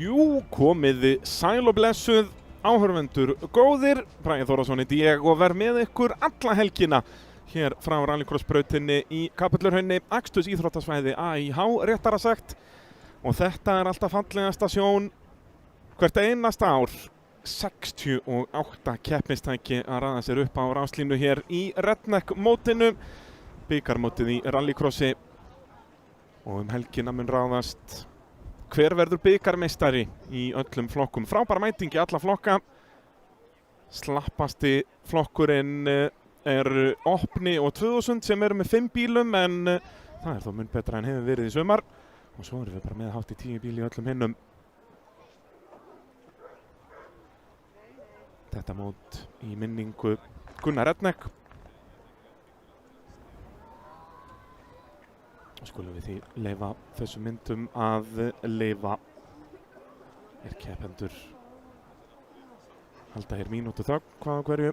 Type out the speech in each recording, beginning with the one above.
Jú, komiði sæl og blessuð, áhorfendur góðir, Bragi Þórðarson heiti ég og verð með ykkur alla helgina hér frá rallycrossbrautinni í Kapellurhrauni, aksturs íþróttasvæði AIH réttara sagt. Og þetta alltaf fallegasta sjón hvert einasta ár. 68 keppnistæki að raða sér upp á ráslínu hér í Redneck mótinu, bikarmótið í rallycrossi. Og helgina mun ráðast hver verður bikarmeistari í öllum flokkum. Frábær mæting í alla flokka. Slappasti flokkurinn Opni og 2000 sem eru með 5 bílum, en það þó mun betra en hefur verið í sumar. Og svo erum við bara með hátt í 10 bíl í öllum hinnum. Þetta mót í minningu Gunnar Redneck. Skulum við því leyfa þessum myndum að leyfa keppendur halda hér mínútu þögn hvað á hverju.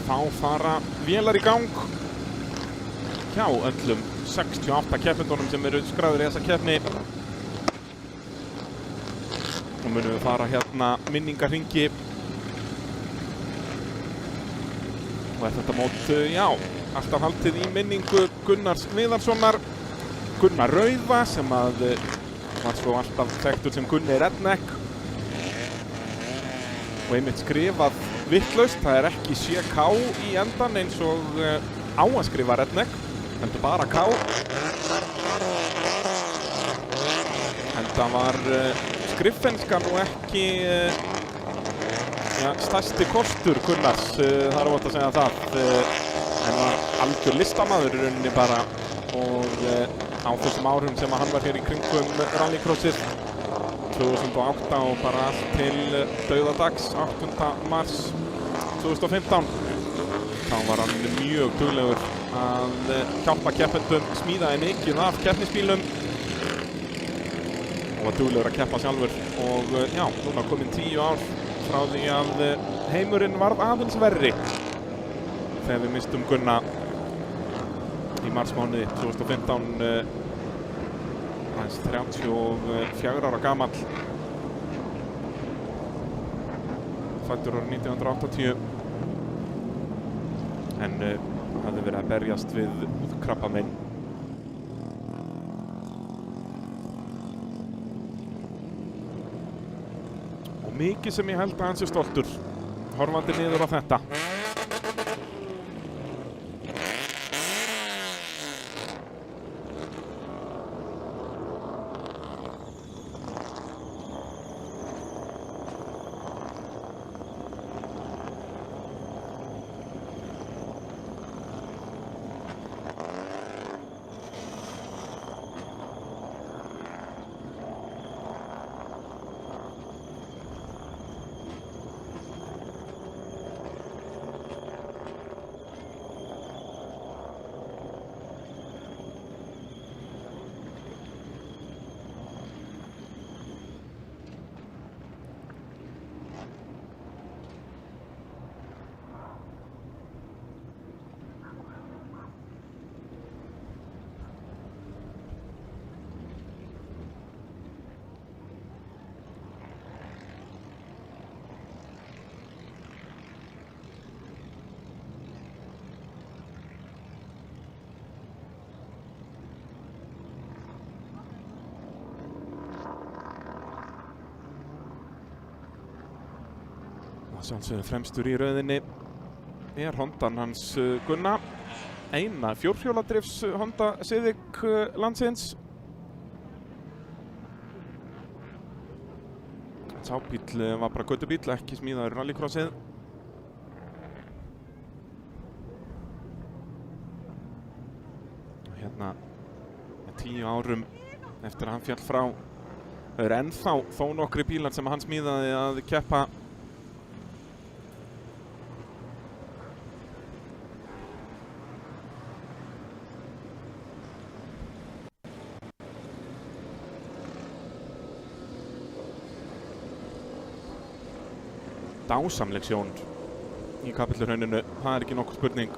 Þá fara vélar í gang hjá öllum 68 keppendunum sem eru skráðir í þessa keppni. Nú munum við fara hérna minningarhringi. Og þetta mót, já, alltaf haldið í minningu Gunnars Viðarssonar, Gunnar Rauða, sem var svo alltaf þekktur sem Gunni Redneck. Og einmitt skrifað vitlaust, það ekki CK í endan eins og á að skrifa Redneck, heldur bara K. En það var skrifenska nú ekki stærsti kostur Gunnars, það óvægt að segja það. En var algjör listamaður í rauninni bara, og á þessum árum sem hann var hér í kringum rallycrossið 2008 og bara allt til dauðadags 8. mars 2015. Þá var hann mjög duglegur að hjálpa keppendum, smíðaði mikið af keppnisbílum og var duglegur að keppa sjálfur. Og já, núna komin 10 ár frá því að heimurinn varð aðeins verri þegar við mistum Gunna í marsmánuði 2015. Aðeins 34 ára gamall, fæddur árið 1980, en hafði verið að berjast við húðkrabbamein Mikið sem ég held að hann sé stoltur. Horfandi niður á þetta. Sjálfsögðu fremstur í rauðinni Hondan hans Gunna. Eina fjórhjóladrifs Honda Civic landsins. Sá bíll var bara göttubíll, ekki smíðaður rallycrossið. Hérna 10 árum eftir að hann fjall frá. Það eru ennþá þó nokkri bílar sem hann smíðaði að keppa. Dásamleg sjón í Kapellurhrauninu, það er ekki nokkur spurning.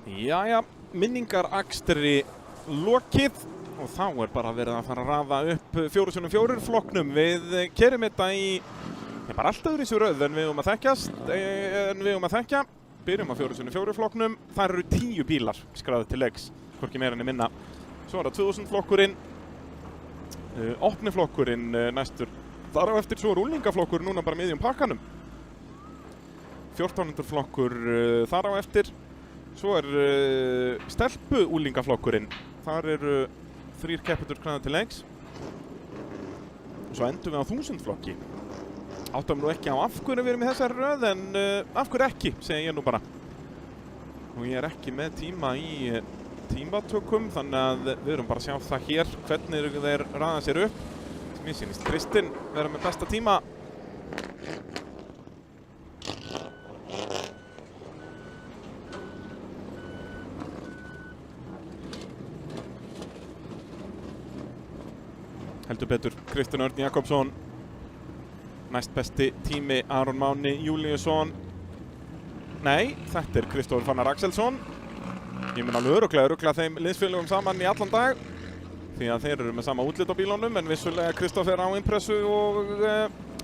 Jæja, minningarakstri lokið og þá bara verið að fara að raða upp 4x4 flokknum. Við kerum þetta í bara allt öðru í þessu röð en við að þekkja. Byrjum á 4x4 flokknum. Það eru 10 bílar skráðir til leiks, hvorki meira en minna. Svo það 2000 flokkurinn, opni flokkurinn næstur. Þar á eftir svo úlingaflokkur núna bara miðjum pakkanum. 1400 flokkur þar á eftir. Svo stelpu úlingaflokkurinn. Þar eru 3 keppendur skráðir til leiks. Svo endum við á 1000 flokki. Áttum nú ekki á af hverju við erum í þessari röð, en af hverju ekki, segi ég nú bara. Og ég ekki með tíma í tímatökum, þannig að við erum bara að sjá það hér, hvernig þeir raða sér upp. Mér sýnist Kristinn vera með besta tíma. Heldur betur Kristinn Örn Jakobsson. Næst besti tími Aron Máni Júlíusson. Nei, þetta Kristófer Fannar Axelsson. Ég mun alveg örugglega þeim liðsfélögum saman í allan dag. Því að þeir eru með sama útlit á bílunum, en vissulega Kristófer á Impressu og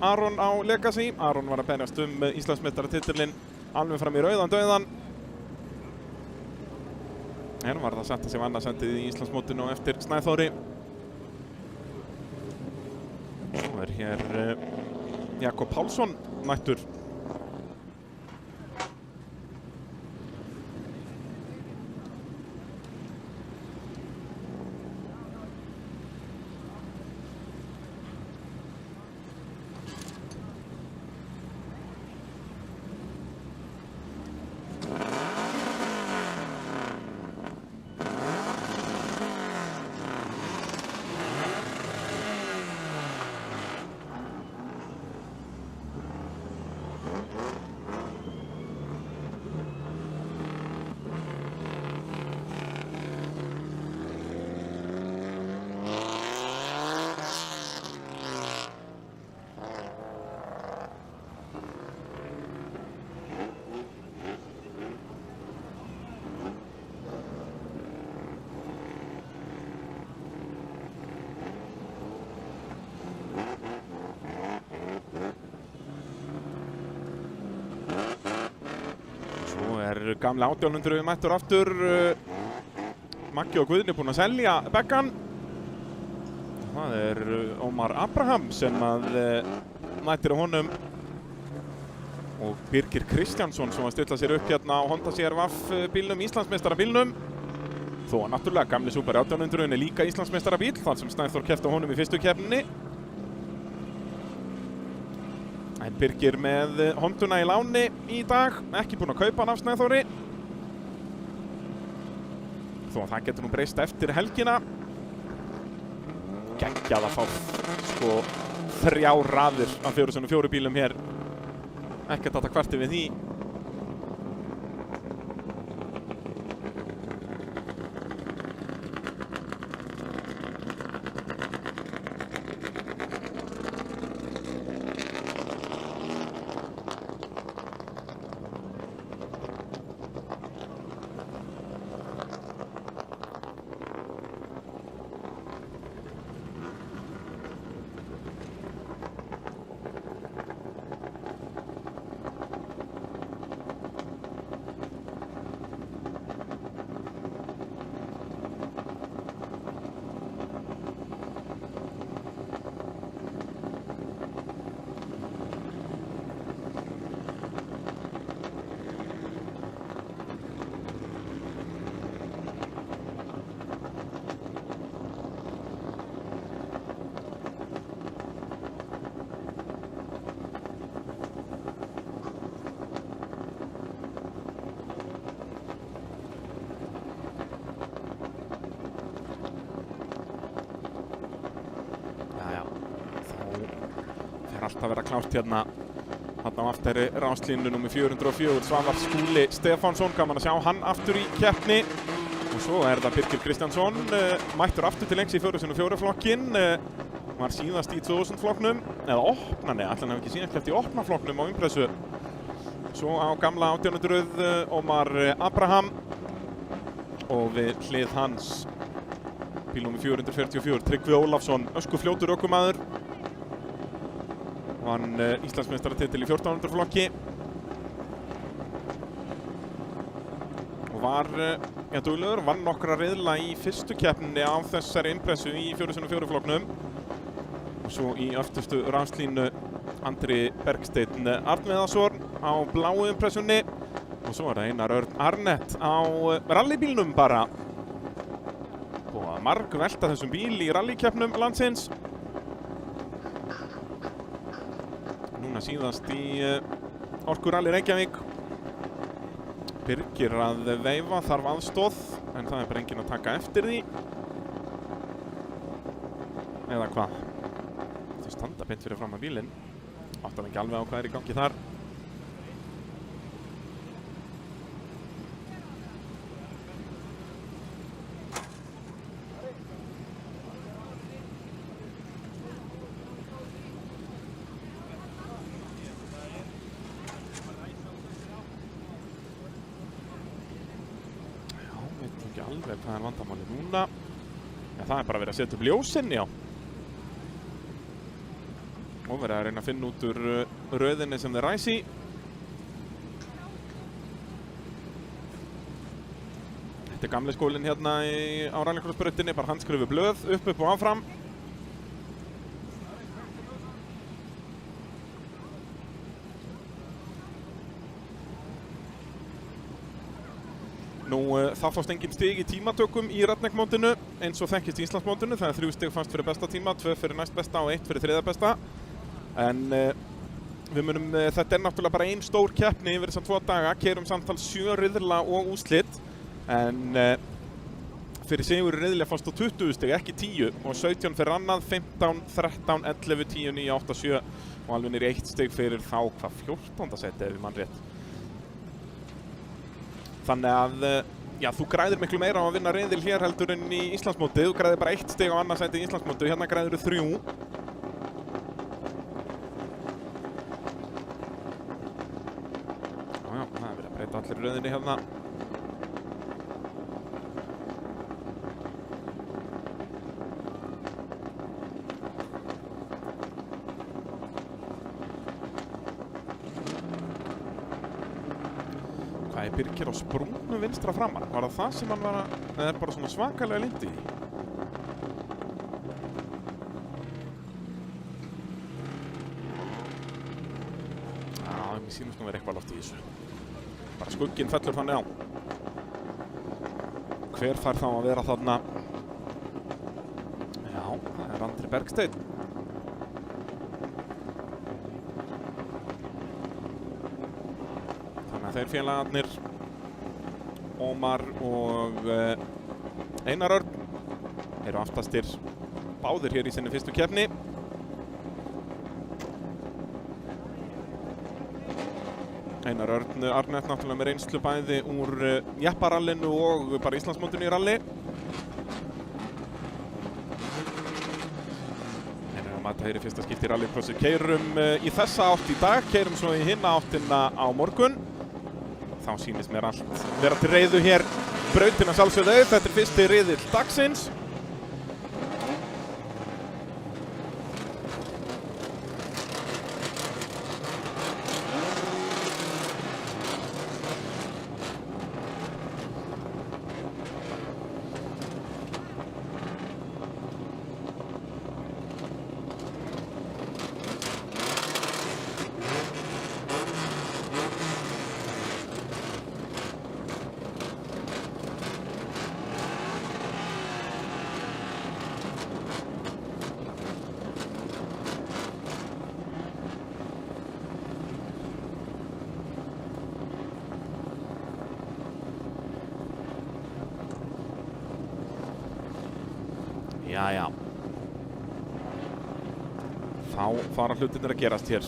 Aron á Legacy. Aron var að berjast Íslandsmeistaratitilinn alveg fram í rauðan dauðan. En var það að setja sig annarsendið í Íslandsmótinu og eftir Snæþóri. Svo hér Jakob Pálsson mættur. Gamla 1800 mættur aftur. Maggi og Guðni búin að selja beggan. Það Ómar Abraham sem að mættir á honum. Og Birgir Kristjánsson sem að stilla sér upp hérna á Honda CR-V bílnum, Íslandsmeistarabílnum. Þó að náttúrulega gamli Super 1800 líka Íslandsmeistarabíl, þar sem Snæþór keppti á honum í fyrstu keppninni. En Birgir með Honduna í láni í dag, ekki búinn að kaupa hann af Snæþóri. Þó að það getur nú breyst eftir helgina. Geggjað að fá 3 raðir af 4x4 bílum hér. Ekkert að kvarti við því. Allt að vera klárt hérna á aftari ráslínu nummer 404, Svavar Skúli Stefánsson, gaman að sjá hann aftur í keppni. Og svo það Birgir Kristjánsson, mættur aftur til lengs í 4x4 flokkinn, var síðast í 2000 flokknum, eða opna, nei, ætli hann hafi ekki síðast keppt í opna flokknum á Impressu. Svo á gamla 1800 Ómar Abraham, og við hlið hans bílnúmer 444, Tryggvi Ólafsson, öskufljótur ökumaður. Vann Íslandsmeistaratitil í 1400 flokki. Og var duglegur, vann nokkra riðla í fyrstu keppninni á þessari impressu í 4x4 flokknum. Og svo í öftustu rafslínu Andri Bergsteinn Arnviðarsson á bláu impressunni. Og svo það Einar Örn Arnett á rallybílnum bara. Og að margvelta þessum bíl í rallykeppnum landsins. Núna síðast í Orkurally Reykjavík. Birgir að veifa, þarf aðstoð, en það bara enginn að taka eftir því. Eða hvað? Þau standa beint fyrir fram að bílinn. Áttar ekki alveg á hvað í gangi þar. Ekki alveg hvað vandamálið núna. Ja, það bara verið að setja upp ljósin, já. Og verið að reyna að finna út úr röðinni sem þeir ræsi. Þetta gamli skólinn hérna á rallycrossbrautinni, bara handskrifu blöð, upp og áfram. Nú, það fást engin stig í tímatökum í Redneck-mótinu, eins og þekkist í Íslandsmótinu. Það 3 stig fannst fyrir besta tíma, 2 fyrir næst besta og 1 fyrir þriðja besta. En þetta náttúrulega bara ein stór keppni yfir þessa 2 daga. Keyrum samtals 7 riðla og úrslit. En fyrir sigur í riðli fannst á 20 stig, ekki 10. Og 17 fyrir annað, 15, 13, 11, 10, 9, 8, 7. Og alveg niður 1 stig fyrir þá, 14. seti ef við mann rétt. Þannig að, já, þú græðir miklu meira á að vinna riðil hér heldur en í Íslandsmótið. Þú græðir bara 1 stig á annað sæti í Íslandsmótið, hérna græðir þú 3. Já, það verið að breyta allir röðinni hérna. Hvað Birgir á sprungnu vinstra framar? Var það sem hann var að, eða er bara svona svakalega lindi í? Já, mér sýnist nú verið eitthvað loft í þessu. Bara skugginn fellur þannig á. Hver fær þá að vera þarna? Já, það Andri Bergsteinn. Þeir félagarnir Ómar og Einar Örn eru aftastir báðir hér í sinni fyrstu keppni. Einar Örn Arnett náttúrulega með reynslu bæði úr jepparallinu og bara Íslandsmótinu í rally. Þetta er í fyrsta skipti í rallycrossi. Keyrum í þessa átt í dag, keyrum svo í hinna áttina á morgun. Þá sýnist mér allt vera til reiðu hér. Brautin að sjálfsögðu auð, þetta fyrsti riðill dagsins. Jæja. Þá fara hlutirnir að gerast hér.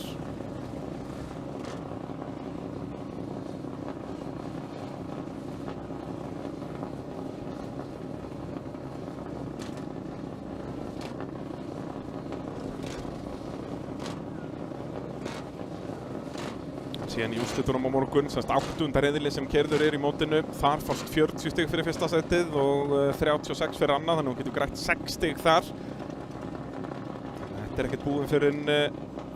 Síðan í úrslitunum á morgun, semst 8. riðli sem keyrður í mótinu. Þar fórst 40 stig fyrir fyrsta sætið og 36 fyrir annað, þannig að hún getur grætt 6 stig þar. Þetta ekkert búið fyrir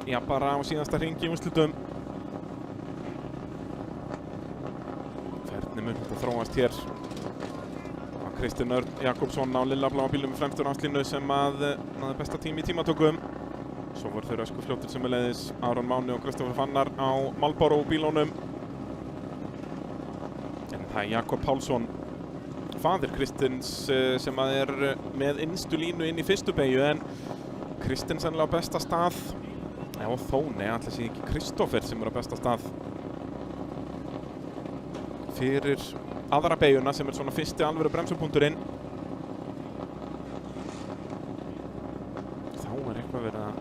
já, bara á síðasta hring í úrslitum. Hvernig mun þetta þróast hér? Kristinn Örn Jakobsson á lilla bláa bílnum fremstur áslínu sem náði besta tími í tímatökum. Svo voru þau öskufljótir sömuleiðis Aron Máni og Kristoffer Fannar á Marlboro bílunum. En það Jakob Pálsson, faðir Kristins, sem með innstu línu inn í fyrstu beygju, en Kristinn sennilega á besta stað. Já, þó nei, ætli sé ekki Kristoffer sem á besta stað fyrir aðra beygjuna sem svona fyrsti alvöru bremsupunkturinn. Þá eitthvað verið að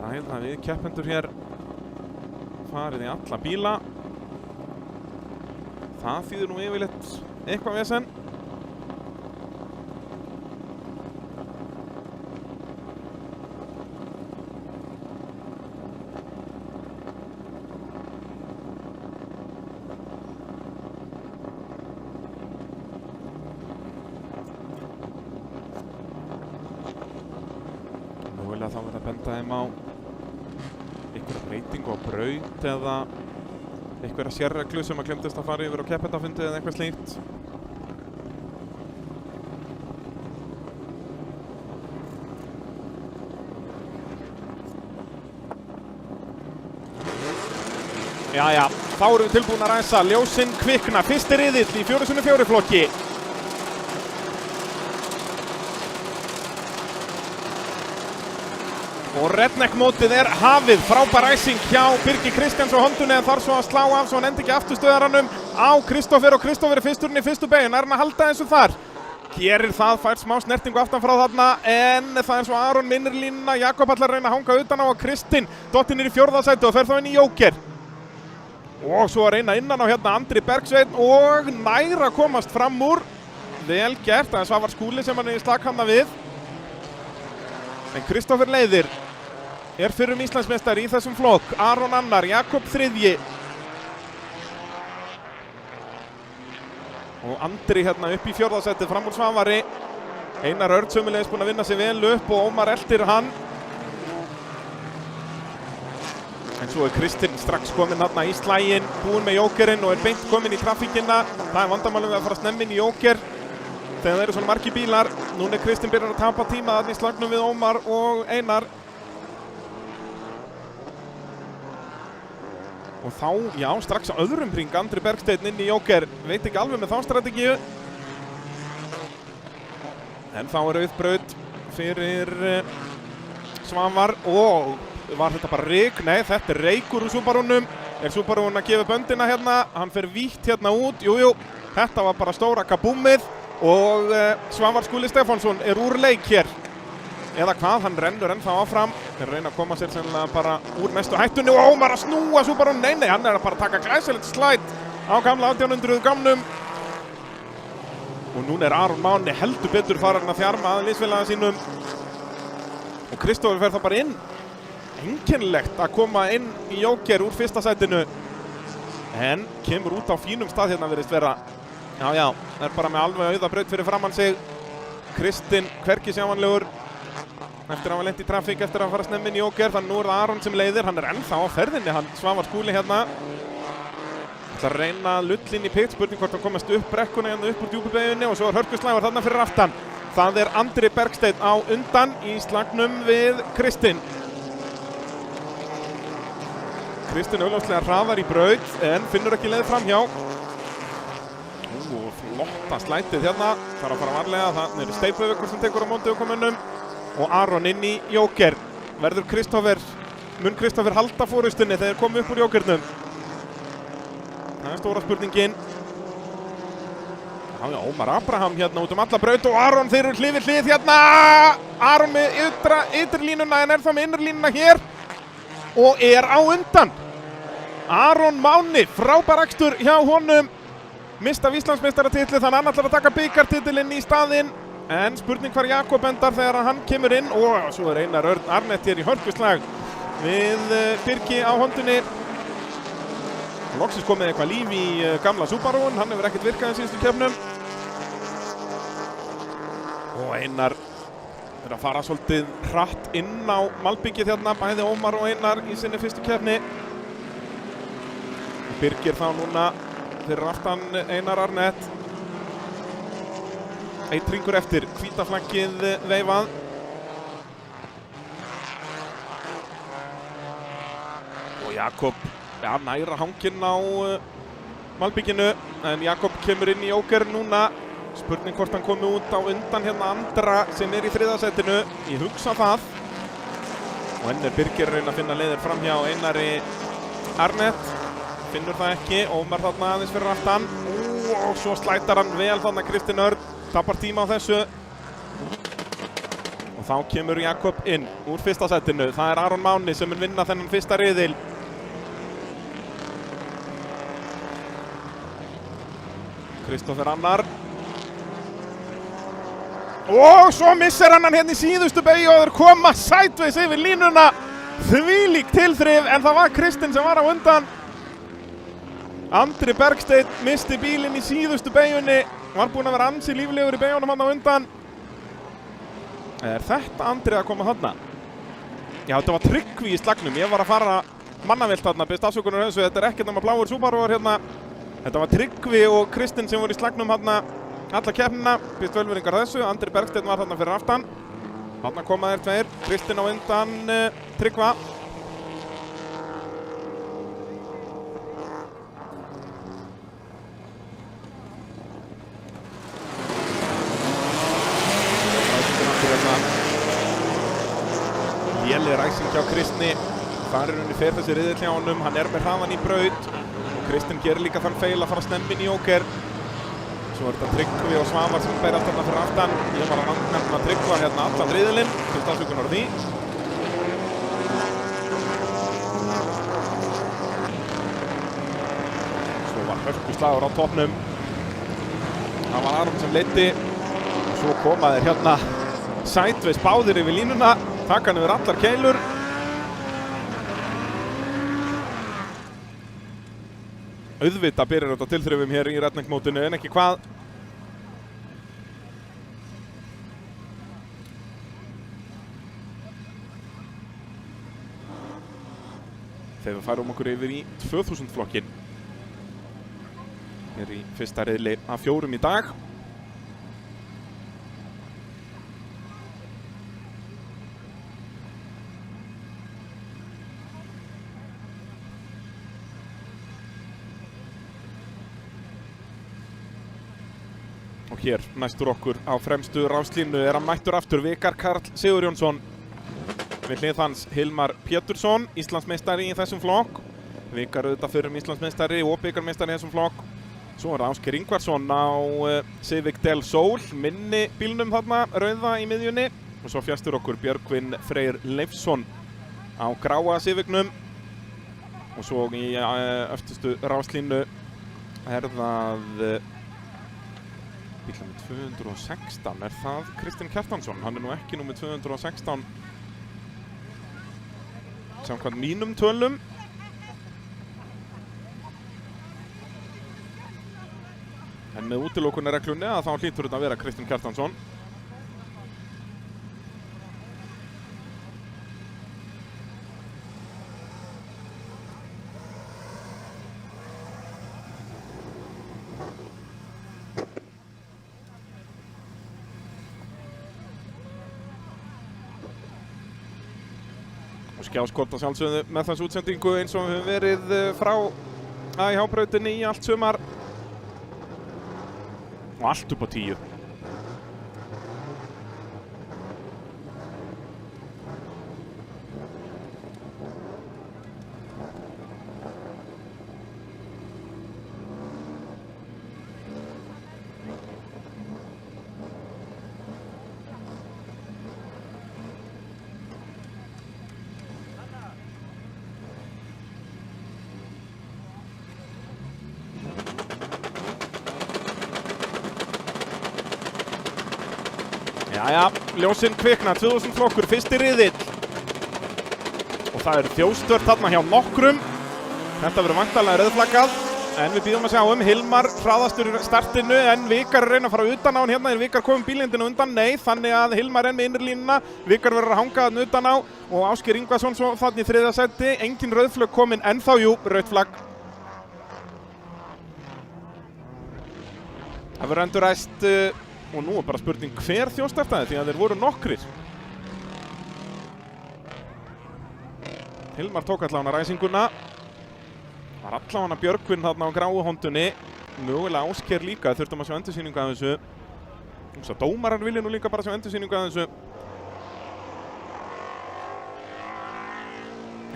ræða við keppendur hér. Farið í alla bíla. Það þýðir nú yfirleitt eitthvað vesen. Þá verður að benda þeim á einhverja breytingu á braut eða einhverja sérreglu sem að glemdist að fara yfir á keppendafundi eða eitthvað slíkt. Jæja, þá erum við tilbúin að ræsa. Ljósin kvikna. Fyrsti riðill í 4x4 flokki. Og Redneck-mótið hafið. Frábær ræsing hjá Birgi Kristjáns og Hondunni, en þarf svo að slá af svo hann endi ekki afturstöðaranum á Kristoffer, og Kristoffer fyrsturinn í fyrstu beygju. Hann að halda þessu þar. Gerir það, fær smá snertingu aftan frá þarna, en það svo Aron minnir línuna. Jakob ætlar að reyna að hanga utan á, og Kristinn dottinn í 4. sæti og fer þá inn í Jóker. Og svo að reyna innan á hérna Andri Bergsveinn og nær að komast fram úr. Vel gert, það Svavar Skúli sem hann slaghanna við. En Kristoffer leiðir. Fyrrum Íslandsmeistari í þessum flokk. Aron annar, Jakob 3. Og Andri hérna upp í 4. sæti fram úr Svavari. Einar Örn sömuleiðis búinn að vinna sig vel upp og Ómar eltir hann. En svo Kristinn strax kominn hérna í slaginn, búinn með Jókerinn og beint kominn í traffíkina. Það vandamálið við að fara snemmin í Jóker þegar það eru svona margir bílar. Núna Kristinn byrjar að tapa tíma þarna í slagnum við Ómar og Einar. Og þá, já, strax á öðrum hring Andri Bergsteinn inn í Jóker. Veit ekki alveg með þá strategíu. En þá auðbraut fyrir Svavar. Og var þetta bara ryk? Nei, þetta reykur úr Subarúnum. Subarún að gefa böndina hérna. Hann fer vítt hérna út. Jújú, þetta var bara stóra kabúmið. Og Svavar Skúli Stefánsson úr leik hér. Eða hvað, hann rennur ennþá áfram. Þeir reyna að koma sér sennilega bara úr mestu hættunni, og Ómar að snúa Subarún. Nei, hann að bara taka glæsilegt slæt á gamla 1800 gamnum. Og núna Aron Máni heldur betur farin að þjarma að liðsfélaga sínum. Og Kristoffer fer þá bara inn. Einkennilegt að koma inn í Jóker úr 1. sætinu. En kemur út á fínum stað hérna, virðist vera. Já, bara með alveg auða braut fyrir framann sig. Kristinn hvergi sjáanlegur. Eftir að hafa lent í trafík, eftir að fara snemmin í Jóker, þannig nú það Aron sem leiðir. Hann ennþá á ferðinni, hann Svavar Skúli hérna. Það að reyna að lulla inn í pit, spurning hvort hann komast upp brekkuna hérna upp úr djúpubeyjunni, og svo hörkuslægur þarna fyrir aftan. Það Andri Bergsteinn á undan í slagnum við Kristinn. Kristinn augljóslega hraðar í braut, en finnur ekki leið framhjá. Flotta slætið hérna, þarf að fara varlega, það Steipuvíkur sem tekur á móti ökumönnum. Og Aron inn í Jóker. Mun Kristoffer halda fórustunni þegar komu upp úr Jókernum? Það stóra spurningin. Já, Ómar Abraham hérna út alla braut, og Aron þeir eru hlið við hlið hérna. Aron með ytri línuna, en þá með innri línuna hér. Og á undan. Aron Máni, frábær akstur hjá honum. Mista Íslandsmeistaratitli, þannig hann ætlar að taka bikartitilinn í staðinn. En spurning hvar Jakob endar þegar hann kemur inn. Og svo Einar Örn Arnett hér í hörkuslag við Birgi á Hondunni. Loksins komið eitthvað líf í gamla Subarún, hann hefur ekkert virkað í síðustu keppnum. Og Einar er að fara svolítið hratt inn á malbyggið hérna, bæði Ómar og Einar í sinni fyrstu keppni. Birgir þá núna fyrir aftan Einar Arnett. Einn hringur eftir, hvíta flaggið veifað. Og Jakob næra hanginn á malbygginu, en Jakob kemur inn í Joker núna. Spurning hvort hann komi út á undan hérna Andra sem í þriðasætinu. Ég hugsa það. Og enn Birgir að reyna að finna leiðir fram hjá Einari Arnett. Finnur það ekki, Ómar þarna aðeins fyrir aftan. Og svo slætar hann vel þarna Kristinn Örn. Tapar tíma á þessu. Og þá kemur Jakob inn úr fyrsta sætinu. Það er Aron Máni sem mun vinna þennan fyrsta riðil. Kristoffer Annar. Og svo missir hann hérna í síðustu beygju og þeir koma sideways yfir línuna. Þvílík tilþrif, en það var Kristinn sem var á undan. Andri Bergsteinn missti bílinn í síðustu beygjunni. Var búinn að vera ansi líflegur í beygjunum hann á undan. Er þetta Andri að koma þarna? Já, þetta var Tryggvi í slagnum. Ég var að fara mannavilt þarna, byrst afsökunar þessu. Þetta er ekkert nema bláur Subaru hérna. Þetta var Tryggvi og Kristinn sem voru í slagnum hérna alla keppnina. Byrst velveringar þessu. Andri Bergsteinn var þarna fyrir aftan. Þarna koma þeir tveir. Kristinn á undan Tryggva. Léleg ræsing hjá Kristni. Þar er henni fer þessi riðill hjá honum. Hann er með hraðan í braut. Kristinn gerir líka þann feil að fara snemminn í Joker. Svo er þetta Tryggvi og Svavar sem berast þarna fyrir aftan. Ég var að nefna Tryggva hérna allan riðilinn. Fyrst afsökunar á því. Svo var hörkuslagur á toppnum. Það var Aron sem leiddi. Svo koma þeir hérna sideways báðir yfir línuna. Taka hann yfir allar keilur. Auðvitað byrjar þetta tilþrifum hér í redneck-mótinu, en ekki hvað. Þegar við færum okkur yfir í 2000 flokkin. Hér í fyrsta riðli af 4 í dag. Og hér næstur okkur á fremstu ráslínu er hann mættur aftur Vikar Karl Sigurjónsson. Við hlið hans Hilmar Pétursson, Íslandsmeistari í þessum flokk. Vikar auðvitað fyrir Íslandsmeistari og bikarmeistari í þessum flokk. Svo er það Ásgeir Ingvarsson á Civic Del Sol, minni bílnum þarna, rauða í miðjunni. Og svo fjastur okkur Björgvin Freyr Leifsson á gráa Civicnum. Og svo í öftustu ráslínu er það bíl með 216, er það Kristinn Kjartansson? Hann er nú ekki númer 216 samkvæmt mínum tölum. En með útilokunarreglunni að þá hlýtur þetta að vera Kristinn Kjartansson. Skjáskot að sjálfsögðu með þessu útsendingu eins og við höfum verið frá AIH-brautinni í allt sumar. Og allt upp á 10. Jæja, ljósinn kvikna, 2000 flokkur, fyrsti riðill. Og það eru þjóðstört þarna hjá nokkrum. Þetta verður væntanlega rauðflaggað, en við býðum að sjá Hilmar hraðastur í startinu, en Vikar reyna að fara utan á hann hérna, en Vikar komum bílindinu undan, nei, þannig að Hilmar með innrlínuna, Vikar verður að hanga hann utan á og Ásgeir Ingvarsson svo þannig í 3. sæti, engin rauðflögg komin, ennþá jú, rauðflagg. Það verður endurræst og nú bara spurning hver þjóðstartaði því að þeir voru nokkrir. Hilmar tók allavega ræsinguna. Það var allavega Björgvin þarna á gráu hondunni. Mögulega Ásgeir líka, þurftum að sjá endursýningu af þessu. Svo dómarar vilja nú líka bara sjá endursýningu af þessu.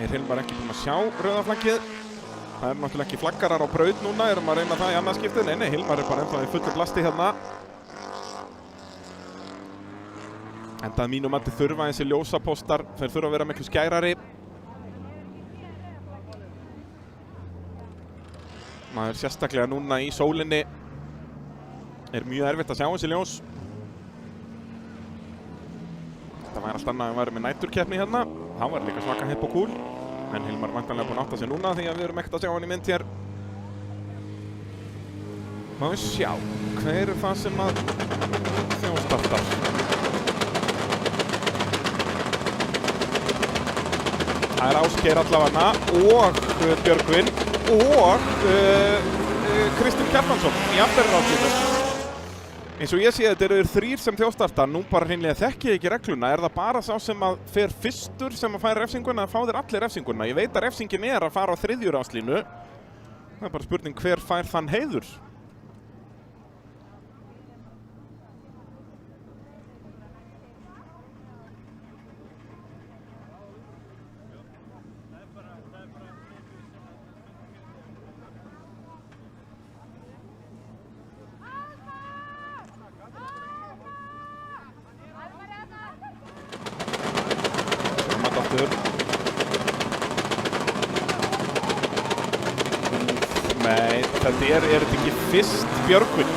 Hilmar ekki búinn að sjá rauðaflaggið. Það eru náttúrulega ekki flaggarar á braut núna, erum að reyna það í annað skiptið. Nei, Hilmar bara ennþá í fullu blasti hérna. Enda að mínum mati þurfa þessi ljósapóstar, þeir þurfa að vera miklu skærari. Maður sérstaklega núna í sólinni mjög erfitt að sjá þessi ljós. Þetta væri allt annað að vera með næturkeppni hérna. Það var líka svaka hipp og kúl. En Hilmar væntanlega búinn að átta sig núna því að við erum ekkert að sjá hann í mynd hér. Má við sjá, hver það sem að þjóðstartar? Það Ásgeir allavega og Björgvin og Kristinn Kjartansson í afturráðsíðu. Eins og ég sé þetta eru 3 sem þjóðstarta, nú bara hreinlega þekki ég ekki regluna. Er það bara sá sem að fer fyrstur sem að færa refsinguna, að fá þeir allir refsinguna? Ég veit að refsingin að fara á 3. ráðslínu. Það er bara spurning hver fær þann heiður. Nei, þetta er þetta ekki fyrst Björgvin,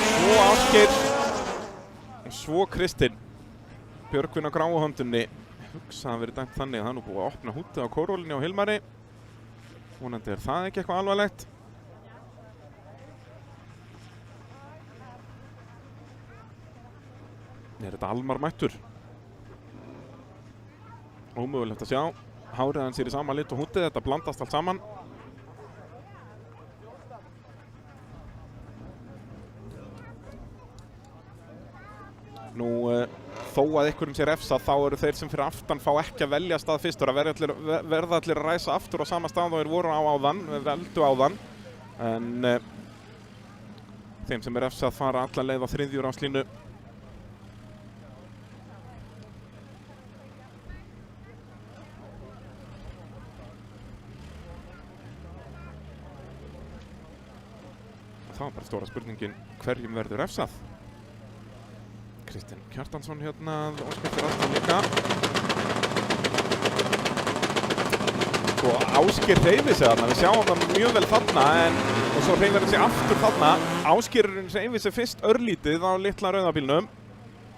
svo Ásgeir og svo Kristinn. Björgvin á gráu hondunni. Hugsa að verið dæmt þannig að það nú búið að opna hútið á kórólinni á Hilmari. Vonandi það ekki eitthvað alvarlegt. Þetta Almar mættur? Ómögulegt að sjá. Hárið hans í sama lit og hútið, þetta blandast allt saman. Nú, þó að einhverjum sé refsað, þá eru þeir sem fyrir aftan fá ekki að velja stað fyrstur, að verða allir að ræsa aftur á sama stað og þeir voru á áðan, veldu áðan. En þeim sem refsað fara alla leið á 3. ráðslínu. Það var bara stóra spurningin, hverjum verður refsað? Kristinn Kjartansson hérna, óskættir aftan líka. Svo Ásgeir hreyfir sig þarna, við sjáum það mjög vel þarna, og svo hreyfir hann sig aftur þarna. Ásgeir hreyfir sig fyrst örlítið á litla rauðabílnum,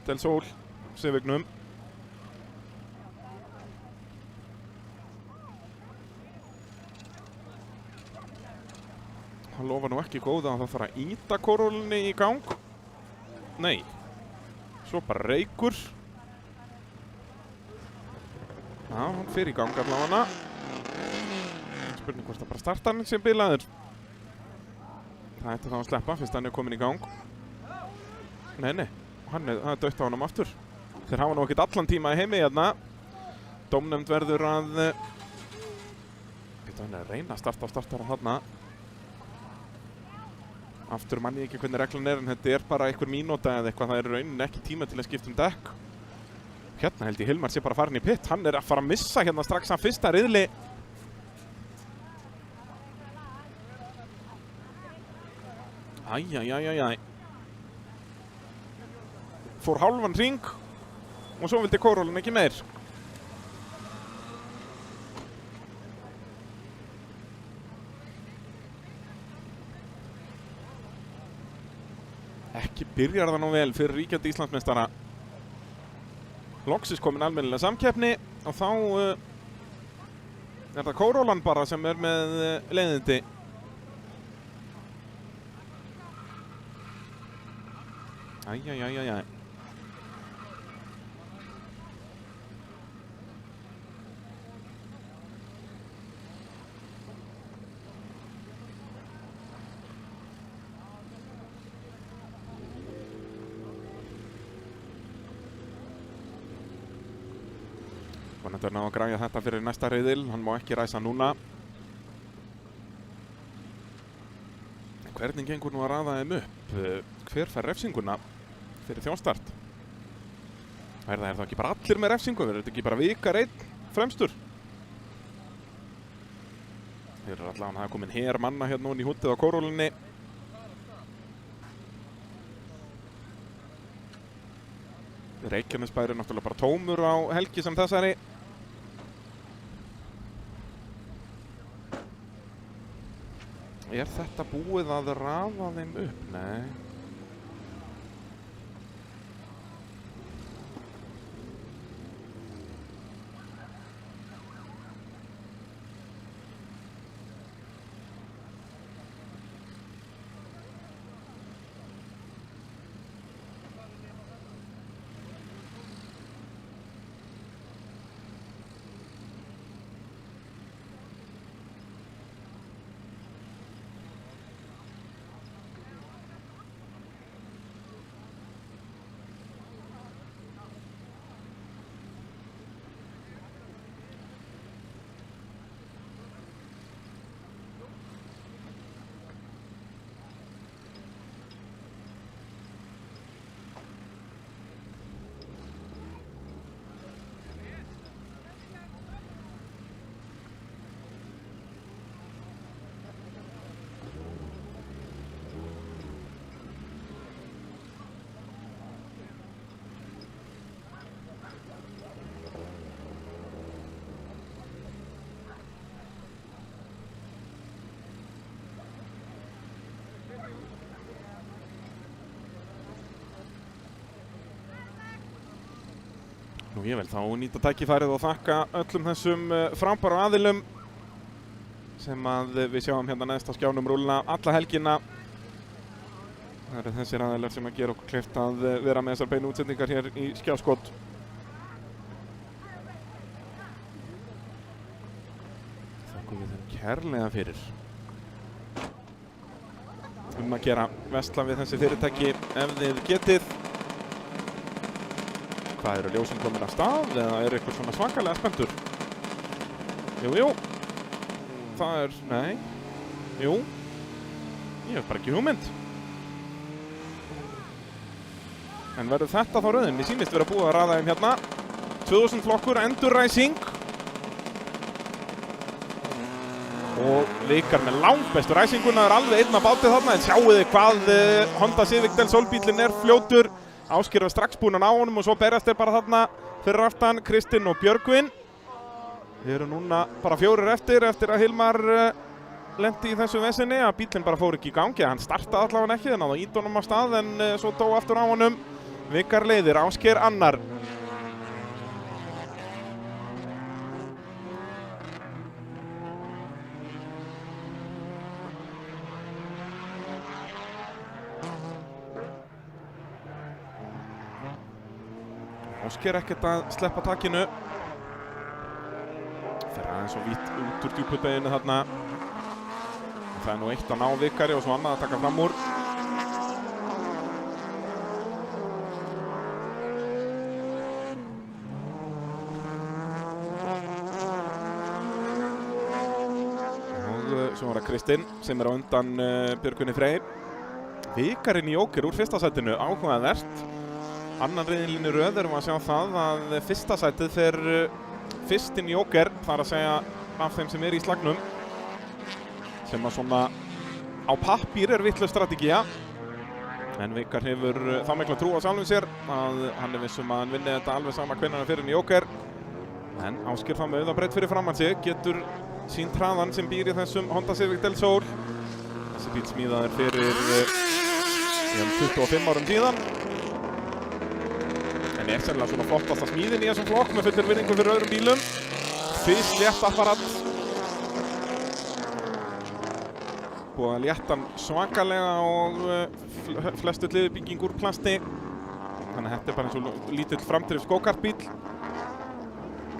Del Sol Civic-num. Það lofar nú ekki góða að það fara að ýta kórólinni í gang. Nei. Svo bara reykur. Já, hann fer í gang allavega. Spurning hvort það bara startar hann sem bilaður. Það ætti þá að sleppa fyrst hann komin í gang. Nei, það er dött á honum aftur. Þeir hafa nú ekkert allan tíma í heimi hérna. Dómnefnd verður að hann reyna að starta á startara þarna. Aftur mann ég ekki hvernig reglan en þetta er bara einhver mínúta eða eitthvað, það er raunin ekki tíma til að skipta dekk. Hérna held ég Hilmar sé bara farin í pitt, hann að fara að missa hérna strax að fyrsta riðli. Æjæjæjæjæj. Fór hálfan hring og svo vildi kórólinn ekki meir. Ekki byrjar það nú vel fyrir ríkjandi Íslandsmeistara. Loksins komin almennilega samkeppni og þá það Corolla bara sem með leiðindi? Æjæjæjæjæ. Vonandi ná að græja þetta fyrir næsta riðil, hann má ekki ræsa núna. En hvernig gengur nú að raða þeim upp? Hver fær refsinguna fyrir þjónstart? Er það ekki bara allir með refsingu? Er þetta ekki bara Vikar einn fremstur? Þeir eru allavega, það er komin her manna hérna núna í húttið á Corollinni. Reykjanesbær er náttúrulega bara tómur á helgi sem þessari. Er þetta búið að raða þeim upp? Nei. Nú ég vil þá nýta tækifærið og þakka öllum þessum frábæru aðilum sem að við sjáum hérna neðst á skjánum rúlla alla helgina. Það eru þessir aðilar sem að gera okkur kleift að vera með þessar beinu útsendingar hér í skjáskot. Þakkum við þeim kærlega fyrir. Að gera versla við þessi fyrirtæki ef þið getið. Hvað eru ljósin komin af stað eða er eitthvað svona svakalega spenntur? Jú. Það er, nei. Jú. Ég hef bara ekki hugmynd. En verður þetta þá röðin? Mér sýnist vera búið að raða þeim hérna. 2000 flokkur, endurræsing. Og Vikar með langbestu ræsinguna, er alveg einn að bátið þarna, en sjáu þið hvað Honda Civic Del Sol bílinn er fljótur. Ásgeir var strax búinn á honum og svo berast þeir bara þarna fyrir aftan Kristinn og Björgvin. Við erum núna bara 4 eftir að Hilmar lendi í þessu vesinni að bílinn bara fór ekki í gangi. Hann startaði allavega ekki, þannig að ídónum á stað en svo dó aftur á honum. Vikar leiðir, Ásgeir annar. Ásgeir ekkert að sleppa takinu. Fer aðeins svo vítt út úr djúpubeginu þarna. Það er nú eitt að ná Vikari og svo annað að taka fram úr. Og svo var það Kristinn sem er á undan Björgvinni Freyr. Vikarinn í Jóker úr fyrsta sætinu, áhugavert. Annan riðilinn í röð erum við að sjá það að fyrsta sætið fer fyrst inn í Jóker, þar að segja af þeim sem er í slagnum. Sem að svona á pappír er vitlaus strategía. En Vikar hefur þá mikla trú á sjálfum sér að hann er vissum að hann vinni þetta alveg sama hvenær hann fer inn í Jóker. En Ásgeir þá með auðabreytt fyrir framan sig, getur sínt hraðan sem býr í þessum Honda Civic Del Sol. Þessi bíl smíðaður fyrir 25 árum síðan. En er sérlega svona flottasta smíðin í þessum flokk með fullir virðingu fyrir öðrum bílum. Fyrst létt apparat búið að létta hann svakalega og flestu hliðbygging úr plasti. Þannig að þetta bara eins og lítill framdrifs go-kartbíl.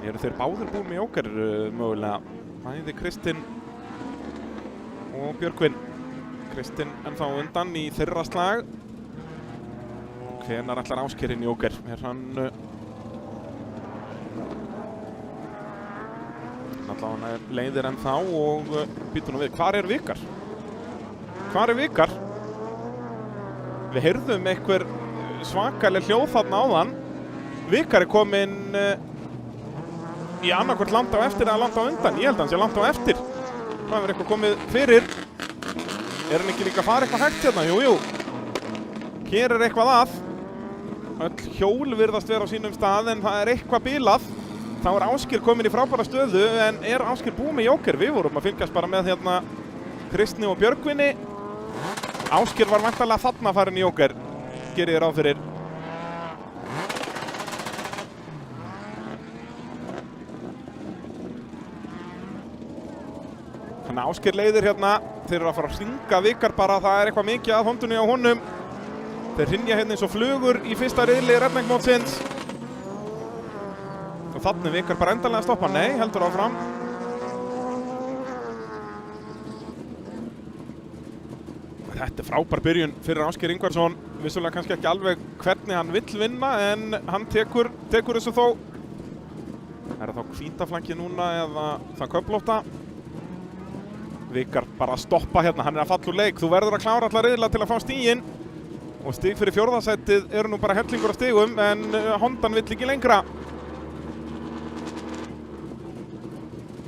Eru þeir báðir búin með jóker mögulega? Bæði Kristinn og Björgvin. Kristinn ennþá undan í þeirra slag. Hvenær ætlar Ásgeir inn í jóker? Hann allavega leiðir ennþá og býtur nú við. Hvar er Vikar? Hvar er Vikar? Við heyrðum einhver svakaleg hljóð þarna áðan. Vikar er kominn í annarkvort langt á eftir eða langt á undan. Ég held að hann sé langt á eftir. Það er eitthvað komið fyrir. Er hann ekki líka að fara eitthvað hægt hérna? Jú, jú. Hér er eitthvað að. Öll hjól virðast vera á sínum stað en það er eitthvað bilað. Þá er Ásgeir komin í frábæra stöðu en er Ásgeir búið með jóker? Við vorum að fylgjast bara með hérna Kristni og Björgvini. Ásgeir var væntanlega þarna farin í jóker. Gerir ég ráð fyrir. Þannig að Ásgeir leiðir hérna. Þeir eru að fara að hringa Vikar bara. Það er eitthvað mikið að hondunni á honum. Þeir hrynja hérna eins og flugur í fyrsta riðli redneckmótsins. Og þannig Vikar bara endanlega að stoppa. Nei, heldur áfram. Þetta er frábær byrjun fyrir Ásgeir Ingvarsson. Vissulega kannski ekki alveg hvernig hann vill vinna en hann tekur þessu þó. Er það þá hvítaflangi núna eða það köflótta? Vikar bara að stoppa hérna, hann er að falla úr leik. Þú verður að klára alla riðla til að fá stiginn. Og stig fyrir fjórðasætið eru nú bara hellingur af stigum en Hondan vill ekki lengra.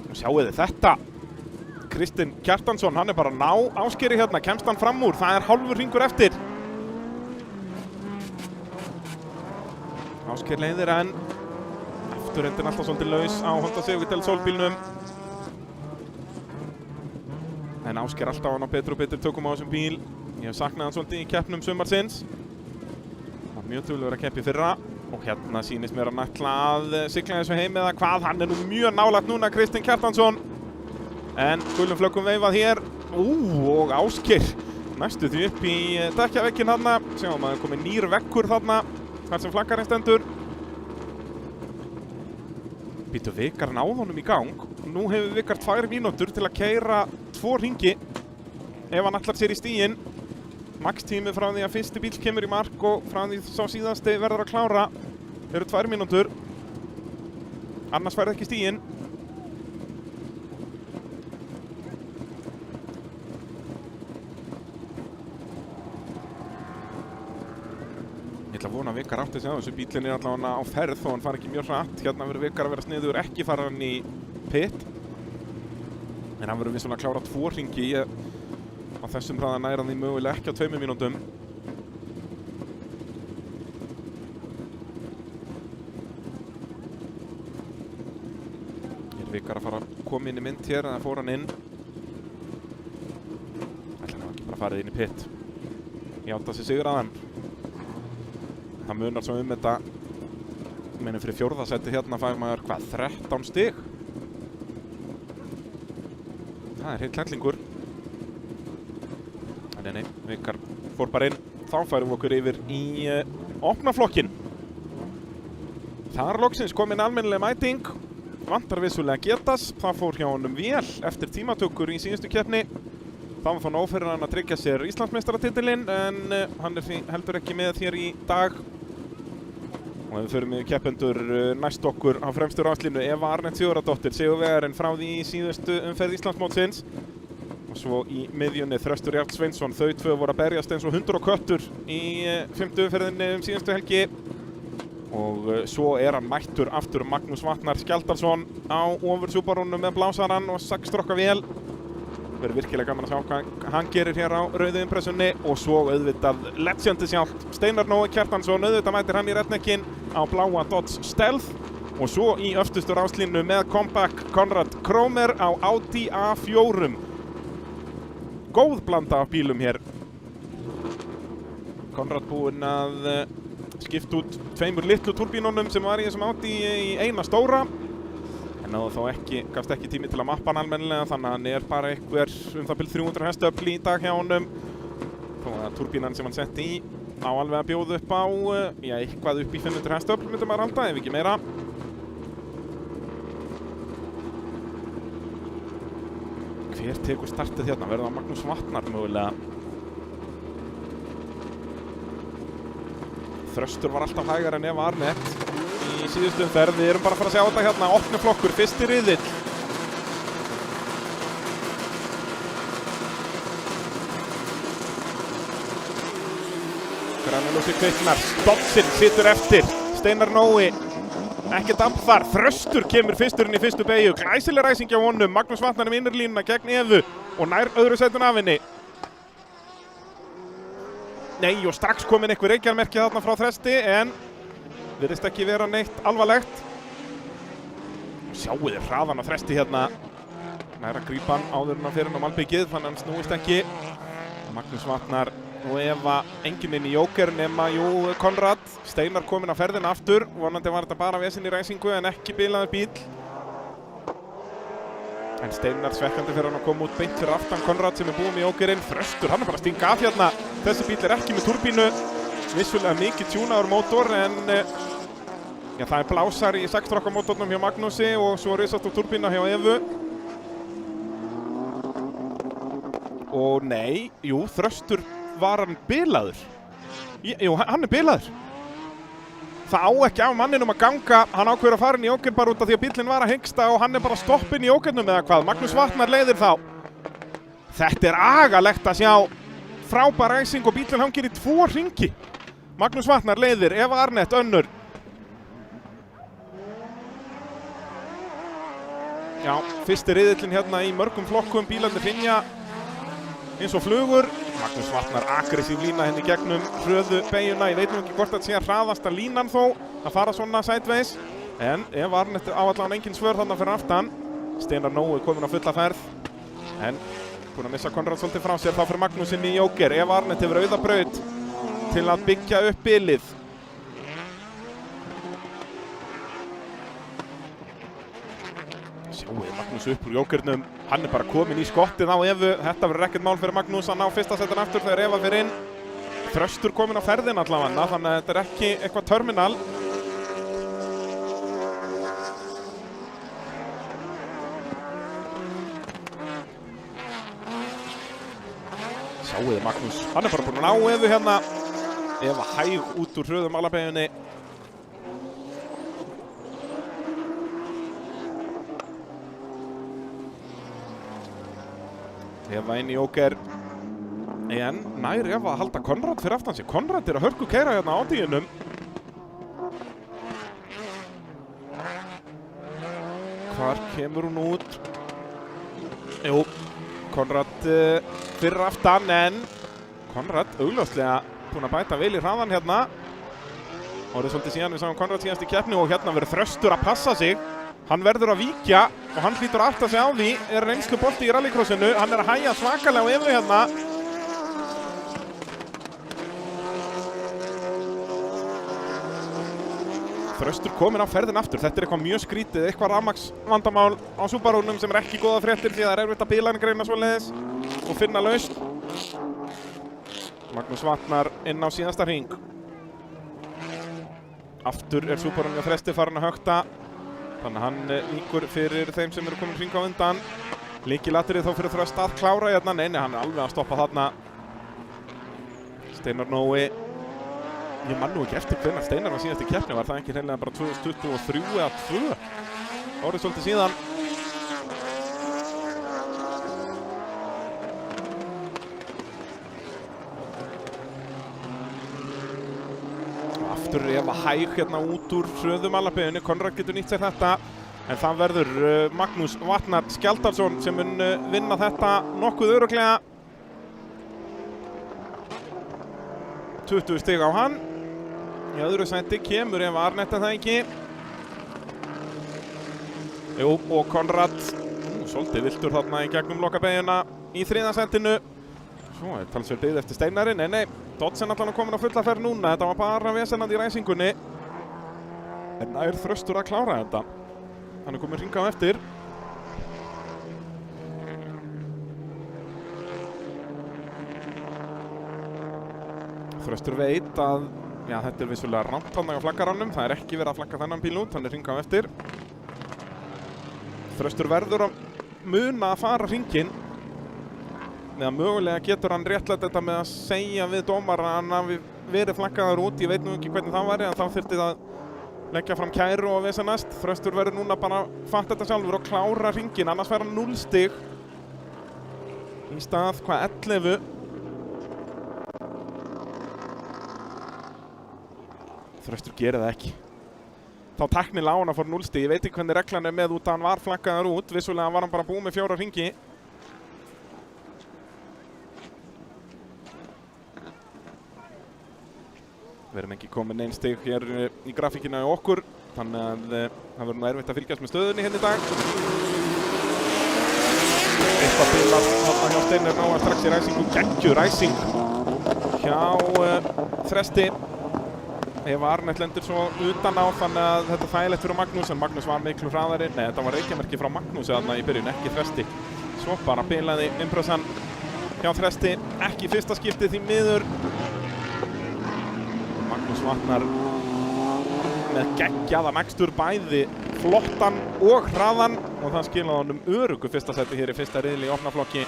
Og sjáu þið þetta. Kristinn Kjartansson, hann er bara að ná Ásgeiri hérna, kemst hann fram úr. Það er hálfur hringur eftir. Ásgeir leiðir en afturhendin alltaf svolítið laus á Honda Civic Solbílnum. En Ásgeir alltaf hann á betur og betur tökum á þessum bíl. Ég hef saknað hann svolítið í keppnum sumarsins. Það var mjög duglegur að keppa í fyrra. Og hérna sýnist mér að ætla að sigla þessu heim eða hvað. Hann er nú mjög nálægt núna, Kristinn Kjartansson. En gulum flöggum veifað hér. Og Ásgeir næstu því upp í dekkjavegginn þarna. Sjáum að það er komið nýr veggur þarna. Þar sem flaggarinn stendur. Býtu Vikar náð honum í gang. Nú hefur Vikar 2 mínútur til að keyra 2 hringi. Ef hann ætlar sér í stíginn. Max tími frá því að fyrsti bíl kemur í mark og frá því sá síðasti verður að klára. Eru 2 mínútur. Annars verður ekki stíginn. Ég ætla að vona að Vikar átti sig á þessu. Bílinn er allavega á ferð þó hann fari ekki mjög hratt. Hérna verður Vikar að vera sniðugur, ekki fara hann í pit. En hann verður vissulega að klára 2 hringi. Á þessum hraða nær hann því mögulega ekki á 2 mínútum. Er Vikar að fara að koma inn í mynd hér eða fór hann inn? Ætla hann ekki bara að fara inn í pit. Ég átta sig sigraðan. Það munar svo þetta. Meinum fyrir fjórðasæti hérna fær maður hvað, 13 stig? Það er heill hellingur. Nei, Vikar fór bara inn. Þá færum við okkur yfir í opnaflokkin. Þar loksins komin almennileg mæting. Vantar vissulega Getas. Það fór hjá honum vel eftir tímatökur í síðustu keppni. Það var nóg fyrir hann að tryggja sér Íslandsmeistaratitilinn en hann er því heldur ekki með hér í dag. Og við förum við keppendur næst okkur á fremstu ráslínu. Eva Arnett Sigurðardóttir, sigurvegarinn frá því í síðustu umferð Íslandsmótsins. Og svo í miðjunni Þröstur Jarl Sveinsson. Þau tvö voru að berjast eins og hundur og köttur í 5. umferðinni síðustu helgi. Og svo er hann mættur aftur Magnús Vatnar Skjaldarsson á ofursúbarónu með blásarann og 6 strokka vél. Verður virkilega gaman að sjá hvað hann gerir hér á rauðu impressunni. Og svo auðvitað legendi sjálft Steinar Nói Kjartansson. Auðvitað mætir hann í redneckinn á bláa Dodge Stealth. Og svo í öftustu ráslínu með comeback Konrad Kromer á Audi A4. Góð blanda af bílum hér. Konrad búinn að skipta út 2 litlu turbínunum sem var í þessum Audi í eina stóra. En En náðu þó ekki, gafst ekki tími til að mappa hann almennilega, þannig að hann bara einhver það bil 300 hestöfl í dag hjá honum. Þó að turbínan sem hann setti í á alveg að bjóða upp á, já, eitthvað upp í 500 hestöfl myndum maður halda, ef ekki meira. Hver tekur startið hérna? Verður það Magnús Vatnar mögulega? Þröstur var alltaf hægar en Eva Arnett í síðustu umferð. Við erum bara að fara að sjá þetta hérna, opni flokkur, fyrsti riðill. Grænuljósi kviknar, Doddsinn situr eftir, Steinar Nói, ekki damp þar, Þröstur kemur fyrsturinn í fyrstu beygju, glæsileg ræsing hjá honum, Magnús Vatnar um innurlínuna gegn Evu og nær öðru sætun af henni. Nei, og strax komin einhver reykjarmerki þarna frá Þresti, en virðist ekki vera neitt alvarlegt. Sjáu þið hraðan á Þresti hérna. Nær að grípa hann áður en hann fer inn á malbyggið, þannig hann snúist ekki. Magnús Vatnar og Eva enginn inn í jóker nema Konrad. Steinar kominn á ferðina aftur. Vonandi var þetta bara vesinn í ræsingu en ekki bilaður bíl. En Steinar svekkjandi fyrir hann að koma út beint fyrir aftan Konrad sem búinn í jókerinn. Þröstur, hann bara að stinga af hérna. Þessi bíl ekki með turbínu. Vissulega mikið tjúnaður mótor en já, það blásar í 6 stokka mótornum hjá Magnúsi og svo risastór turbína hjá Evu. Og nei, Þröstur var hann bilaður. Jú, hann bilaður. Það á ekki af manninum að ganga, hann ákveður að fara inn í jókern bara út af því að bíllinn var að hengsta og hann bara stoppinn í jókernum eða hvað. Magnús Vatnar leiðir þá. Þetta agalegt að sjá. Frábær ræsing og bíllinn hangir í 2 hringi. Magnús Vatnar leiðir, Eva Arnett önnur. Já, fyrsti riðillinn hérna í mörgum flokkum, bílarnir hrynja eins og flugur. Magnús Vatnar aggressív lína henni gegnum hröðu beygjuna. Ég veit nú ekki hvort þetta sé að hraðasta línan þó að fara svona sideways. En Eva Arnett á allan engin svör þarna fyrir aftan. Steinar Nói kominn á fulla ferð. En búinn að missa Konrad svolítið frá sér, þá fyrir Magnús inn í jóker. Eva Arnett hefur auða braut til að byggja upp bilið. Sjáu Magnús upp úr jókernum. Hann bara kominn í skottið á Evu. Þetta verður ekkert mál fyrir Magnús að ná fyrsta setan aftur þegar Eva fyrir inn. Þröstur kominn á ferðin allavega, þannig að þetta ekki eitthvað terminal. Sjáu Magnús, hann bara búinn að ná Evu hérna. Eva hæg út úr hröðum alabeyjunni. Eva inn í jóker. En nær Eva að halda Konrad fyrir aftan sig. Konrad að hörku keyra hérna á tíunum. Hvar kemur hún út? Jú, Konrad fyrir aftan en Konrad augljóslega búinn að bæta vel í hraðan hérna. Orðið svolítið síðan við sáum Konrad síðast í keppni og hérna verður Þröstur að passa sig. Hann verður að víkja og hann hlýtur að átta sig á því, reynslu bolti í rallycrossinu. Hann að hægja svakalega á Evu hérna. Þröstur kominn á ferðin aftur. Þetta eitthvað mjög skrítið, eitthvað rafmagnsvandamál á Subarúnum sem ekki góða fréttir því að það erfitt að bílan greina svoleiðis og finna lausn. Magnús Vatnar inn á síðasta hring. Aftur Subarún hjá Þresti farin að hökta. Þannig að hann líkur fyrir þeim sem eru komin hring á undan. Lykilatriði þó fyrir Þröst að klára hérna. Nei, hann alveg að stoppa þarna. Steinar Nói. Ég man nú ekki eftir hvenær Steinar var síðast í keppni. Var það ekki hreinlega bara 2023 eða 2? Árið svolítið síðan. Aftur Eva hæg hérna út úr hröðum alabeyjunni. Konrad getur nýtt sér þetta. En það verður Magnús Vatnar Skjaldarsson sem mun vinna þetta nokkuð örugglega. 20 stig á hann. Í öðru sæti kemur Eva Arnett það ekki. Jú, og Konrad svolítið viltur þarna í gegnum lokabeyjuna í 3. sætinu. Svo talsverð bið eftir Steinari. Nei, Doddsinn allan komin á fulla ferð núna. Þetta var bara vesennandi í ræsingunni. En nær Þröstur að klára þetta. Hann er komin hring á eftir. Þröstur veit að þetta er vissulega rangt þarna á flaggarannum. Það er ekki verið að flagga þennan bíl út, hann er hring á eftir. Þröstur verður að muna að fara hringinn. Eða mögulega getur hann réttlætt þetta með að segja við dómara að hann hafi verið flaggaður út. Ég veit nú ekki hvernig það væri, en þá þyrfti það leggja fram kæru og vesenast. Þröstur verður núna bara að fatta þetta sjálfur og klára hringinn, annars fær hann 0 stig. Í stað, 11? Þröstur gerir það ekki. Þá tæknilega á hann að fór 0 stig. Ég veit ekki hvernig reglan er með út að hann var flaggaður út. Vissulega var hann bara búið með 4 hringi. Við erum ekki komin einn stig hér í grafíkina í okkur, þannig að það verður nú erfitt að fylgjast með stöðunni hérna í dag. Eitthvað bilað þarna hjá Steinar Nóa strax í ræsingu, geggjur ræsing hjá Þresti. Eva Arnett lendir svo utan á, þannig að þetta er þægilegt fyrir Magnús, en Magnús var miklu hraðari. Nei, þetta var reykjamerki frá Magnúsi þarna í byrjun, ekki Þresti. Svo bara bilaði Impressan hjá Þresti, ekki fyrsta skiptið því miður. Magnús Vatnar með geggjaðan akstur, bæði flottan og hraðan, og það skilaði honum öruggu fyrsta seti hér í fyrsta riðli í opnaflokki.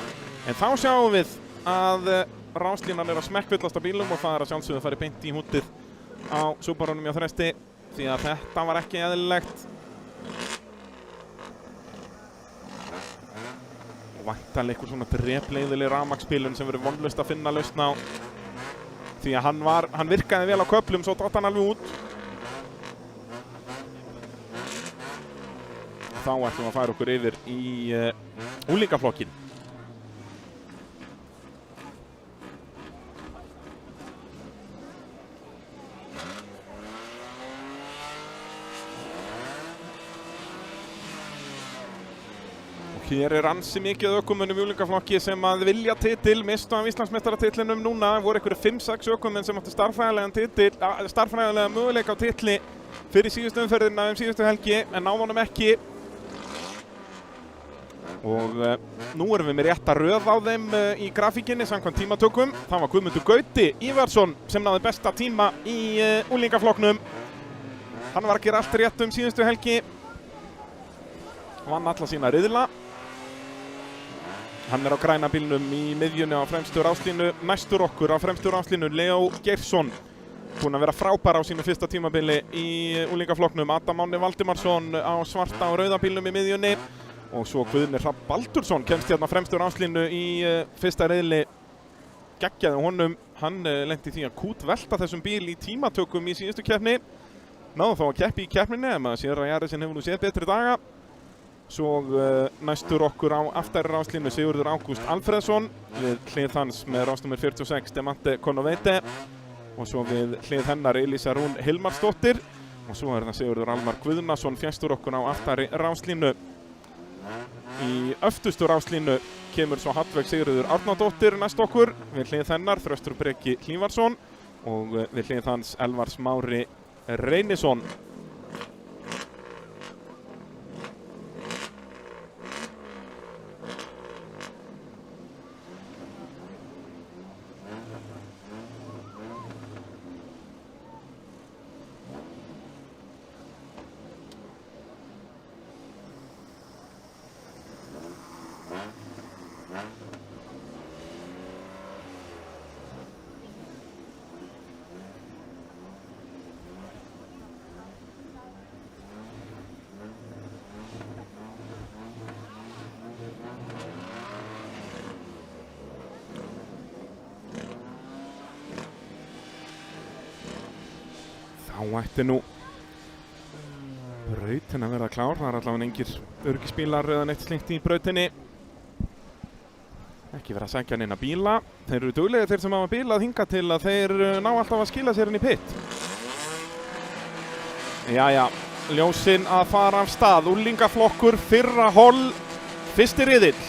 En þá sjáum við að ráslínan er að smekkvillast á bílum og það er að sjálfsögðu að fara beint í hútið á Subarunum hjá Þresti, því að þetta var ekki eðlilegt. Og væntanlega einhver svona drepleiðileg rafmagnsbílun sem verður vonlaust að finna lausn á. Því að hann virkaði vel á köflum, svo datt hann alveg út. Þá ætlum við að færa okkur yfir í unglingaflokkinn. Hér er ansi mikið ökumönnum í unglingaflokki sem að vilja titil, mistu af Íslandsmeistaratitlinum núna. Voru einhverju 5-6 ökumenn sem áttu starffræðilega möguleika á titli fyrir síðustu umferðina síðustu helgi, en náðu honum ekki. Og nú erum við með rétta röð á þeim í grafíkinni samkvæmt tímatökum. Það var Guðmundur Gauti Ívarsson sem náði besta tíma í unglingaflokknum. Hann var að gera allt rétt síðustu helgi. Vann alla sína riðla. Hann er á græna bílnum í miðjunni á fremstu ráslínu. Næstur okkur á fremstu ráslínu Leó Geirsson. Búinn að vera frábær á sínu fyrsta tímabili í unglingaflokknum. Adam Árni Valdimarsson á svarta og rauða bílnum í miðjunni. Og svo Guðni Hrafn Baldursson kemst hérna á fremstu ráslínu í fyrsta riðli. Geggjaði honum. Hann lenti því að kútvelta þessum bíl í tímatökum í síðustu keppni. Náðu þá að keppi í keppninni, en maður sér að Jarðsson hefur nú séð betri daga. Svo næstur okkur á aftari ráslínu Sigurður Ágúst Alfreðsson, við hlið hans með rásnúmer 46 Demante Konoveite, og svo við hlið hennar Elísa Rún Hilmarsdóttir, og svo er það Sigurður Almar Guðnason fjæstur okkur á aftari ráslínu. Í öftustu ráslínu kemur svo Hallveig Sigurður Árnadóttir næst okkur, við hlið hennar Þröstur Breki Hlífarsson og við hlið hans Elvar Smári Reynisson. Þá ætti nú brautin að verða klár. Það er allavega engir öryggisbílar eða neitt slíkt í brautinni. Ekki verið að sækja neina bíla. Þeir eru duglegir þeir sem hafa bílað hingað til að þeir ná alltaf að skila sér inn í pitt. Jæja, ljósin að fara af stað. Unglingaflokkur, fyrra hol, fyrsti riðill.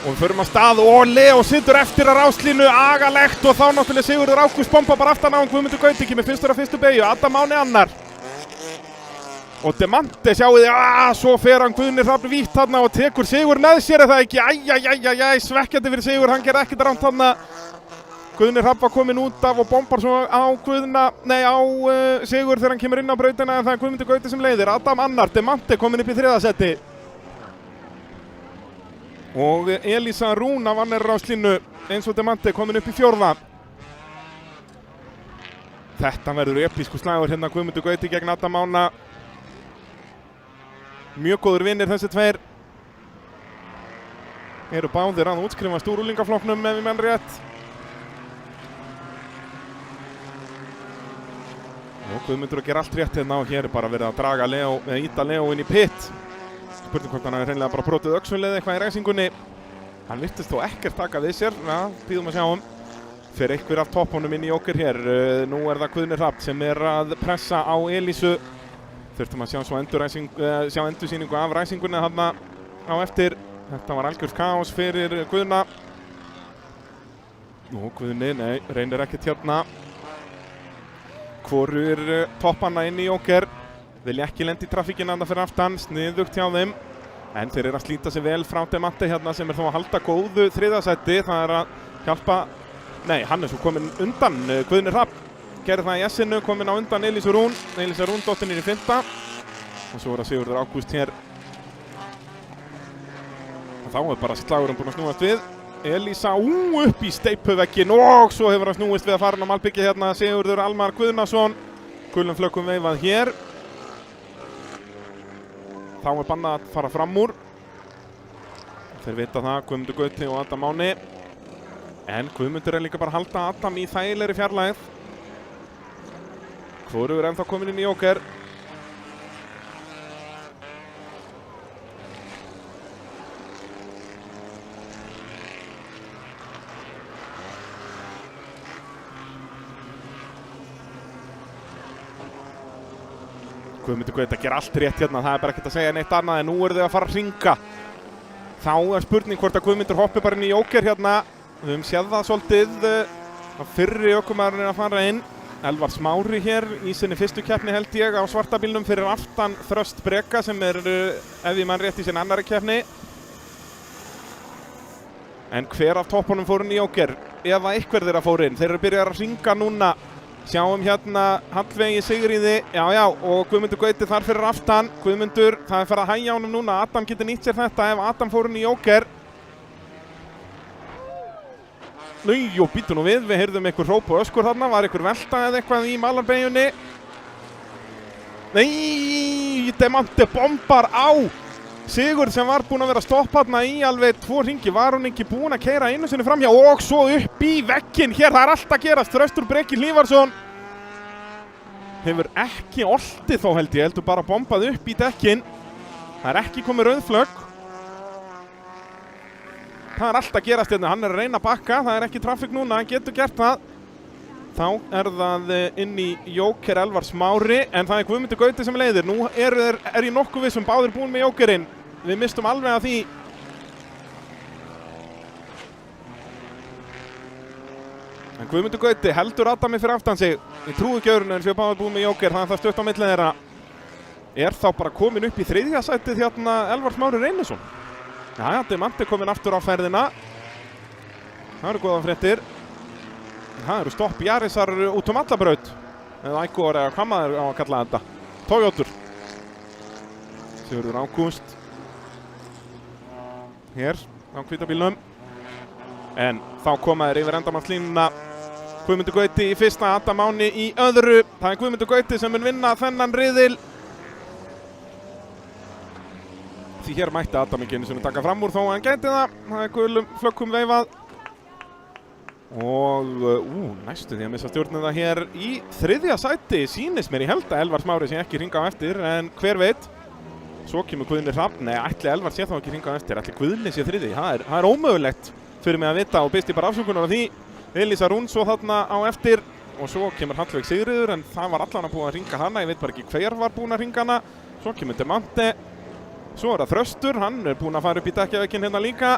Og við förum að stað og Leó situr eftir að ráslínu, agalegt, og þá náttúrulega Sigurður Ágúst bomba bara aftan á hann. Guðmundur Gauti með fyrstur að fyrstu beygju, Adam Máni annar. Og Demante sjáu þið, svo fer hann Guðni Hrafn vítt þarna og tekur sigur með sér, er það ekki? Svekkjandi fyrir sigur, hann gerði ekkert rangt þarna. Guðni Hrafn var kominn út af og bombar svo á sigur þegar hann kemur inn á brautina, en það er Guðmundur Gauti sem leiðir. Adam Annar, Demante kominn upp í 3. seti. Og Elísa Rún af Annar Ráslínu eins og Demante kominn upp í 4. Þetta verður episku slagur hérna, Guðmundur Gauti gegn Adam Ána. Mjög góður vinnir þessi tveir. Eru báðir að útskrifast úr úlingaflokknum ef ég menn rétt. Og Guðmundur að gera allt rétt hérna og hér er bara verið að draga Leo, eða íta Leo inn í pit. Spurning hvort hann hafi hreinlega bara brotið öxulið eitthvað í ræsingunni. Hann virtist þó ekkert taka við sér, bíðum að sjá fyrir einhver af toppunum inn í okkur hér. Nú er það Guðni Hrafn sem er að pressa á Elísu. Þurftum að sjá svo endursýningu af ræsingunni þarna á eftir. Þetta var algjörst kaos fyrir Guðna. Nú Guðni, nei, reynir ekkert hérna. Hvorur toppanna inn í okkur. Vilja ekki lenda í trafíkina þarna fyrir aftan, sniðugt hjá þeim. En þeir eru að slíta sig vel frá Demante hérna sem er þó að halda góðu 3. seti. Það er að hjálpa, nei, hann er svo kominn undan Guðni Hrafn. Gerði það í S-inu, kominn á undan Elísu Rún. Elísa Rún dottinir í 5. Og svo er það Sigurður Ágúst hér. Og þá er bara slagurinn búinn að snúast við. Elísa upp í steypuvegginn og svo hefur hann snúist við að fara á malbyggi hérna. Sigurður Almar Guðnason. Gulum flökkum veifað hér. Þá er bannað að fara fram úr. Þeir vita það, Guðmundur Gauti og Adam Máni. En Guðmundur er líka bara að halda Adam í þægilegri fjarlægð. Hvorugur ennþá kominn inn í okkur. Guðmundur Gauti að gera allt rétt hérna, það er bara ekkert að segja neitt annað en nú eru þau að fara að hringa. Þá er spurning hvort að Guðmundur hoppi bara inn í okkur hérna. Við höfum séð það svolítið að fyrri ökumaðurinn er að fara inn. Elvar Smári hér í sinni fyrstu keppni held ég á svarta bílnum fyrir aftan Þröst Breka sem er, ef ég mann rétt, í sinni annari keppni. En hver af toppunum fór inn í okkur? Ef að einhver þeirra fór inn. Þeir eru byrjað að hringa núna. Sjáum hérna Hallvegi Sigríði, já, og Guðmundur Gauti þar fyrir aftan. Guðmundur, það er farið að hægja honum núna. Adam getur nýtt sér þetta ef Adam fór inn í okkur. Jú, býtu nú við heyrðum einhver hróp og öskur þarna, var einhver velta eða eitthvað í malarbeginni. Nei, Demante bombar á Sigurð sem var búinn að vera að stoppa þarna í alveg 2 hringi. Var hún ekki búinn að keyra einu sinni framhjá og svo upp í vegginn hér, það er allt að gerast. Þröstur Breki Hlífarsson hefur ekki oltið þó held ég, heldur bara bombað upp í dekkinn. Það er ekki komið rauðflögg. Það er allt að gerast hérna, hann er að reyna að bakka, það er ekki trafík núna, hann getur gert það. Þá er það inn í Jóker Elvar Smári, en það er Guðmundur Gauti sem leiðir. Nú er ég nokkuð vissum báðir búin með Jókerinn. Við mistum alveg að því. En Guðmundur Gauti heldur Adami fyrir aftan sig. Ég trúi ekki öðrun en fyrir báðir búin með Jóker, þannig að það stutt á milli þeirra. Er þá bara komin upp í 3. sætið hérna Elvar Smári Reynisson. Já, Demante kominn aftur á ferðina. Það eru góða fréttir. Það eru stopp Jarisar út allabraut. Eða Ægor eða hvað maður á að kalla þetta. Toyotur. Sigurður Ágúst. Hér á hvítabílnum. En þá koma þeir yfir endamannslínuna. Guðmundur Gauti í fyrsta, Adam Máni í öðru. Það er Guðmundur Gauti sem mun vinna þennan riðil. Því hér mætti Adam ekki einu sinni taka fram úr þó að hann gæti það. Það er gulum flökkum veifað. Og næstu því að missa stjórnina hér í 3. sæti. Sýnist mér í held að Elvar Smári sé ekki hringa á eftir, en hver veit. Svo kemur Guðni Hrafn. Nei, ætli Elvar sé þá ekki hringa á eftir. Ætli Guðni sé 3. Það er ómögulegt fyrir mig að vita og byrst ég bara afsökunar á því. Elísa Rún svo þarna á eftir. Og svo kemur Hallveig Sigríður, en það var allan að búið að hringa hana. Ég veit bara ekki hver var búinn að hringa hana. Svo kemur Demante. Svo er það Þröstur, hann er búinn að fara upp í dekkjavegginn hérna líka.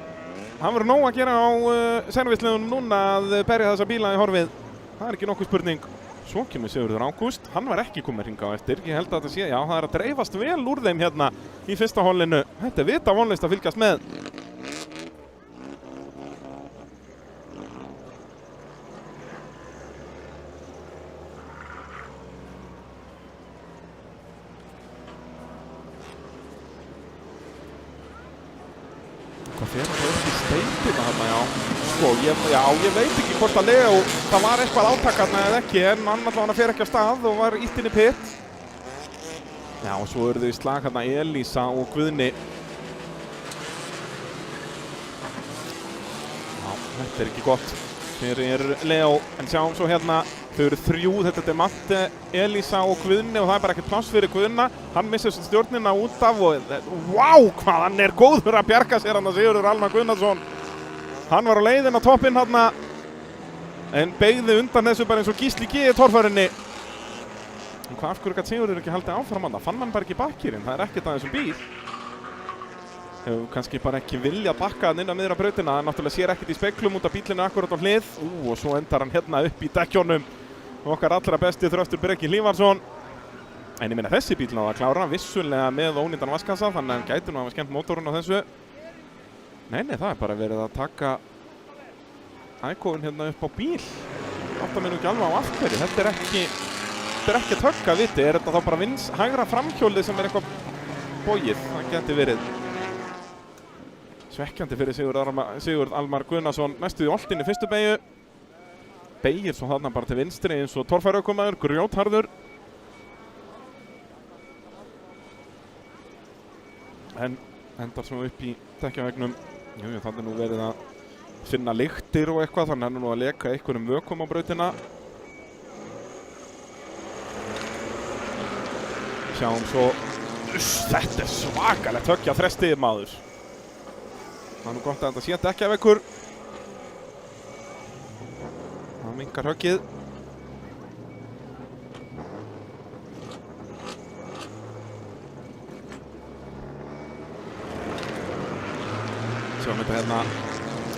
Hann verður nóg að gera á servisliðunum núna að berja þessa bíla í horfið. Það er ekki nokkuð spurning. Svo kemur Sigurður Ágúst, hann var ekki kominn hringað á eftir. Ég held að þetta sé, já, það að dreifast vel úr þeim hérna í fyrsta hollinu. Þetta vita vonlaust að fylgjast með. Hvað fer það upp í steypina þarna, já. Sko, ég veit ekki hvort að Leo, það var eitthvað átakarna eða ekki, en hann allavega fer ekki af stað og var ítt inn í pitt. Já, og svo eru þau í slag hérna Elísa og Guðni. Já, þetta er ekki gott fyrir Leo, en sjáum svo hérna, þau eru 3, þetta er Matti, Elísa og Guðni og það er bara ekkert pláss fyrir Guðna. Hann missir stjórnina út af og, wow, hvað hann er góður að bjarga sér hann að Sigurður Almar Guðnason. Hann var á leiðin á toppinn hann en beygði undan þessu bara eins og Gísli G í torfærinni. En hvað af hverju gat Sigurður ekki haldið áfram hann? Fann hann bara ekki bakkýrin, það er ekkert að þessum bíl. Hefur kannski bara ekki viljað bakka hann inn á miðra brautina, hann náttúrulega sér ekkert í speglum út af bílinu akkurat á hlið. Og svo endar hann hérna upp í dekkjónum. Okkar allra besti Þröstur Breki Hlífarsson. En ég meina þessi bíl náði að klára vissulega með ónýtan vaskassa, þannig að hann gæti nú að hafa skemmt mótorinn á þessu. Nei, það er bara verið að taka ækofinn hérna upp á bíl. Átta mig nú ekki alveg á afhverju. Þetta er ekki að högga viti. Er þetta þá bara hægra framhjólið sem er eitthvað bogið? Það geti verið svekkjandi fyrir Sigurð Almar Guðnason. Næstu í oltinn í fyrstu beygju. Beygir svo þarna bara til vinstri eins og torfæruökumaður, grjótharður. En endar svo upp í dekkjavegnum. Jú, þannig nú verið að finna lyktir og eitthvað, þannig hann er nú að leka einhverjum vökum á brautina. Sjáum svo, þetta er svakalegt höggja þrestið maður. Það er nú gott að þetta sé dekkjaveggur. Það minnkar höggið. Sjáum þetta hérna,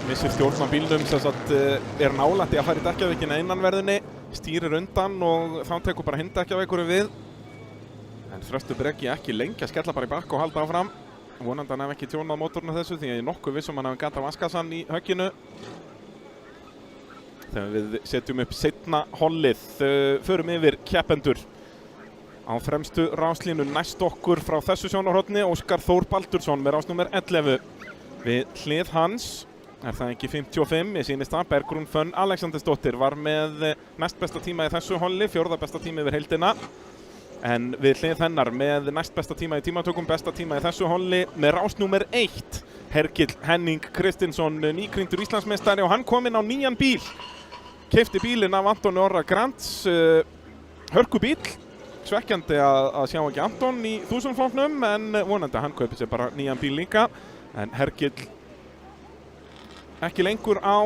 missir stjórn á bílnum, sem sagt er nálægt í að fara í dekkjaveggina innanverðinni, stýrir undan og þá tekur bara hinn dekkjaveggurinn við. En Þröstur Breki ekki lengi að skella bara í bakk og halda áfram. Vonandi hann hef ekki tjónað mótorinn á þessu því að ég er nokkuð vissum hann hafi gata vaskassan í högginu. Þegar við setjum upp seinna hollið, förum yfir keppendur. Á fremstu ráslínu næst okkur frá þessu sjónarhorni Óskar Þór Baldursson með rásnúmer 11. Við hlið hans er það ekki 55, ég sýnist það, Bergrún Fönn Alexandersdóttir var með næst besta tíma í þessu holli, 4. besta tíma yfir heildina. En við hlið hennar með næst besta tíma í tímatökum, besta tíma í þessu holli með rásnúmer 1. Hergill Henning Kristinsson, nýkrýndur Íslandsmeistari og hann kom inn á nýjan bíl. Keypti bílinn af Antoni Orra Grants, hörkubíl. Svekkjandi að sjá ekki Anton í 1000-flokknum en vonandi að hann kaupi sér bara nýjan bíl líka. En Hergill ekki lengur á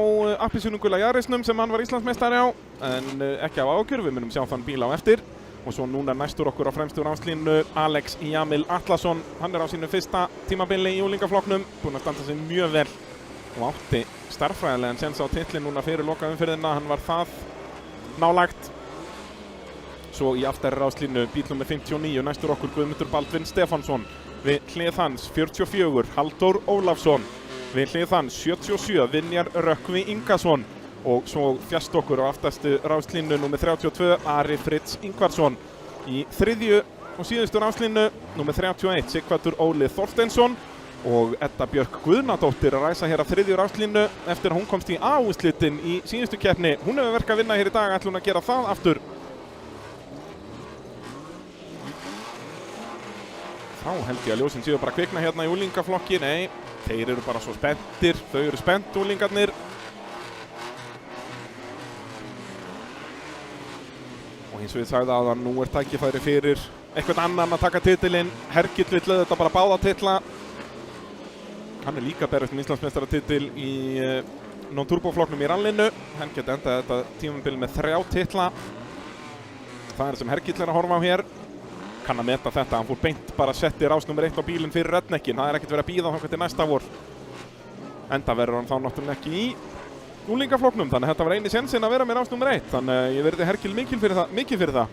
appelsínugula Yarisnum sem hann var Íslandsmeistari á, en ekki af ágjör, við munum sjá þann bíl á eftir. Og svo núna næstur okkur á fremstu ráslínu Alex Jamil Atlason, hann er á sínu fyrsta tímabili í úlingaflokknum, búinn að standa sig mjög vel og átti starffræðilegan séns á titlinn núna fyrir lokaumferðina, hann var það nálægt. Svo í aftari ráslínu bíl nummer 59, næstur okkur Guðmundur Baldvin Stefánsson. Við hlið hans 44, Halldór Ólafsson. Við hlið hans 77, Vinjar Rökkvi Ingason. Og svo fjast okkur á aftastu ráslínu nummer 32, Ari Fritz Ingvarsson. Í þriðju og síðustu ráslínu nummer 31, Sighvatur Óli Þorsteinsson. Og Edda Björk Guðnadóttir að ræsa hér að þriðju ráslínu eftir að hún komst í A-úrslitin í síðustu keppni. Hún hefur verk að vinna hér í dag, ætlum að gera það aftur. Þá held ég að ljósin séu bara kvikna hérna í úlingaflokki. Nei, þeir eru bara svo spenntir. Þau eru spennt, úlingarnir. Og eins og ég sagði að nú er tækifæri fyrir eitthvað annan að taka titilinn. Hergill vill auðvitað bara báða titla. Hann er líka berjast um Íslandsmeistaratitil í non-turboflokknum í rallinu. Hann geti endað þetta tímabil með 3 titla. Það er sem Hergill er að horfa á hér. Kann að meta þetta, hann fór beint bara setti rás nummer 1 á bílinn fyrir rednekkin. Það er ekkert verið að bíða þangað til næsta vor. Enda verður hann þá náttúrulega ekki í úlingaflokknum, þannig að þetta var eini sénsinn að vera með rás nummer 1, þannig að ég virði Herkil mikið fyrir það.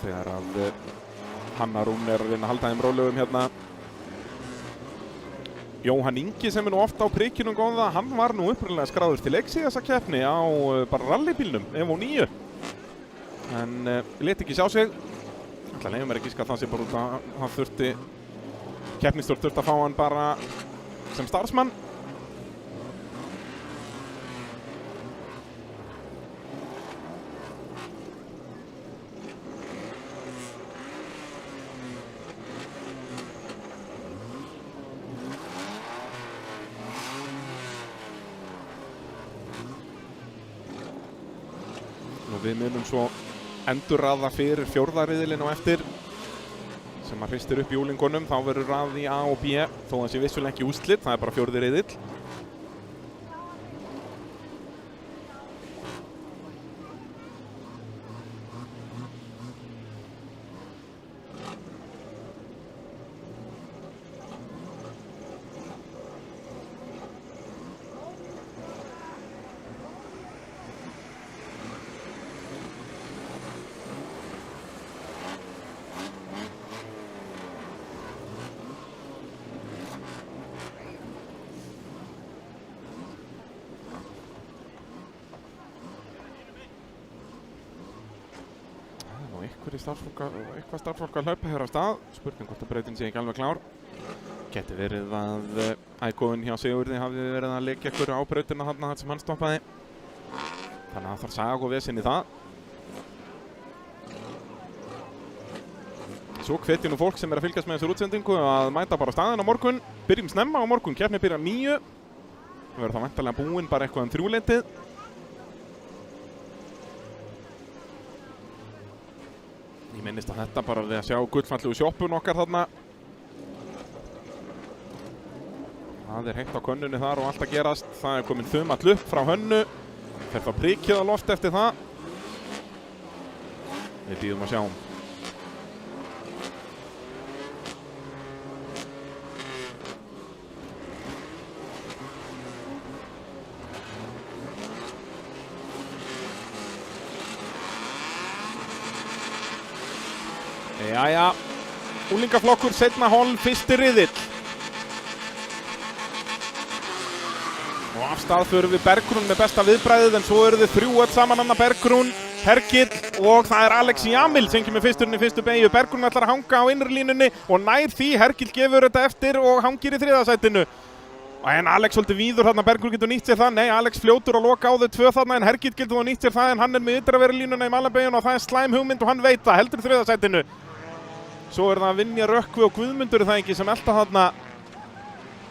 Þegar að Hanna Rún er að reyna að halda þeim rólegum hérna. Jóhann Ingi sem er nú ofta á prikinu góða, hann var nú upprunnilega skráður til leiks í þessa keppni á bara rallybílnum, Evo 9. En lét ekki sjá sig. Ætla nefnum er ekki skall það sé bara út að hann þurfti, keppnistjórn þurfti að fá hann bara sem starfsmann. Við munum svo endurraða fyrir fjórðariðilinn á eftir sem að hristir upp í úlingunum, þá verður rað í A og B þó það sé vissulega ekki úrslit, það er bara fjórði riðill. Eitthvað starffólk að hlaupa hér á stað, spurning hvort að brautin sé ekki alveg klár. Geti verið að ægóðun hjá Sigurði hafi verið að leggja ykkur á brautina þarna sem hann stoppaði. Þannig að það þarf saga og vesinn í það. Svo hvetjum nú fólk sem er að fylgjast með þessar útsendingu að mæta bara á staðinn á morgun. Byrjum snemma á morgun, keppni byrjar 9. Við verðum þá væntanlega búin bara eitthvað 3-leytið. Ég minnist að þetta bara við að sjá gullfallegu sjoppun okkar þarna. Það er heitt á könnunni þar og allt að gerast. Það er komin þumall upp frá Hönnu. Fer þá prikið á loft eftir það. Við bíðum að sjá. Jæja, úlingaflokkur, seinna hólf, fyrsti riðill. Og af stað förum við Bergrún með besta viðbragðið, en svo eru þið 3 öll saman hann að Bergrún, Hergill og það er Alex Jamil sem kemur fyrsturinn í fyrstu beygju. Bergrún ætlar að hanga á innri línunni og nær því, Hergill gefur þetta eftir og hangir í 3. sætinu. En Alex svolítið víður þarna, Bergrún getur nýtt sér það. Nei, Alex fljótur að loka á þau 2 þarna, en Hergill getur þá nýtt sér það, en hann er með ytraveri línuna í malarbeygjun og það er slæm hugmynd og hann veit það, heldur 3. sætinu. Svo er það Vinjar Rökkvi og Guðmundur það ekki sem elta þarna.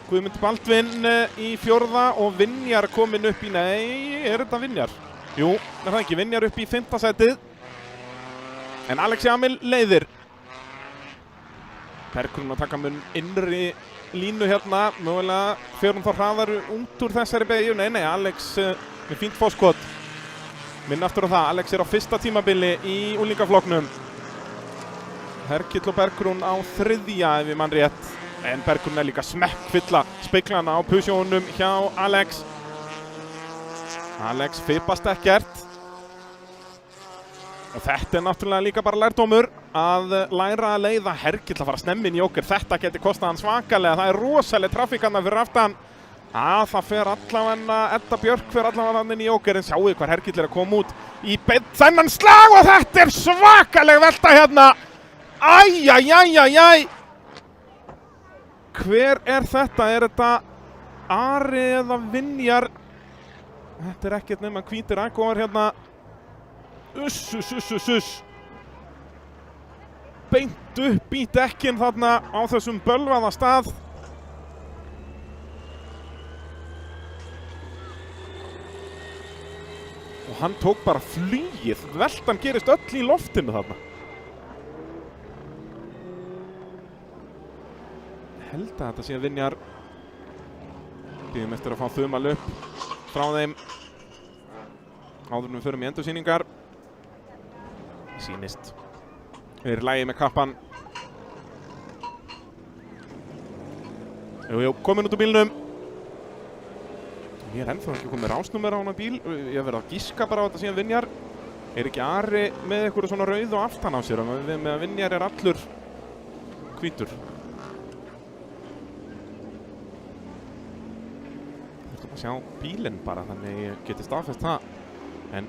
Guðmundur Baldvin í 4. og Vinjar komin upp í, nei, er þetta Vinjar? Jú, er það ekki, Vinjar upp í 5. sætið. En Alex Jamil leiðir. Bergrún að taka mun innri línu hérna, mögulega fer hún þá hraðar út úr þessari beygju. Nei, Alex með fínt fóskot. Minn aftur á það, Alex er á 1. tímabili í úlingaflokknum. Hergill og Bergrún á 3. ef ég mann rétt. En Bergrún er líka smekkfylla speiklana á pusjónum hjá Alex. Alex fippast ekkert. Og þetta er náttúrulega líka bara lærdómur að læra að leiða. Hergill að fara snemmin í jóker. Þetta geti kostað hann svakalega. Það er rosaleg trafíkanna fyrir aftan. Það fer allavega, Edda Björk fer allavega hann inn í jóker. En sjáu hvað Hergill er að koma út í þennan slag og þetta er svakaleg velta hérna. Æjæjæjæjæj. Hver er þetta? Er þetta Ari eða Vinjar? Þetta er ekkert nema hvítir ægóar hérna. Uss. Beint upp í dekkin þarna á þessum bölvaða stað. Og hann tók bara flugið. Veltan gerist öll í loftinu þarna. Held að þetta sé að Vinjar. Bíðum eftir að fá þumal upp frá þeim. áður en við förum í endursýningar. Sýnist. Við erum í lagi með kappan. Jú, komin út úr bílnum. Ég er ennþá ekki komið rásnúmer á hana bíl. Ég hef verið að gíska bara á þetta síðan Vinjar. Er ekki Ari með eitthvað svona rauð og aftan á sér? Með að Vinjar er allur hvítur. Þurftum að sjá bílinn bara, þannig ég geti staðfest það. En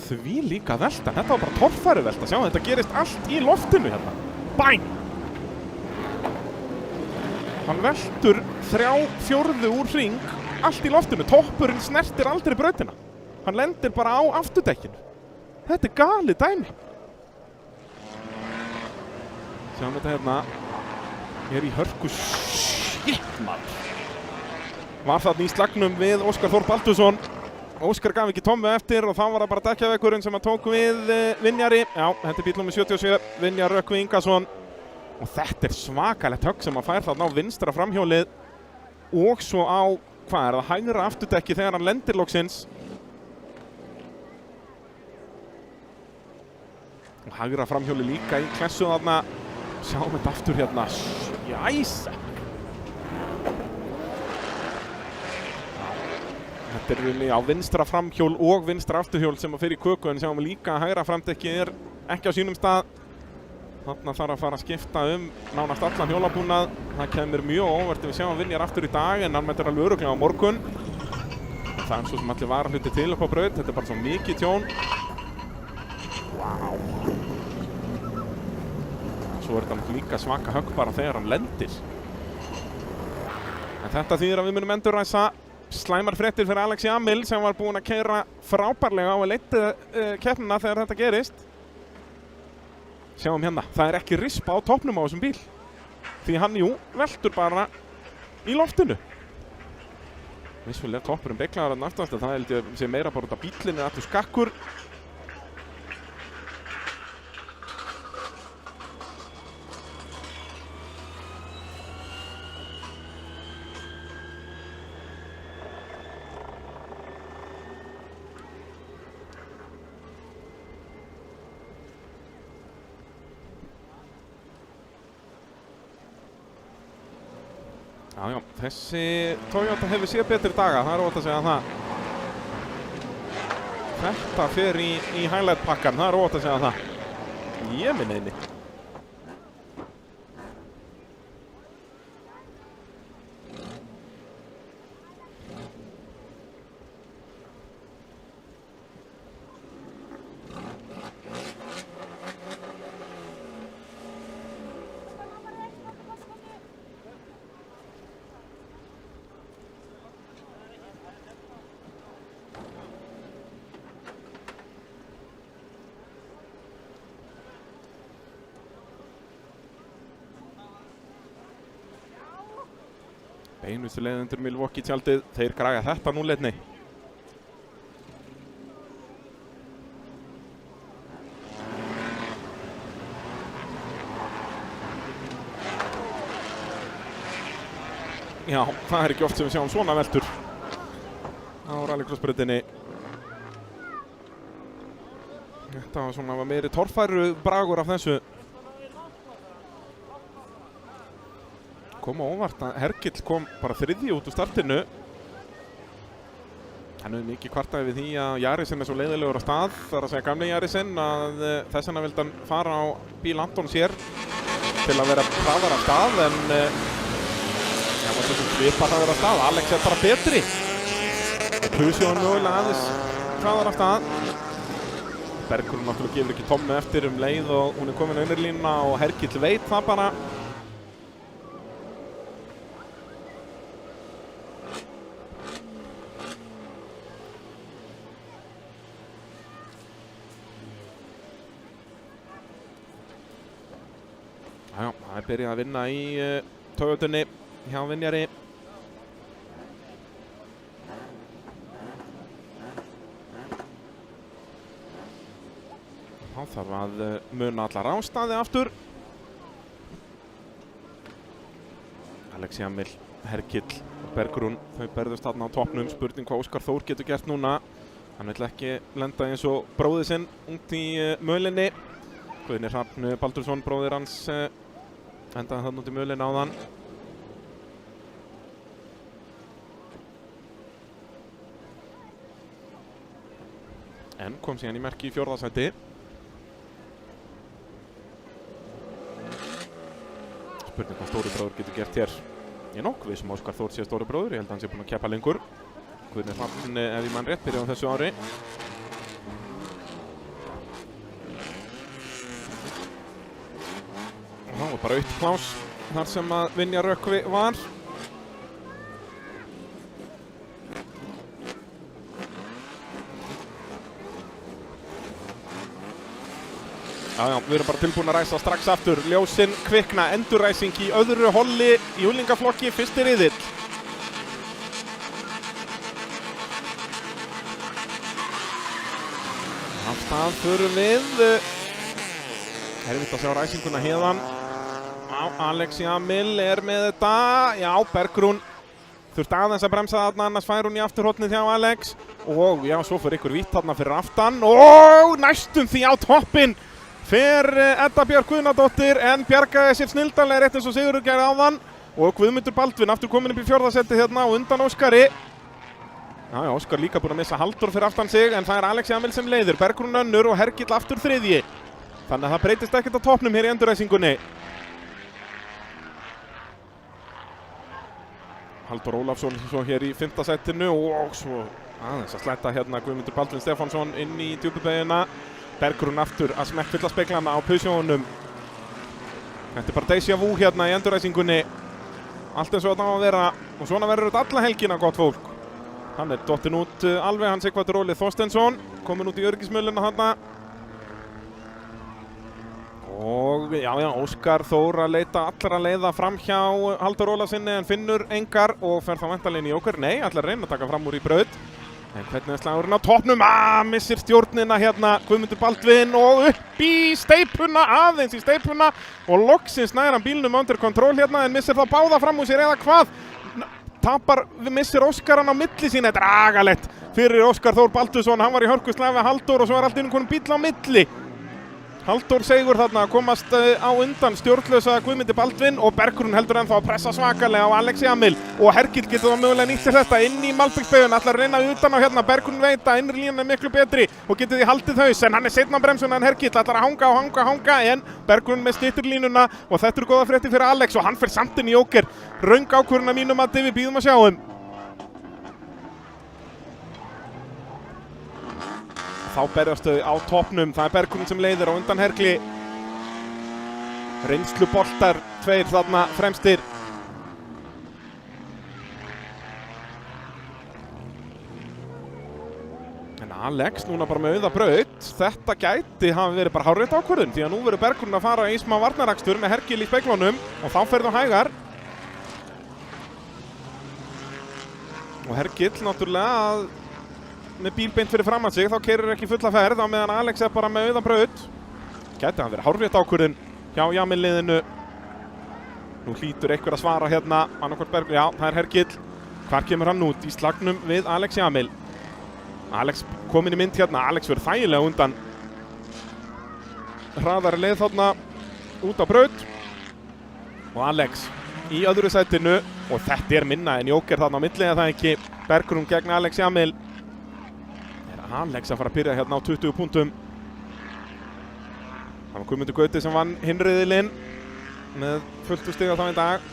því líka velta. Þetta var bara torfæru velta. Sjá, þetta gerist allt í loftinu hérna. Bæn! Hann veltur 3/4 úr hring, allt í loftinu. Toppurinn snertir aldrei brautina. Hann lendir bara á afturdekkinu. Þetta er galið dæmi. Sjáum þetta hérna. Ég er í hörku shit, maður. Var þarna í slagnum við Óskar Þór Baldursson. Óskar gaf ekki Tommu eftir og þá var það bara dekkjavekkurinn sem að tók við Vinjari. Já, þetta er bíl númer 77, Vinjar Rökkvi Ingason. Og þetta er svakalegt högg sem hann fær þarna á vinstra framhjólið og svo á, hvað er það, hægra afturdekki þegar hann lendir loksins. Og hægra framhjólið líka í klessu þarna. Sjáum þetta aftur hérna. Jæsa! Þetta er rauninni á vinstra framhjól og vinstra afturhjól sem að fyrir köku, en sjáum við líka að hægra framdekki er ekki á sínum stað. Þarna þarf að fara að skipta nánast allan hjólabúnað. Það kemur mjög óvart ef við sjáum Vinjar aftur í dag, en hann mætir alveg örugglega á morgun. Það er svo sem allir varahluti til upp á braut. Þetta er bara svo mikið tjón. Wow. Svo er þetta líka svaka högg bara þegar hann lendir. En þetta þýðir að við munum endurræsa slæmar fréttir fyrir Alex Jamil sem var búinn að keyra frábærlega á að leita keppnina þegar þetta gerist. Sjáum hérna, það er ekki rispa á toppnum á þessum bíl. Því hann, jú, veltur bara í loftinu. Vissulega toppurinn beklaður að naftast, það held ég sé meira bara út af bílinni allur skakkur. Já, þessi Toyota hefur séð betri daga, það er óvægt að segja það. Þetta fer í highlight pakkan, það er óvægt að segja það. Ég minn einni. Beinustu leiðendur Milwaukee tjaldið, þeir græja þetta núleitni. Já, það er ekki oft sem við sjáum svona veltur á rallycrossbrautinni. Þetta var svona meiri torfæru bragur af þessu. Kom á óvart að Hergill kom bara þriðji út úr startinu. Hann hefur mikið kvartaði við því að Jarisen er svo leiðilegur á stað, það er að segja gamli Jarisen, að þess vegna vildi hann fara á bíl Antons hér til að vera hraðar af stað, en það var þessum svipar hraðar af stað. Alex er bara betri. Pusi hann mögulega aðeins hraðar af stað. Berggrún náttúrulega gefur ekki Tommu eftir leið og hún er komin á undirlínuna og Hergill veit það bara. Já, það er byrjað að vinna í Toyotunni hjá Vinjari. Þá þarf að muna allar ástæði aftur. Alex Jamil, Hergill og Bergrún, þau berðust þarna á toppnum. Spurning hvað Óskar Þór getur gert núna. Hann vill ekki lenda eins og bróðir sinn út í mölinni. Guðni Hrafn Baldursson, bróðir hans, endaði þarna út í mölinni áðan. En kom síðan í merki í 4. sæti. Spurning hvað stóri bróður getur gert hér. Ég er nokkuð viss Óskar Þór sé stóri bróður. Ég held að hann sé búinn að keppa lengur. Guðni Hrafn, ef ég mann rétt, byrjaði á þessu ári. Og þá var bara autt plás þar sem að Vinja Rökkvi var. Já, við erum bara tilbúin að ræsa strax aftur. Ljósin kvikna, endurræsing í öðru holli í unglingaflokki, fyrsti riðill. Af stað förum við. Erfitt að sjá ræsinguna héðan. Já, Alex Jamil er með þetta. Já, Bergrún þurfti aðeins að bremsa þarna, annars fær hún í afturhotnið hjá Alex. Og já, svo fyrir ykkur vítt þarna fyrir aftan. Og næstum því á toppinn fer Edda Björk Guðnadóttir, en bjargaði sér snildarlega rétt eins og Sigurður gerði áðan. Og Guðmundur Baldvin aftur komin upp í 4. sæti hérna og undan Óskari. Já, Óskar líka búinn að missa Halldór fyrir aftan sig, en það er Alex Jamil sem leiðir, Bergrún önnur og Hergill aftur 3. Þannig að það breytist ekkert á toppnum hér í endurræsingunni. Halldór Ólafsson svo hér í 5. sætinu og svo aðeins að slæta hérna Guðmundur Baldvin Stefánsson inn í djúpubeygina. Bergrún aftur að smekkfylla speglana á pusjónum. Þetta er bara déjà vu hérna í endurræsingunni. Allt eins og þetta á að vera, og svona verður þetta alla helgina, gott fólk. Hann er dottinn út alveg, hann Sighvatur Óli Þorsteinsson, komin út í öryggismöluna þarna. Og já, Óskar Þór að leita allra leiða fram hjá Halldór Ólafsinni, en finnur engar og fer þá væntanlega inn í Jóker. Nei, ætlar að reyna að taka fram úr í braut. En hvernig er slagurinn á toppnum? Missir stjórnina hérna Guðmundur Baldvin og upp í steipuna, aðeins í steipuna. Og loksins nær hann bílnum under control hérna, en missir þá báða fram úr sér eða hvað? Missir Óskar hann á milli sín. Þetta er agalegt fyrir Óskar Þór Baldursson. Hann var í hörkuslag við Halldór og svo er allt inn konum bíl á milli. Halldór Seigur þarna að komast á undan stjórnlausa Guðmundi Baldvin, og Bergrún heldur ennþá að pressa svakalega á Alex Jamil. Og Hergill getur þá mögulega nýtt sér þetta inn í Malbiksbeyguna, ætlar að reyna utan á hérna. Bergrún veit að innri línan er miklu betri og getur því haldið haus, en hann er seinna á bremsuna en Hergill, ætlar að hanga, en Bergrún með stytturlínuna, og þetta eru góða fréttir fyrir Alex og hann fer samt inn í Jóker. Röng ákvörðun að mínum mati, við bíðum að sjá Þá berjast þau á toppnum, það er Bergrún sem leiðir á undan Hergli. Reynsluboltar, 2 þarna fremstir. En Alex núna bara með auða braut. Þetta gæti hafi verið bara hárrétt ákvörðun, því að nú verður Bergrún að fara í smá varnarakstur með Hergill í speglunum, og þá fer það hægar. Og Hergill náttúrulega með bílbeint fyrir fram að sig, þá keyrir ekki fulla ferð á meðan Alex er bara með auða braut. Gæti hann verið hárrétt ákvörðun hjá Jamil liðinu. Nú hlýtur einhver að svara hérna, annarkvort Bergrún, já, það er Hergill. Hvar kemur hann út? Í slagnum við Alex Jamil. Alex kominn í mynd hérna, Alex verður þægilega undan. Hraðari leið þarna út á braut. Og Alex í öðru sætinu, og þetta er minna en Jóker þarna á milli, eða það ekki. Bergrún gegn Alex Jamil. Alex að fara að byrja hérna á 20 punktum. Það var Guðmundur Gauti sem vann hinriðilinn með fullt stiga þá í dag.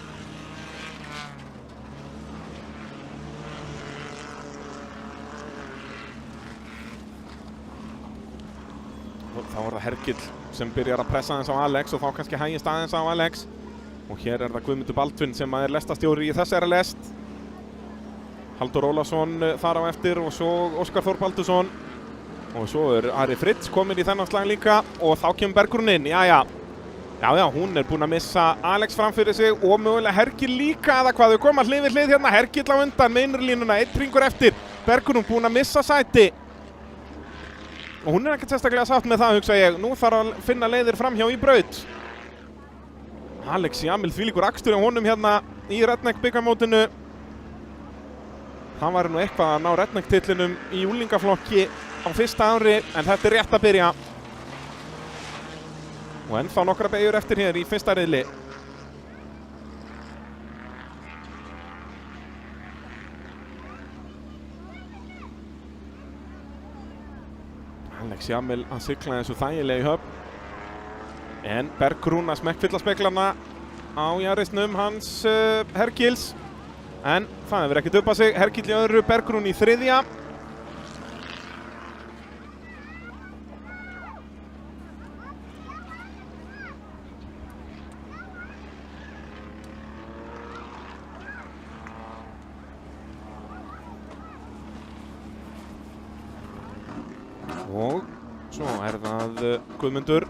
Og þá er það Hergill sem byrjar að pressa aðeins á Alex, og þá kannski hægist aðeins á Alex. Og hér er það Guðmundur Baldvin sem er lestastjóri í þessari lest. Halldór Ólafsson þar á eftir, og svo Óskar Þór Baldursson. Og svo er Ari Fritz komin í þennan slag líka, og þá kemur Bergrún inn. Já, hún er búin að missa Alex fram fyrir sig og mögulega Hergill líka, eða hvað, þau koma hlið við hlið hérna. Hergill á undan með innri línuna, 1 hringur eftir. Bergrún búin að missa sæti. Og hún er ekkert sérstaklega sátt með það, hugsa ég. Nú þarf að finna leiðir framhjá í braut. Alex Jamil, þvílíkur akstur á honum hérna í Redneck bikarmótinu. Það var nú eitthvað að ná redneck-titlinum í úlingaflokki á fyrsta ári, en þetta er rétt að byrja. Og ennþá nokkra beygjur eftir hér í fyrsta riðli. Alex Jamil að sigla þessu þægilega í höfn. En Bergrún að smekkfylla speglana á Yarisnum hans Hergils. En það hefur ekkert upp á sig. Hergill í öðru, Bergrún í þriðja. Og svo er það Guðmundur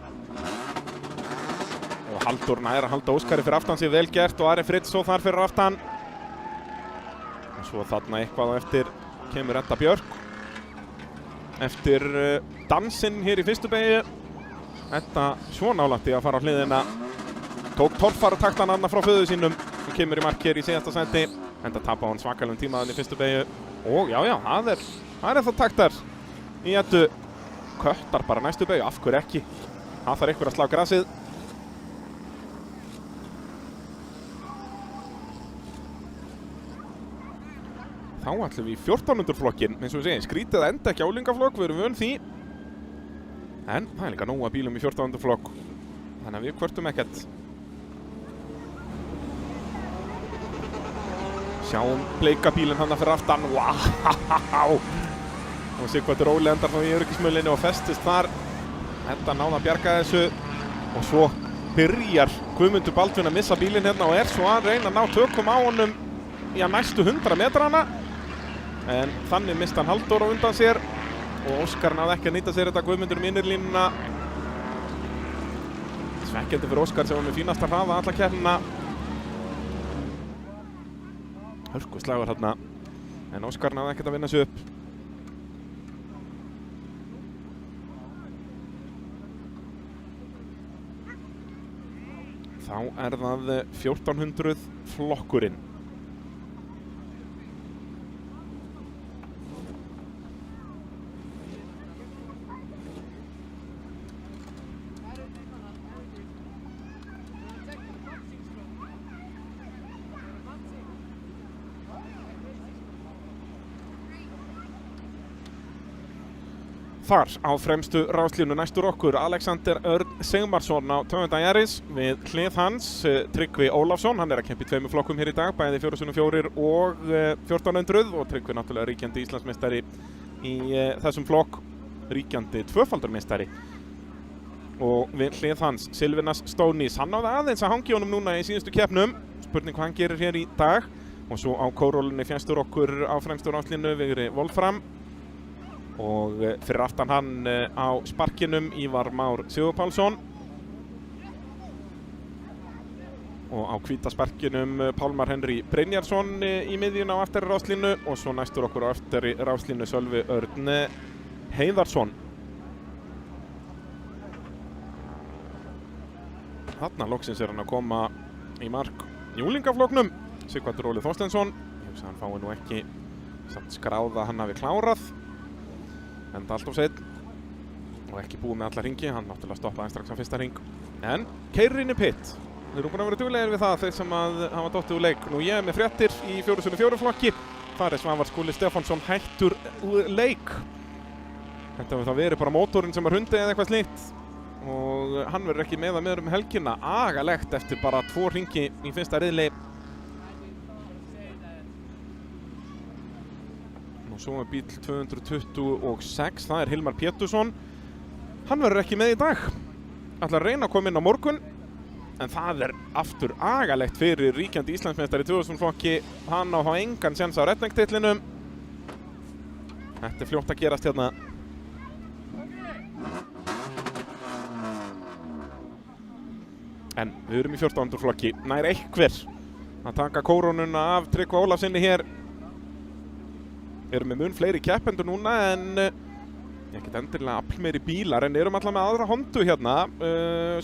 og Halldór nær að halda Óskari fyrir aftan sig, vel gert, og Ari Fritz svo þar fyrir aftan. Og svo þarna eitthvað á eftir kemur Edda Björk eftir dansinn hér í fyrstu beygju. Edda svo nálægt í að fara á hliðina, tók torfarataktan annað frá föðu sínum og kemur í mark hér í síðasta seti. Enda tapar hún svakalegum tímaðan í fyrstu beygju og já, það er það taktar í Eddu. Köttar bara næstu beygju, af hverju ekki? Það þarf einhver að slá grasið. Þá ætlum við í 1400 flokkin, eins og við segjum, skrítið að enda ekki álingaflokk, við erum vön því. En það er líka nóg að bílum í 1400 flokk, þannig að við kvörtum ekkert. Sjáum bleika bílinn hann fyrir aftan, wow! Og Sighvatur Óli endar þá í öryggismölinni og festist þar. Edda náði að bjarga þessu og svo byrjar Guðmundur Baldvin að missa bílinn hérna og er svo að reyna að ná tökum á honum í næstu 100 metrana. En þannig mista hann Halldór á undan sér og Óskar náði ekki að nýta sér þetta Guðmundur um innirlínuna. Svekkjandi fyrir Óskar sem var með fínasta hraða alla keppnina. Hörkuslagur þarna, en Óskar náði ekkert að vinna sig upp. Þá er það 1400 flokkurinn. Þar á fremstu ráslínu næstur okkur Alexander Örn Sigmarsson á Toyota Yaris, við hlið hans Tryggvi Ólafsson, hann er að keppa í tveimur flokkum hér í dag, bæði 4x4 og 1400, og Tryggvi náttúrulega ríkjandi Íslandsmeistari í þessum flokk, ríkjandi tvöfaldarmeistari. Og við hlið hans Silvinas Stónís, hann náði aðeins að hangi honum núna í síðustu keppnum, spurning hvað hann gerir hér í dag. Og svo á kórólunni fjæstur okkur á fremstu ráslínu Vigri Wolfram. Og fyrir aftan hann á sparkinum Ívar Már Sigurpálsson. Og á hvíta sparkinum Pálmar Henry Brynjarsson í miðjun á aftari ráslínu. Og svo næstur okkur á aftari ráslínu Sölvi Örn Heiðarsson. Þarna loksins er hann að koma í mark í úlingaflokknum. Sighvatur Óli Þorsteinsson. Ég hugsa hann fái nú ekki samt skráða hann hafi klárað. Enda allt of seinn og ekki búið með alla hringi, hann náttúrulega stoppaði strax á fyrsta hring. En keyrir inn í pit. Þeir eru búin að vera duglegir við það, þeir sem að hafa dottið úr leik. Nú ég er með fréttir í 4x4 flokki. Þar er Svavar Skúli Stefánsson hættur úr leik. Þetta hefur þá verið bara mótorinn sem var hundið eða eitthvað slíkt. Og hann verður ekki með að meður um helgina. Agalegt eftir bara 2 hringi í fyrsta riðli. Og svo er bíl 226, það er Hilmar Pétursson. Hann verður ekki með í dag. Ætlar að reyna að koma inn á morgun. En það er aftur agalegt fyrir ríkjandi Íslandsmeistari í 2000 flokki. Hann á að hafa engan séns á redneck-titlinum. Þetta er fljótt að gerast hérna. En við erum í 1400 flokki. Nær einhver að taka kórónuna af Tryggva Ólafsinni hér. Erum með mun fleiri keppendur núna en ekkert endilega aflmeiri bílar, en erum alltaf með aðra Hondu hérna.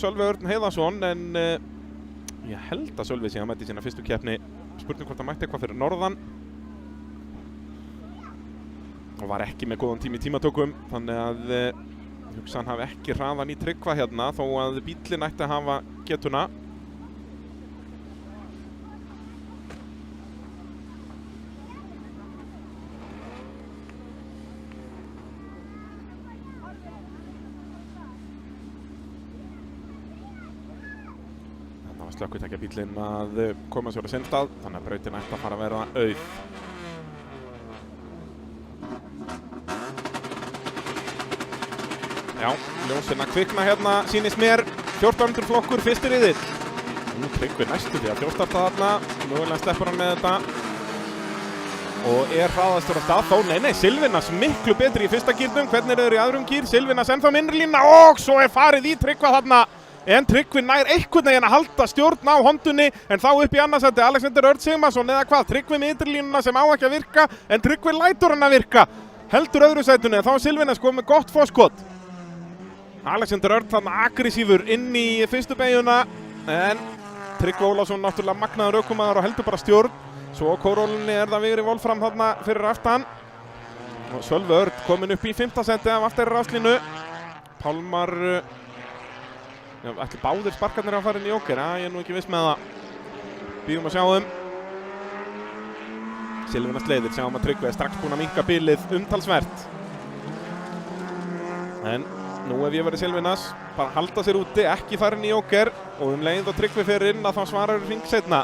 Sölvi Örn Heiðarsson, en ég held að Sölvi sé að mæti sína fyrstu keppni. Spurning hvort hann mætti eitthvað fyrir norðan. og var ekki með góðan tíma í tímatökum, þannig að hugsa hann hafi ekki hraðan í Tryggva hérna þó að bíllinn ætti að hafa getuna. Slökkvitækja bíllinn að koma sér á sinn stað, þannig að brautin ætti að fara að vera auð. Já, ljósin að kvikna hérna, sýnist mér, 14. flokkur, fyrstir riðill. Nú Tryggvi næstu því að þjóstarta þarna, mögulega sleppur hann með þetta. Og hraðastur á stað, þó nei, Silvinas miklu betri í fyrsta gírnum, hvernig eru þeir í öðrum gír, Silvinas ennþá minnri lína og svo farið í Tryggva þarna. En Tryggvi nær einhvern veginn að halda stjórn á hondunni, en þá upp í annarsæti Alexander Örn Sigmarsson eða hvað, Tryggvi með ytrirlínuna sem á ekki að virka, en Tryggvi lætur hann að virka, heldur öðru sætunni, en þá Silvinas komið með gott fórskot. Alexander Örn þannig aggressífur inn í fyrstu beyguna, en Tryggvi Ólafsson náttúrulega magnaður ökumaður og heldur bara stjórn, svo á kórólunni það Vigri Wolfram þarna fyrir aftan. Og Sölvi Örn komin upp í 5. sæti af afturráslínu, Pálmar ætli báðir sparkarnir að fara inn í Joker, ég er nú ekki viss með það. Bíðum að sjá þeim. Silvinas leiðir, sjáum að Tryggvi er strax búinn að minnka bilið umtalsvert. En nú ef ég verið Silvinas, bara halda sér úti, ekki fara inn í Joker og leið og Tryggvi fyrir inn að þá svarar hring seinna.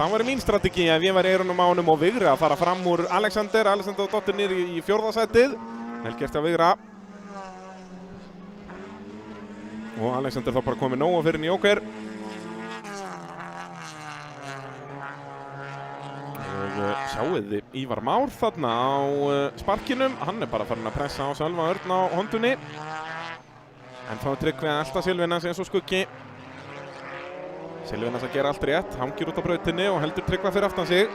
Það væri mín strategi ef ég væri Eyrunum ánum og Vigri að fara fram úr Alexander dottir niður í 4. sætið. Vel gert að Vigra. Og Alexander þá bara komið nóg fyrir inn í Joker. Og sjáuði Ívar Már þarna á sparkinum. Hann er bara farin að pressa á Sölva Örn á hondunni. En þá Tryggvi að elta Silvinas eins og skuggi. Silvinas að gera allt rétt, hangir út á brautinni og heldur Tryggva fyrir aftan sig.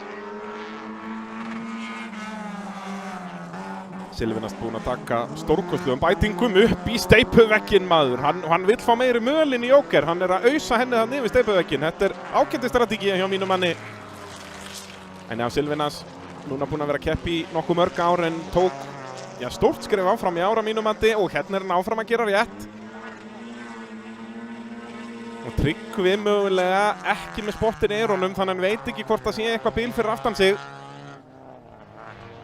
Silvinas búinn að taka stórkostlegum bætingum upp í steypuvegginn maður. Hann vill fá meiri mölin í Joker, hann er að ausa henni þannig yfir steypuvegginn. Þetta er ágætis strategía hjá mínum manni. En já, Silvinas núna búinn að vera að keppa í nokkuð mörg ár en tók stórt skref áfram í ára mínum mati og hérna er hann áfram að gera rétt. Og Tryggvi mögulega ekki með spottin í eyrunum þannig að hann veit ekki hvort það sé eitthvað bíl fyrir aftan sig.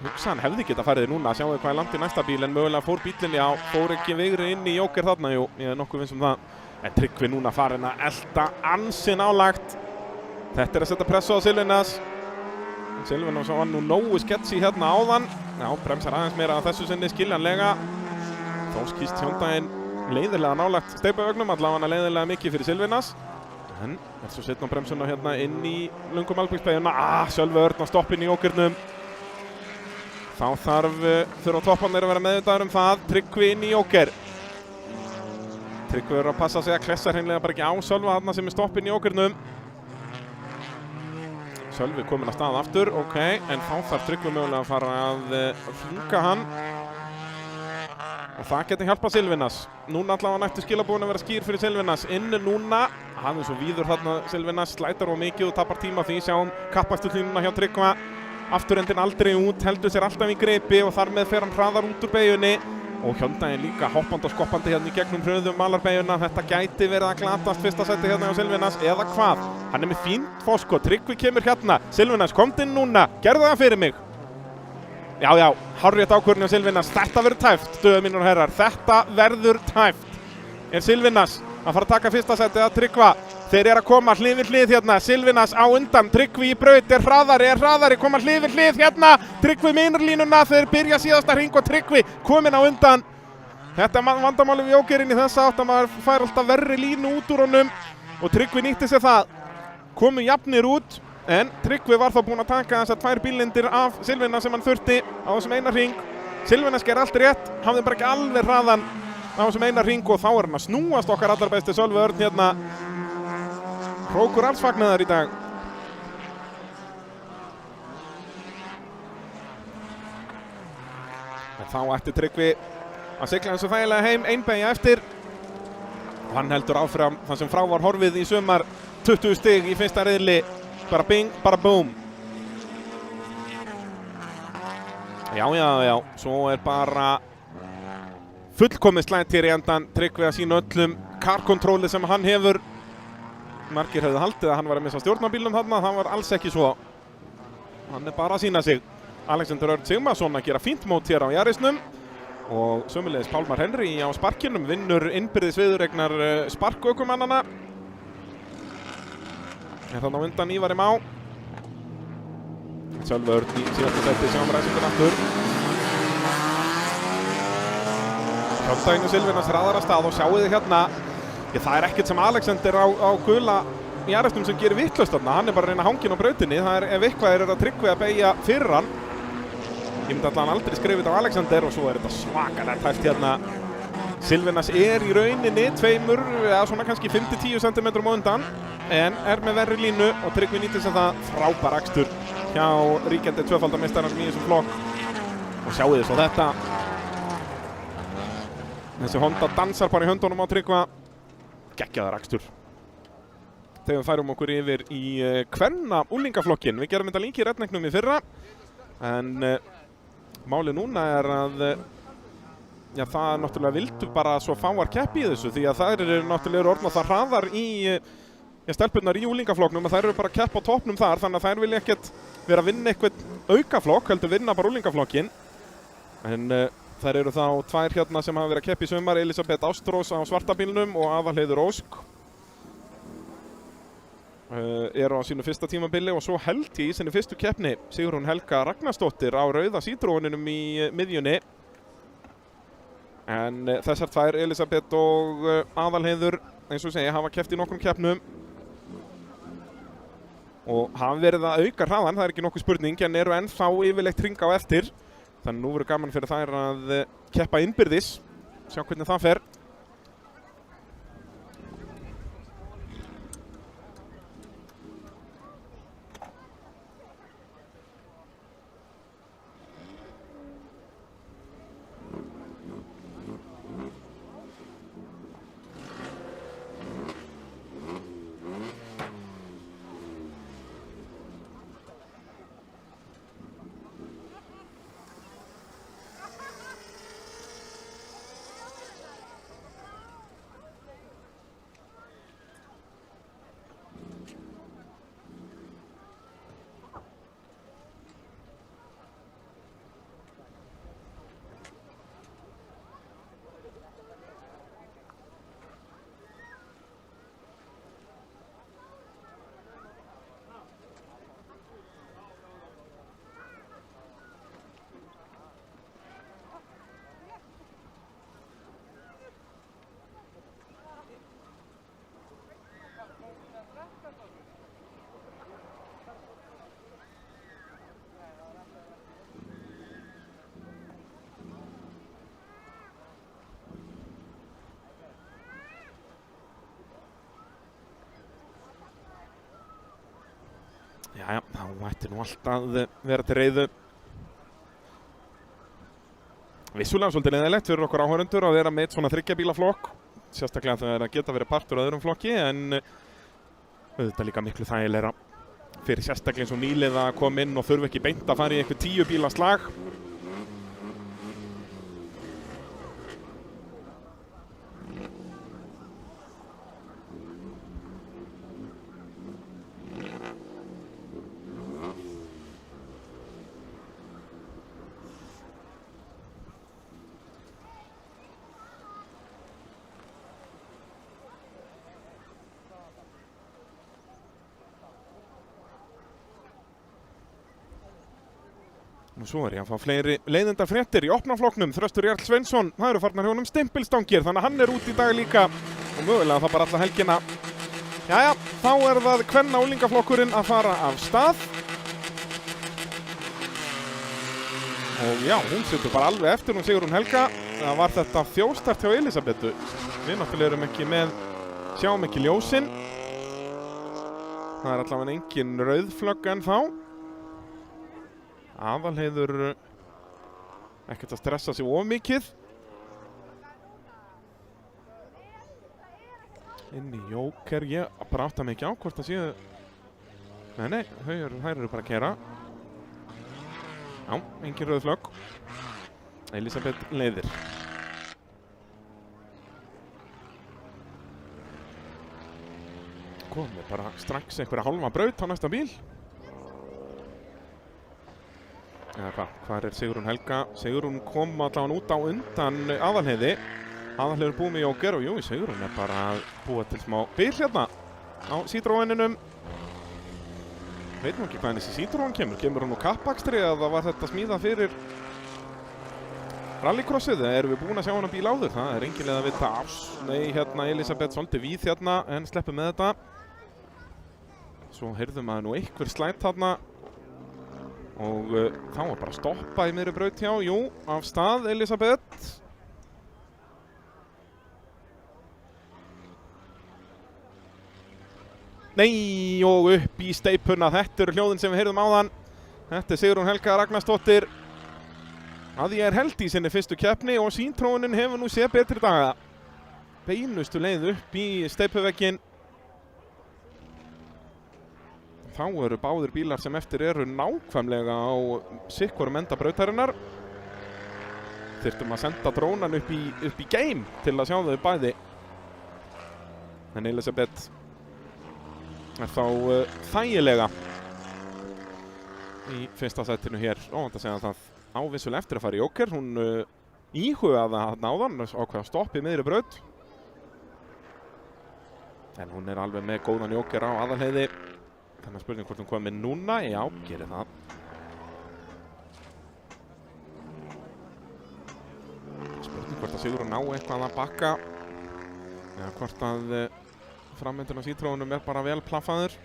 Hugsa hann hefði geta farið núna, sjáum við hvað er langt í næsta bíl en mögulega fór bílinn, fór ekki Vigri inn í Joker þarna, ég er nokkuð viss það. En Tryggvi núna farin að elta ansi nálagt. Þetta er að setja pressu á Silvinas. Silvinas var nú nógu sketsi hérna áðan. Já, bremsar aðeins meira að þessu sinni skiljanlega. Þó skýst Hyundaiinn leiðilega nálagt steypuvögnum, allavega leiðilega mikið fyrir Silvinas. En svo setna bremsuna hérna inn í löngum alpíksbeyguna. Sölvi Örn á stoppinn í Jokernum. Þá þurfa topparnir að vera meðvitaður það. Tryggvi inn í Joker. Tryggvi verður að passa sig að klessa hreinlega bara ekki á Sölva þarna sem er stoppinn í Jokernum. Sölvi kominn að stað aftur, ok, en þá þarf Tryggvi mögulega að fara að hringa hann. Og það getur hjálpað Silvinas. Núna allavega nættu skilabúin að vera skýr fyrir Silvinas. Inn núna, hann er svo víður þarna Silvinas, slætar og mikið og tapar tíma því sjáum kappaksturlínuna hjá Tryggva. Afturendin aldrei út, heldur sér alltaf í greipi og þar með fer hann hraðar út úr beygjunni. Og Hyundaiinn líka hoppandi og skoppandi hérna í gegnum hröðum malarbeyguna. Þetta gæti verið að glatast fyrsta sæti hérna hjá Silvinas, eða hvað? Hann er með fínt fórskot, Tryggvi kemur hérna. Silvinas, komdu inn núna, gerðu það fyrir mig. Já, hárrétt ákvörðun hjá Silvinas. Þetta verður tæft, stöðu mínir og herrar. Þetta verður tæft. Er Silvinas að fara að taka fyrsta sæti að Tryggva? Þeir eru að koma hlið við hlið hérna. Silvinas á undan, Tryggvi í braut, er hraðari, koma hlið við hlið hérna. Tryggvi með innurlínuna, þeir byrja síðasta hring og Tryggvi kominn á undan. Þetta er vandamáli við Jokerinn í þessa átt að maður fær alltaf verri línu út úr honum og Tryggvi nýtti sér það. Komu jafnir út, en Tryggvi var þá búinn að taka þessar 2 bílindir af Silvinas sem hann þurfti á þessum eina hring. Silvinas ger allt rétt, hafði bara ekki alveg hraðan á þessum eina hring og þá er hann að snúast okkar allar besti Sölvi Örn hérna. Hrókur alls fagnaðar í dag. En þá ætti Tryggvi að sigla eins og þægilega heim, einbeygja eftir. Og hann heldur áfram það sem frá var horfið í sumar, 20 stig í fyrsta riðli, bara bing, bara boom. Já, svo bara fullkomið slænt hér í endan. Tryggvi að sína öllum car-kontróli sem hann hefur. Margir hefðu haldið að hann var að missa stjórnarbílnum þarna, það var alls ekki svo. Hann bara að sína sig. Alexander Örn Sigmarsson að gera fínt mót hér á Yarisnum og sömuleiðis Pálmar Henry á sparkinum, vinnur innbyrðis viðuregnar sparkökumannana. Þannig á undan Ívari Má. Sölvi Örn í síðasta seti, sjáum ræsingun aftur. Hjálpdæginu Silvinas hraðar að stað og sjáu þið hérna. Það er ekkert sem Alexander á gula í Yarisnum sem gerir vitlaust þarna. Hann er bara að reyna hangin á brautinni. Það er ef eitthvað er að Tryggvi að beygja fyrir hann. Ég myndi allan aldrei skrifa þetta á Alexander og svo er þetta svakalegt hægt hérna. Silvinas er í rauninni tveimur, eða svona kannski 5-10 cm á undan, en er með verri línu og Tryggvi nýtir sem það frábær akstur hjá ríkjandi tvöfaldameistarans í þessum flokk. Og sjáu þið svo þetta. Þessi Honda dansar bara í höndunum á Tryggva. Geggjaður akstur. Þegar við færum okkur yfir í kvenna úlingaflokkin. Við gerum þetta líka í rednecknum í fyrra, en málið núna er að það náttúrulega vildu bara svo fáar keppi í þessu, því að það eru náttúrulega orðnar það hraðar í stelpunnar í úlingaflokknum að þær eru bara að keppa á toppnum þar, þannig að þær vilja ekkert vera að vinna eitthvað aukaflokk, heldur vinna bara úlingaflokkin. En þær eru þá tvær hérna sem hafa verið að keppa í sumar, Elisabeth Ástrós á svartabílnum og Aðalheiður Ósk. Eru á sínu fyrsta tímabili og svo held ég í sinni fyrstu keppni Sigrún Helga Ragnarsdóttir á rauða Citroeninum í miðjunni. En þessar tvær, Elisabeth og Aðalheiður, eins og segja, hafa keppt í nokkrum keppnum og hafa verið að auka hraðan, það er ekki nokkuð spurning, en eru ennþá yfirleitt hring á eftir. Þannig nú verður gaman fyrir þær að keppa innbyrðis, sjá hvernig það fer. Jæja, þá ætti nú allt að vera til reiðu. Vissulega svolítið leiðilegt fyrir okkur áhorfendur að vera með eitt svona 3 bíla flokk. Sérstaklega þegar það geta verið partur af öðrum flokki, en auðvitað líka miklu þægilegra fyrir sérstaklega eins og nýlið að koma inn og þurfa ekki beint að fara í eitthvað 10 bíla slag. Og svo er ég að fá fleiri leiðindafréttir í opnaflokknum. Þröstur Jarl Sveinsson, það eru farnar hjá honum stimpilstangir, þannig að hann er út í dag líka og mögulega það bara alla helgina. Jæja, þá er það kvenna úlingaflokkurinn að fara af stað. Og já, hún situr bara alveg eftir, hún Sigrún Helga. Það var þetta þjóstart hjá Elisabetu. Við náttúrulega erum ekki með, sjáum ekki ljósin. Það er allavega engin rauðflögg ennþá. Aðalheiður ekkert að stressa sig of mikið. Inn í Jóker, ég bara átta mig ekki á hvort það séu. Nei, þær eru bara að keyra. Já, engin rauð flögg. Elisabeth leiðir. Komið bara strax einhverja hálfa braut á næsta bíl. Eða hvað er Sigrún Helga? Sigrún kom allavega út á undan Aðalheiði. Aðalheiður búið með Jóker og jú, Sigrún er bara að búa til smá bíl hérna á Citroeninum. Veit nú ekki hvaðan þessi Citroen kemur. Kemur hún úr kappakstri eða var þetta smíðað fyrir rallycrossið? Erum við búin að sjá hana bíl áður? Það er engin leið að vita af. Nei, hérna Elisabeth svolítið víð hérna en sleppur með þetta. Svo heyrðum að nú einhver slætt þarna og þá var bara stoppað í miðri braut hjá. Jú, af stað Elisabeth. Nei, og upp í steipuna. Þetta eru hljóðin sem við heyrðum áðan. Þetta er Sigrún Helga Ragnarsdóttir. Að ég er held í sinni fyrstu keppni og Citroenin hefur nú séð betri daga. Beinustu leið upp í steipuvegginn. Þá eru báðir bílar sem eftir eru nákvæmlega á sikkorum enda brautarinnar. Þyrftum að senda drónan upp í game til að sjá þau bæði. En Elisabeth er þá þægilega í fyrsta sætinu hér. Óvænt að segja að það ávissulega eftir að fara í Jóker. Hún íhugaði að náðan ákveða stopp í miðri braut. En hún er alveg með góðan Jóker á Aðalheiði. Þannig að spurning hvort hún komið núna. Já, gerir það. Spurning hvort að Sigrún ná eitthvað að bakka. Eða hvort að framöndun á Citroenum er bara vel plaffaður.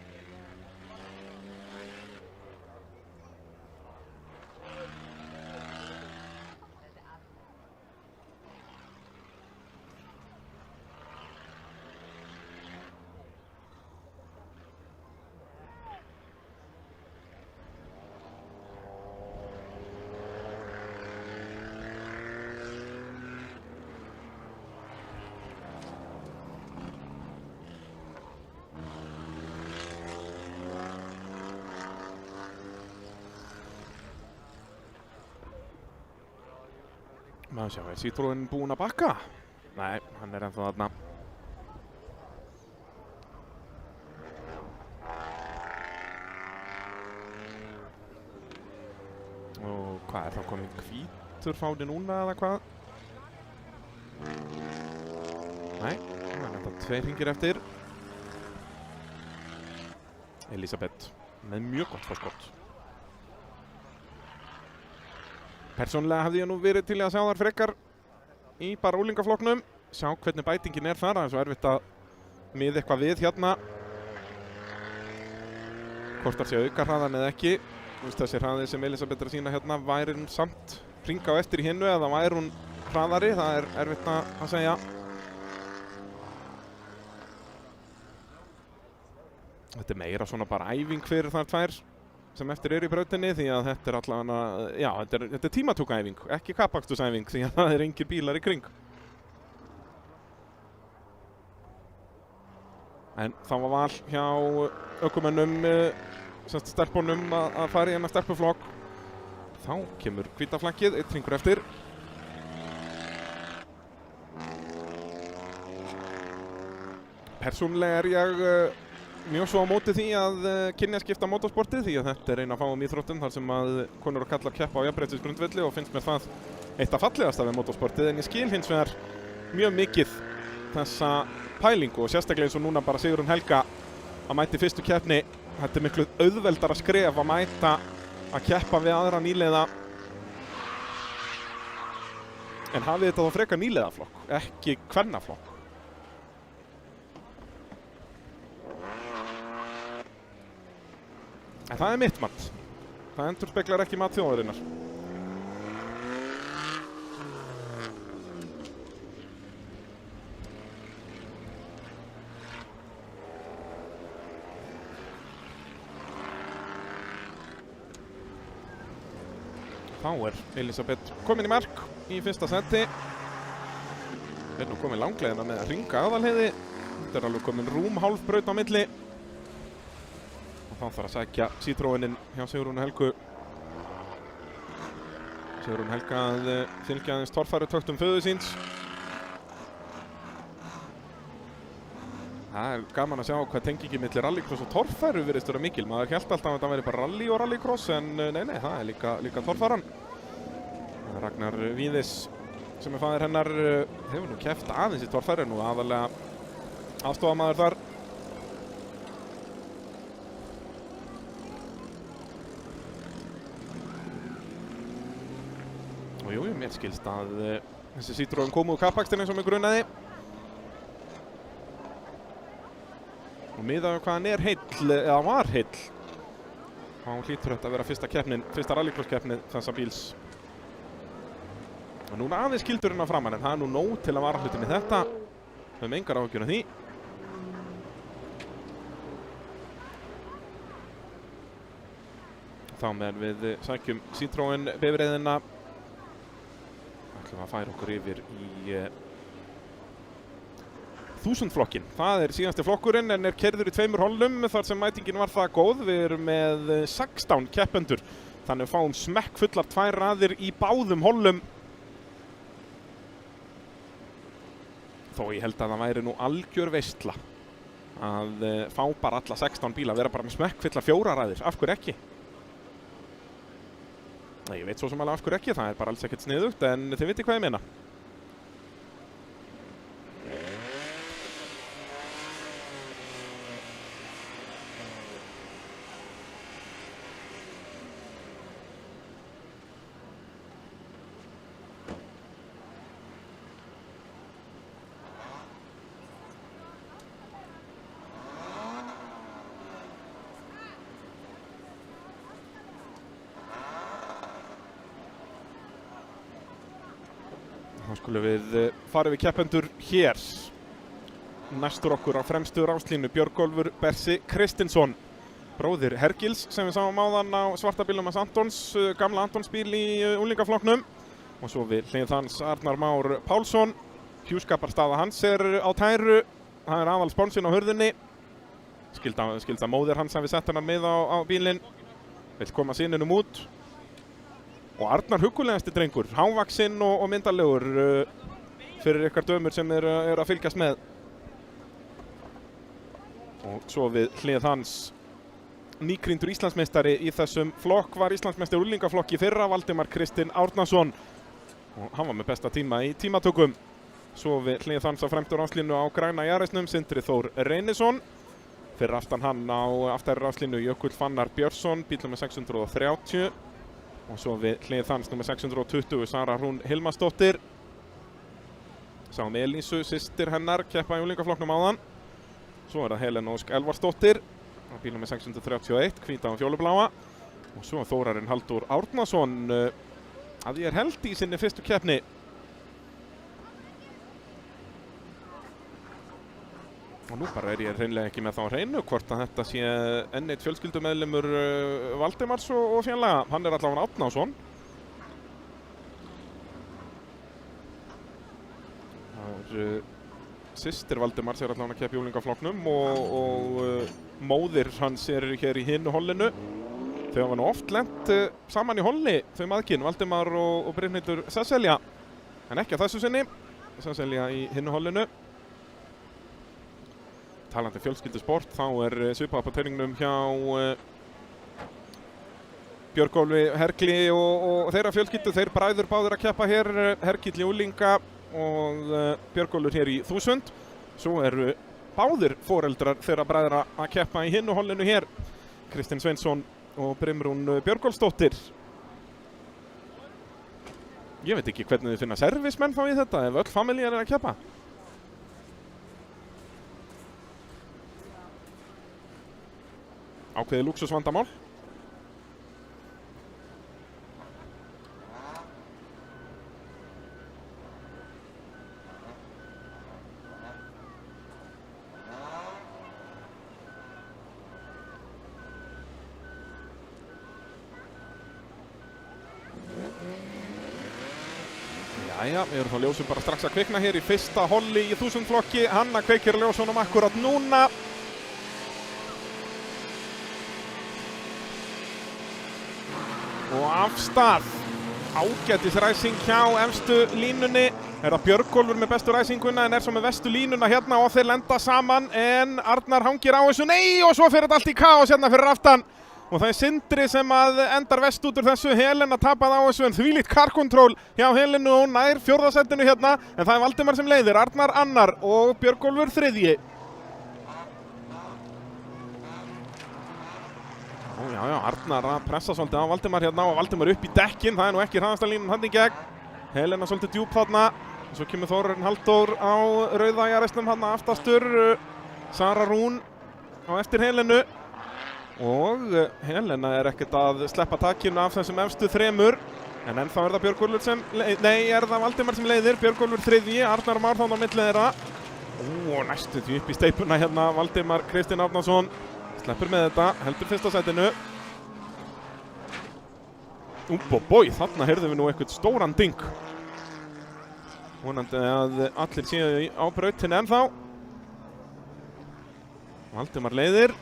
Maður sjá, er Citroen búinn að bakka? Nei, hann er ennþá þarna. Og hvað er þá komin hvítur fáni núna eða hvað? Nei, það er enda 2 hringir eftir. Elisabeth með mjög gott forskot. Persónulega hefði ég nú verið til að sjá þar frekar í bara úlingaflokknum. Sjá hvernig bætingin er þar, það er svo erfitt að miða eitthvað við hérna. Hvort það sé auka hraðan eða ekki. Þessi hraði sem Elisabeth er að sína hérna væri hún samt hringa á eftir í hinnu eða væri hún hraðari, það er erfitt að segja. Þetta er meira svona bara æfing fyrir þær tvær sem eftir í brautinni því að þetta er allavega, já, þetta er tímatúkaæfing, ekki kappakstursæfing því að það er engir bílar í kring. En það var val hjá ökumönnum, stelpunum að fara í hennar stelpuflokk. Þá kemur hvíta flaggið, 1 hringur eftir. Persónulega er ég mjög svo á móti því að kynjaskipta motorsportið því að þetta er eina af fáum íþróttum þar sem að konur og kallar keppa á jafnréttisgrundvelli og finnst mér það eitt af fallegasta við motorsportið en ég skil hins vegar mjög mikið þessa pælingu og sérstaklega eins og núna bara Sigrún Helga að mæti fyrstu keppni. Þetta er miklu auðveldara skref að mæta að keppa við aðra nýliða en hafið þetta þá frekar nýliðaflokk, ekki kvennaflokk. En það er mitt mat. Það endurspeglar ekki mat þjóðarinnar. Þá er Elisabeth komin í mark í fyrsta seti. Er nú komin langleiðina með að hringa Aðalheiði. Þetta er alveg komin rúm hálf braut á milli. Þá þarf að sækja Citroenin hjá Sigrúnu Helgu. Sigrún Helga að fylgja aðeins torfærutöktum föður síns. Það gaman að sjá hvað tengingin milli rallycross og torfæru virðist vera mikil. Maður hélt alltaf að þetta væri bara rally og rallycross, en nei, það er líka torfæran. Ragnar Víðis, sem er faðir hennar, hefur nú keppt aðeins í torfæru nú, aðalega aðstofamaður þar. Og jú, mér skilst að þessi Citroën kom úr kappakstinn eins og mig grunaði. Og miðað hvað hann er heill, eða var heill, þá hlýtur þetta að vera fyrsta rallycross-keppni þessa bíls. Og núna aðeins skildurinn að framan, en það er nú nóg til að vara hluti með þetta. Við höfum engar áhyggjur af því. Þá með við sækjum Citroën bifreiðina. Ætlum að færa okkur yfir í 1000-flokkin. Það er síðasti flokkurinn, en er keyrður í 2 hollum þar sem mætingin var það góð. Við erum með 16 keppendur, þannig fáum smekkfullar 2 raðir í báðum hollum. Þó ég held að það væri nú algjör veistla að fá bara alla 16 bíla, vera bara með smekkfullar 4 raðir. Af hverju ekki? Nei, ég veit svo sem alveg af hverju ekki, það er bara alls ekkert sniðugt, en þið viti hvað ég meina. Þá skulum við fara við keppendur hér. Næstur okkur á fremstu ráslínu Björgólfur Bersi Kristinsson, bróðir Hergils sem við sáum áðan á svarta bílnum hans Antons, gamla Antons bíl í unglingaflokknum. Og svo við hlið hans Arnar Már Pálsson. Hjúskaparstaða hans er á tæru, það er aðal sponsinn á hurðinni. Skilda móðir hans hafi sett hennar með á bílinn, vill koma syninum út. Og Arnar huggulegasti drengur, hávaxinn og myndalegur fyrir ykkar dömur sem er að fylgjast með. Og svo við hlið hans nýkrýndur Íslandsmeistari í þessum flokk, var Íslandsmeistari úrlingaflokki fyrra, Valdimar Kristinn Árnason. Og hann var með besta tíma í tímatökum. Svo við hlið hans á fremstu ráslínu á græna Jarisnum, Sindri Þór Reynisson. Fyrir aftan hann á aftari ráslínu Jökull Fannar Björnsson, bílum með 630. Og svo við hlið hans nummer 620, Sara Rún Hilmarsdóttir. Sáum Elísu, systir hennar, keppa í úrlingaflokknum áðan. Svo er það Helen Ósk Elvarsdóttir á bílum með 631, hvíta og fjólubláa. Og svo Þórarinn Halldór Árnason að ég held í sinni fyrstu keppni. Og nú bara er ég hreinlega ekki með þá hreinu hvort að þetta sé enn eitt fjölskyldumeðlimur Valdimars og félaga. Hann er allavega Árnason. Systir Valdimars er allavega að keppa í úrlingaflokknum og móðir hans er hér í hinu hollinu. Þau hafa nú oft lent saman í holli, þau maðkinn, Valdimar og Brynhildur Sesselja. En ekki á þessu sinni, Sesselja í hinu hollinu. Talandi fjölskyldusport, þá er svipað på teiningnum hjá Björgólfi Hergli og þeirra fjölskyldu. Þeir bræður báðir að keppa hér, Hergill í úrlinga og Björgólfur hér í 1000. Svo eru báðir foreldrar þeirra bræðra að keppa í hinu hollinu hér, Kristinn Sveinsson og Brimrún Björgólfsdóttir. Ég veit ekki hvernig þið finna servismenn þá í þetta ef öll familja er að keppa. Ákveðið lúxusvandamál. Jæja, við erum þá ljósum bara strax að kvikna hér í fyrsta holli í 1000-flokki. Hanna kveikir ljósunum akkurat núna. Og af stað ágætis ræsing hjá efstu línunni. Er það Björgólfur með bestu ræsinguna en er svo með vestu línuna hérna og þeir lenda saman en Arnar hangir á þessu. Nei, og svo fyrir þetta allt í kaos hérna fyrir aftan. Og það er Sindri sem að endar vest út úr þessu. Helena tapaði á þessu en þvílíkt karkontról hjá Helenu og nær fjórðasætinu hérna. En það er Valdimar sem leiðir, Arnar annar og Björgólfur þriðji. Já, Arnar að pressa svolítið á Valdimar hérna og Valdimar upp í dekkin. Það er nú ekki hraðasta línan hann í gegn. Helena svolítið djúp þarna. Svo kemur Þórarinn Halldór á rauðæjarestum hann aftastur. Sara Rún á eftir Helenu. Og Helena er ekkert að sleppa takinu af þessum efstu þremur. En ennþá er það Björgólfur sem er það Valdimar sem leiðir. Björgólfur þriðji, Arnar Már þannig á milli þeirra. Næstu því upp í steipuna hérna Valdimar Kristinn Árnason. Sleppur með þetta, heldur fyrsta sætinu. Þarna heyrðum við nú eitthvað stóran ding. Vonandi að allir séu á brautinni ennþá. Valdimar leiðir.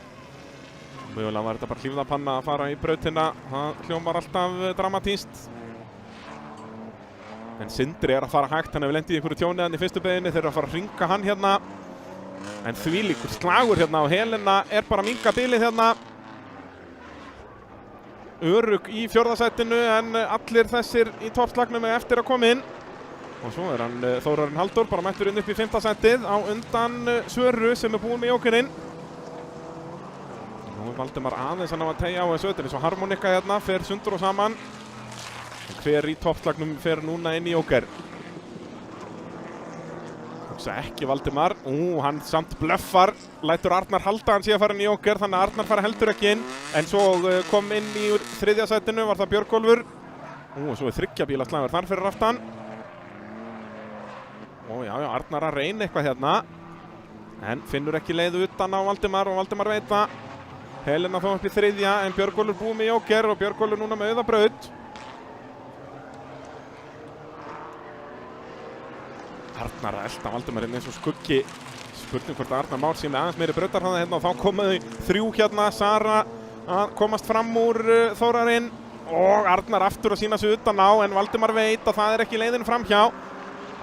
Mögulega var þetta bara hlífðapanna að fara í brautina. Það hljómar alltaf dramatíst. En Sindri er að fara hægt, hann hefur lent í einhverju tjóni hann í fyrstu beginni. Þeir eru að fara að hringa hann hérna. En þvílíkur slagur hérna og Helena er bara að minnka bilið hérna. Örugg í fjórðasætinu en allir þessir í toppslagnum er eftir að koma inn. Og svo er hann Þórarinn Halldór bara mættur inn upp í 5. sætið á undan Söru sem er búinn með jókerinn. Nú er Valdimar aðeins að ná að teygja á þessu. Þetta er eins og harmonika hérna, fer sundur og saman. Hver í toppslagnum fer núna inn í jóker? Ekki Valdimar, hann samt blöffar, lætur Arnar halda hann sé að fara inn í jóker, þannig að Arnar fara heldur ekki inn. En svo kom inn í þriðja sætinu, var það Björgólfur. Svo er 3 bíla slagur þar fyrir aftan. Arnar að reyna eitthvað hérna. En finnur ekki leið utan á Valdimar og Valdimar veit það. Helena þó upp í þriðja en Björgólfur búið með jóker og Björgólfur núna með auðabraut. Arnar að elda Valdimar eins og skuggi. Spurning hvort Arnar Már sé með aðeins meiri brautarhraða hérna og þá komuðu 3 hérna. Sara að komast fram úr Þórarinn og Arnar aftur að sína sig utan á en Valdimar veit að það er ekki leiðin framhjá.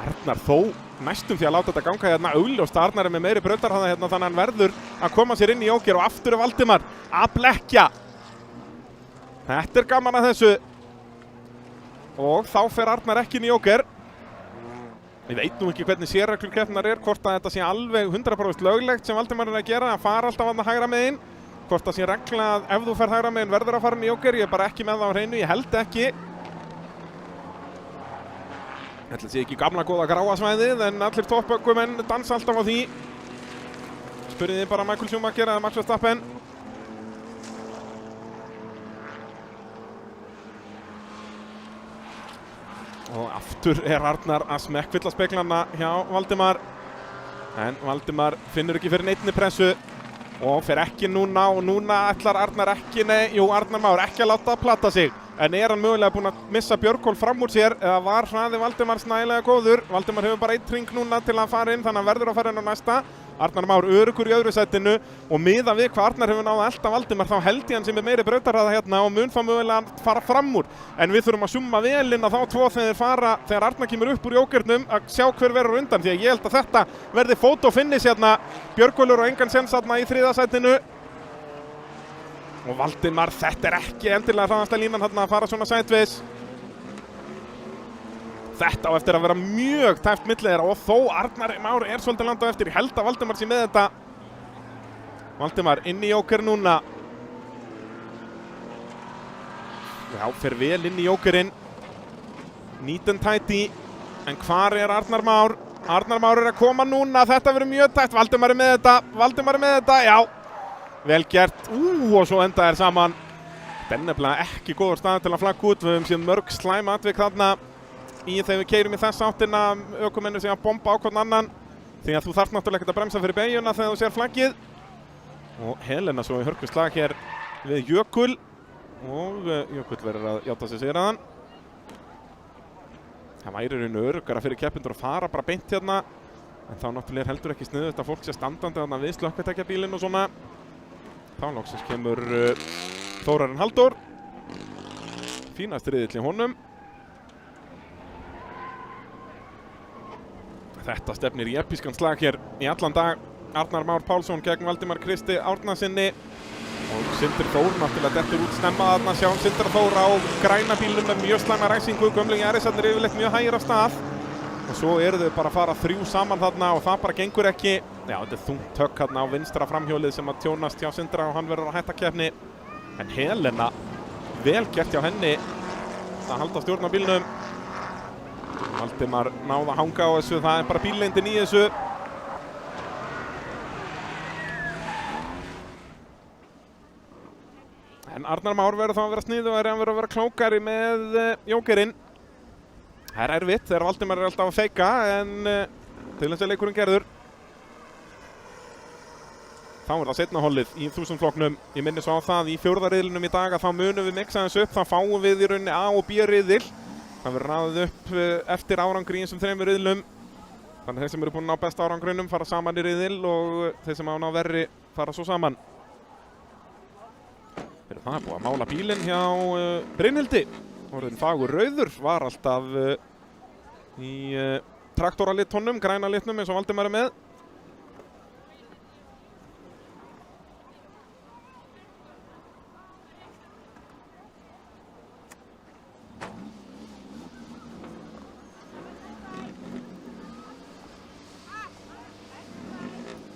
Arnar þó næstum því að láta þetta ganga hérna. Augljóst að Arnar er með meiri brautarhraða hérna þannig að hann verður að koma sér inn í jóker og aftur er Valdimar að blekkja. Þetta er gaman að þessu. Og þá fer Arnar ekki inn í jóker. Ég veit nú ekki hvernig sérreglurkeppnar er, hvort að þetta sé alveg 100% löglegt sem Valdimar er að gera, að fara alltaf að hægra megin. Hvort það sé regla að ef þú ferð hægra megin verður að fara inn í jóker, ég er bara ekki með það á hreinu, ég held ekki. Þetta sé ekki gamla góða gráa svæðið, en allir toppökumenn dansa alltaf á því. Spurðið bara Michael Schumacher eða Max Verstappen. Og aftur er Arnar að smekkfylla speglana hjá Valdimar. En Valdimar finnur ekki fyrir neinni pressu og fer ekki núna og núna ætlar Arnar ekki, Arnar Már ekki að láta plata sig. En er hann mögulega búinn að missa Björgólf fram úr sér eða var hraði Valdimars nægilega góður? Valdimar hefur bara 1 hring núna til að fara inn þannig að hann verður að fara inn á næsta. Arnar Már öruggur í öðru sætinu og miðað við hvað Arnar hefur náð að elta Valdimar þá held ég hann sem er meiri brautarhraða hérna og mun þá mögulega að fara fram úr. En við þurfum að summa vel inn að þá 2 þegar Arnar kemur upp úr jókernum að sjá hver verður undan því að ég held að þetta verði fótó-finish hérna. Björgólfur og engan séns hérna í 3. sætinu. Og Valdimar, þetta er ekki endilega hraðasta línan hérna að fara svona sætvis. Þetta á eftir að vera mjög tæft milli þeirra og þó Arnar Már er svolítið langt á eftir. Ég held að Valdimar sé með þetta. Valdimar inn í jóker núna. Fer vel inn í jókerinn. Neat and tidy. En hvar er Arnar Már? Arnar Már er að koma núna. Þetta verður mjög tæft. Valdimar er með þetta. Já. Vel gert. Og svo enda er saman. Þetta er nefnilega ekki góður stað til að flagga út. Við höfum síðan mörg slæm atvik þarna. Þegar við keyrum í þessa áttina ökumennir sem að bomba á hvern annan því að þú þarft náttúrulega ekkert að bremsa fyrir beygjuna þegar þú sér flaggið og Helena svo í hörkuslag hér við Jökul og Jökul verður að játa sig sigraðan. Það væri raun öruggara fyrir keppendur að fara bara beint hérna en þá náttúrulega er heldur ekki sniðugt að fólk sé standandi þarna við slökkvitækjabílinn og svona. Þá loksins kemur Þórarinn Halldór. Fínast riðill í honum. Þetta stefnir í episkan slag hér í allan dag. Arnar Már Pálsson gegn Valdimar Kristi Árnasinni. Og Sindri Þór náttúrulega dettur út snemma þarna. Sjáum Sindra Þór á græna bílnum með mjög slæma ræsingu. Gömlu Jarisarnir yfirleitt mjög hægir af stað. Og svo eru þau bara að fara 3 saman þarna og það bara gengur ekki. Já, þetta er þungt högg þarna á vinstra framhjólið sem að tjónast hjá Sindra og hann verður að hætta keppni. En Helena, vel gert hjá henni að halda stjórn á bílnum. Valdimar náða að hanga á þessu, það er bara bíllengdin í þessu. En Arnar Már verður þá að vera sniðugri, hann verður að vera klókari með jókerinn. Það er erfitt þegar Valdimar er alltaf að feika, en til þess að leikurinn gerður. Þá er það seinna hollið í 1000 flokknum. Ég minni svo á það í 4. riðlinum í dag að þá munum við mixa þessu upp, þá fáum við í rauninni A og B riðil. Það verður raðið upp eftir árangri í þessum 3 riðlum. Þannig að þeir sem eru búin að ná besta árangrunum fara saman í riðil og þeir sem á ná verri fara svo saman. Það er búið að mála bílinn hjá Brynhildi. Orðin fagur rauður, var alltaf í traktoralitunum, græna litnum eins og Valdimar er með.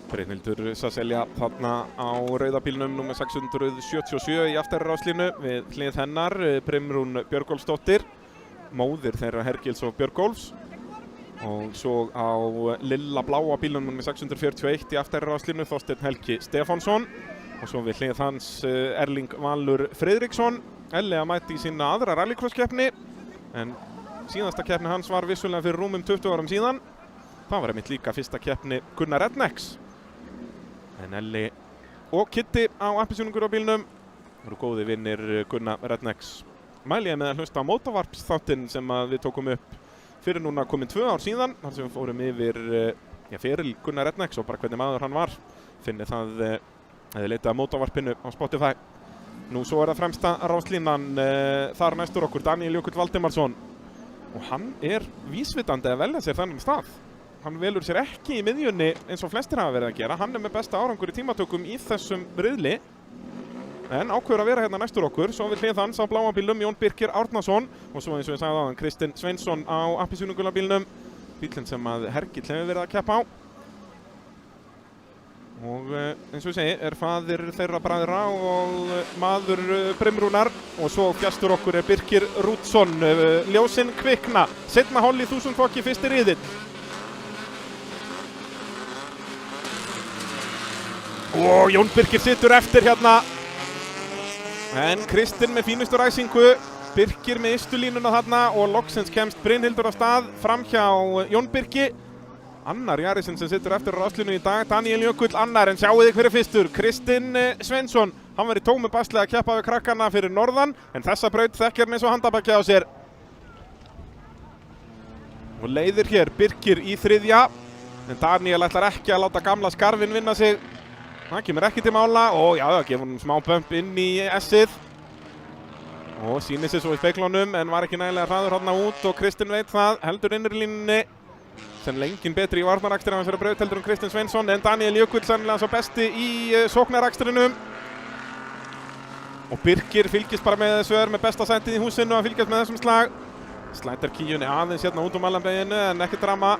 Brynhildur Sasselja þarna á rauðabílnum númer 677 í afturráslínu við hlið hennar Brimrún Björgólfsdóttir, móðir þeirra Hergils og Björgólfs. Og svo á lilla bláa bílnum númer 641 í afturráslínu Þorsteinn Helgi Stefánsson. Og svo við hlið hans Erling Valur Friðriksson. Elli að mæti í sína aðra rallycross-keppni, en síðasta keppni hans var vissulega fyrir rúmum 20 árum síðan. Það var einmitt líka fyrsta keppni Gunnar Rednecks. En Elli og Kitty á appelsínungur á bílnum eru góði vinnir Gunnar Rednecks. Mæli ég með að hlusta á mótavarpsþáttinn sem við tókum upp fyrir núna komin 2 ár síðan, þar sem við fórum yfir feril Gunnar Rednecks og bara hvernig maður hann var. Finnið það eða leitað að mótavarpinu á Spotify. Nú svo er það fremsta ráslínan þar næstur okkur Daniel Jökull Valdimarsson. Og hann er vísvitandi að velja sér þennan stað. Hann velur sér ekki í miðjunni eins og flestir hafa verið að gera. Hann er með besta árangur í tímatökum í þessum riðli. En ákveður að vera hérna næstur okkur. Svo við hlið hans á bláa bílnum Jón Birkir Árnason. Og svo eins og ég sagði áðan Kristinn Sveinsson á appelsínugula bílnum. Bílinn sem að Hergill hefur verið að keppa á. Og eins og ég segi er faðir þeirra bræðra og maður Brimrúnar. Og svo gestur okkur er Birkir Rútsson. Ljósinn kvikna. Seinna holl í 1000 flokki fyrsti riðill. Og Jón Birkir situr eftir hérna. En Kristinn með fínustu ræsingu. Birkir með ystu línuna þarna og loksins kemst Brynhildur á stað fram hjá Jón Birki. Annar Jarisinn sem situr eftir á ráslínu í dag, Daniel Jökull annar, en sjáu þig hver er fyrstur. Kristinn Sveinsson, hann var í tómu basli að keppa við krakkana fyrir norðan, en þessa braut þekkir hann eins og handabakki á sér. Og leiðir hér Birkir í 3. En Daniel ætlar ekki að láta gamla skarfinn vinna sig. Það kemur ekki til mála og já, gefur hann smá bump inn í S-ið. Og sýnir sig svo í speiklunum en var ekki nægilega hraður þarna út og Kristinn veit það, heldur innri línunni. Sem lengin betri í varnarakstri af þessari braut heldur Kristinn Sveinsson, en Daniel Jökull sannlega svo besti í sóknarakstrinum. Og Birkir fylgist bara með þessu, með besta sætið í húsinu að fylgjast með þessum slag. Slætar kíunni aðeins hérna út allanbeginu en ekki drama.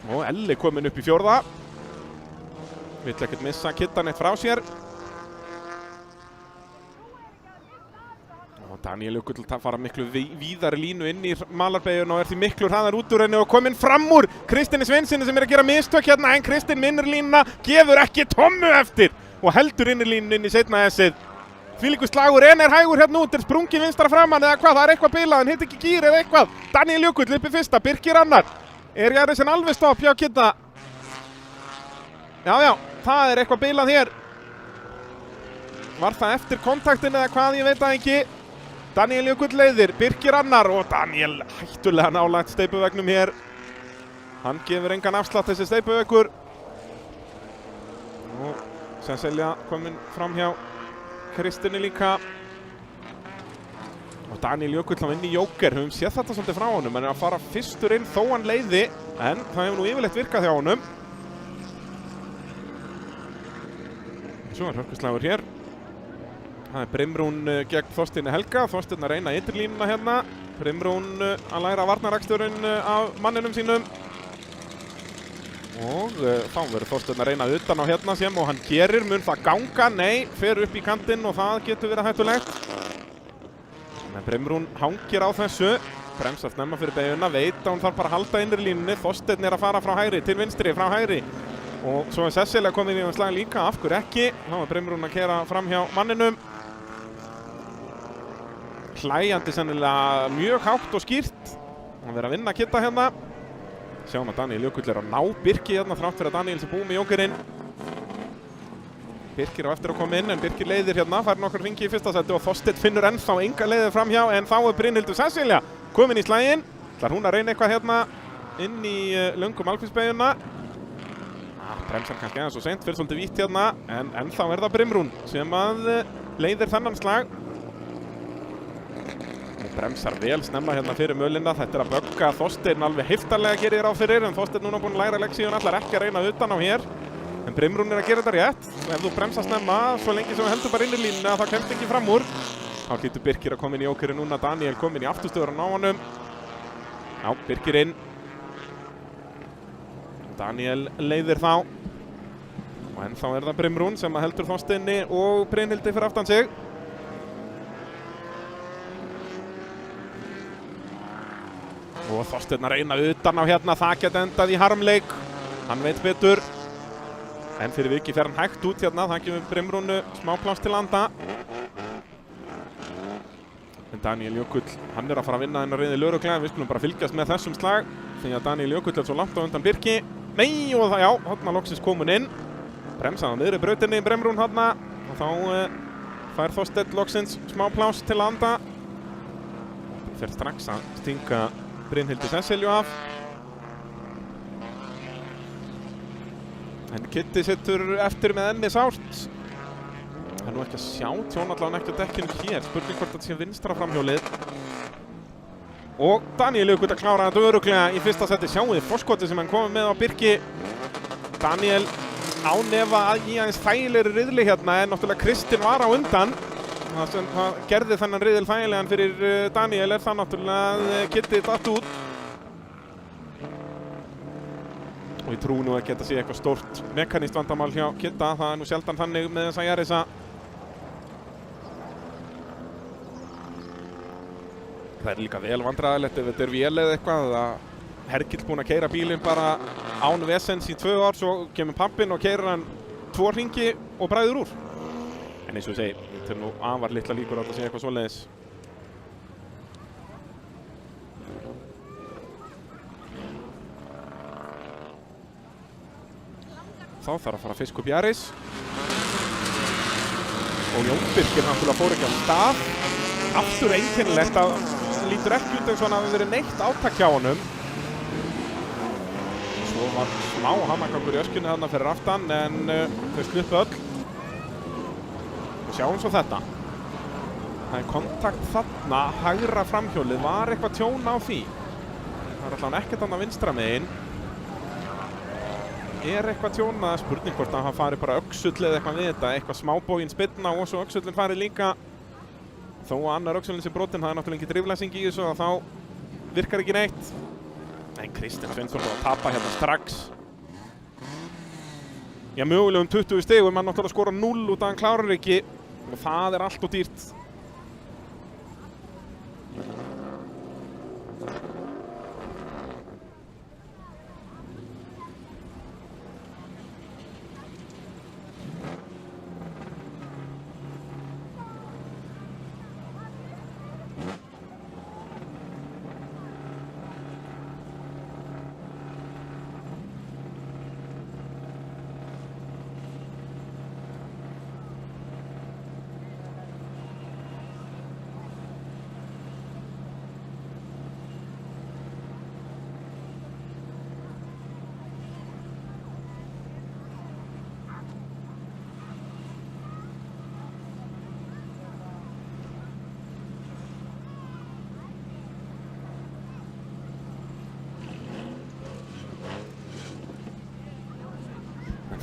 Og Elli kominn upp í 4. Vill ekkert missa Kittan eitt frá sér. Og Daniel Jökull fara miklu víðari línu inn í malarbeyguna og er því miklu hraðar út úr henni og kominn fram úr Kristinni Sveinsinni sem er að gera mistök hérna, en Kristinn minnir línuna, gefur ekki tommu eftir og heldur innri línu inn í seinna S-ið. Þvílíkur slagur, en er hægur hérna út, er sprungin vinstra framan eða hvað, það er eitthvað bilað, en hitt ekki gír eða eitthvað. Daniel Jökull uppi fyrsta, Birkir annar. Er Jarisinn alveg stopp hjá Kitta? Já, það er eitthvað bilað hér. Var það eftir kontaktin eða hvað, ég veit það ekki. Daniel Jökull leiðir, Birkir annar og Daniel hættulega nálægt steypuvegnum hér. Hann gefur engan afslátt þessi steypuveggur. Og Sasselja kominn fram hjá Kristinni líka. Og Daníel Jökull á inn í Jóker, höfum séð þetta svolítið frá honum, hann að fara fyrstur inn þó hann leiði, en það hefur nú yfirleitt virkað hjá honum. Svo hörkuslagur hér. Það Brimrún gegn Þorsteini Helga, Þorsteinn að reyna ytterlínuna hérna. Brimrún að læra varnaraksturinn af manninum sínum. Og þá verður Þorsteinn að reyna utan á hérna sem og hann gerir, mun það ganga, nei, fer upp í kantinn og það getur verið hættulegt. En Brimrún hangir á þessu, bremsar snemma fyrir beyguna, veit að hún þarf bara að halda innri línunni, Þorsteinn að fara frá hægri til vinstri, frá hægri. Og svo Cecilia komið í slag líka, af hverju ekki, þá Brimrún að keyra fram hjá manninum. Hlæjandi sennilega mjög hátt og skýrt, hann verður að vinna Kitta hérna. Sjáum að Daníel Jökull að ná Birki hérna þrátt fyrir að Daníel sé búið með Jókerinn. Birkir á eftir að koma inn en Birkir leiðir hérna, fær nokkur hringi í fyrsta sæti og Þorsteinn finnur ennþá enga leiðir framhjá en þá Brynhildur Cecilia komin í slaginn. Ætlar hún að reyna eitthvað hérna inn í löngum Alkvísbeyguna. Bremsar kannski aðeins og seint, fyrir svolítið vítt hérna en ennþá það Brimrún sem að leiðir þennan slag. Bremsar vel snemma hérna fyrir mölina, þetta að bögga Þorsteinn alveg heiftarlega gerir ráð fyrir en Þorsteinn núna búinn að læra leksíun, ætlar ekki að reyna utan á hér en Brimrún að gera þetta rétt. Ef þú bremsar snemma, svo lengi sem þú heldur bara inn í línuna þá kemst ekki fram úr. Þá hlýtur Birkir að koma inn í Jókerinn núna, Daníel komin í afturstöðurinn á honum. Já, Birkir inn. Daníel leiðir þá. Og ennþá það Brimrún sem að heldur Þorsteini og Brynhildi fyrir aftan sig. Og Þorsteinn að reyna utan á hérna, það geti endað í harmleik. Hann veit betur. En fyrir vikið fer hann hægt út hérna, það gefur Brimrúnu smá pláss til landa. En Daníel Jökull, hann að fara að vinna hennar riðil örugglega, við skulum bara fylgjast með þessum slag. Því að Daníel Jökull svo langt á undan Birki. Nei, og það, já, hérna loksins komin inn. Bremsaði á miðri brautinni, Brimrún hérna. Og þá fær Þorsteinn loksins smá pláss til landa. Fer strax að stinga Brynhildi Cecilju af. En Kitti sittur eftir með enni sárt. Það nú ekki að sjá tjón allavega ekki á dekkinu hér. Spurning hvort þetta sé vinstra framhjólið. Og Daníel Jökull að klára þetta örugglega í fyrsta seti. Sjáum við forskotið sem hann komið með á Birki. Daníel ánefa í aðeins þægilegri riðli hérna en náttúrulega Kristinn var á undan. Það sem gerði þennan riðil þægilegan fyrir Daníel það náttúrulega að Kitti datt út. Og ég trú nú ekki að þetta sé eitthvað stórt mekanískt vandamál hjá Kitta, það nú sjaldan þannig með þessa Jarisa. Það líka vel vandræðilegt ef þetta vél eða eitthvað að Hergill búinn að keyra bílinn bara án vesens í 2 ár, svo kemur pappinn og keyrir hann 2 hringi og bræður úr. En eins og ég segi, þetta nú afar litla líkur að þetta sé eitthvað svoleiðis. Þá þarf að fara að fiska upp Jaris. Og Jón Birkir náttúrulega fór ekki á stað. Aftur einkennilegt að það lítur ekki út eins og hann hafi verið neitt átak hjá honum. Svo var smá hamagangur í öskjunni þarna fyrir aftan en þau sluppu öll. Og sjáum svo þetta. Það kontakt þarna, hægra framhjólið, var eitthvað tjón á því. Það er allavega ekkert annað vinstra megin. Eitthvað tjónað, spurning hvort að hann fari bara öxull eða eitthvað við þetta, eitthvað smábógin spilna og svo öxullin fari líka. Þó að annar öxullin sé brotinn, það er náttúrulega ekki driflæsing í þessu og þá virkar ekki neitt. En Kristinn Sveinsson að tapa hérna strax. Já, mögulegum 20 stigum, hann náttúrulega skora 0 út af hann klárar ekki og það er allt og dýrt.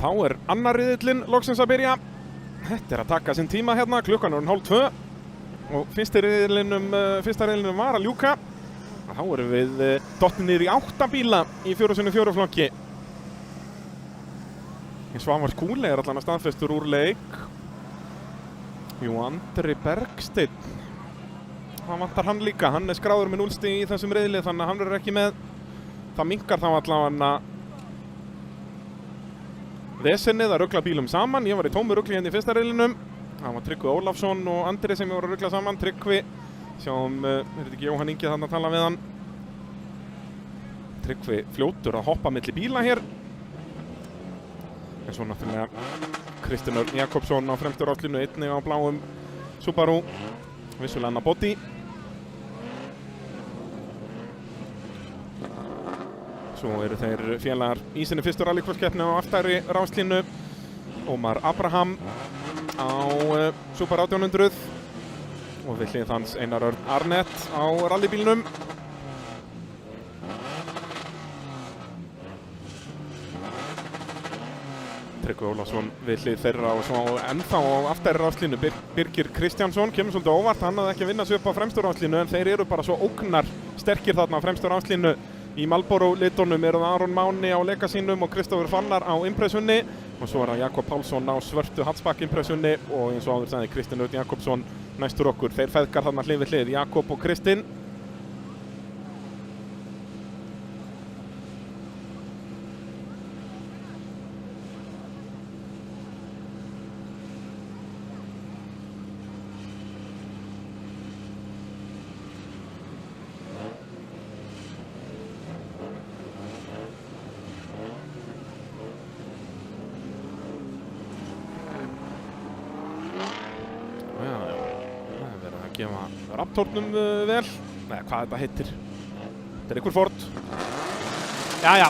Þá annar riðillinn loksins að byrja. Þetta að taka sinn tíma hérna, klukkan 1:30 og fyrsta riðillinum var að ljúka. Þá erum við dottin niður í 8 bíla í 4x4 flokki. Svavar Skúli allan að staðfestur úr leik. Jú, Andri Bergsteinn, það vantar hann líka. Hann skráður með 0 stig í þessum riðli, þannig að hann verður ekki með. Það minnkar þá allavega vesennið að rugla bílum saman. Ég var í tómu rugli hérna í fyrsta riðlinum. Það var Tryggvi Ólafsson og Andri sem ég voru að rugla saman. Tryggvi, sjáum, þetta ekki Jóhann Ingi þarna að tala við hann. Tryggvi fljótur að hoppa milli bíla hér. En svo náttúrulega Kristinn Örn Jakobsson á fremstu ráslínu, einnig á bláum Subaru, vissulega annað body. Svo eru þeir félagar í sinni fyrstu rallycross-keppni á aftari ráslínu. Ómar Abraham á Subaru 1800 og við hlið hans Einar Örn Arnett á rallybílnum. Tryggvi Ólafsson við hlið þeirra og svo ennþá á aftari ráslínu Birgir Kristjánsson, kemur svolítið óvart, hann hafði ekki að vinna sig upp á fremstu ráslínu en þeir eru bara svo ógnar sterkir þarna á fremstu ráslínu. Í Marlboro litunum eru það Aron Máni á leka sínum og Kristoffer Fannar á impressunni og svo það Jakob Pálsson á svörtu Hatsbakk impressunni og eins og áður sagði Kristinn Örn Jakobsson næstur okkur. Þeir feðgar þarna hlið við hlið, Jakob og Kristinn. Gefa Raptornum vel, neða hvað þetta heitir. Þetta ykkur Ford. Jæja,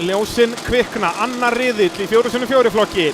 ljósin kvikna, annar riðill í 4x4 flokki.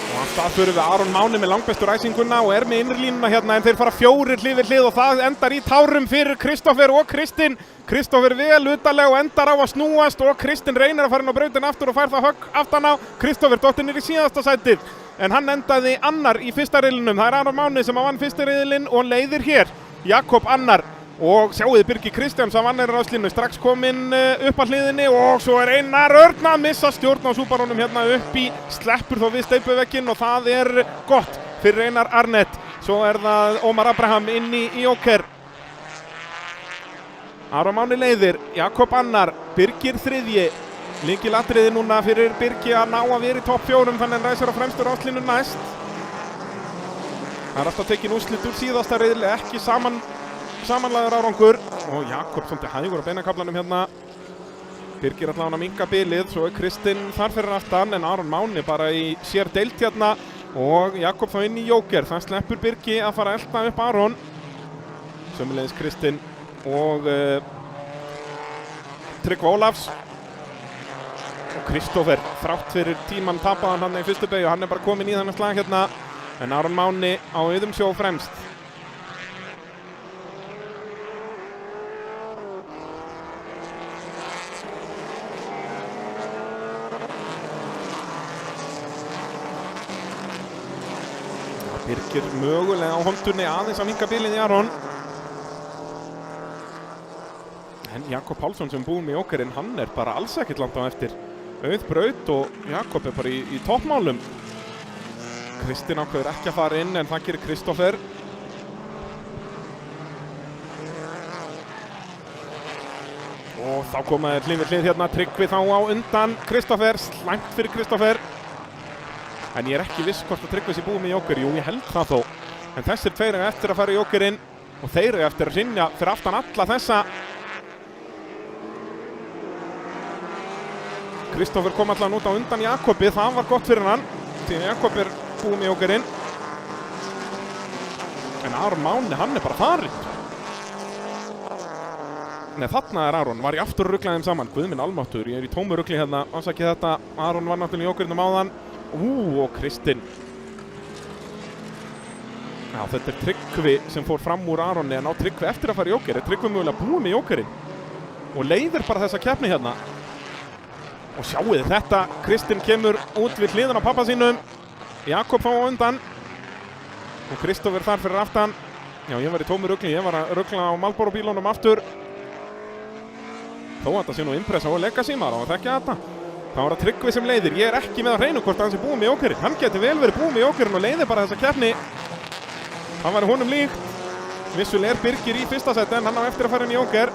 Og af stað förum við Aron Máni með langbestu ræsinguna og með innri línuna hérna en þeir fara 4 hlið við hlið og það endar í tárum fyrir Kristoffer og Kristinn. Kristoffer vel utalega og endar á að snúast og Kristinn reynir að fara inn á brautin aftur og fær það högg aftan á. Kristoffer dottinn í síðasta sætið. En hann endaði annar í fyrsta riðlinum. Það Aron Máni sem vann fyrsta riðlinn og leiðir hér. Jakob annar og sjáuði Birgir Kristjáns að vann ráslínu strax kominn upp að hliðinni og svo Einar Örn að missa stjórn á Subarunum hérna upp í, sleppur þó við steypuvegginn og það gott fyrir Einar Arnett. Svo það Ómar Abraham inn í Joker. Aron Máni leiðir, Jakob annar, Birgir þriðji. Lykilatriði núna fyrir Birgi að ná að vera í topp 4 þannig að hann ræsir á fremstu ráslínu næst. Það alltaf tekin úrslit úr síðasta riðli, ekki samanlagður árangur. Og Jakob svolítið hægur á beinakaflanum hérna. Birgir allavega að minnka bilið, svo Kristinn þar fyrir aftan en Aron Máni bara í sér deilt hérna. Og Jakob þá inn í Joker, það sleppur Birgi að fara að elta upp Aron. Sömuleiðis Kristinn og Tryggvi Ólafs. Og Kristoffer, þrátt fyrir tímann tapaðan hann í fyrstu beygju, hann bara kominn í þennan slag hérna. En Aron Máni á auðum sjó fremst. Birgir mögulega á hondunni aðeins að minnka bilið í Aron. En Jakob Pálsson sem búið með Jokerinn, hann bara alls ekkert langt á eftir. Auð braut og Jakob bara í toppmálum. Kristinn ákveður ekki að fara inn en það gerir Kristoffer. Og þá koma þeir hlið við hlið hérna, Tryggvi þá á undan Kristoffer, slæmt fyrir Kristoffer. En ég ekki viss hvort að Tryggvi sé búið með Joker, jú ég held það þó. En þessir tveir eiga eftir að fara í Jokerinn og þeir eiga eftir að hrynja fyrir aftan alla þessa. Kristoffer kom allan út á undan Jakobi, það var gott fyrir hann því að Jakob búið með Jokerinn. En Aron Máni, hann bara farinn. Nei, þarna Aron, var í aftur rugglaðum saman. Guð minn almáttur, ég í tómu ruggli hérna, afsakið þetta. Aron var náttúrulega í Jokerinnum áðan. Og Kristinn. Já, þetta Tryggvi sem fór fram úr Aroni en á Tryggvi eftir að fara í Joker. Tryggvi mögulega búið með Jokerinn? og leiðir bara þessa keppni hérna. Og sjáuð þetta, Kristinn kemur út við hliðina á pappa sínum, Jakob fá á undan og Kristófer þar fyrir aftan. Já, ég var í tómu rugli, ég var að rugla á Marlboro bílunum aftur. Þó að þetta sé nú Impreza og Legacy, maður á að þekkja þetta. Það var að Tryggvi sem leiðir, ég er ekki með að hreinu hvort hann sé búið með jókerinn. Hann geti vel verið búið með jókerinn og leiðir bara þessa keppni. Það væri honum líkt. Vissulega Birgir í fyrsta sæti en hann á eftir að fara inn í jóker.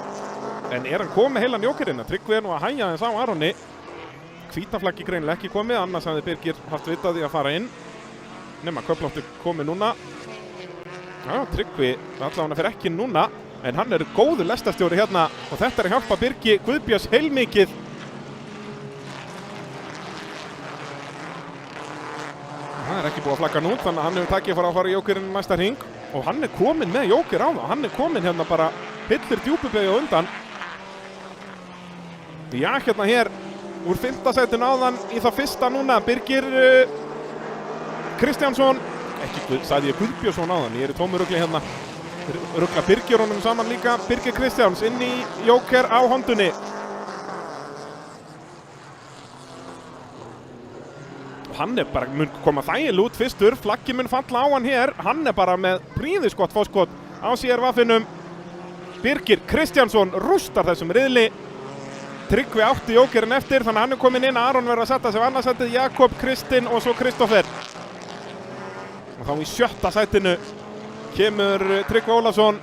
En hann komið heilan jókerinn? Tryggvi nú að hægja þess á Aroni. Hvítaflaggi greinilega ekki komið, annars hafði Birgir haft vitað því að fara inn. Nema Köflóttur komið núna. Já, Tryggvi allavega fyrir ekki núna. En hann góður lestarstjóri hérna og þetta að hjálpa Birgi Guðbjörns heilmikið. Það ekki búið að flagga nút, þannig að hann hefur takkið að fara í jókerinn næsta hring. Og hann kominn með jóker á það. Hann kominn hérna bara hillir djúpubegi á undan. Já, hérna hér úr 5. sætinu áðan í það fyrsta núna. Birgir Kristjánsson. Ekki, sagði ég Guðbjörnsson áðan. Ég í tómu rugli hérna. Rugla Birgir honum saman líka. Birgir Kristjáns inn í jóker á hondunni. Hann bara mun koma þægilega út fyrstur, flaggi mun falla á hann hér, hann bara með príðiskott fóskot á CR-vaffinum. Birgir Kristjánsson rústar þessum riðli. Tryggvi átti jókerinn eftir, þannig að hann kominn inn, Aron verður að setja sig á annarsætið, Jakob, Kristinn og svo Kristófer. Og þá í 7. sætinu kemur Tryggvi Ólafsson.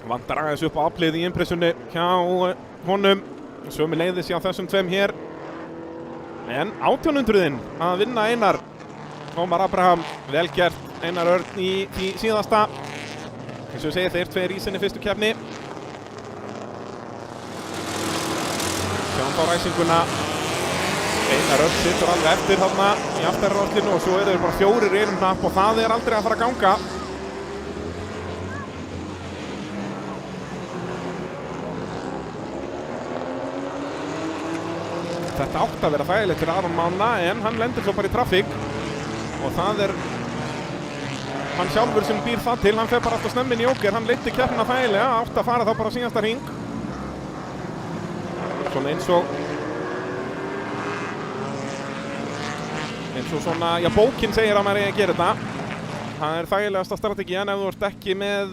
Vantar aðeins upp á aflið í Impresunni hjá honum. Sömuleiðis hjá þessum tveim hér. En 1800-inn að vinna Einar. Ómar Abraham, vel gert. Einar Örn í því síðasta. Eins og ég segi, þeir tveir í sinni fyrstu keppni. Sjáum þá ræsinguna. Einar Örn situr alveg eftir þarna í aftarráslinu og svo þeir bara 4 í einum hnapp og það aldrei að fara að ganga. Þetta átti að vera þægilegt fyrir Aron Mána en hann lendir svo bara í trafík og það hann sjálfur sem býr það til, hann fer bara alltaf snemminn í jóker, hann leiddi keppnina þægilega, átti að fara þá bara á síðasta hring. Svona eins og svona, já, bókin segir að maður eigi að gera þetta. Það þægilegasta strategían ef þú ert ekki með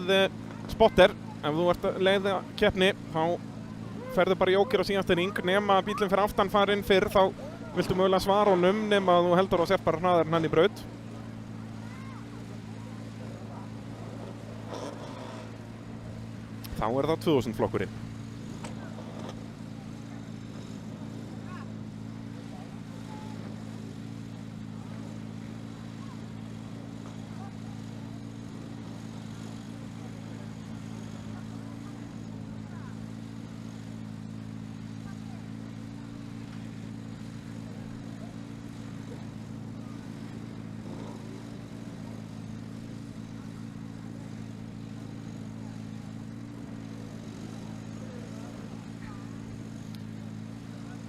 spotter, ef þú ert að leiða keppni þá ferðu bara jóker á síðasta hring, nema að bílinn fyrir aftan fara inn fyrr, þá viltu mögulega svara honum nema að þú heldur að sért bara hraðar en hann í braut. Þá það 2000 flokkurinn.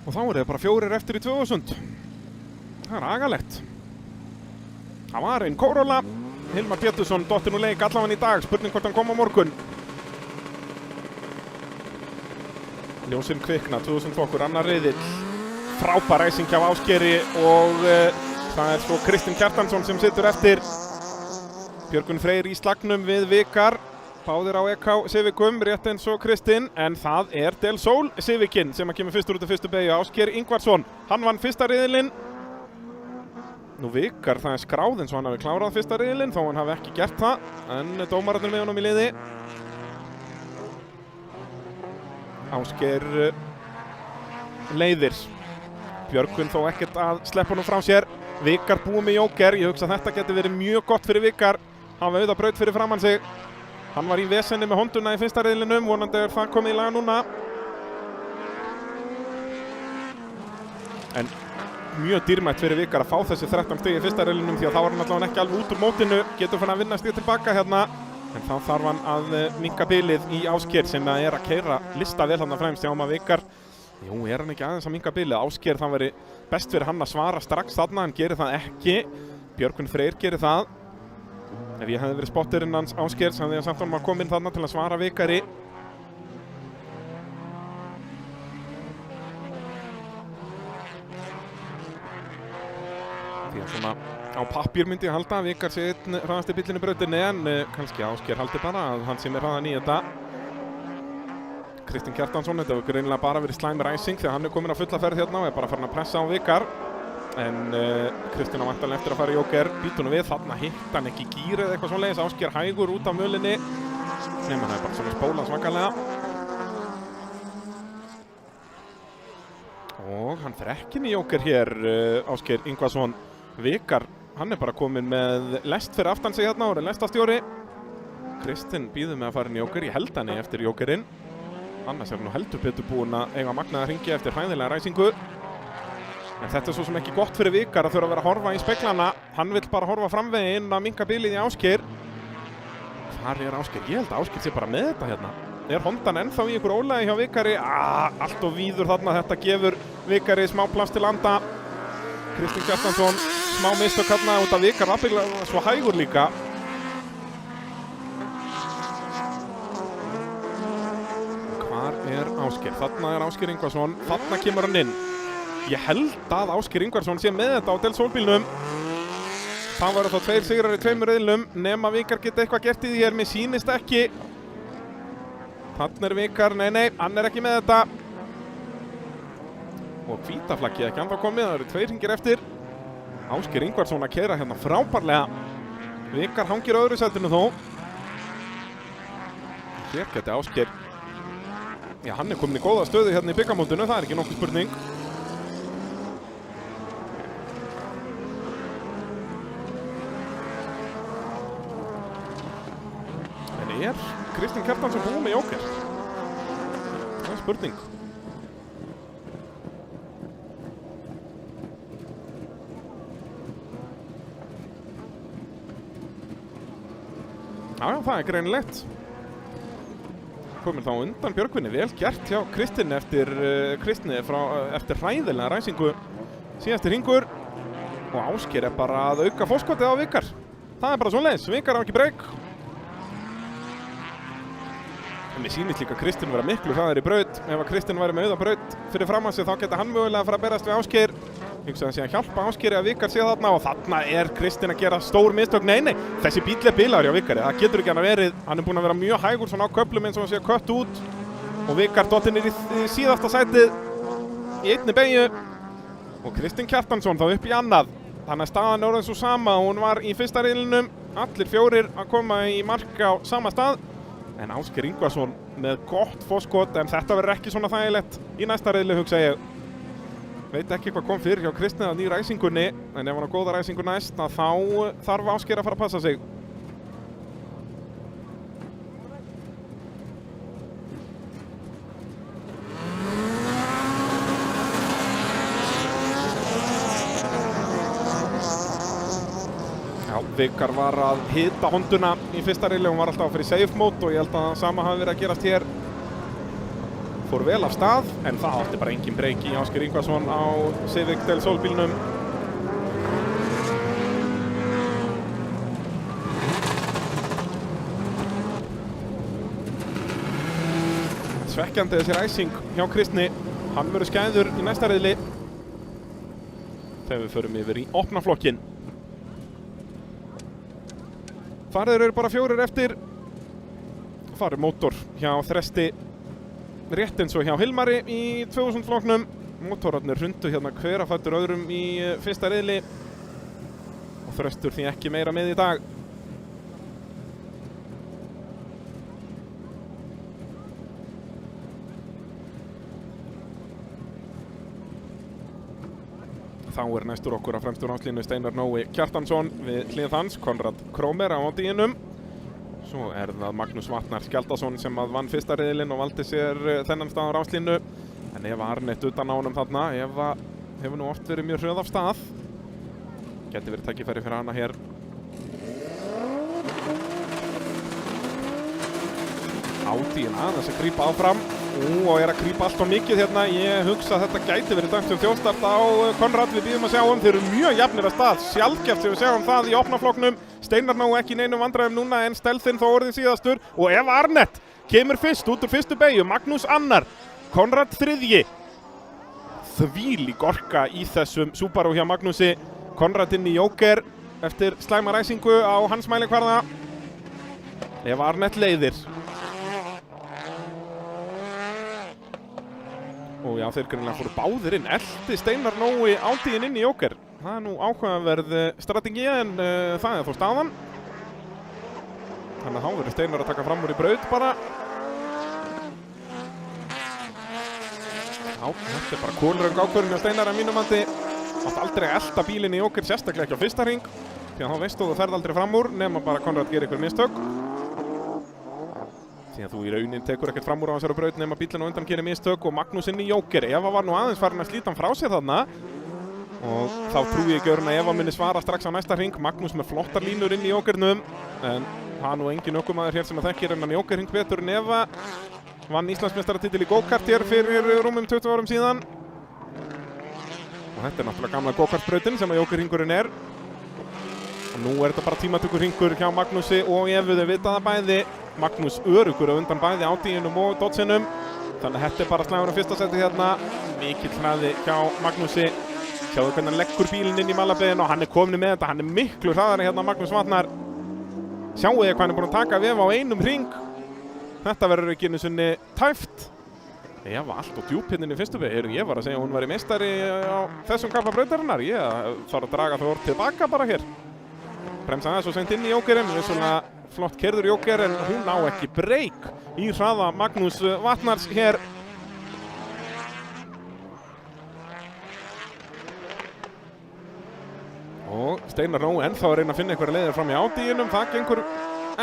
Og þá þeir bara 4 eftir í 2000. Það agalegt. Það var einn Corolla. Hilmar Pétursson dottinn úr leik allavega í dag. Spurning hvort hann kom á morgun. Ljósinn kvikna, 2000 flokkur, annar riðill. Frábær ræsing hjá Ásgeiri og það svo Kristinn Kjartansson sem situr eftir. Björgvin Freyr í slagnum við Vikar. Báðir á EK Civicum, rétt eins og Kristinn, en það Del Sol Civicinn sem kemur fyrstur út af fyrstu beygju. Ásgeir Ingvarsson, hann vann fyrsta riðilinn. Nú Vikar, það skráð eins og hann hafi klárað fyrsta riðilinn, þó hann hafi ekki gert það, en dómararnir með honum í liði. Ásgeir leiðir. Björgvin þó ekkert að sleppa honum frá sér. Vikar búið með jóker, ég hugsa að þetta geti verið mjög gott fyrir Vikar. Hafa auða braut fyrir framann sig. Hann var í vesenni með honduna í fyrsta riðlinum, vonandi það komið í lag núna. En mjög dýrmætt fyrir Vikar að fá þessi 13 stig í fyrsta riðlinum því að þá var hann allavega ekki alveg út úr mótinu, getur fann að vinna stig tilbaka hérna. En þá þarf hann að minnka bilið í Ásgeir sem að keyra lista vel hann fremst hjá að Vikar. Jú, hann ekki aðeins að minnka bilið. Ásgeir, það veri best fyrir hann að svara strax þarna, hann gerir það ekki. Björgvin Freyr gerir það. Ef ég hefði verið spotterinn hans Ásgeirs hefði ég samt honum að koma inn þarna til að svara Vikari. Því að svona á pappír myndi ég halda að Vikar sé einn hraðasti bíllinn í brautinni en kannski Ásgeir haldi bara að hann sé með hraðan í þetta. Kristinn Kjartansson, þetta hefur greinilega bara verið slæm ræsing þegar hann komin á fulla ferð hérna og bara farin að pressa á Vikar. En Kristinn á væntanlega eftir að fara í Joker, býtunum við, þarna hitt hann ekki gír eða eitthvað svoleiðis, Ásgeir hægur út af mölinni. Nefnum hann bara svona spóla svakalega. Og hann fer ekki inn í Joker hér, Ásgeir Ingvarsson. Vikar, hann bara komin með lest fyrir aftan sig hérna og er lestastjóri. Kristinn býður með að fara inn í Joker, ég held hann eftir Jokerinn. Annars er hann nú heldur betur búinn að eiga magnaða hringi eftir hræðilega ræsingu. En þetta svo sem ekki gott fyrir Vikar að þurfa að vera að horfa í speglana. Hann vill bara horfa framveginn að minnka bilið í Ásgeir. Hvar er Ásgeir? Ég held að Ásgeir sé bara með þetta hérna. Er Hondan ennþá í ykkur ólægi hjá Vikari? Allt of víður þarna, þetta gefur Vikari smá plast til landa. Kristinn Kjartansson, smá mistök hérna út af Vikar, afbygglega svo hægur líka. Hvar er Ásgeir? Þarna er Ásgeir Ingvarsson, þarna kemur hann inn. Ég held að Ásgeir Ingvarsson sé með þetta á Del Sol-bílnum. Það var þá 2 sigrar í 2 riðlum, nema Vikar geta eitthvað gert í því hér, mér sýnist ekki. Þarna er Vikar, nei, hann er ekki með þetta. Og hvítaflaggið ekki ennþá komið, það eru 2 hringir eftir. Ásgeir Ingvarsson að keyra hérna frábærlega. Vikar hangir á öðru sætinu þó. Hér geti Ásgeir. Já, hann er komin í góða stöðu hérna í bikarmótinu, það er ekki nokkuð spurning. Er Kristinn Kjartansson búinn með Joker? Það er spurning. Já, það er greinilegt. Komum þá undan Björgvinni, vel gert hjá Kristinni eftir hræðilega ræsingu. Síðasti hringur og Ásgeir er bara að auka fórskotið á Vikar. Það er bara svoleiðis, Vikar á ekki breyk. En mér sýnist líka Kristinn vera miklu hraðar í braut. Ef að Kristinn væri með auða braut fyrir fram að sig þá geta hann mögulega að fara að berast við Ásgeir. Hugsaði sé að hjálpa Ásgeiri að Vikar sé þarna og þarna er Kristinn að gera stór mistök. Nei, þessi bíll er bilaður hjá Vikari. Það getur ekki hann að verið. Hann er búinn að vera mjög hægur svona á köflum eins og hann sé að kött út. Og Vikar dottinn í síðasta sætið í einni beygju. Og Kristinn Kjartansson þá upp í annað. Þannig að staðan er orðin svo sama. Hún var í fyrsta riðlinum. Allir 4 að koma í mark á sama stað. En Ásgeir Ingvarsson með gott fórskot, en þetta verður ekki svona þægilegt í næsta riðli, hugsa ég. Veit ekki hvað kom fyrir hjá Kristinn að ný ræsingunni, en ef hann á góða ræsingu næst, þá þarf Ásgeir að fara að passa sig. Vikar var að hita Honduna í fyrsta riðli, hún var alltaf að fyrir safe mode og ég held að það sama hafi verið að gerast hér. Fór vel af stað, en það átti bara engin breyk í Ásgeir Ingvarsson á Civic Del Sol bílnum. Svekkjandi þessi ræsing hjá Kristni, hann verður skæður í næsta riðli. Þegar við förum yfir í opnaflokkinn. Þar eru bara 4 eftir. Þar er mótor hjá Þresti, rétt eins og hjá Hilmari í 2000 flokknum. Mótorarnir hrundu hérna hver að fætur öðrum í fyrsta riðli. Og Þröstur því ekki meira með í dag. Þá er næstur okkur á fremstur áslínu Steinar Nói Kjartansson við hlið hans, Konrad Krómer á mótíinum. Svo er það Magnús Vatnar Skjaldason sem vann fyrsta riðilinn og valdi sér þennan stað á áslínu. En Eva Arnett utan á honum þarna, Eva hefur nú oft verið mjög hröð af stað. Gæti verið tækifæri fyrir hana hér. Audíin aðeins að grípa áfram. Og er að grípa allt of mikið hérna. Ég hugsa að þetta gæti verið dæmt þjóðstart á Konrad. Við bíðum að sjá þeir eru mjög jafnir að stað. Sjaldgæft sem við sjáum það í opnaflokknum. Steinar ná ekki í neinum vandræðum núna en Stelþinn þó orðin síðastur. Og Eva Arnett kemur fyrst út úr fyrstu beygju. Magnús annar. Konrad þriðji. Þvílík orka í þessum Subaru hjá Magnúsi. Konrad inn í Joker eftir slæma ræsingu á hans mælikvarða. Eva Arnett leiðir. Og já, þeir greinilega fóru báðir inn. Elti Steinar Nói Audíinn inn í Joker. Það er nú áhugaverð strategi en það er þó staðan. Þannig að þá verður Steinar að taka fram úr í braut bara. Já, þetta er bara kólröng ákvörðun hjá Steinar að mínum mati. Átt aldrei að elta bílinn í Joker, sérstaklega ekki á fyrsta hring. Því að þá veistu þú ferð aldrei fram úr nema bara Konrad gerir ykkur mistök. Því að þú í raunin tekur ekkert fram úr á þessari braut nema bílinn á undan gerir mistök og Magnús inn í Joker. Eva var nú aðeins farin að slíta hann frá sér þarna og þá trúi ég ekki öðrun að Eva muni svara strax á næsta hring. Magnús með flottar línur inn í Jokernum en það er nú engin ökumaður hér sem að þekkir en Joker-hring betur en Eva. Vann Íslandsmeistaratitil í go-kart hér fyrir rúmum 20 árum síðan. Og þetta er náttúrulega gamla go-kartbrautin sem að Joker-hringurinn er. Og nú er þetta bara tímatökurhringur hjá Magnúsi og Evu, þau vita það bæði. Magnús örugur á undan bæði Audíinnum og Dodgenum. Þannig að þetta er bara slagur á fyrsta seti hérna. Mikill hraði hjá Magnúsi. Sjáðu hvernig hann leggur bílinn inn í Malabeðin og hann er komin með þetta. Hann er miklu hraðari hérna Magnús Vatnar. Sjáu þið hvað hann er búinn að taka Eva á einum hring. Þetta verður ekki einu sinni tæft. Eva allt og djúp hérna í fyrstu beygju. Ég var að segja að hún væri meistari á þessum kafla brautarinnar. Ég þarf að draga þau orð tilbaka bara hér. Bremsa aðeins og seint inn í Jokerinn. Við svona flott keyrður Joker en hún á ekki breyk í hraða Magnús Vatnars hér. Og Steinar Nói ennþá að reyna að finna einhverja leiðir fram í Audíinnum. Það gengur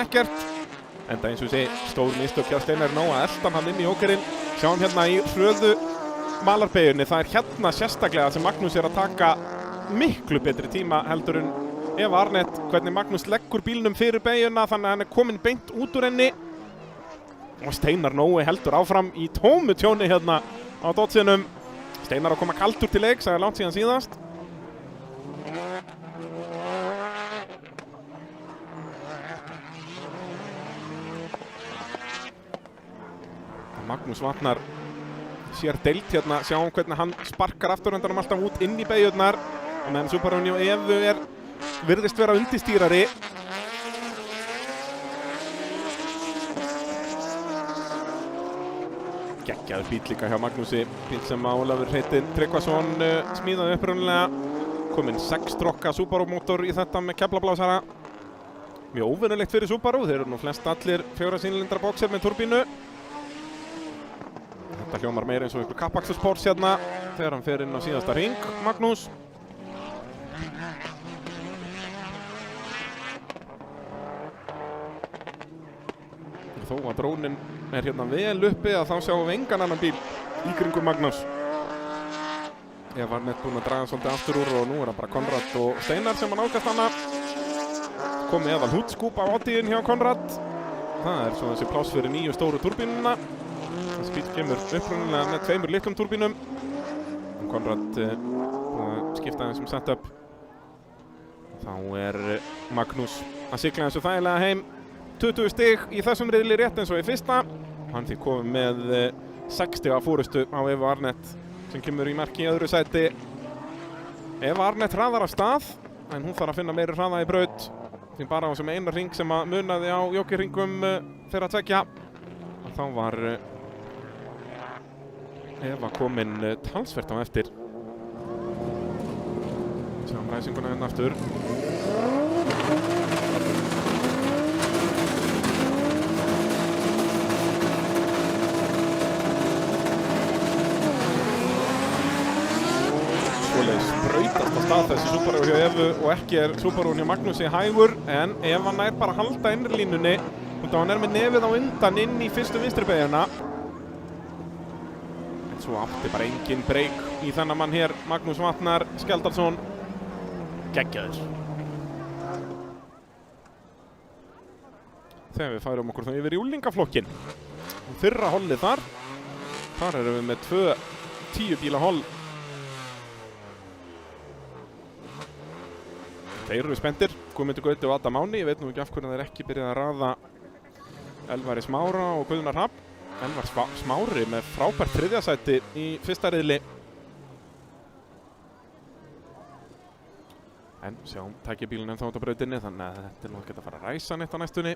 ekkert. Enda eins og ég segi, stór mistök hjá Steinar Nói að elta hann inn í Jokerinn. Sjáum hérna í hröðu malarbeginni. Það er hérna sérstaklega sem Magnús er að taka miklu betri tíma heldur en Eva Arnett, hvernig Magnús leggur bílnum fyrir beygjuna þannig að hann er komin beint út úr henni. Og Steinar Nói heldur áfram í tómu tjóni hérna á Dodgenum. Steinar að koma kaldur til leiks, það er langt síðan síðast. Magnús Vatnar sér deilt hérna, sjáum hvernig hann sparkar afturhendanum alltaf út inn í beygjurnar. Og meðan Subarunni og Evu virðist vera undirstýrari. Geggjaður bíl líka hjá Magnúsi. Bíl sem Ólafur Hreinn Tryggvason smíðaði upprunalega. Kominn 6 strokka Subaru mótor í þetta með keflablásara. Mjög óvinnulegt fyrir Subaru. Þeir eru nú flest allir 4 cylindra boxer með turbínu. Þetta hljómar meira eins og einhver kappakstur sports hérna þegar hann fer inn á síðasta hring, Magnús. Þó að drónin er hérna vel uppi að þá sjáum við engan annan bíl í kringum Magnús. Ég var nett búinn að draga svolítið aftur úr og nú er það bara Konrad og Steinar sem að nálgast hana. Komið eðal hútskúp á Audíinn hjá Konrad. Það er svo þessi pláss fyrir 9 stóru turbínuna. Þessi bíl kemur upprunalega með 2 litlum turbínum. Konrad búinn að skipta þessum setup. Þá er Magnús að sigla þessu þægilega heim. 20 stig í þessum riðli rétt eins og í fyrsta. Hann því komið með 6 stiga fórustu á Eva Arnett sem kemur í marki í öðru sæti. Eva Arnett hraðar af stað en hún þarf að finna meiri hraða í braut. Því bara á þessum eina hring sem að munaði á Joker-hringum þeirra tveggja. Þá var Eva komin talsvert á eftir. Sjáum ræsinguna hérna aftur. Sprautast á stað þessi Subaru hjá Evu og ekki er Subaru hjá Magnúsi hægur en Eva nær bara að halda innri línunni og hann er með nefið á undan inn í fyrstu vinstri beygjuna. En svo átti bara engin breyk í þennan mann hér, Magnús Vatnar Skjaldarson. Geggjaður. Þegar við færum okkur þá yfir í úlingaflokkin. Fyrra hollið þar. Þar erum við með 2 10 bíla holl. Þeir eru spenntir, Guðmundur Gauti og Adam Máni. Ég veit nú ekki af hvernig þeir ekki byrjað að raða Elvari Smára og Guðnar Hrafn. Elvar Smári með frábært 3. sæti í fyrsta riðli. En sjáum, tækir bílinn ennþá út á brautinni, þannig að þetta nú ekki að fara að ræsa neitt á næstunni.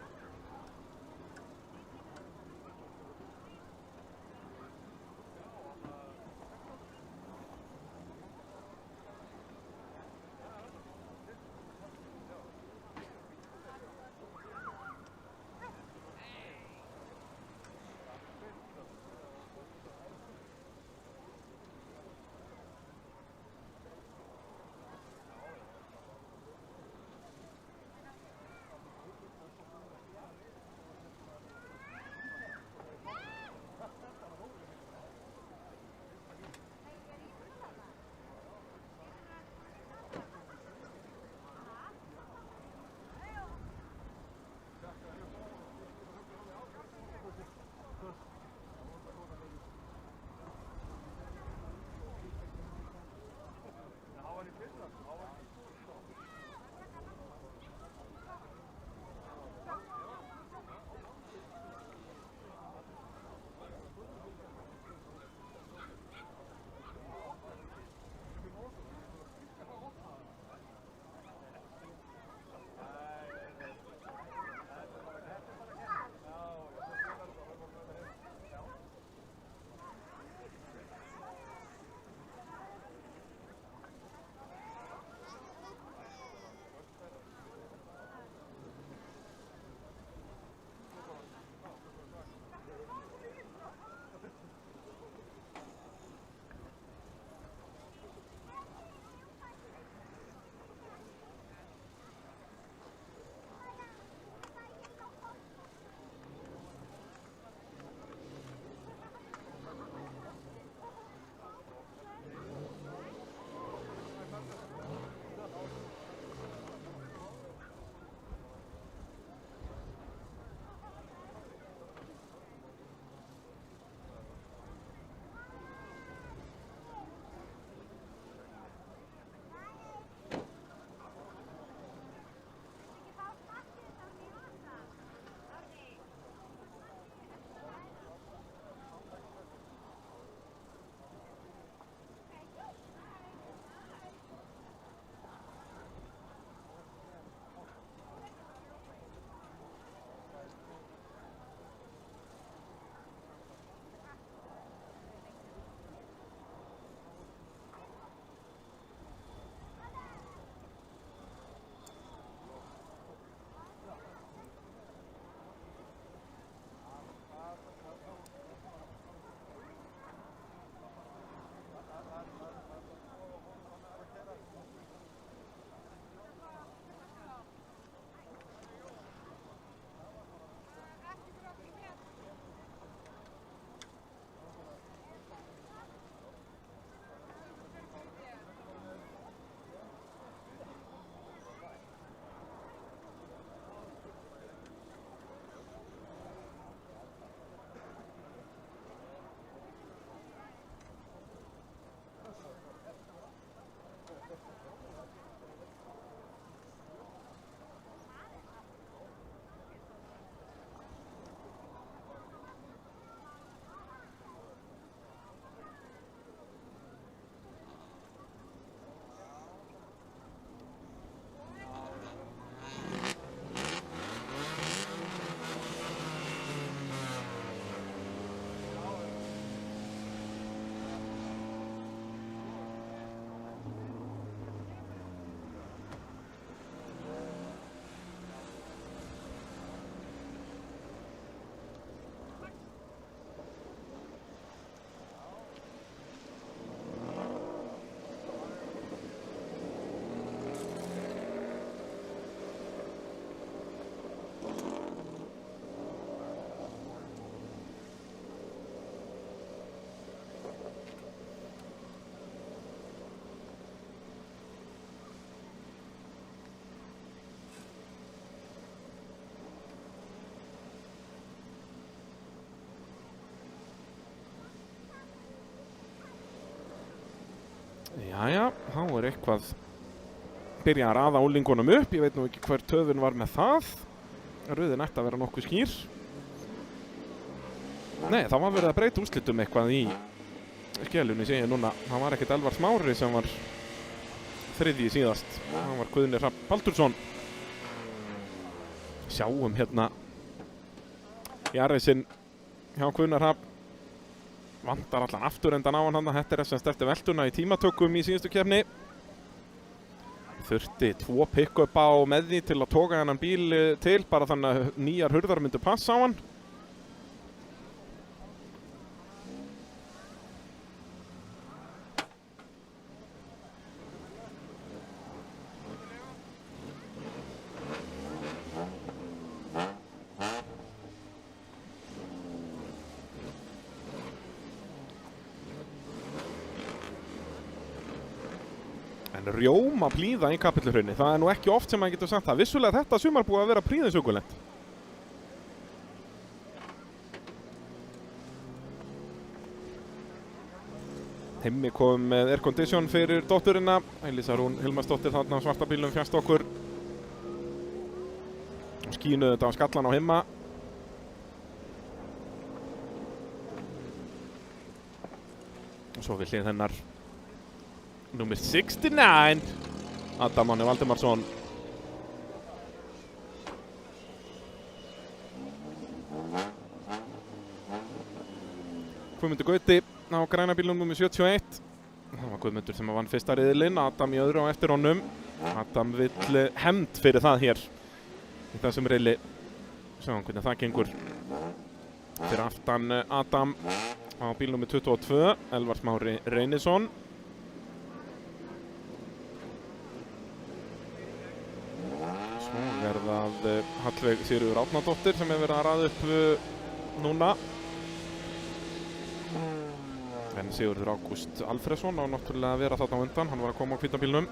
Jæja, þá eitthvað byrja að raða úlingunum upp. Ég veit nú ekki hver töfin var með það. Röðin ætti að vera nokkuð skýr. Nei, það var verið að breyta úrslitum eitthvað í skelunni, segi ég núna. Það var ekkert Elvar Smári sem var þriðji síðast. Það var Guðni Hrafn Baldursson. Sjáum hérna Jarriðsinn hjá Guðna Hrafn. Vantar allan afturendan á hann. Þetta sem eftir veltuna í tímatökum í síðustu keppni. Þurfti 2 pick-up á með því til að toga hennan bíl til, bara þannig að nýjar hurðar myndu passa á hann. En rjóma blíða í Kapelluhrauni, það nú ekki oft sem maður getur sagt það. Vissulega þetta sumar búið að vera prýðisökulegt. Hemmi kom með aircondition fyrir dótturina. Elísa Rún Hilmarsdóttir þarna á svarta bílnum fjast okkur. Skínuðu þetta á skallan á Hemma. Og svo við hlið hennar Númer 69, Adam Ánni Valdimarsson. Guðmundur Gauti á græna bílnum númer 71. Það var Guðmundur sem vann fyrsta riðilinn, Adam í öðru á eftir honum. Adam vill hefnd fyrir það hér í þessum riðli. Sjáum hvernig það gengur. Fyrir aftan Adam á bíl númer 22, Elvar Smári Reynisson. Er það Hallveig Sigríður Árnadóttir sem hefur verið að raða upp núna. En Sigurður Ágúst Alfreðsson á náttúrulega að vera þarna á undan, hann var að koma á hvíta bílnum.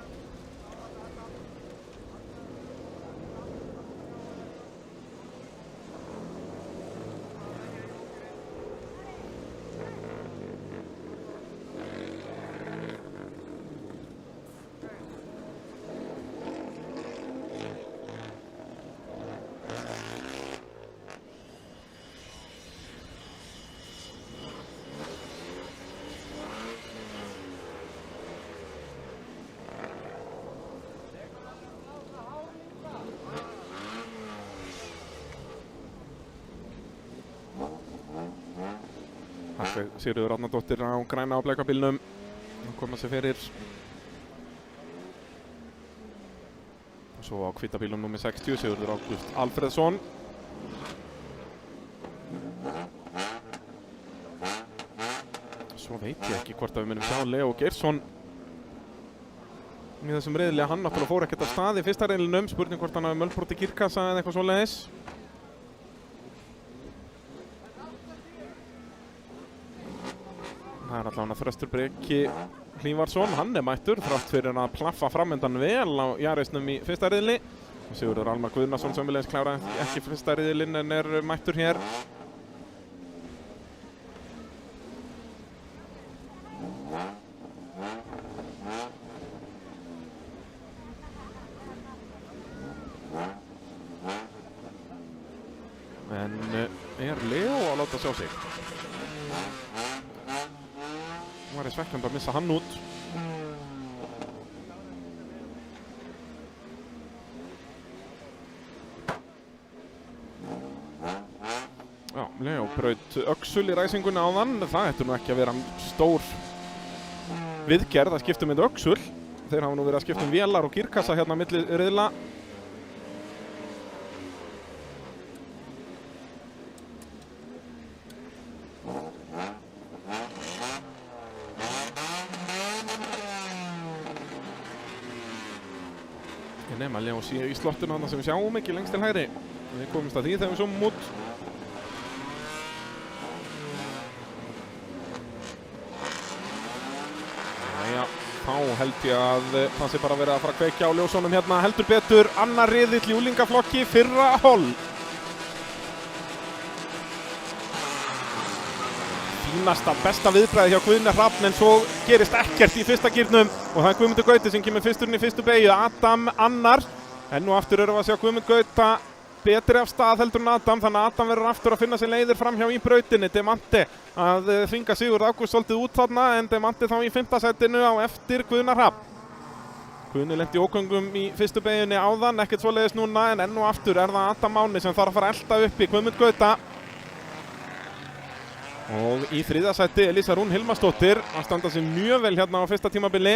Sigríður Árnadóttir á græna á bleika bílnum að koma sér fyrir. Og svo á hvíta bílnum númer 60, Sigurður Ágúst Alfreðsson. Svo veit ég ekki hvort að við munum sjá Leo Geirsson í þessum riðli. Hann náttúrulega fór ekkert af stað í fyrsta riðlinum. Spurning hvort hann hafi mölbroti girkassa eða eitthvað svoleiðis. Það allavega Þröstur Breki Hlífarsson, hann mættur þrátt fyrir að plaffa framöndan vel á Jarriðsnum í fyrsta riðli. Sigurður Almar Guðnason sömuleiðis kláraði ekki fyrsta riðlinn en er mættur hér. En er Leo að láta sjá sig? Það var svekkjandi að missa hann út. Já, Leo braut öxul í ræsingunni áðan. Það ætti nú ekki að vera stór viðgerð að skipta með öxul. Þeir hafa nú verið að skipta vélar og girkassa hérna milli riðla. Nema Leo sé í slottinu þarna sem við sjáum ekki lengst til hægri. Við komumst að því þegar við zoomum út. Jæja, þá held ég að það sé bara verið að fara að kveikja á ljósunum hérna. Heldur betur annar riðill í úlingaflokki, fyrra hol. nánast að besta viðbragði hjá Guðni Hrafn, en svo gerist ekkert í fyrsta gírnum og það Guðmundur Gauti sem kemur fyrsturinn í fyrstu beygju. Adam annar, enn og aftur erum við að sjá Guðmund Gauta betri af stað heldur en Adam, þannig að Adam verður aftur að finna sér leiðir framhjá í brautinni. Demante að þvinga Sigurð Ágúst svolítið út þarna, en Demante þá í 5. sætinu á eftir Guðna Hrafn. Guðni lenti í ógöngum í fyrstu beygjunni áðan, ekkert svoleiðis núna, en enn og aftur er það Adam Máni sem þarf að fara að elta upp í Guðmund Gauta. Og í 3. sæti Elísa Rún Hilmarsdóttir að standa sig mjög vel hérna á fyrsta tímabili.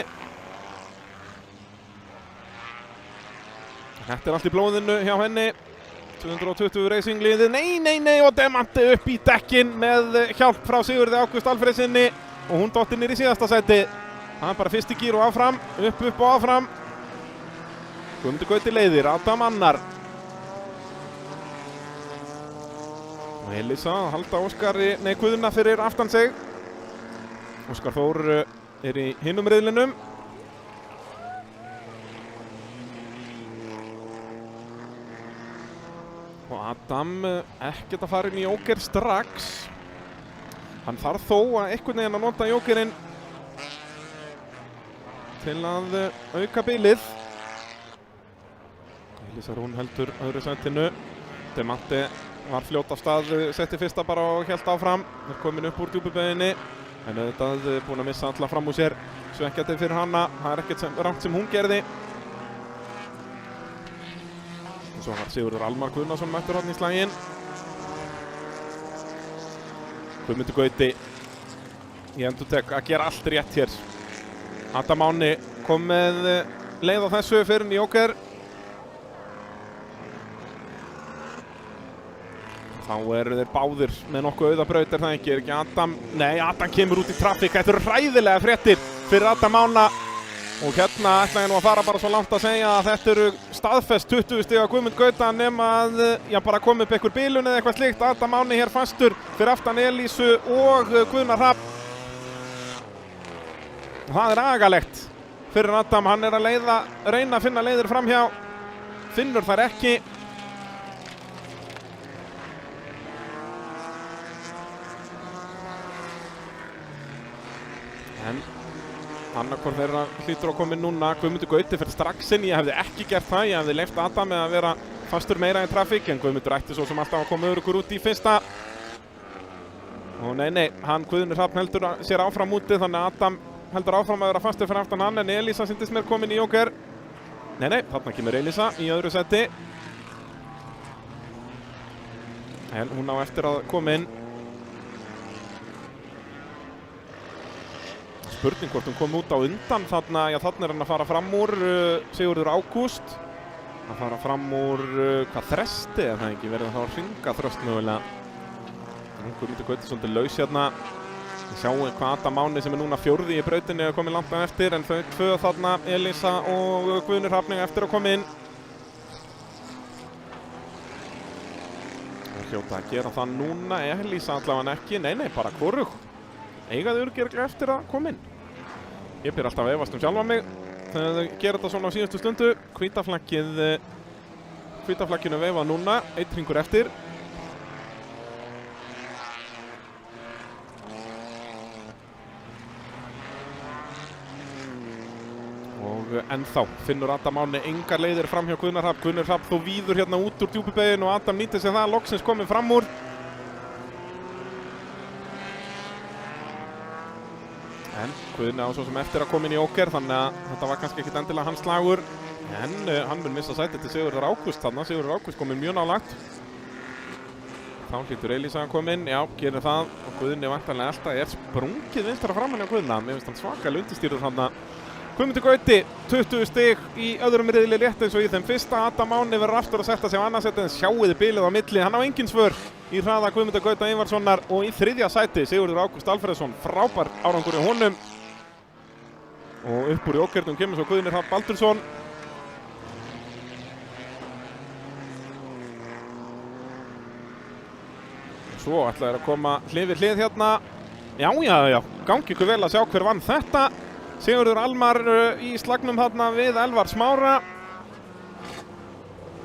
Þetta er allt í blóðinu hjá henni. 220 reysingliðið, nei, og Demante upp í dekkin með hjálp frá Sigurði Ágúst Alfreðssyni og hún dotti niður í síðasta sæti. Það er bara fyrsti gír og áfram, upp og áfram. Guðmundur Gauti leiðir, Adam annar. Og Elísa að halda Guðna fyrir aftan sig. Óskar Þór er í hinum riðlinum. Og Adam ekkert að fara inn í jóker strax. Hann þarf þó að einhvern veginn að nota jókerinn til að auka bilið. Elísa Rún heldur öðru sætinu. Demante var fljótt af stað, setti fyrsta bara og hélt áfram. Er komin upp úr djúpubauginni, en auðvitað búin að missa alla fram úr sér. Svekkjandi fyrir hana, það er ekkert rangt sem hún gerði. Og svo var Sigurður Almar Guðnason mættur hann í slaginn. Guðmundur Gauti í endurtek að gera allt rétt hér. Adam Máni kom með leið á þessu fyrir í jóker. Þá eru þeir báðir með nokkuð auðabraut, er það ekki? Er ekki Adam? Nei, Adam kemur út í trafík. Þetta eru hræðilega fréttir fyrir Adam Mána. Og hérna ætla ég nú að fara bara svo langt að segja að þetta eru staðfest 20 stiga Guðmund Gauta nema að bara kom upp einhver bilun eða eitthvað slíkt. Adam Máni hér fastur fyrir aftan Elísu og Guðna Hrafn. Og það er agalegt fyrir Adam, hann er að reyna að finna leiðir framhjá. Finnur þær ekki. En annarkvort þeirra hlýtur að koma inn núna. Guðmundur Gauti fyrir strax inn. Ég hefði ekki gert það, ég hefði leyft Adam með að vera fastur meira í trafík, en Guðmundur ætti svo sem alltaf að koma öruggur út í fyrsta. Og nei, hann Guðni Hrafn heldur sér áfram úti, þannig að Adam heldur áfram að vera fastur fyrir aftan hann, en Elísa sýndist mér komin í jóker. Nei, þarna kemur Elísa í öðru seti. En hún á eftir að koma inn. Spurning hvort hún kom út á undan þarna, já þarna er hann að fara fram úr Sigurður Ágúst. Að fara fram úr hvað þresti, er það ekki? Verður þá að hringa þröst mögulega. Guðmundur Gauti svolítið laus hérna. Við sjáum hvað Adam Máni sem er núna 4. í brautinni er komið langt eftir, en þau tvö þarna, Elísa og Guðni Hrafn eftir að koma inn. Það er hljóta að gera það núna, Elísa allavega ekki, nei, bara hvorug. Eigaði örugglega eftir að koma inn. Ég byrja alltaf að efast sjálfa mig þegar þau gera þetta svona á síðustu stundu. Hvítaflagginu veifað núna, 1 hringur eftir. Og ennþá finnur Adam Máni engar leiðir fram hjá Guðna Hrafn. Guðni Hrafn þó víður hérna út úr djúpubeygjunni og Adam nýtir sér það, loksins komið fram úr. En Guðni á svo sem eftir að koma inn í jóker, þannig að þetta var kannski ekkit endilega hans slagur. En hann mun missa sætið til Sigurður Ágúst þarna. Sigurður Ágúst komið mjög nálægt. Þá hlýtur Elísa að koma inn, já, gerir það. Og Guðni væntanlega alltaf er sprungið vinstra framan hjá Guðna. Mér finnst hann svakalega undirstýrður þarna. Guðmundur Gauti, 20 stig í öðrum riðli rétt eins og í þeim fyrsta. Adam Máni verður aftur að setja sig á annarsætið, en sjáiði bilið á milli. Hann á engin svör í hraða Guðmundar Gauta Ingvarssonar, og í 3. sæti Sigurður Ágúst Alfreðsson, frábær árangur í honum. Og upp úr jókernum kemur svo Guðni Hrafn Baldursson. Svo ætlaði að koma hlið við hlið hérna. Já, gangi ykkur vel að sjá hver vann þetta. Sigurður Almar í slagnum þarna við Elvar Smára.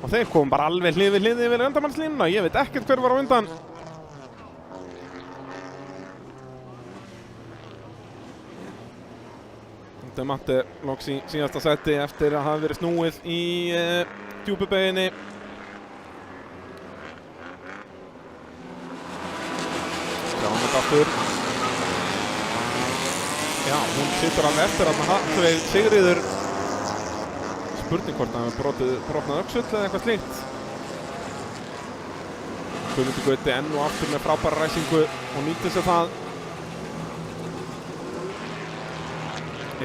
Og þeir kom bara alveg hlið við hlið yfir endamannslínuna. Ég veit ekkert hver var á undan. Demante loks í síðasta seti eftir að hafa verið snúið í djúpubeginni. Sjáum þetta aftur. Já, hún situr alveg eftir að Hallveig Sigríður. Spurning hvort að hann brotnað öxull eða eitthvað slíkt. Guðmundur Gauti enn og aftur með frábæra ræsingu og nýtir sér það.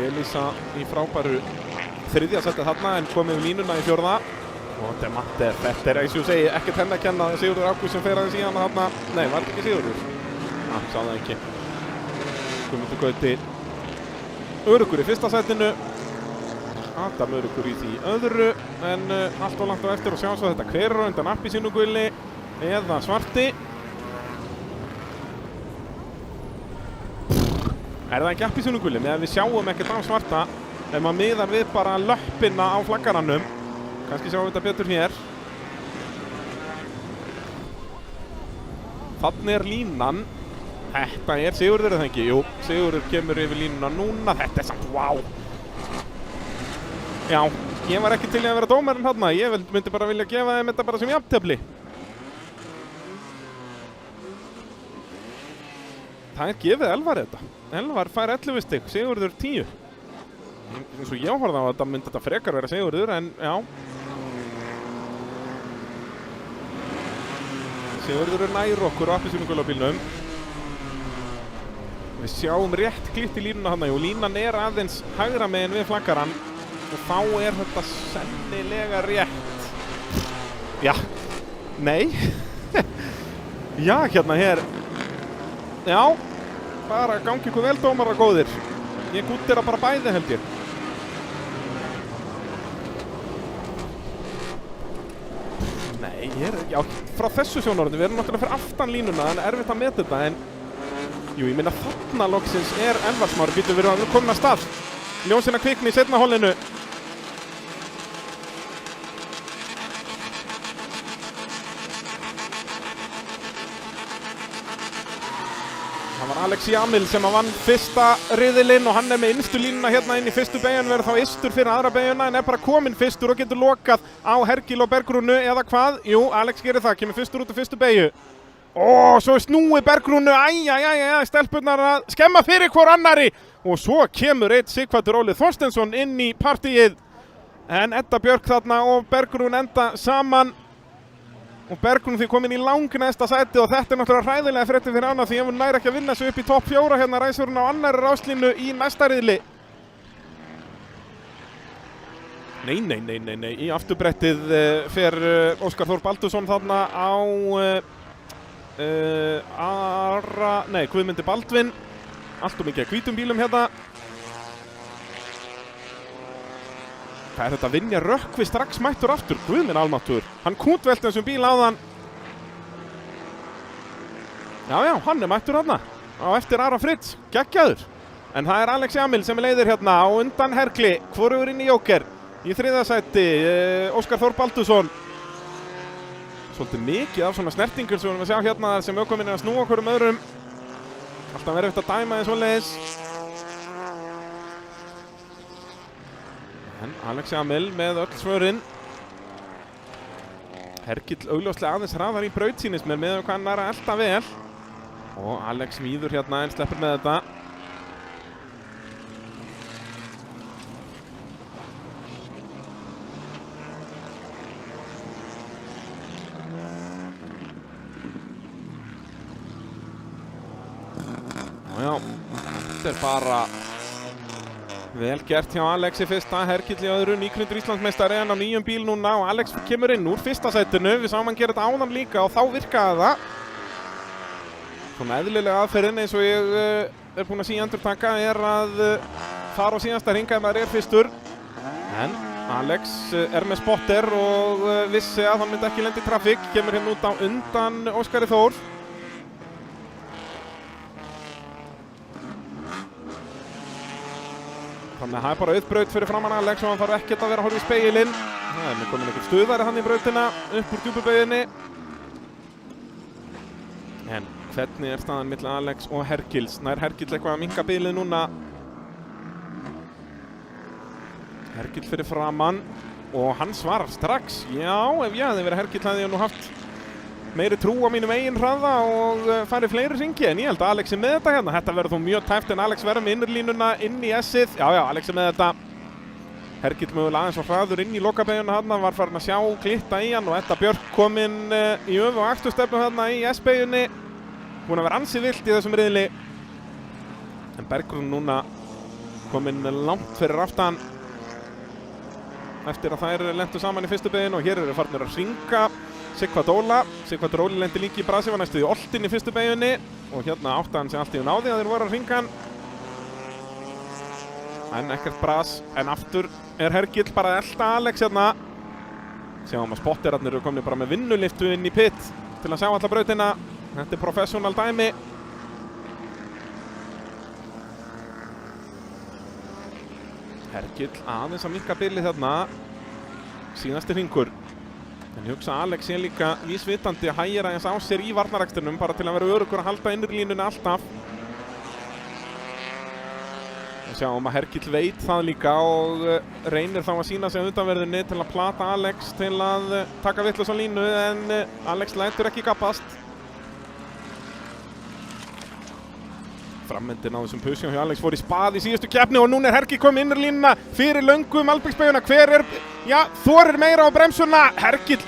Elísa í frábæru þriðja setið þarna en komið við línuna í fjórða. Og Demante, þetta eins og ég segi, ekkert henni að kenna. Sigurður Ágústsson fer aðeins í hana þarna. Nei, var þetta ekki Sigurður? Sá það ekki. Guðmundur Gauti öruggur í fyrsta setinu. Adam öruggur í því öðru en allt og langt á eftir og sjá svo þetta hver er á undan appelsínuguli eða svarti. Er það ekki appelsínuguli meðan við sjáum ekkert á svarta ef maður miðar við bara löppina á flaggaranum. Kannski sjáum við þetta betur hér. Þannig er línan. Þetta er Sigurður eða ekki? Jú, Sigurður kemur yfir línuna núna. Þetta er samt, wow. Já, ég var ekki til í að vera dómarinn þarna. Ég myndi bara vilja gefa þeim þetta bara sem jafntefli. Það er gefið Elvar þetta. Elvar fær 11 stig, Sigurður 10. Eins og ég horfði á þetta myndi þetta frekar vera Sigurður, en já. Sigurður er nær okkur á appelsínugulabílnum. Við sjáum rétt klitt í línuna þarna, og línan er aðeins hægra megin við flaggarann. Og þá er þetta sennilega rétt. Já, nei. Já, hérna hér. Já, bara gangi ykkur vel dómarar góðir. Ég gúttir að bara bæði held ég. Nei, já, frá þessu sjónarhorni, við erum náttúrulega fyrir aftan línuna, en erfitt að meta þetta, en jú, ég minna þarna loksins er Elvar Smári, býtum við að komin að stað. Ljósina kvikni í seinna holinu. Það var Alex Jamil sem vann fyrsta riðilinn og hann er með innstu línuna hérna inn í fyrstu beygjan, verður þá yrstur fyrir aðra beygjuna en er bara kominn fyrstur og getur lokað á Hergil og Bergrúnu eða hvað? Jú, Alex gerir það, kemur fyrstur út af fyrstu beygju. Svo er snúið Bergrúnu, stelpurnar að skemma fyrir hvor annari og svo kemur einn Sighvatur Óli Þorsteinsson inn í partíið en Edda Björk þarna og Bergrún enda saman. Og Bergrún því komin í langnæsta sæti og þetta er náttúrulega hræðilega fréttir fyrir hana því ef hún nær ekki að vinna sig upp í topp 4 hérna ræsir hún á annarri ráslínu í næsta riðli. Nei, í afturbrettið fer Óskar Þór Baldursson þarna á Guðmundi Baldvin. Allt og mikið hvítum bílum hérna. Hvað er þetta að vinja Rökkvi strax mættur aftur? Guð minn almáttugur. Hann kúntvelti þessum bíl áðan. Já, hann er mættur hérna. Á eftir Ara Fritz. Geggjaður. En það er Alex Jamil sem er leiðir hérna á undan Hergli. Hvorugur inn í Jóker. Í þriðja sæti Óskar Þór Baldursson. Svolítið mikið af svona snertingur sem við erum að sjá hérna sem ökumenn er að snúa okkur öðrum. Alltaf verið eftir að dæma eins og leiðis. En Alex Jamil með öll svörin. Hergill augljóslega aðeins hraðar í braut sýnist mér með hvað hann er að elta vel. Og Alex mýður hérna en sleppur með þetta. Já, þetta er bara vel gert hjá Alex í fyrsta, Hergill í öðru, nýkrundur Íslandsmeistari en á nýjum bíl núna og Alex kemur inn úr fyrsta sætinu. Við sáum hann gera þetta áðan líka og þá virkaði það. Svona eðlilega aðferðin eins og ég er búinn að síðan endurtaka er að fara á síðasta hring ef maður er fyrstur. En Alex er með spotter og vissi að hann myndi ekki lenda í trafík, kemur hérna út á undan Óskari Þór. Þannig að það er bara auðbraut fyrir framann Alex og hann þarf ekkert að vera að horfa í spegilinn. Það er komin einhver stuðari hann í brautina upp úr djúpubauginni. En hvernig er staðan milli Alex og Hergils? Nær Hergill eitthvað að minnka bilið núna? Hergill fyrir framann og hann svarar strax. Já, ef ég hefði verið Hergill hefði ég nú haft meiri trú á mínum eigin hraða og farið fleiri hringi, en ég held að Alex er með þetta hérna. Þetta verður þó mjög tæft en Alex verður með innurlínuna inn í S-ið. Já, Alex er með þetta. Hergill mögulega aðeins var hraður inn í lokabeyguna hérna, var farin að sjá glitta í hann og Edda Björk kominn í öfu og akstursstefnu hérna í S-beyjunni. Búin að vera ansi vilt í þessum riðli. En Bergrún núna kominn langt fyrir aftan eftir að þær lentu saman í fyrstu beyginu og hér eru farnir að hringa Sighvatur Óli lendi líki í brasi, var næstuð í oltinn í fyrstu beyjunni og hérna átti hann sig allt í náði að þeir voru að hringa hann. En ekkert bras, en aftur er Hergill bara að elta Alex hérna. Sjáum að spotterarnir eru komnir bara með vinnuliftu inn í pit til að sjá alla brautina. Þetta er professional dæmi. Hergill aðeins að minnka bilið þarna. Síðasti hringur. En ég hugsa að Alex sé líka vísvitandi að hægja aðeins á sér í varnaræksturnum bara til að vera öruggur að halda innurlínunni alltaf. Og sjáum að Hergill veit það líka og reynir þá að sína sig á undanverðinni til að plata Alex til að taka vitlausa línu, en Alex lætur ekki gabbast. Frammyndin á þessum pusjum hjá Alex fór í spað í síðustu keppni og núna er Hergill komið innurlínuna fyrir löngu Malbiksbeyguna. Hver er, þorir meira á bremsuna? Hergill,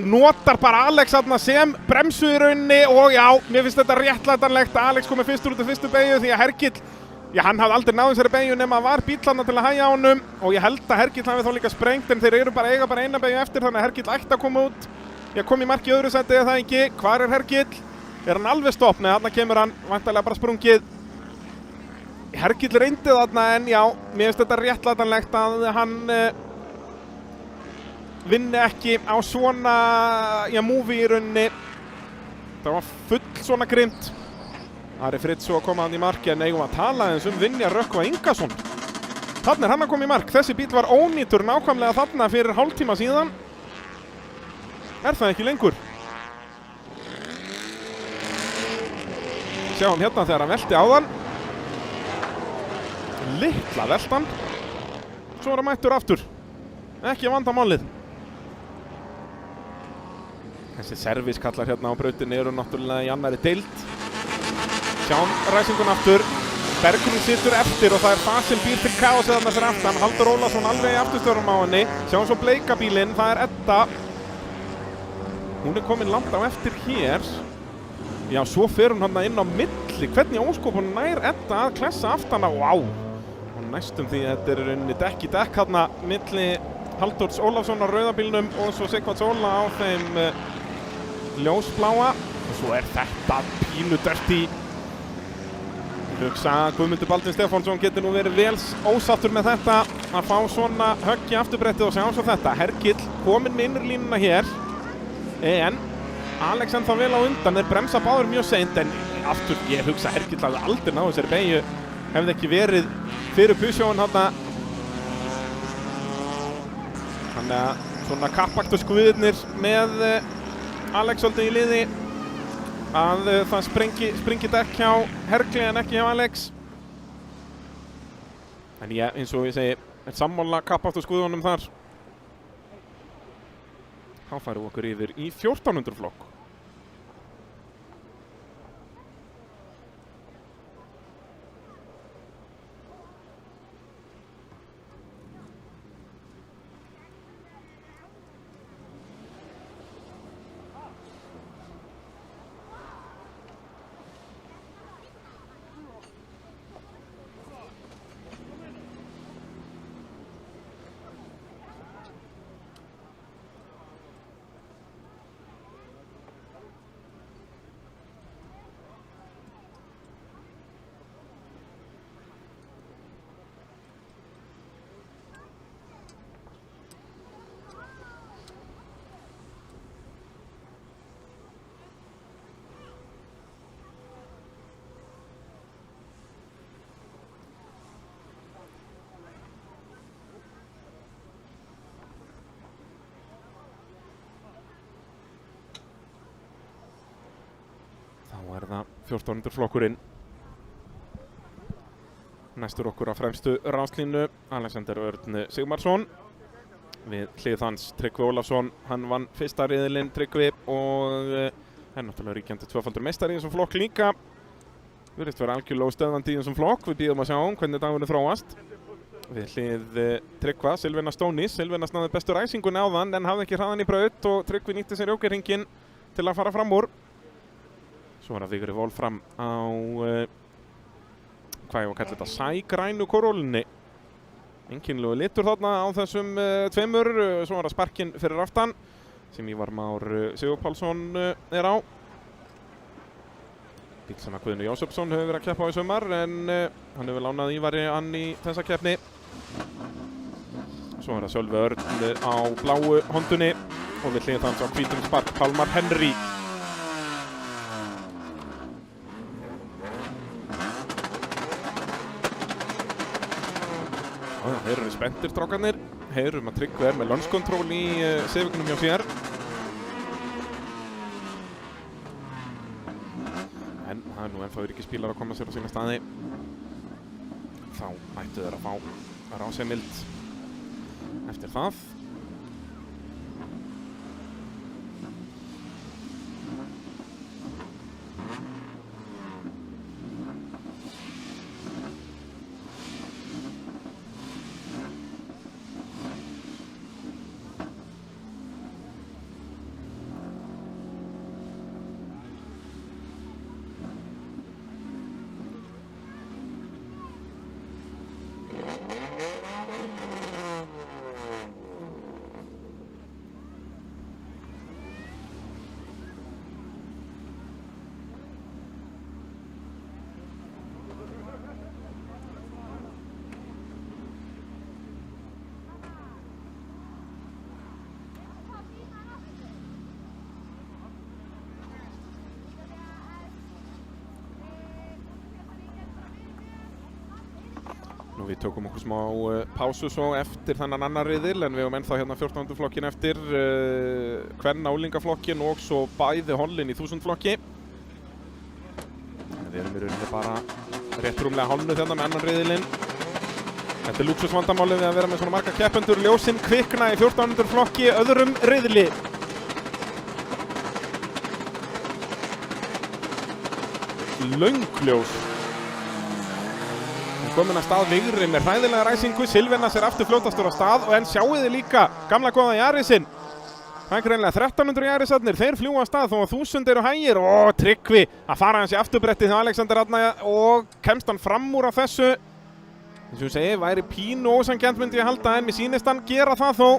notar bara Alex þarna sem bremsu í rauninni og mér finnst þetta réttlætanlegt að Alex komið fyrstur út af fyrstu beygju því að Hergill, hann hafði aldrei náð þessari beygju nema var bíll þarna til að hægja á honum og ég held að Hergill hafi þá líka sprengt, en þeir eru eiga bara eina beygju eftir, þannig að Hergill ætti að koma út. Kom í mark í öðru sæti eða það ekki. Hvar er Hergill? Er hann alveg stopp? Nei, þarna kemur hann, væntanlega bara sprungið. Hergill reyndi þarna, en mér finnst þetta réttlætanlegt að hann vinni ekki á svona múfi í rauninni. Það var full svona grimt. Ari Fritz svo að koma hann í mark, en eigum að tala eins Vinjar Rökkva Ingason. Þarna er hann að koma í mark. Þessi bíll var ónýtur nákvæmlega þarna fyrir hálftíma síðan. Er það ekki lengur? Sjáum hérna þegar hann velti áðan. Litla veltan. Svo er hann mættur aftur. Ekki að vanda málið. Þessi serviskallar hérna á brautinni eru náttúrulega í annari deild. Sjáum ræsingun aftur. Bergrún situr eftir og það er það sem býr til kaosið þarna fyrir aftan. Halldór Ólafsson alveg í afturstjórnum á henni. Sjáum svo bleika bílinn, það er Edda. Hún er komin langt á eftir hér. Svo fer hún hann inn á milli. Hvernig óskop nær Edda að klessa aftana? Og næstum því þetta er rauninni dekk í dekk hérna milli Halldórs Ólafsson á rauðabílnum og svo Sighvats Óla á þeim ljósbláa. Og svo er þetta pínu dörti. Hugsa að Guðmundur Baldvin Stefánsson getur nú verið vel ósáttur með þetta að fá svona högg í afturbrettið og sjá svo þetta. Hergill kominn með innurlínuna hér, en Alex ennþá vel á undan, þeir bremsa báður mjög seint, en aftur ég hugsa að Hergill hafði aldrei náð þessari beygju, hefði ekki verið fyrir pusjóin þarna. Þannig að svona kappakt og skuðirnir með Alex svolítið í liði. Að það springi dekk hjá Hergli en ekki hjá Alex. En eins og ég segi, er sammála kappátt og skuðunum þar. Þá færum við okkur yfir í 1400 flokk. Þá er það 1400 flokkurinn. Næstur okkur á fremstu ráslínu, Alexander Örn Sigmarsson. Við hlið hans Tryggvi Ólafsson, hann vann fyrsta riðilinn Tryggvi og er náttúrulega ríkjandi tvöfaldur meistari í þessum flokk líka. Virðist vera algjörlega stöðvandi í þessum flokk, við bíðum að sjá hvernig dagurinn þróast. Við hlið Tryggva, Silvina Stónis. Silvina náði bestu ræsingunni áðan en hafði ekki hraðan í braut og Tryggvi nýtti sér jókerhringinn til að fara fram úr. Svo er að Vigri Wolfram á, hvað ég var að kalla þetta, sægrænu korólunni. Einkennilegu litur þarna á þessum tveimur. Svo er að sparkinn fyrir aftan sem Ívar Már Sigurpálsson er á. Bíl sem að Guðni Jósefsson hefur verið að keppa á í sumar en hann hefur lánað Ívari hann í þessa keppni. Svo er að Sölvi Örn á bláu hondunni og við hlið hans á hvítum spark Pálmar Henry. Þeir eru spenntir strákarnir. Heyrum að Tryggvi er með launch control í Civic-num hjá sér. En það er nú ennþá öryggisbílar að koma sér á sína staði. Þá ættu þeir að fá rásemild eftir það. Við tökum okkur smá pásu svo eftir þennan annar riðil en við höfum ennþá hérna 14. flokkin eftir, kvenna úlingaflokkin og svo bæði hollin í 1000 flokki. Við erum í rauninni bara rétt rúmlega hálfnuð hérna með annan riðilinn. Þetta er lúksusvandamálið við að vera með svona marga keppendur. Ljósin kvikna í 14. flokki öðrum riðli. Löng ljós. Komin að stað Vigri með hræðilega ræsingu. Silvina sér aftur fljótastur á stað og en sjáu þið líka gamla góða Jarisinn. Það er greinlega 1300 Jarisarnir, þeir fljúa að stað þó að 1000 eru hægir. Og Tryggvi að fara hans í afturbrettið hjá Alexander Arna og kemst hann fram úr á þessu. Eins og ég segi, væri pínu ósanngjarnt myndi ég halda en mér sýnist hann gera það þó.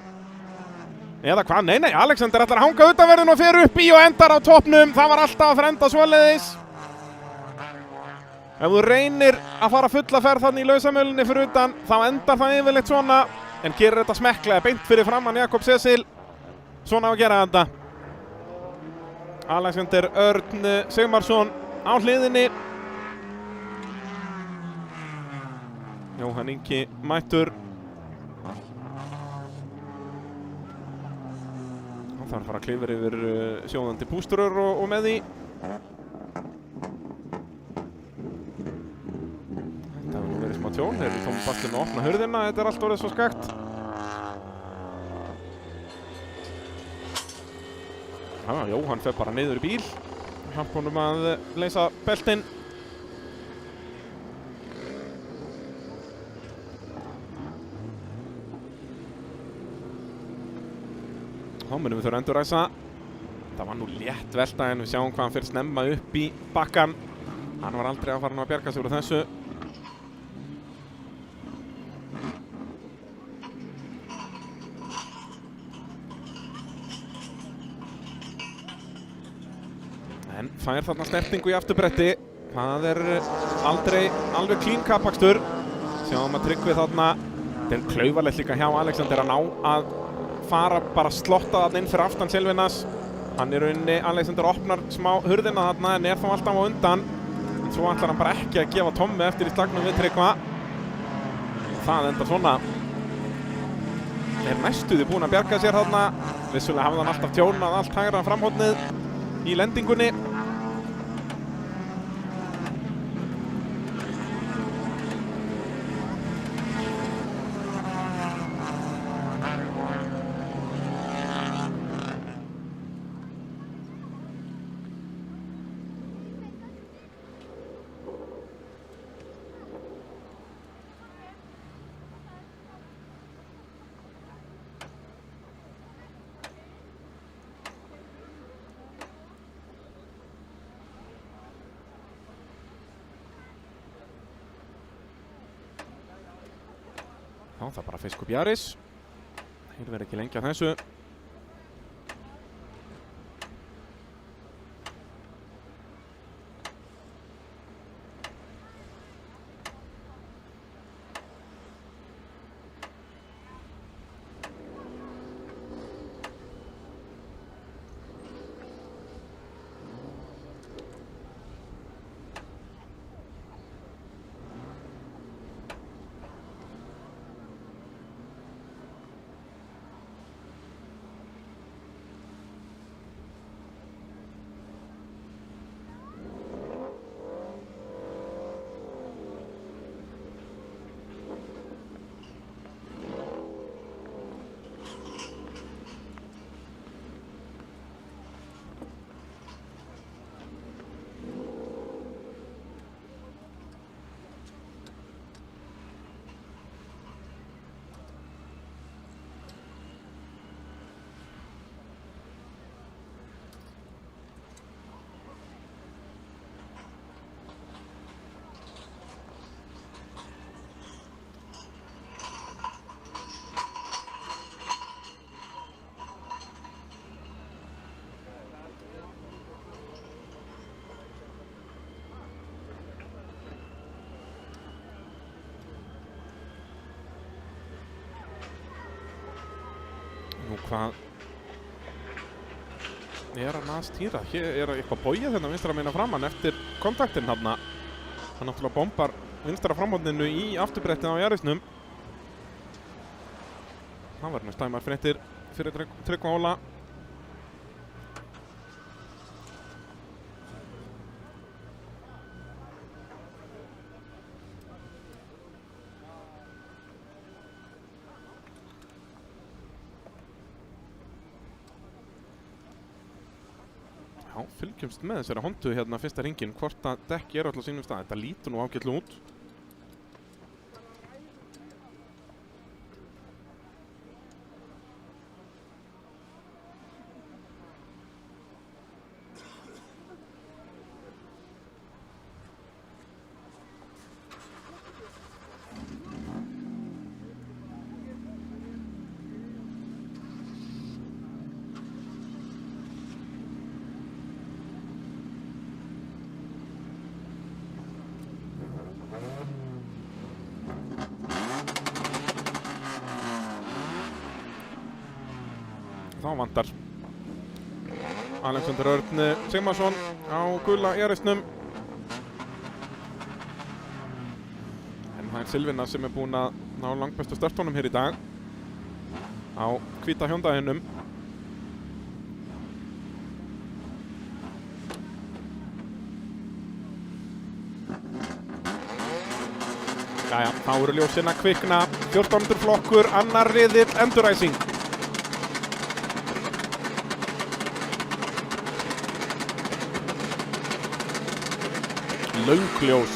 Eða hvað? Nei, Alexander ætlar að hanga utanverðin og fer upp í og endar á toppnum. Það var alltaf að fara enda svoleiðis. Ef þú reynir að fara fulla ferð þannig í lausamölinni fyrir utan, þá endar það yfirleitt svona, en gerir þetta smekklega beint fyrir framann Jakob Cecil. Svona á að gera þetta. Alexander Örn Sigmarsson á hliðinni. Jóhann Ingi mættur. Hann þarf að fara að klifra yfir sjóðandi bústurur og með því. Tjón, þeir eru tóma ballinu að opna hurðina, þetta er allt orðið svo skakt. Jóhann fer bara niður í bíl, hjálpa honum að leysa beltin. Þá munum við þurfa að enduræsa. Það var nú létt velta en við sjáum hvað hann fer snemma upp í bakkan. Hann var aldrei að fara að bjarga sig úr þessu. En fær þarna snertingu í afturbretti. Það er aldrei alveg clean kappakstur. Sjáum að Tryggvi þarna. Þetta er klaufalegt líka hjá Alexander að ná að fara bara slotta þarna inn fyrir aftan Silvinas. Hann í rauninni, Alexander opnar smá hurðina þarna en er þá alltaf á undan. En svo ætlar hann bara ekki að gefa tommu eftir í slagnum við Tryggva. Það endar svona. Er næstuði búinn að bjarga sér þarna. Vissulega hafði hann alltaf tjónað allt hægra framhóðnið í lendingunni. Já, það er bara Fiskup Jaris. Þeir verða ekki lengi að þessu. Nú hvað er hann að stýra? Hér er eitthvað bóið þarna vinstra meina framann eftir kontaktinn hann. Hann náttúrulega bombar vinstra framhóðninu í afturbrettið á Jarisnum. Það var stæmar fréttir fyrir Tryggva Óla. Já, fylgjumst með þessari Hondu hérna fyrsta hringinn, hvort að dekki eru alltaf á sínum stað. Þetta lítur nú ágætlega út. Þá vantar Alexander Örn Sigmarsson á gula Jarisnum. En það er Silvina sem er búinn að ná langbestu startónum hér í dag á hvíta Hyundaiinum. Jæja, þá eru ljósin að kvikna. 14. flokkur, annar riðill, Enduræsing. Löngljós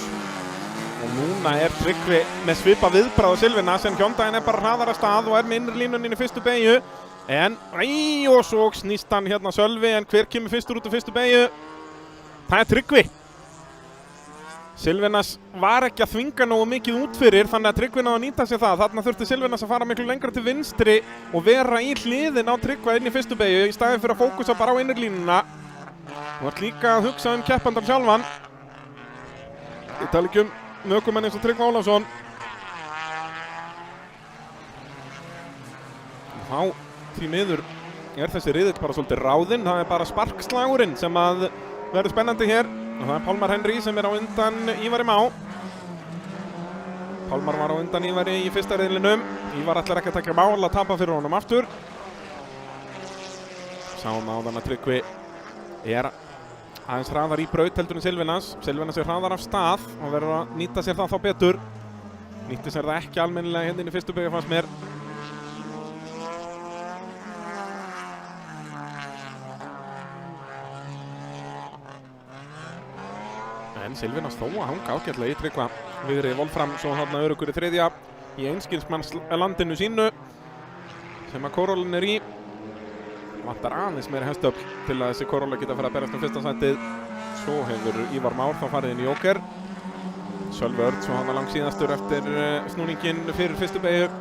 og núna er Tryggvi með svipa viðbragð á Silvina sem Hyundaiin er bara hraðar að stað og er með innri línunni í fyrstu beygju en og svo snýst hann hérna Sölvi en hver kemur fyrstur út á fyrstu beygju? Það er Tryggvi. Silvinas var ekki að þvinga nógu mikið út fyrir þannig að Tryggvi náði að nýta sér það. Þarna þurfti Silvinas að fara miklu lengra til vinstri og vera í hliðin á Tryggva inn í fyrstu beygju í staðinn fyrir að fókusa bara á innri línuna. Þú ert líka að hugsa keppandan sjálfan. Ég tala ekki mökumenn eins og Tryggva Ólafsson. Þá því miður er þessi riðill bara svolítið ráðinn. Það er bara sparkslagurinn sem að verður spennandi hér. Og það er Pálmar Henry sem er á undan Ívari Má. Pálmar var á undan Ívari í fyrsta riðlinum. Ívar ætlar ekki að taka mál að tapa fyrir honum aftur. Sáum áðan að Tryggvi er aðeins hraðar í braut heldur en Silvinas. Silvinas er hraðar af stað og verður að nýta sér það þá betur. Nýtti sér það ekki almennilega hérna inn í fyrstu beygju fannst mér. En Silvinas þó að hanga ágætlega í Tryggva. Viðri Wolfram svo þarna öruggur í þriðja í einskilsmannslandinu sínu sem að Corollin er í. Vantar aðeins meiri hestöfl til að þessi Corolla geta að fara að berast fyrsta sætið. Svo hefur Ívar Már þá farið inn í Joker. Sölvi Örn svo hann langt síðastur eftir snúningin fyrir fyrstu beygju.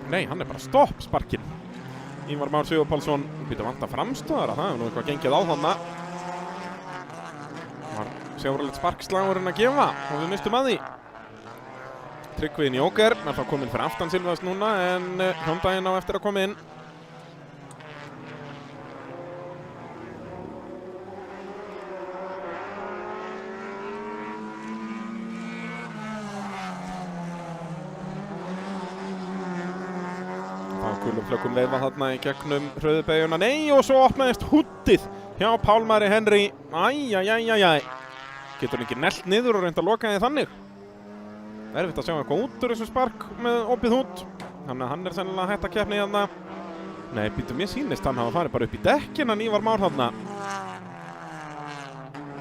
Nei, hann bara stopp sparkinn. Ívar Már Sigurpálsson býtur vanta framstöðara, það nú eitthvað gengið á þarna. Var sjálfurlegt sparkslagurinn að gefa og við mistum að því. Tryggvi Jóker þá kominn fyrir aftan Silvast núna en Hjóndaginn á eftir að koma inn. Gulum flökkum veifa þarna í gegnum hröðubeyguna. Nei, og svo opnaðist húddið hjá Pálmari Henry. Æjæjæjæjæj. Getur hann ekki nellt niður og reynt að loka því þannig. Erfitt að sjá eitthvað út úr þessu spark með opið húdd. Þannig að hann sennilega hætt að keppni þarna. Nei, býtum mér sýnist hann hafa farið bara upp í dekkin hann Ívar Már þarna.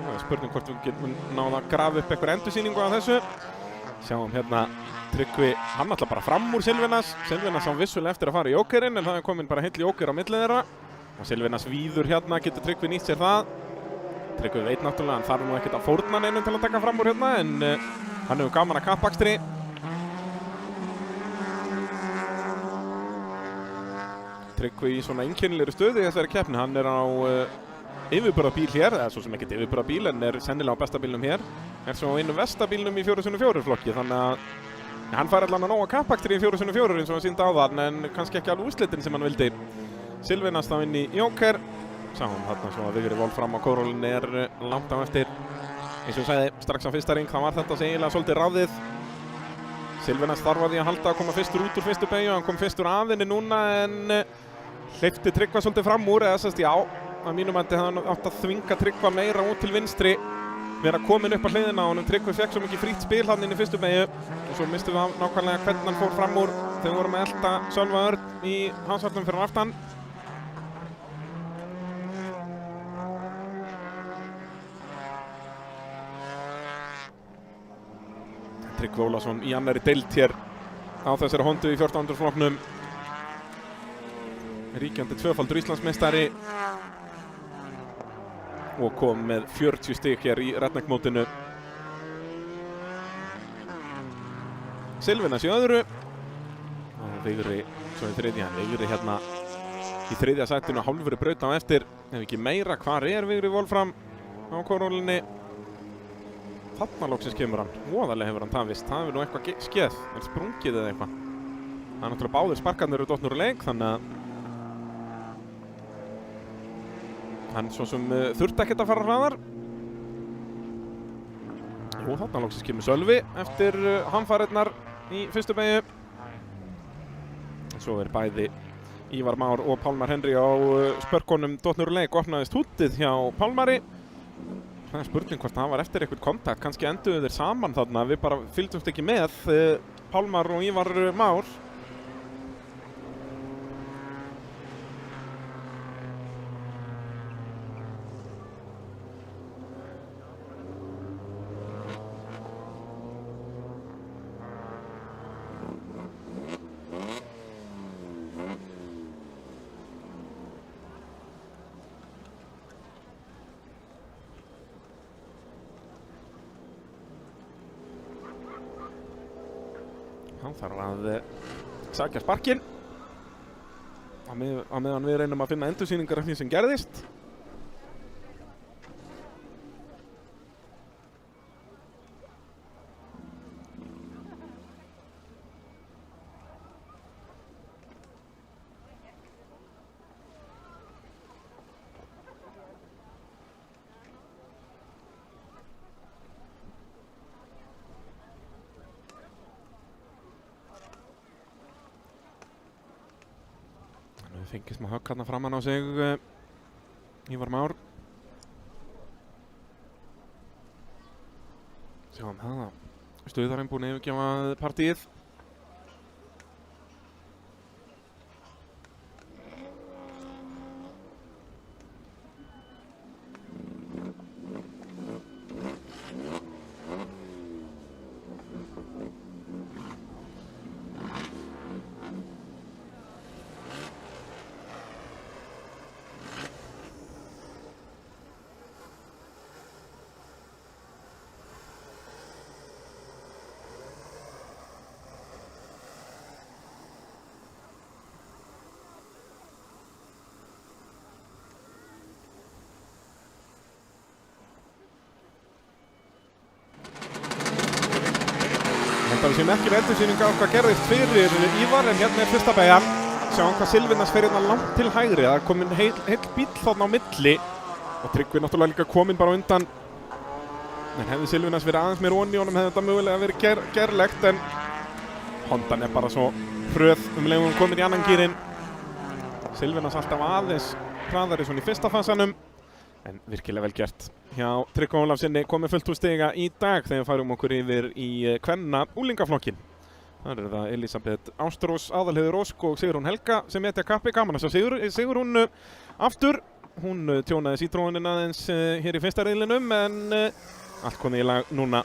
Það er spurning hvort við getum náða að grafa upp eitthvað endursýningu á þessu. Sjáum hérna Tryggvi, hann ætla bara fram úr Silvinas. Silvinas á vissulega eftir að fara í Jókerinn en það er komin bara heill Jóker á millið þeirra. Og Silvinas víður hérna, getur Tryggvi nýtt sér það. Tryggvi veit náttúrulega, hann þarf nú ekkert að fórna neinum til að taka fram úr hérna en hann hefur gaman að kappakstri. Tryggvi í svona einkennilegri stöðu í þessari keppni. Hann á yfirburðabíl hér, eða svo sem ekkert yfirburðabíl en sennilega á besta bílnum hér. Svo á einu vestabílnum í 4x4 flokki, þannig að hann fær allan að nóga kappakstri í 4x4 eins og hann sýndi á það, en kannski ekki alveg úrslitin sem hann vildi. Silvinas þá inn í Jóker. Sáum þarna svo að Vigri Wolfram á kórólinni langt á eftir. Eins og ég sagði, strax á fyrsta ring, þá var þetta eiginlega svolítið ráðið. Silvinas þarf að því að halda að koma fyrstur út úr fyrstu beygju, hann kom fyrstur af henni núna en hleypti Tryggva svolítið fram úr, eða sérst já, að mínum mati hefði hann átt að þvinga Tryggva meira út til vinstri. Vera komin upp á hliðina á honum. Tryggvi fekk svo mikið frítt spil hann inn í fyrstu beygju og svo mistum við nákvæmlega hvernig hann fór fram úr þegar við vorum að elta Sölva Örn í hansvallum fyrir aftan. Tryggvi Ólafsson í annarri deild hér á þessari Hondu í 1400 flokknum. Ríkjandi tvöfaldur Íslandsmeistari og kom með 40 stig hér í Redneck-mótinu. Silvinas í öðru og Vigri svo í þriðja. Vigri hérna í þriðja sætinu, hálfri braut á eftir. Ef ekki meira, hvar Vigri Wolfram á kórólinni? Þarna loksins kemur hann. Voðalega hefur hann tafist. Það hefur nú eitthvað skeð, sprungið eða eitthvað. Það er náttúrulega báðir sparkarnir eru dottnir úr leik, þannig að hann svo sem þurfti ekkert að fara hraðar. Jú, þarna loksins kemur Sölvi eftir hamfarirnar í fyrstu beygju. Svo bæði Ívar Már og Pálmar Henry á spörkunum dottnir úr leik. Opnaðist húddið hjá Pálmari. Það er spurning hvort það var eftir eitthvað kontakt. Kannski enduðu þeir saman þarna. Við bara fylgdumst ekki með Pálmar og Ívar Már. Hann þarf að sækja sparkinn á meðan við reynum að finna endursýningar af því sem gerðist. Fengið smá högg hérna framan á sig Ívar Már. Sjáum það. Stuðarinn búinn að yfirgefa partíið. Þetta við séum ekki með endursýningu á hvað gerðist fyrir Ívar, en hérna er fyrsta beygja. Sjáum hvað Silvinas fer hérna langt til hægri. Það er komin heill bíll þarna á milli. Og Tryggvi náttúrulega líka kominn bara á undan. En hefði Silvinas verið aðeins meira onni í honum hefði þetta mögulega verið gerlegt, en Hondan er bara svo hröð leið og komin í annan gírinn. Silvinas alltaf aðeins hraðari svona í fyrsta fasanum, en virkilega vel gert hjá Tryggva Ólafssyni. Komið fullt úr stiga í dag þegar við færum okkur yfir í kvenna úlingaflokkin. Það er það Elisabeth Ástrós, Aðalheiður Ósk og Sigrún Helga sem etja kappi. Gaman að sjá Sigrún aftur. Hún tjónaði Citroenin aðeins hér í fyrsta riðlinum, en allt komið í lag núna.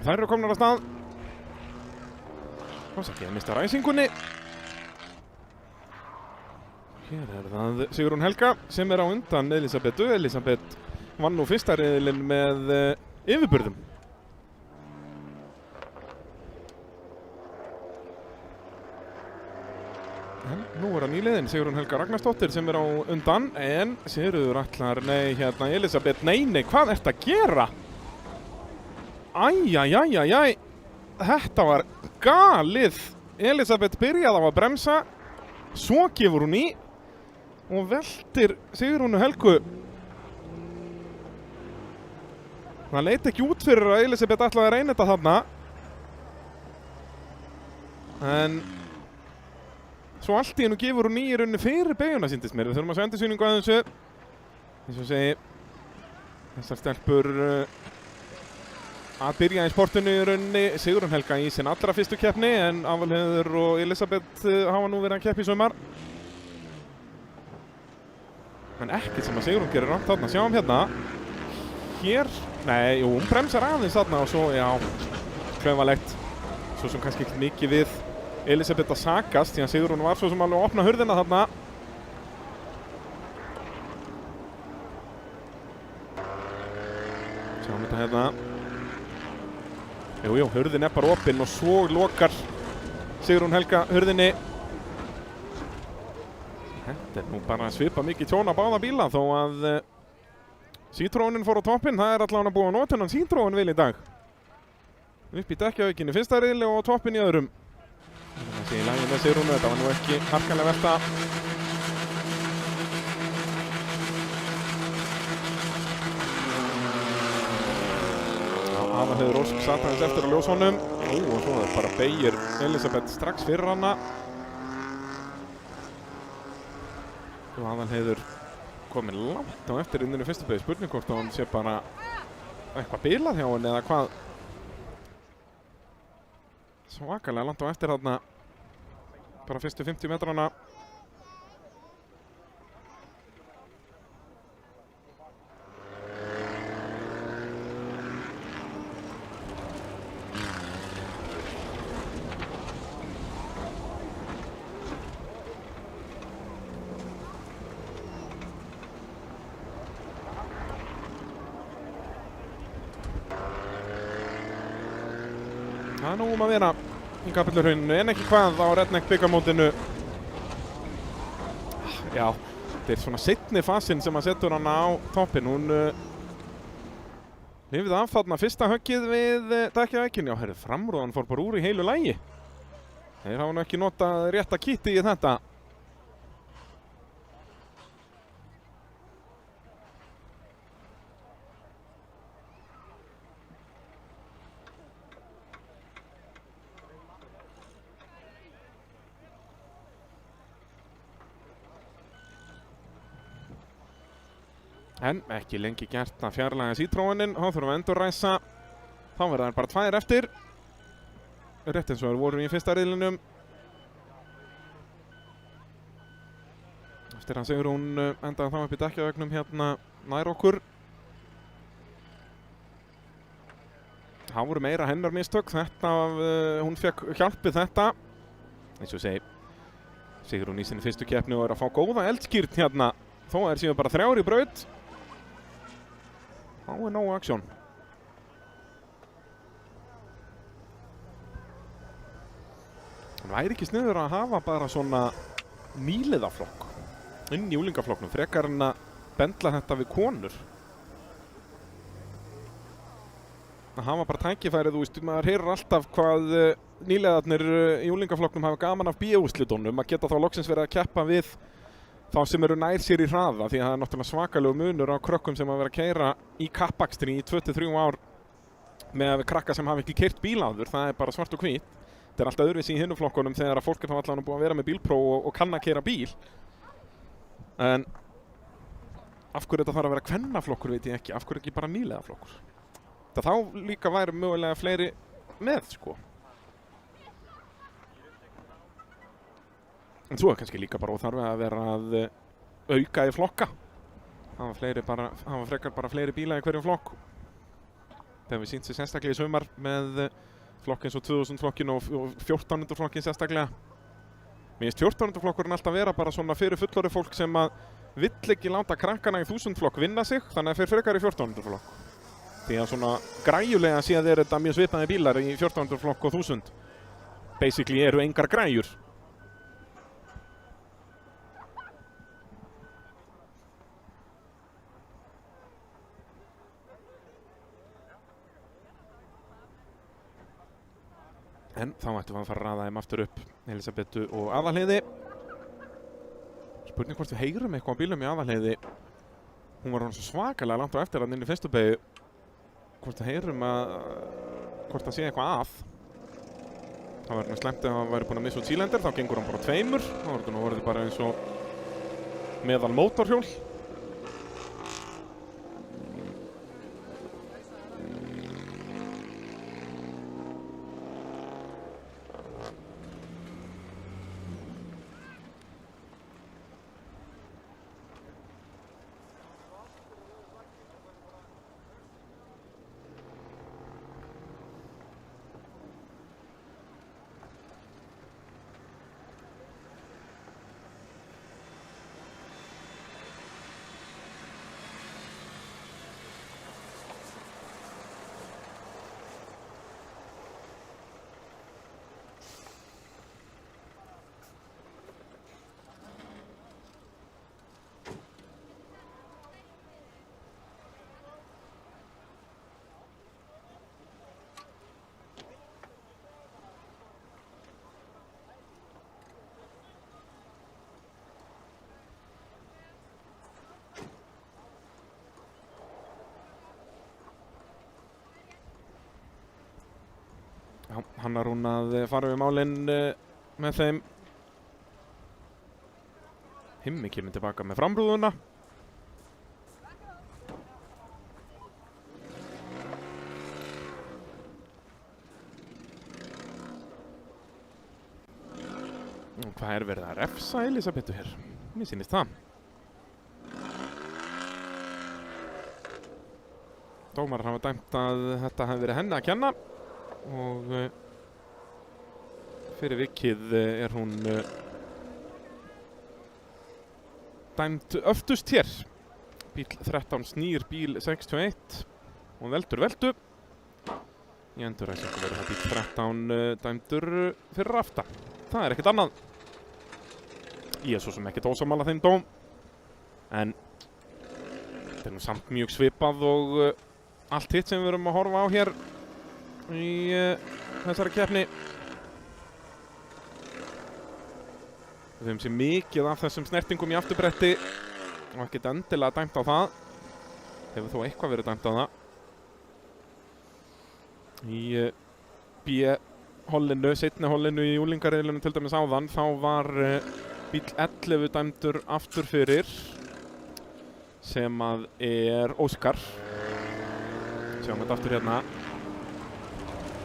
Þær eru komnar af stað. Komst ekki að mista ræsingunni. Hér er það Sigrún Helga sem er á undan Elisabethu. Elisabeth vann nú fyrsta riðilinn með yfirburðum. En nú er það nýliðin Sigrún Helga Ragnarsdóttir sem er á undan, en Sigurður ætlar, hérna Elisabeth, nei, hvað ertu að gera? Æjæjæjæjæj, þetta var galið. Elisabeth byrjaði á að bremsa, svo gefur hún í og veltir Sigrúnu Helgu. Það leit ekki út fyrir að Elisabeth ætlaði að reyna þetta þarna. En svo allt í hennu gefur hún í rauninni fyrir beyguna, sýndist mér. Við þurfum að sjá endursýningu að þessu. Eins og segi, þessar stelpur að byrja í sportinu í rauninni. Sigrún Helga í sin allra fyrstu keppni, en Aðalheiður og Elisabeth hafa nú verið að keppa í sumar. En ekkert sem að Sigrún gerir rangt þarna. Sjáum hérna. Hér, nei, jú, hún bremsar aðeins þarna og svo, já, klaufalegt. Svo sem kannski ekki mikið við Elisabeth að sakast, því að Sigrún var svo sem alveg að opna hurðina þarna. Sjáum þetta hérna. Jú, hurðin er bara opinn og svo lokar Sigrún Helga hurðinni. Þetta er nú bara svipað mikið tjón á báða bíla, þó að Citroenin fór á toppinn. Það er allavega búið að nota hennan Citroen vel í dag. Upp í dekkjaveikinni fyrsta riðli og á toppinn í öðrum. Það sé í lagi með Sigrúnu, þetta var nú ekki harkalega velta. Aðalheiður Ósk satt aðeins eftir á ljóshónum. Og svo bara beygir Elisabeth strax fyrir hana. Og Aðalheiður komin langt á eftir inn í fyrstu beygju. Spurning hvort hún sé bara eitthvað bilað hjá henni eða hvað. Svakalega langt á eftir þarna. Bara fyrstu 50 metrana. Það er nóg að vera í Kapellurhrauninu en ekki hvað á Redneck bikarmótinu. Já, þetta er svona seinni fasinn sem að setur hana á toppinn. Hún lifið af þarna fyrsta höggið við dekkjaveginn. Já, herru, framrúðan fór bara úr í heilu lagi. Þeir hafa nú ekki notað rétta kitti í þetta. En ekki lengi gert að fjarlæga Citroenin, þá þurfum við að endurræsa. Þá verða þær bara 2 eftir. Rétt eins og þær voru í fyrsta riðlinum. Eftir að Sigrún endaði þá upp í dekkjavegnum hérna nær okkur. Það voru meira hennar mistök, hún fekk hjálpið þetta. Eins og segi, Sigrún í sinni fyrstu keppni og er að fá góða eldskýrt hérna. Þó er síðan bara 3 í braut. Þá er nógu aksjón. Það væri ekki sniður að hafa bara svona nýliðaflokk inn í úlingaflokknum, frekar en að bendla þetta við konur. Að hafa bara tækifærið, þú veist, maður heyrir alltaf hvað nýliðarnir í úlingaflokknum hafa gaman af B-úrslitunum, að geta þá loksins verið að keppa við þá sem eru nær sér í hraða, því að það er náttúrulega svakalegu munur á krökkum sem að vera að keyra í kappakstri í 2-3 ár með að við krakka sem hafa ekki keyrt bíl áður. Það er bara svart og hvít. Þetta er alltaf öðruvísi í hinum flokkunum þegar að fólk er þá allan búið að vera með bílpróf og kann að keyra bíl. En af hverju þetta þarf að vera kvennaflokkur veit ég ekki, af hverju ekki bara nýliðaflokkur. Það þá líka væri mögulega fleiri með, sko. En svo er kannski líka bara óþarfi að vera að auka í flokka. Hafa frekar bara fleiri bíla í hverjum flokk. Það hefur sýnt sig sérstaklega í sumar með flokk eins og 2000 flokkin og 1400 flokkin sérstaklega. Mér finnst 1400 flokkurinn alltaf vera bara svona fyrir fullorðið fólk sem að vill ekki láta krakkana í 1000 flokk vinna sig, þannig að þeir frekar í 1400 flokk. Því að svona græjulega séð er þetta mjög svipaði bílar í 1400 flokk og 1000. Basically eru engar græjur. En þá ættum við að fara að raða þeim aftur upp, Elisabetu og Aðalheiði. Spurning hvort við heyrum eitthvað á bílum í Aðalheiði. Hún var svo svakalega langt á eftir hann inn í fyrstu beygju. Hvort við heyrum hvort það sé eitthvað að. Það var slemmt ef hann væri búinn að missa út sílendir, þá gengur hann bara 2. Þá var þetta nú orðið bara eins og meðal mótorhjól. Já, hann er hún að fara við málinn með þeim. Himmi kemur tilbaka með framrúðuna. Og hvað er verið að refsa Elisabetu hér? Mér sýnist það. Dómarar hafa dæmt að þetta hefði verið henni að kenna. Og fyrir vikið er hún dæmd öftust hér. Bíl 13 snýr bíl 61 og veldur veldu. í endurræsingu verður það bíl 13 dæmdur fyrir aftan. Það ekkert annað. Ég svo sem ekkert ósammála þeim dóm. En þetta nú samt mjög svipað og allt hitt sem við erum að horfa á hér í þessari keppni. Við höfum séð mikið af þessum snertingum í afturbretti og ekkert endilega dæmt á það. Hefur þó eitthvað verið dæmt á það. Í B-hollinu, seinni hollinu í úlingariðlunum til dæmis áðan, þá var bíl 11 dæmdur aftur fyrir sem að Óskar. Sjáum þetta aftur hérna.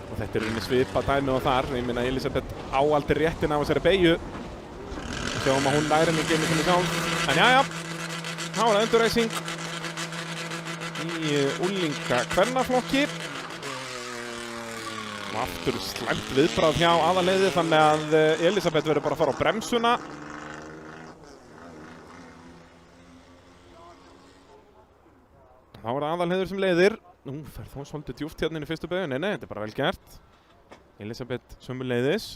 Og þetta er svipa dæmi og þar. Ég minna Elisabeth á aldrei réttin á þessari beygju. Sjáum að hún læri henni ekki með sjálf. En jæja, þá er það endurræsing í úlinga kvennaflokki. Og aftur slæmt viðbragð hjá aðalheiði þannig að Elisabeth verður bara að fara á bremsuna. Þá er það aðalheiður sem leiðir. Nú fer þó svolítið djúpt hérna inn í fyrstu beygju. Nei, þetta er bara vel gert. Elisabeth sömuleiðis.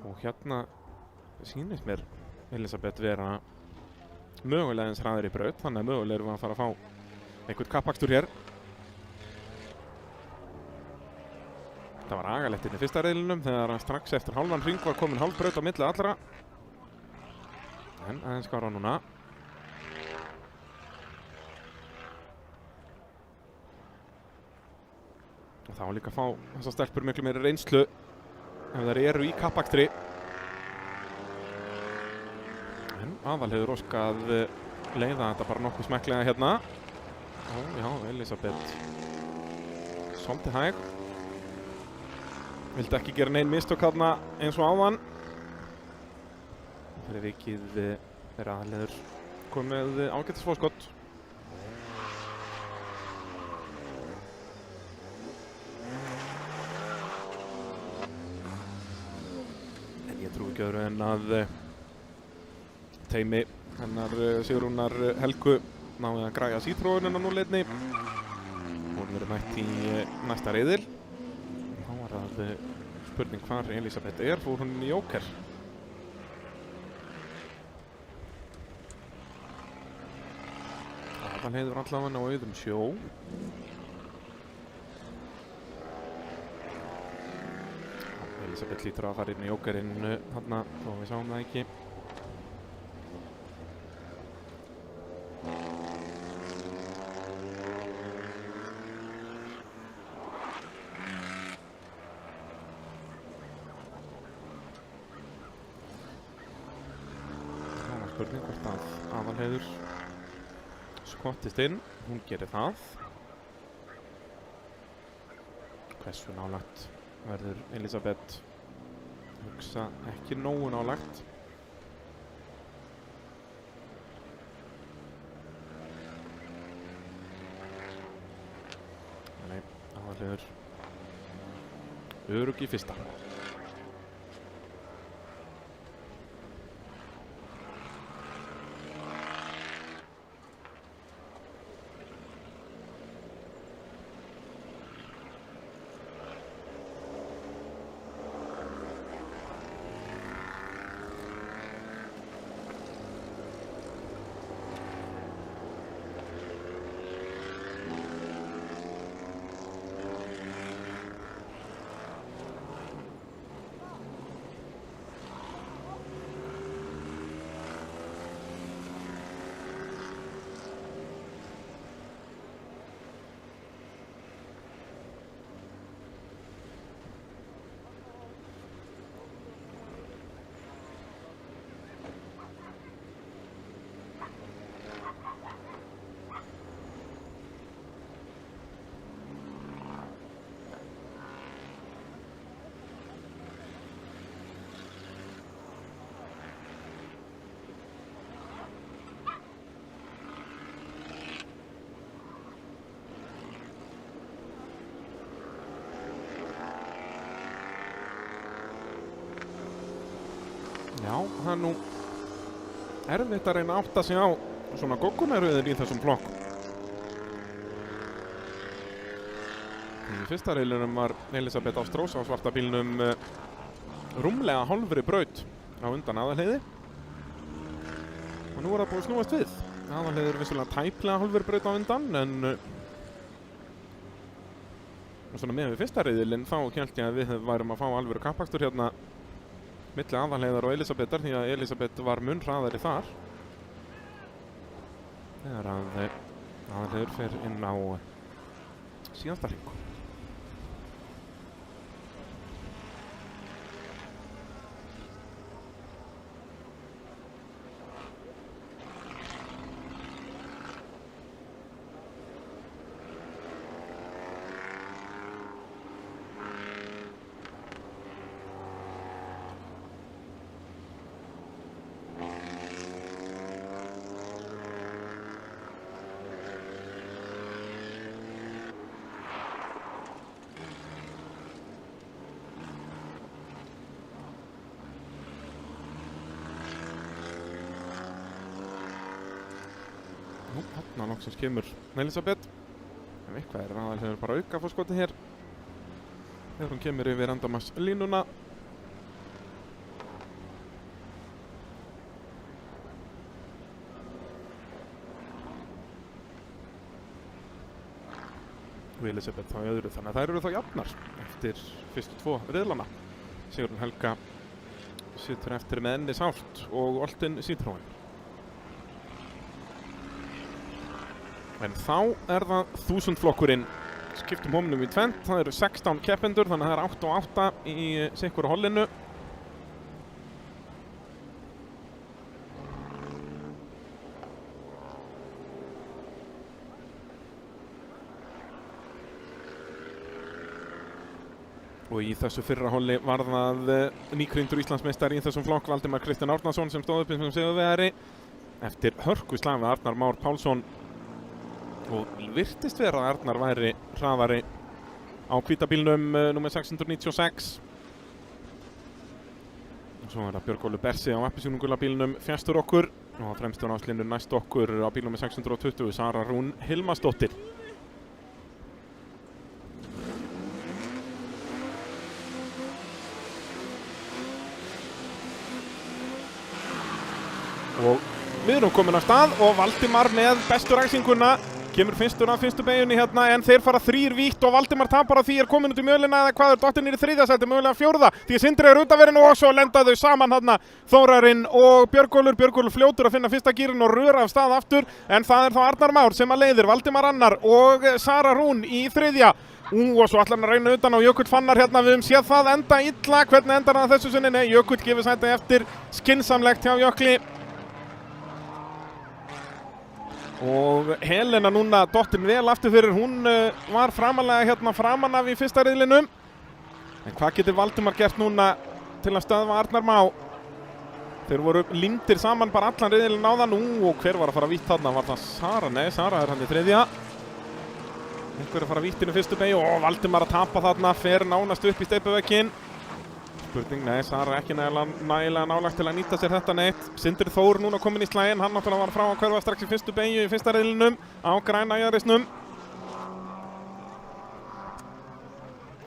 Og hérna sýnist mér Elisabeth vera mögulega eins hraðir í braut, þannig að mögulega erum við að fara að fá einhvern kappakstur hér. Þetta var agalegt inn í fyrsta riðlinum þegar strax eftir hálfan hring var komin hálf braut á milli allra. En aðeins skárra núna. Og þá líka að fá þessar stelpur miklu meiri reynslu ef þær eru í kappakstri. En aðalheiður óska að leiða þetta bara nokkuð smekklega hérna. Ó, já, Elisabeth svolítið hæg. Vildi ekki gera nein mistök þarna eins og áðan. Fyrir vikið er aðalheiður komið með ágætisfótskott. En ég trúi ekki öðru en að teymi hennar Sigrúnar Helgu náði að græja Citroenina núleitni. Hún verður mætt í næsta riðil. Þá var það spurning hvar Elisabeth er, fór hún í Joker. Aðalheiður allavega á auðum sjó. Elisabeth lítur að fara inn í Jokerinn þarna, þó við sáum það ekki. Spurning hvort að aðalheiður skottist inn. Hún gerir það. Hversu nálægt verður Elisabeth? Hugsa ekki nógu nálægt. Nei, aðalheiður örugg í fyrsta. Já, það er nú erfitt að reyna að átta sig á svona goggunaröðin í þessum flokk. Í fyrsta riðlinum var Elisabeth Ástrós á svarta bílnum rúmlega hálfri braut á undan Aðalheiði. Og nú er það búið að snúast við. Aðalheiði er vissulega tæplega hálfri braut á undan, en svona með við fyrsta riðilinn þá hélt ég að við værum að fá alvöru kappakstur hérna milli Aðalheiðar og Elisabethar, því að Elisabeth var mun hraðari þar. Þegar að Aðalheiður fer inn á síðasta hring. Þarna loksins kemur Elisabeth. Ef eitthvað er Aðalheiður bara auka fór skotið hér þegar hún kemur yfir endamannslínuna. Og Elisabeth þá í öðru, þannig að þær eru þá jafnar eftir fyrstu 2 riðlana. Sigrún Helga situr eftir með enni sárt og Oltin Citroën. En þá er það 1000 flokkurinn. Skiptum hómnum í tvennt. Það eru 16 keppendur, þannig að það er 8 og 8 í sikkur hollinu. Og í þessu fyrra holli var það nýkrýndur Íslandsmeistari í þessum flokk, Valdimar Kristinn Árnason, sem stóð upp sem sigurvegari eftir hörkuslag við Arnar Már Pálsson. Og virtist vera að Arnar væri hraðari á hvítabílnum nummer 696. Og svo er það Björg Ólu Bersi á appelsínugula bílnum fjæstur okkur. Og fremstur áslinu næst okkur á bíl nummer 620, Sara Rún Hilmarsdóttir. Og við erum komin á stað og Valdimar með bestu ræsinguna. Kemur fyrstur af fyrstu beigjunni hérna, en þeir fara 3 vítt og Valdimar tapar á því, komin út í mjölina eða hvað, dottinn í 3. sæti, mögulega 4. Því Sindri er utaverðinu og svo lenda þau saman hérna, Þórarinn og Björgólfur. Björgólfur fljótur að finna fyrsta gírinn og röra af stað aftur, en það er þá Arnar Már sem að leiðir, Valdimar annar og Sara Rún í 3. Og svo ætlar hann að reyna utan á Jökull Fannar hérna, við séð það enda illa, hvernig endar það þessu sinni? Nei, Jökull gefur sæti eftir, skynsamlegt hjá Jökli. Og Helena núna dottinn vel aftur fyrir, hún var framalega hérna framan af í fyrsta riðlinum. En hvað getur Valdimar gert núna til að stöðva Arnar Má? Þeir voru lindir saman bara allan riðlinn á það nú, og hver var að fara vítt þarna? Var það Sara? Nei, Sara er hann í 3. Einhver að fara vítt inn í fyrstu beygju og Valdimar að tapa þarna, fer nánast upp í steypuveginn. Spurning, nei, Sara ekki nægilega nálagt til að nýta sér þetta neitt. Sindri Þór núna komin í slaginn, hann náttúrulega var frá að hverfa strax í fyrstu beygju í fyrsta riðlinum á græna jarisnum.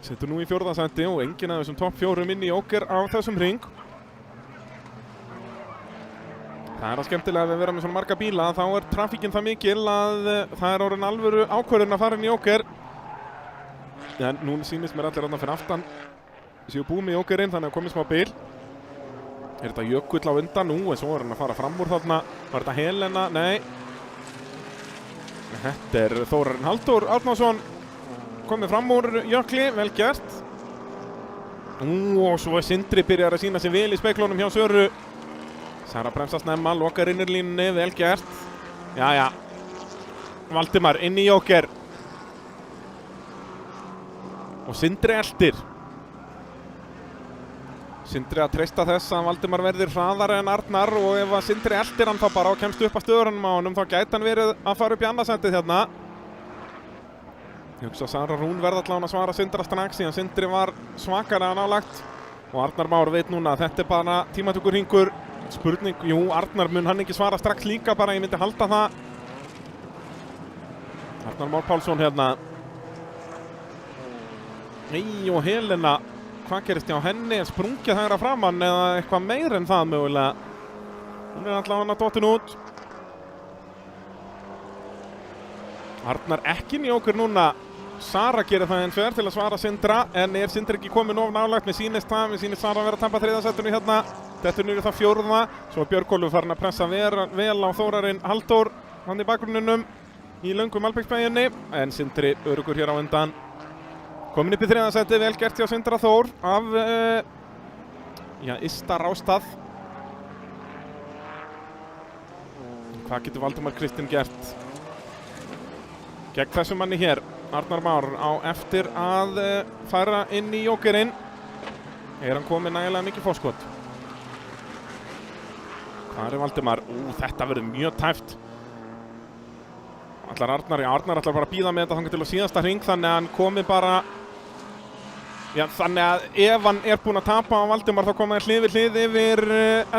Setur nú í 4. sæti og enginn af þessum topp 4 inn í Jóker á þessum hring. Það er að skemmtilega að við vera með svona marga bíla, þá er trafíkinn það mikil að það er orðin alvöru ákvörðun að fara inn í Jóker. En nú sýnist mér allir þarna fyrir aftan séu búið með Jókerinn, þannig að komið smá bil. Er þetta Jökull á undan nú, en svo er hann að fara fram úr þarna. Var þetta Helena? Nei. Þetta er Þórarinn Halldór Árnason. Komið fram úr Jökli, vel gert. Og svo er Sindri byrjar að sína sig vel í speklunum hjá Söru. Sara bremsa snemma, lokar innurlínunni, vel gert. Jæja. Valdimar inn í Jóker. Og Sindri eldir. Sindri að treysta þess að Valdimar verður hraðari en Arnar, og ef að Sindri eldir hann þá bara og kemst upp að stöðurunum á honum, þá gæti hann verið að fara upp í annarsætið hérna. Ég hugsa að Sara Rún verða allavega að svara Sindra strax, síðan Sindri var svakalega nálagt. Og Arnar Már veit núna að þetta er bara tímatökurhringur. Spurning, jú, Arnar mun hann ekki svara strax líka, bara ég myndi halda það. Arnar Már Pálsson hérna. og Helena, hvað gerist hjá henni? Sprungið hægra framann eða eitthvað meir en það mögulega. Hún allavega dottin út. Arnar ekki njókur núna. Sara gerir það eins vegar til að svara Sindra, en Sindri ekki komin of nálægt. Mér sýnist Sara vera að tapa þriðasettinu hérna. Þetta niður það fjórða. Svo Björgólfur farin að pressa vel á Þórarinn Halldór, hann í bakgrunninum í löngum Albeksbæginni, en Sindri öruggur hér á undan. Komin upp í þriðasetti, vel gert hjá Sindra Þór af Ysta Rástað. Hvað getur Valdimar Kristinn gert gegn þessum manni hér? Arnar Már á eftir að færa inn í jókerinn. Hann komið nægilega mikið fórskot. Hvað Valdimar? Þetta verður mjög tæft. Arnar ætlar bara að bíða með þetta þangað til á síðasta hring, þannig að hann komi bara... þannig að ef hann búinn að tapa á Valdimar þá koma hann hlið við hlið yfir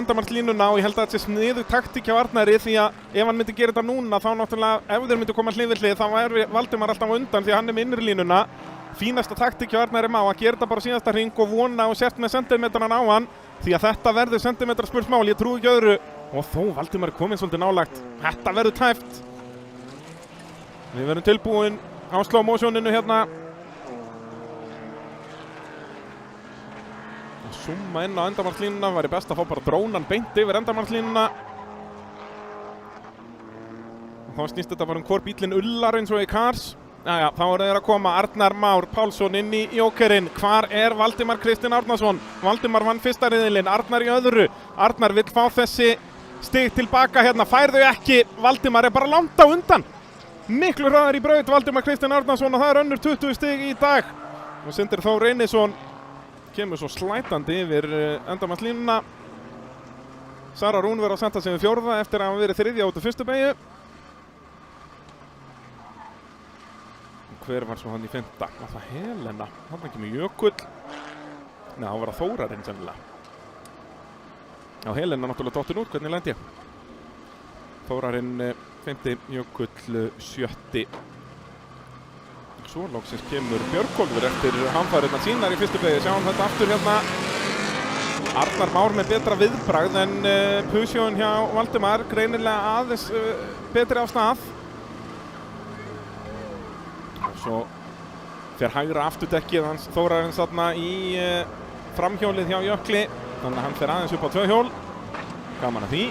endamarslínuna, og ég held að þetta sé sniðug taktík hjá Arnari, því að ef hann myndi gera þetta núna þá náttúrulega, ef þeir myndi koma hlið við hlið, þá Valdimar alltaf á undan því að hann með innri línuna. Fínasta taktík hjá Arnari má að gera þetta bara síðasta hring og vona og sért með sentimetran á hann, því að þetta verður sentimetraspursmál, ég trúi ekki öðru. Og þó Valdimar kominn svolítið nálægt. Þetta verður tæft. Við verðum tilbúin á slow motioninu hérna. Summa inn á endamarslínuna, væri best að fá bara drónan beint yfir endamarslínuna. Og þá snýst þetta bara hvor bílinn ullar eins og í Cars. Þá þeir að koma Arnar Már Pálsson inn í jókerinn. Hvar Valdimar Kristinn Árnason? Valdimar vann fyrsta riðilinn, Arnar í öðru. Arnar vill fá þessi stig tilbaka hérna, fær þau ekki. Valdimar bara langt á undan. Miklu hraðar í braut Valdimar Kristinn Árnason, og það önnur 20 stig í dag. Og Sindri Þór Reynisson kemur svo slætandi yfir endamarslínuna. Sara Rún verður að senda sig við fjórða eftir að hafa verið þriðja út af fyrstu beygju. Hver var svo hann í fimmta? Var það Helena? Hann kemur Jökull. Nei, það var Þórarinn sennilega. Helena náttúrulega dottin út, hvernig lendi ég? Þórarinn fimmti, Jökull sjötti. Svo loksins kemur Björgólfur eftir hamfarirnar sínar í fyrstu beygju. Sjáum þetta aftur hérna. Arnar Már með betra viðbragð en Pusjóin hjá Valdimar greinilega aðeins betri á stað. Og svo fer hægra afturdekkið hans Þórarins þarna í framhjólið hjá Jökli. Þannig að hann fer aðeins upp á 2 hjól. Gaman að því.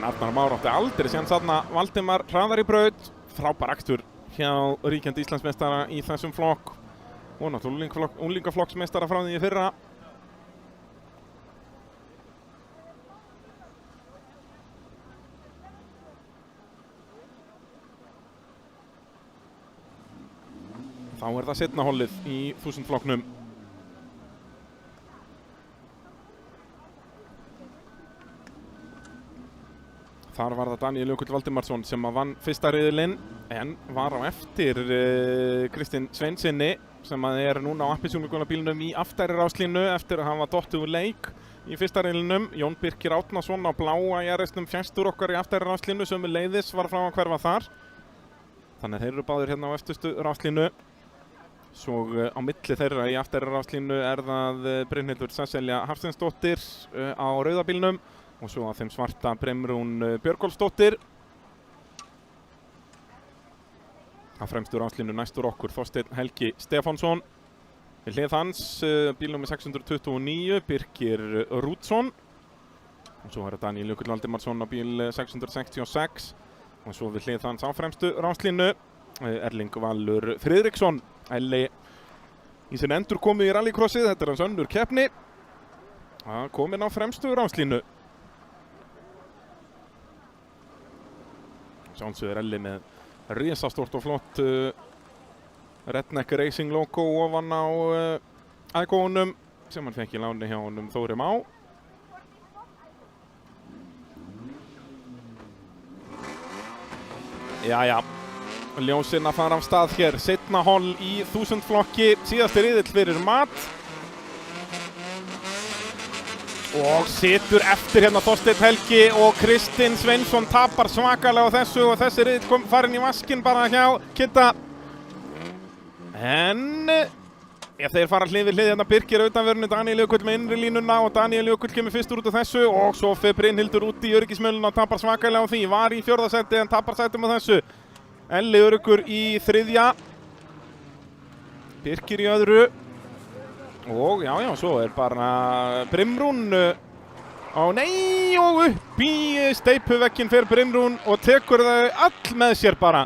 Arnar Már átti aldrei séns þarna. Valdimar hraðar í braut. Frábær akstur hjá ríkjandi Íslandsmeistara í þessum flokk. Og náttúrulega unglingaflokksmeistara frá því í fyrra. Þá það seinna hollið í 1000 flokknum. Þar var það Daníel Jökull Valdimarsson sem vann fyrsta riðilinn, en var á eftir Kristinn Sveinsinni sem núna á appelsínugulabílnum í aftæriráslínu eftir að hafa dottið úr leik í fyrsta riðlinum. Jón Birkir Árnason á bláa JRS-num fjæstur okkar í aftæriráslínu, sömuleiðis var frá að hverfa þar. Þannig að þeir eru báðir hérna á eftirstu ráslínu. Svo á milli þeirra í aftæriráslínu það Brynhildur Sesselja Hafsteinsdóttir á rauðabílnum. Og svo að þeim svarta Brynrún Björgólfsdóttir. Á fremstu ráslínu næstur okkur Þorsteinn Helgi Stefánsson. Við hlið hans bílnúmer 629 Birkir Rútsson. Og svo það Daníel Jökull Valdimarsson á bíl 666. Og svo við hlið hans á fremstu ráslínu Erling Valur Friðriksson. Elli í sin endur komið í rallycrossið. Þetta hans önnur keppni. Kominn á fremstu ráslínu. Sjálfsögður Elli með risastórt og flott Redneck Racing logo ofan á ægónum sem hann fekk í láni hjá honum Þóri Má. Jæja, ljósinn að fara af stað hér. Seinna holl í 1000 flokki, síðasti riðill fyrir mat. og situr eftir hérna Þorsteinn Helgi og Kristinn Sveinsson tapar svakalega á þessu og þessi riðill kom farin í vaskinn bara hjá Kidda. En þeir fara hlið við hlið hérna, Birkir utanverðinu, Daníel Jökull með innri línuna og Daníel Jökull kemur fyrstur út af þessu og svo fer Brynhildur út í öryggismöluna og tapar svakalega á því, var í 4. sæti en tapar sætum á þessu. Elli öruggur í 3. Birkir í öðru. Og já, svo bara Brimrún nei, og upp í steypuveggjinn fer Brimrún og tekur þau all með sér bara.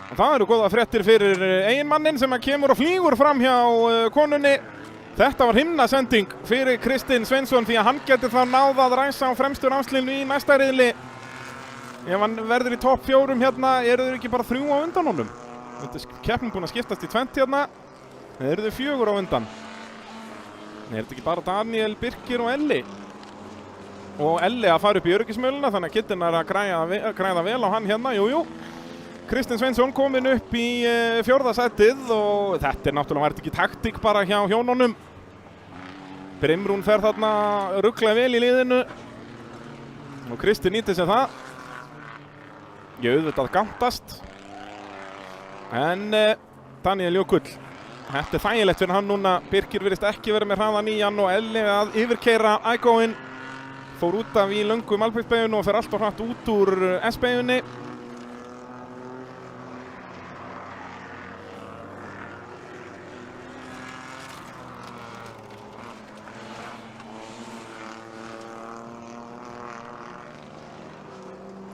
Og það eru góða fréttir fyrir eiginmanninn sem kemur og flýgur fram hjá konunni. Þetta var himnasending fyrir Kristinn Sveinsson því að hann getur þá náð að ræsa á fremstu ráslinu í næsta riðli. Ef hann verður í topp 4 hérna, eru þeir ekki bara 3 á undan honum? Þetta er keppnin búin að skiptast í 20 hérna. Það eru þau 4 á undan. Nei, er þetta ekki bara Daníel, Birkir og Elli? Og Elli að fara upp í öryggismöluna, þannig að Kiddin er að græða vel á hann hérna, jú. Kristinn Sveinsson kominn upp í 4. sætið og þetta er náttúrulega, var þetta ekki taktík bara hjá hjónunum. Brimrún fer þarna rugglega vel í liðinu og Kristinn nýtir sér það. Ég auðvitað gantast. En Daníel Jökull. Þetta er þægilegt fyrir hann núna, Birkir virðist ekki verið með hraðan í hann og Elli að yfirkeyra Ægóinn. Fór út af í löngu Malbyggsbeyjunni og fer allt og hratt út úr S-beyjunni.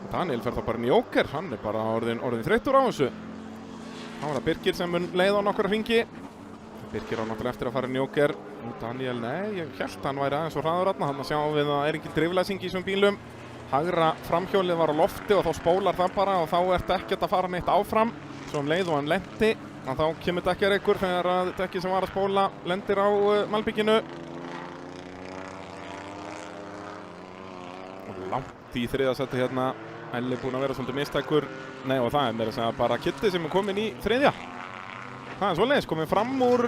Daniel fer þá bara inn í Jóker, hann er bara orðin þreyttur á þessu. Þá er það Birkir sem mun leiða á nokkra hringi. Birkir á náttúrulega eftir að fara inn í Jóker. Og Daniel, nei, ég held hann væri aðeins og hraður þarna. Þannig að sjáum við að það er engin driflæsing í þessum bílum. Hægra framhjólið var á lofti og þá spólar það bara og þá ertu ekkert að fara neitt áfram. Svo leið og hann lendi, þá kemur dekkjareykur þegar að dekki sem var að spóla lendir á malbygginu. Og langt í 3. sæti hérna. Elli búinn að vera svolítið mistækur. Nei, og það er meira að segja bara Kiddi sem er komin í 3. Það er svoleiðis, komin fram úr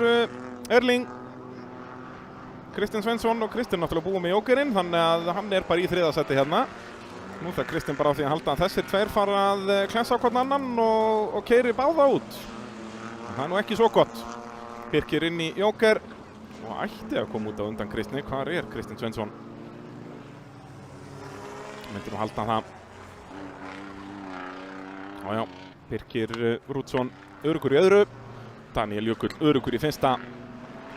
Erling. Kristinn Sveinsson og Kristinn náttúrulega búið með Jókerinn, þannig að hann er bara í 3. sæti hérna. Nú þarf Kristinn bara á því að halda að þessir 2 fara að klessa á hvern annan og keyri báða út. Það er nú ekki svo gott. Birkir inn í Jóker og ætti að koma út á undan Kristni. Hvar er Kristinn Sveinsson? Myndir nú halda það. Já, Birkir Rúdsson öruggur í öðru, Daníel Jökull öruggur í 1.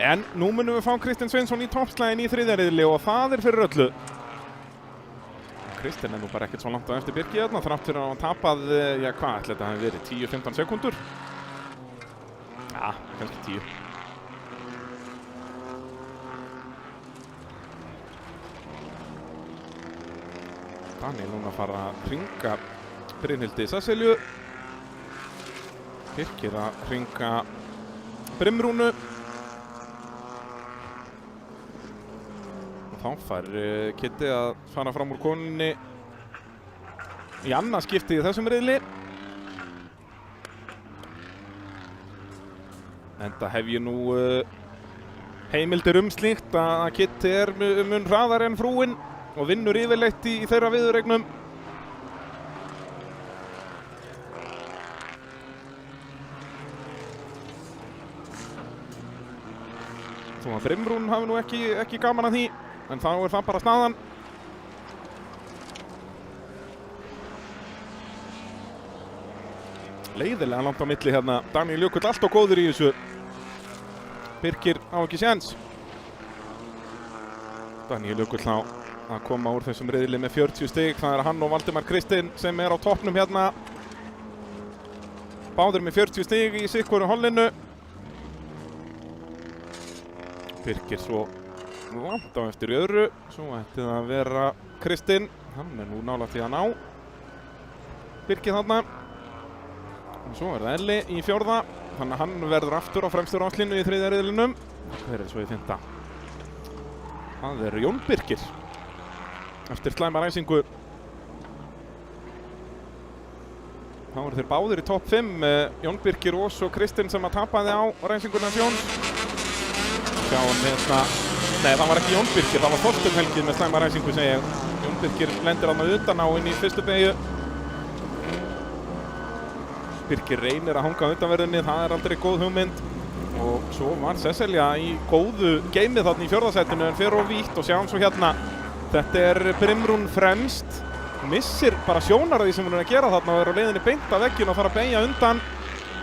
En nú munum við fá Kristinn Sveinsson í toppslaginn í 3. riðli og það er fyrir öllu. Kristinn er nú bara ekkert svo langt á eftir Birki þarna, þrátt fyrir að hann tapað, já hvað ætli þetta hafi verið, 10-15 sekúndur? Já, kannski 10. Daniel núna að fara að hringa Brynhildi Sesselju. Birkir að hringa Brimrúnu. Og þá fær Kiddi að fara fram úr konunni í annað skipti í þessum riðli. Enda hef ég nú heimildir slíkt að Kiddi er mun hraðar en frúin og vinnur yfirleitt í þeirra viðureignum. Þó að Brimrún hafi nú ekki gaman að því, en þá er það bara staðan. Leiðilega langt á milli hérna. Daníel Jökull allt og góður í þessu. Birkir á ekki séns. Daníel Jökull á að koma úr þessum riðli með 40 stig. Það er hann og Valdimar Kristinn sem er á toppnum hérna. Báðir með 40 stig í sikkoru hollinu. Birkir svo langt á eftir í öðru. Svo ætti það að vera Kristinn. Hann er nú nálægt því að ná Birkir þarna. Og svo er það Elli í 4. Þannig að hann verður aftur á fremstu ráslínu í 3. riðlinum. Hver er svo í 5? Það er Jón Birkir. Eftir slæma ræsingu. Þá eru þeir báðir í topp 5. Jón Birkir og svo Kristinn sem að tapaði á ræsinguna Jóns. Sjáum hérna Nei, það var ekki Jón Birkir, það var Þorsteinn Helgi með slæma ræsingu, segi ég. Jón Birkir lendir þarna utan á inn í fyrstu beygju. Birkir reynir að hanga undanverðinni, það er aldrei góð hugmynd. Og svo var Sesselja í góðu geimið þarna í fjórðasætinu en fer of vítt og sjáum svo hérna. Þetta er Brimrún fremst. Missir bara sjónar að því sem hún er að gera þarna og er á leiðinni beint af vegginu og þarf að beygja undan.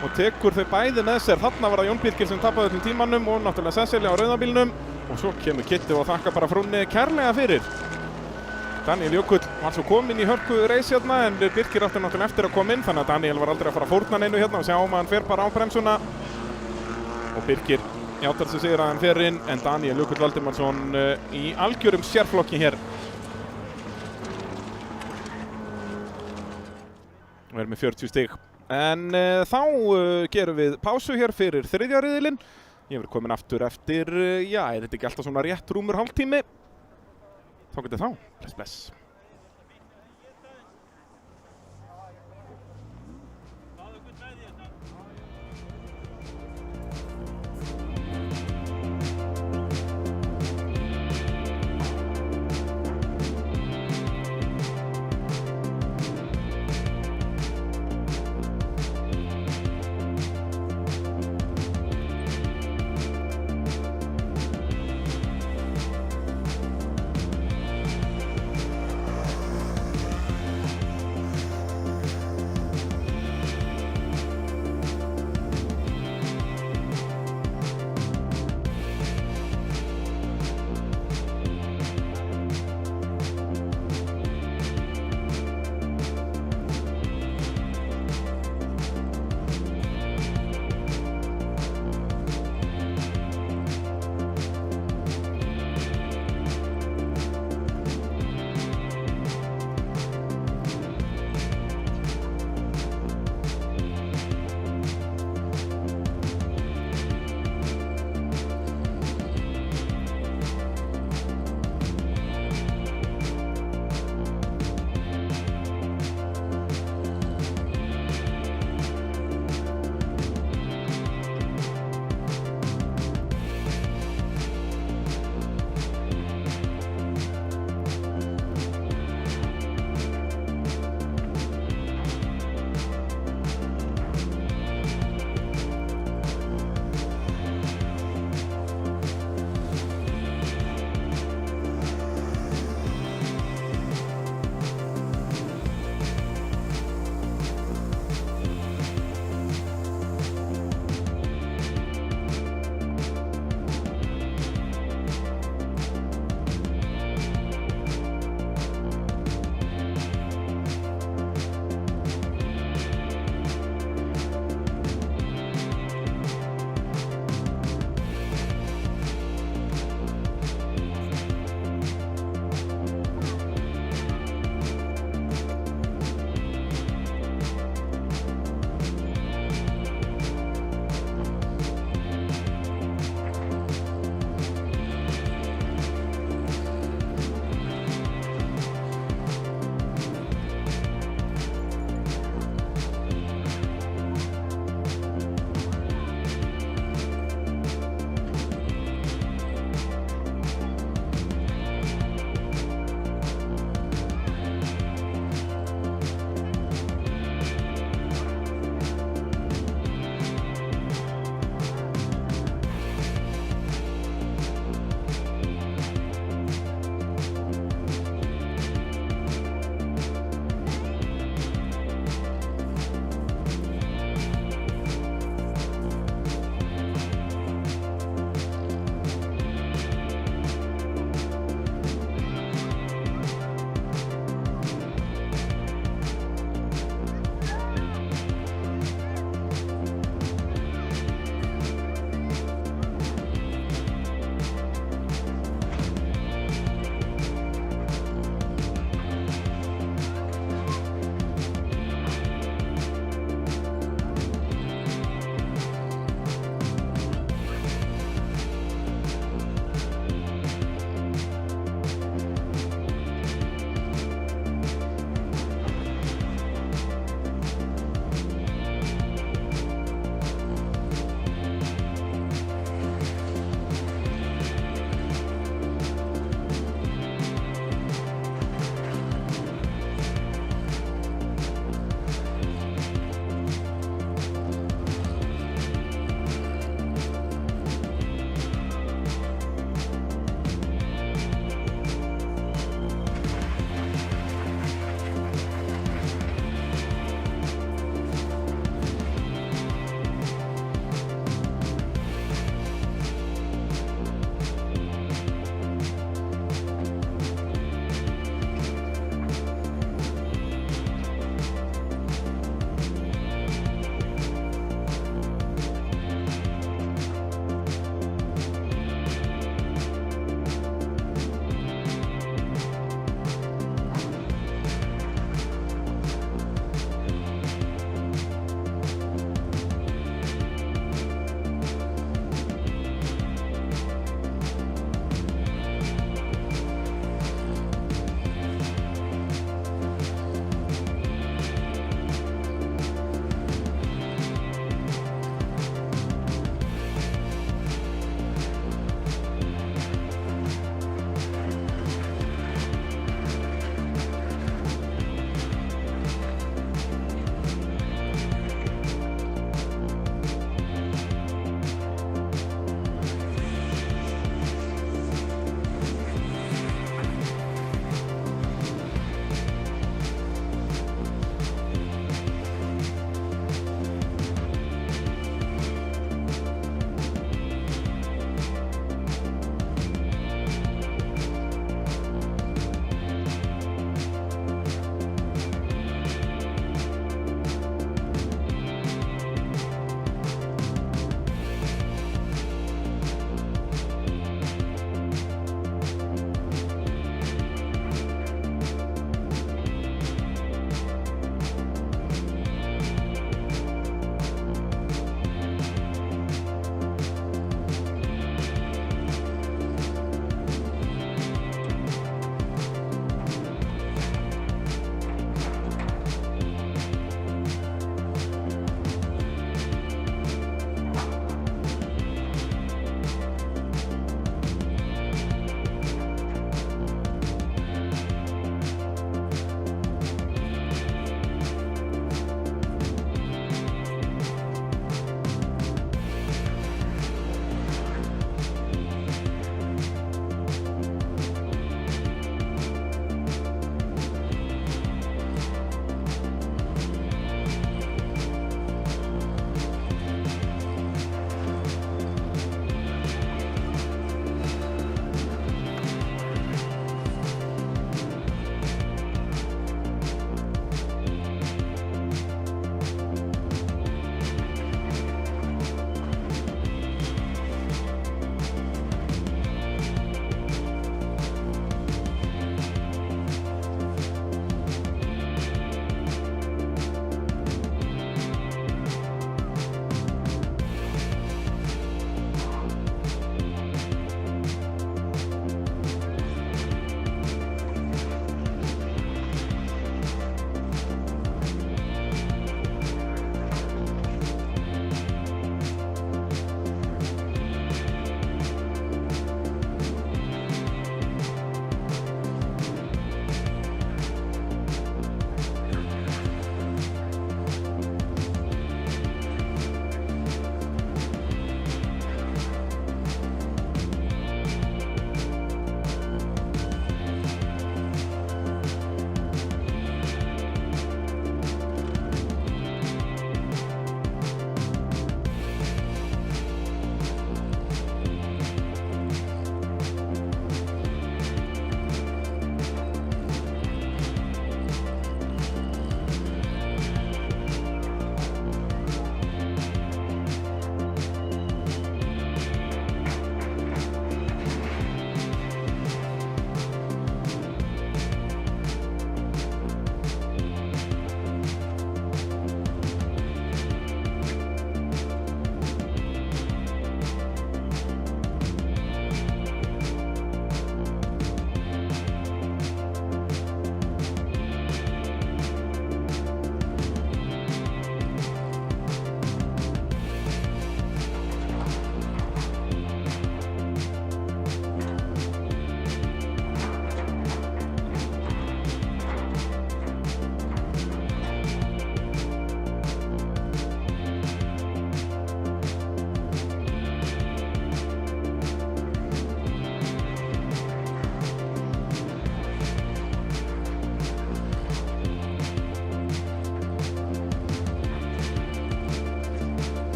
Og tekur þau bæði með sér. Þarna var það Jón Birkir sem tapaði öllum tímanum og náttúrulega Sesselja á rauðabílnum. Og svo kemur Kitty og þakka bara frúnni kærlega fyrir. Daniel Jökull var svo kominn í hörku reis hérna en Birkir átti náttúrulega eftir að koma inn þannig að Daniel var aldrei að fara að fórna neinu hérna og sjáum að hann fer bara á bremsuna. Og Birkir játar sig sigur að hann fer inn en Daniel Jökull Valdimarsson í algjörum sérflokki hér. Og er með 40 stig. En þá gerum við pásu hér fyrir þriðja riðilinn. Ég verið komin aftur eftir, já, er þetta ekki alltaf svona rétt rúmur hálftími? Þá getur þá. Bless, bless.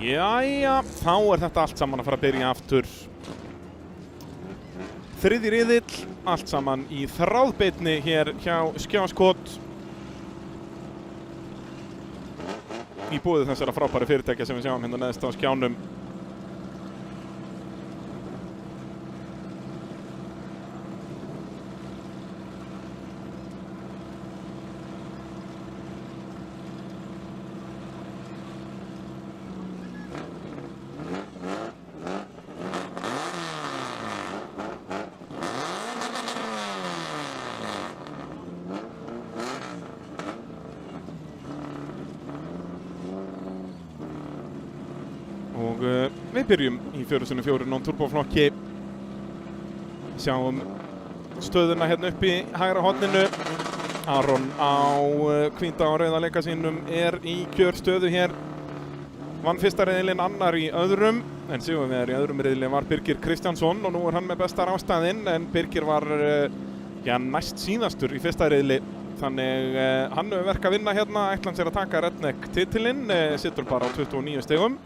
Jæja, þá þetta allt saman að fara að byrja aftur. Þriðji riðill, allt saman í þráðbeinni hér hjá Skjáskot. Í boði þessara frábæru fyrirtækja sem við sjáum hérna neðst á skjánum. Og við byrjum í 4x4 non-turbo flokki. Sjáum stöðuna hérna upp í hægra horninu. Aron á hvíta og rauða leika sínum í kjörstöðu hér. Vann fyrsta riðilinn, annar í öðrum. En sigurvegari í öðrum riðli var Birgir Kristjánsson og nú hann með bestar ástæðinn. En Birgir var næst síðastur í fyrsta riðli. Þannig hann hefur verk að vinna hérna. Ætlan sér að taka Redneck titilinn. Sittur bara á 29 stigum.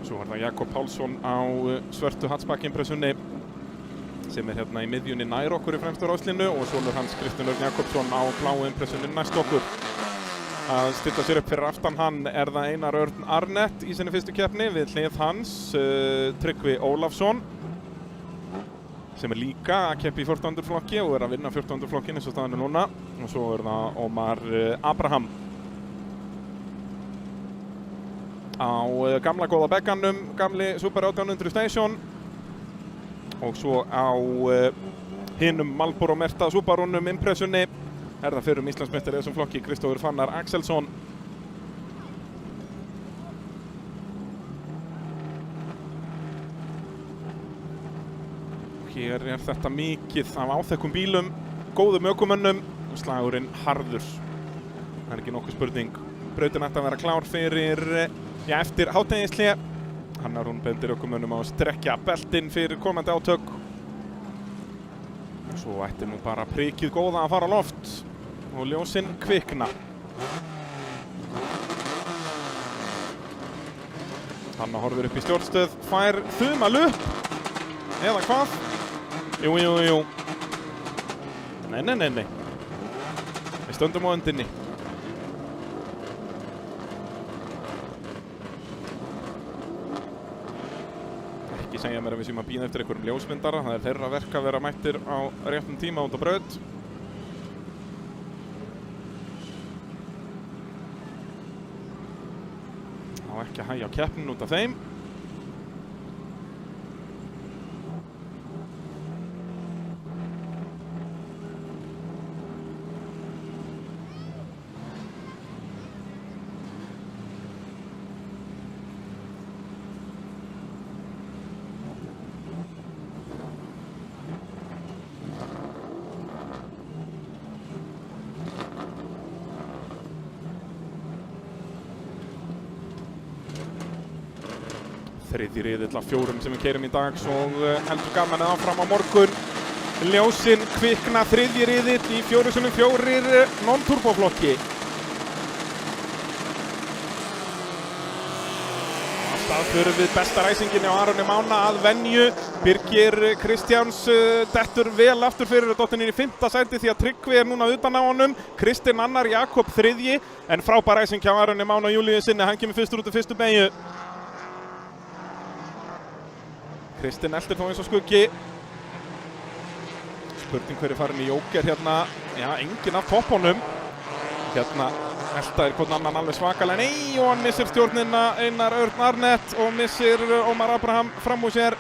Svo var það Jakob Pálsson á svörtu Hatsbakk-impressunni sem hérna í miðjunni nær okkur í fremstu ráslinu og sonur hans Kristinn Örn Jakobsson á bláu impressunni næst okkur. Að stilla sér upp fyrir aftan hann það Einar Örn Arnett í sinni fyrstu keppni við hlið hans Tryggvi Ólafsson sem líka að keppa í 14. flokki og að vinna 14. flokkin eins og staðan núna og svo það Ómar Abraham á gamla góða begganum, gamli Super 1800 Station og svo á hinum Marlboro merta Subarunum impressunni það fyrrum Íslandsmeistari í þessum flokki Kristófur Fannar Axelsson. Hér þetta mikið af áþekkum bílum, góðum ökumönnum og slagurinn harður. Það ekki nokkuð spurning. Brautin ætti að vera klár fyrir eftir hádegishlé. Hannar hún bendir ökumönnum á að strekkja beltin fyrir komandi átök. Svo ætti nú bara prikið góða að fara á loft og ljósin kvikna. Hanna horfir upp í stjórnstöð, fær þumal upp. Eða hvað? Jú. Nei. Við stöndum á öndinni. Ekki segja mér að við séum að bíða eftir einhverjum ljósmyndara. Það þeirra verk að vera mættir á réttum tíma út á braut. Á ekki að hægja á keppnin út af þeim. Þriðji riðill af 4 sem við keyrum í dag, svo heldur gaman áfram á morgun. Ljósin kvikna, þriðji riðill í 4x4 non-turbo flokki. Það förum við besta ræsinginni á Aroni Mána að venju. Birgir Kristjáns dettur vel aftur fyrir dottin inn í 5. sæti því að Tryggvi núna utan á honum. Kristinn annar, Jakob þriðji, en frábær ræsing hjá Aroni Mána og Júlíu sinni. Hann kemur fyrstur út af fyrstu beygju. Kristinn eltir þó eins og skuggi. Spurning hver farin í jóker hérna. Já, enginn af toppunum. Hérna eltaðir hvern annan alveg svakalega. Nei, og hann missir stjórnina Einar Örn Arnett og missir Ómar Abraham fram úr sér.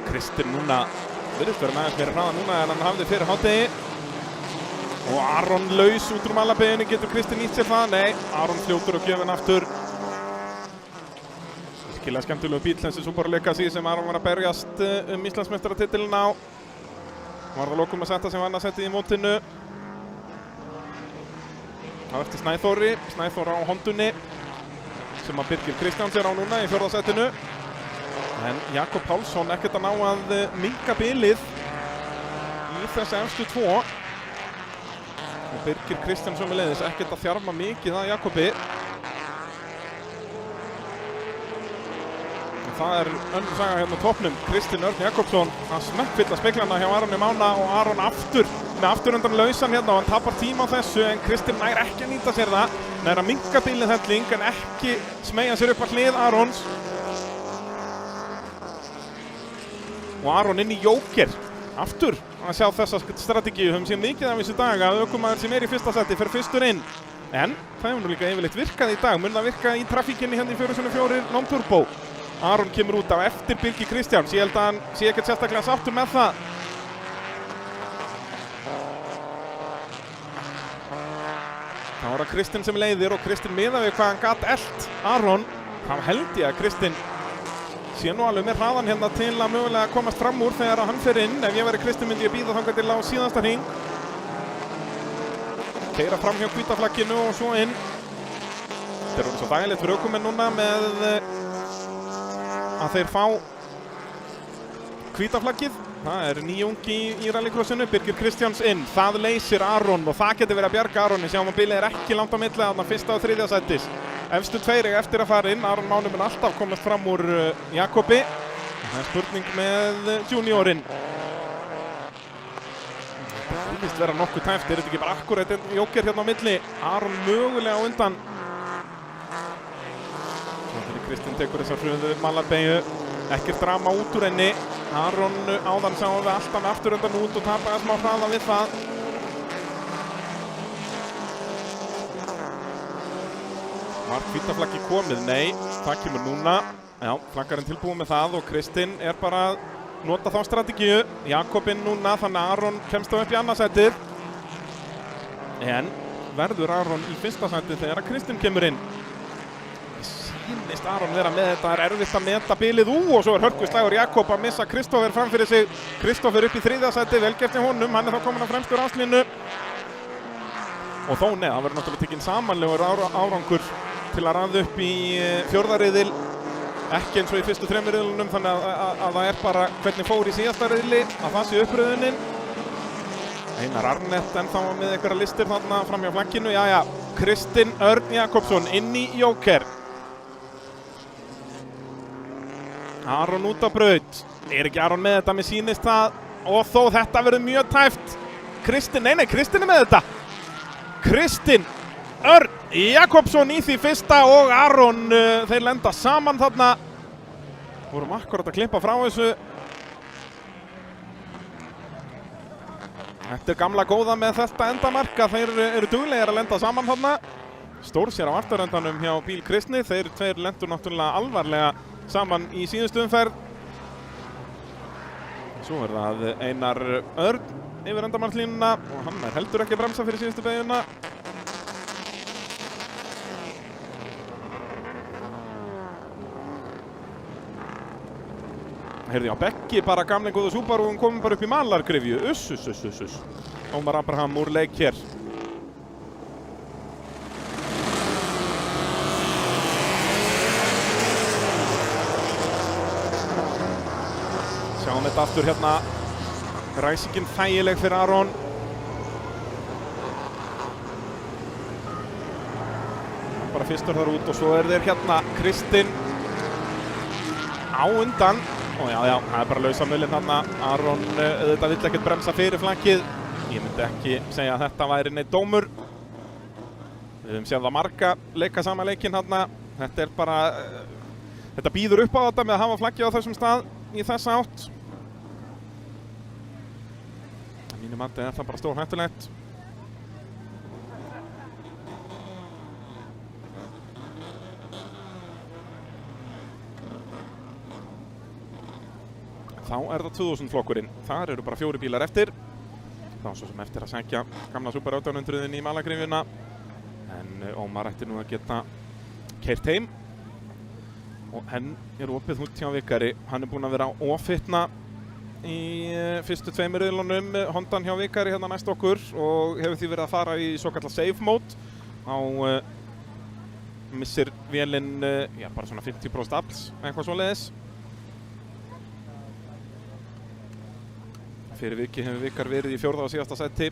Kristinn núna virðist vera aðeins meira hraða núna en hann hafði fyrir hádegi. Og Aron laus út úr malabeginni, getur Kristinn nýtt sér það? Nei, Aron fljótur og gjöfin aftur. Virkilega skemmtilegu bíl þessi Super Legacy sem Aron var að berjast Íslandsmeistaratitilinn á. Var það lokum að setja sem annað settið í mótinu. Það eftir Snæþór á Hondunni sem að Birgir Kristjáns á núna í 4. settinu. En Jakob Pálsson ekkert að ná að minnka bilið í þessi efstu 2. Og Birgir Kristján sömuleiðis ekkert að þjarma mikið að Jakobi. Og það önnur saga hérna á toppnum. Kristinn Örn Jakobsson að smekkfylla speglana hjá Aroni Mána og Aron aftur með afturundan lausan hérna og hann tapar tíma á þessu en Kristinn nær ekki að nýta sér það. Nær að minnka bílinn helling en ekki smeygja sér upp að hlið Arons. Og Aron inn í Jóker. Aftur að sjá þessa strategíu, höfum séð mikið af þessu dag að ökumaður sem í fyrsta seti fer fyrstur inn. En það hefur nú líka yfirleitt virkað í dag, mun það virka í trafíkinni hérna í 404 non-turbo. Aron kemur út á eftir Birgi Kristjáns, ég held að hann sé ekkert sérstaklega sáttur með það. Það var að Kristinn sem leiðir og Kristinn miðað við hvað hann gat elt Aron. Þá held ég að Kristinn sé nú alveg með hraðan hérna til að mögulega komast fram úr þegar hann fer inn. Ef ég væri Kristinn myndi ég bíða þangað til á síðasta hring. Keyra fram hjá hvíta flagginu og svo inn. Þetta er svo dagilegt fyrir ökumenn núna með að þeir fá hvíta flaggið. Það er nýjungi í rallycrossinu, Birgir Kristjáns inn. Það leysir Aron og það getur verið að bjarga Aroni. Sjáum að bilið er ekki langt á milli þarna fyrsta og þriðja sætis. Efstu 2 eftir að fara inn. Aron Máni mun alltaf komast fram úr Jakobi. Það er spurning með juniorinn. Það virðist vera nokkuð tæft. Er þetta ekki bara akkurat en Jóker hérna á milli? Aron mögulega á undan. Kristinn tekur þessar hröðu malarbeygju. Ekkert drama út úr henni. Aron áðan sáum við alltaf með afturöndan út og tapaði smá hraða við það. Var hvíta flaggi komið? Nei, það kemur núna. Já, flaggarinn tilbúið með það og Kristinn er bara að nota þá strategíu. Jakobinn núna, þannig að Aron kemst þá upp í annarsætið. En verður Aron í fyrsta sætið þegar Kristinn kemur inn. Sýnist Aron vera með þetta, er erfitt að meta bilið og svo er hörkuslagur Jakob að missa Kristófer fram fyrir sig. Kristófer upp í 3. sæti, vel gert hjá honum, hann er þá komin á fremstu ráslínu. Og þó neða, það verður náttúrulega tekinn samanlegur árangur til að raða upp í 4. riðil. Ekki eins og í fyrstu 3 riðlunum, þannig að það er bara hvernig fór í síðasta riðli, að það sé uppröðunin. Einar Arnett ennþá með einhverja listir þarna fram hjá flagginu. Jæja, Kristinn Örn Jakobsson inn í Jóker. Aron út á braut. Er ekki Aron með þetta, mér sýnist það. Og þó þetta verður mjög tæft. Kristinn er með þetta. Kristinn Örn Jakobsson í því fyrsta og Aron, þeir lenda saman þarna. Vorum akkurat að klippa frá þessu. Þetta er gamla góða með þetta endamarka. Þeir eru duglegir að lenda saman þarna. Stór sér á afturöndanum hjá bíl Kristni. Þeir tveir lendur náttúrulega alvarlega saman í síðustu umferð. Svo er það Einar Örn yfir endamarklínuna og hann er heldur ekki að bremsa fyrir síðustu beigjuna. Heyrði á Beggi bara gamlega góða Subaru og hún komið bara upp í malargryfju. Uss. Ómar Abraham úr leik hér. Sjáum þetta aftur hérna. Ræsingin þægileg fyrir Aron. Bara fyrstur þar út og svo er þeir hérna Kristinn á undan. Og já, það er bara lausa mulinn þarna. Aron auðvitað vill ekkert bremsa fyrir flankið. Ég myndi ekki segja að þetta væri neitt dómur. Við höfum séð það marga leika sama leikinn þarna. Þetta er bara, þetta býður upp á þetta með að hafa flaggið á þessum stað í þessa átt. Mínu mati er það bara stórhættulegt. Þá er það 2000 flokkurinn. Þar eru bara 4 bílar eftir. Þá svo sem eftir að sækja gamla Super 800-inn í malargryfjuna. En Ómar ætti nú að geta keyrt heim. Og henn er opið út hjá Vikari. Hann er búinn að vera ofitna í fyrstu 2 riðlunum. Hondan hjá Vikari hérna næst okkur og hefur því verið að fara í svokallað safe mode. Á missir vélinn, já bara svona 50% afls, eitthvað svoleiðis. Fyrir viki hefur Vikar verið í 4. og síðasta sæti.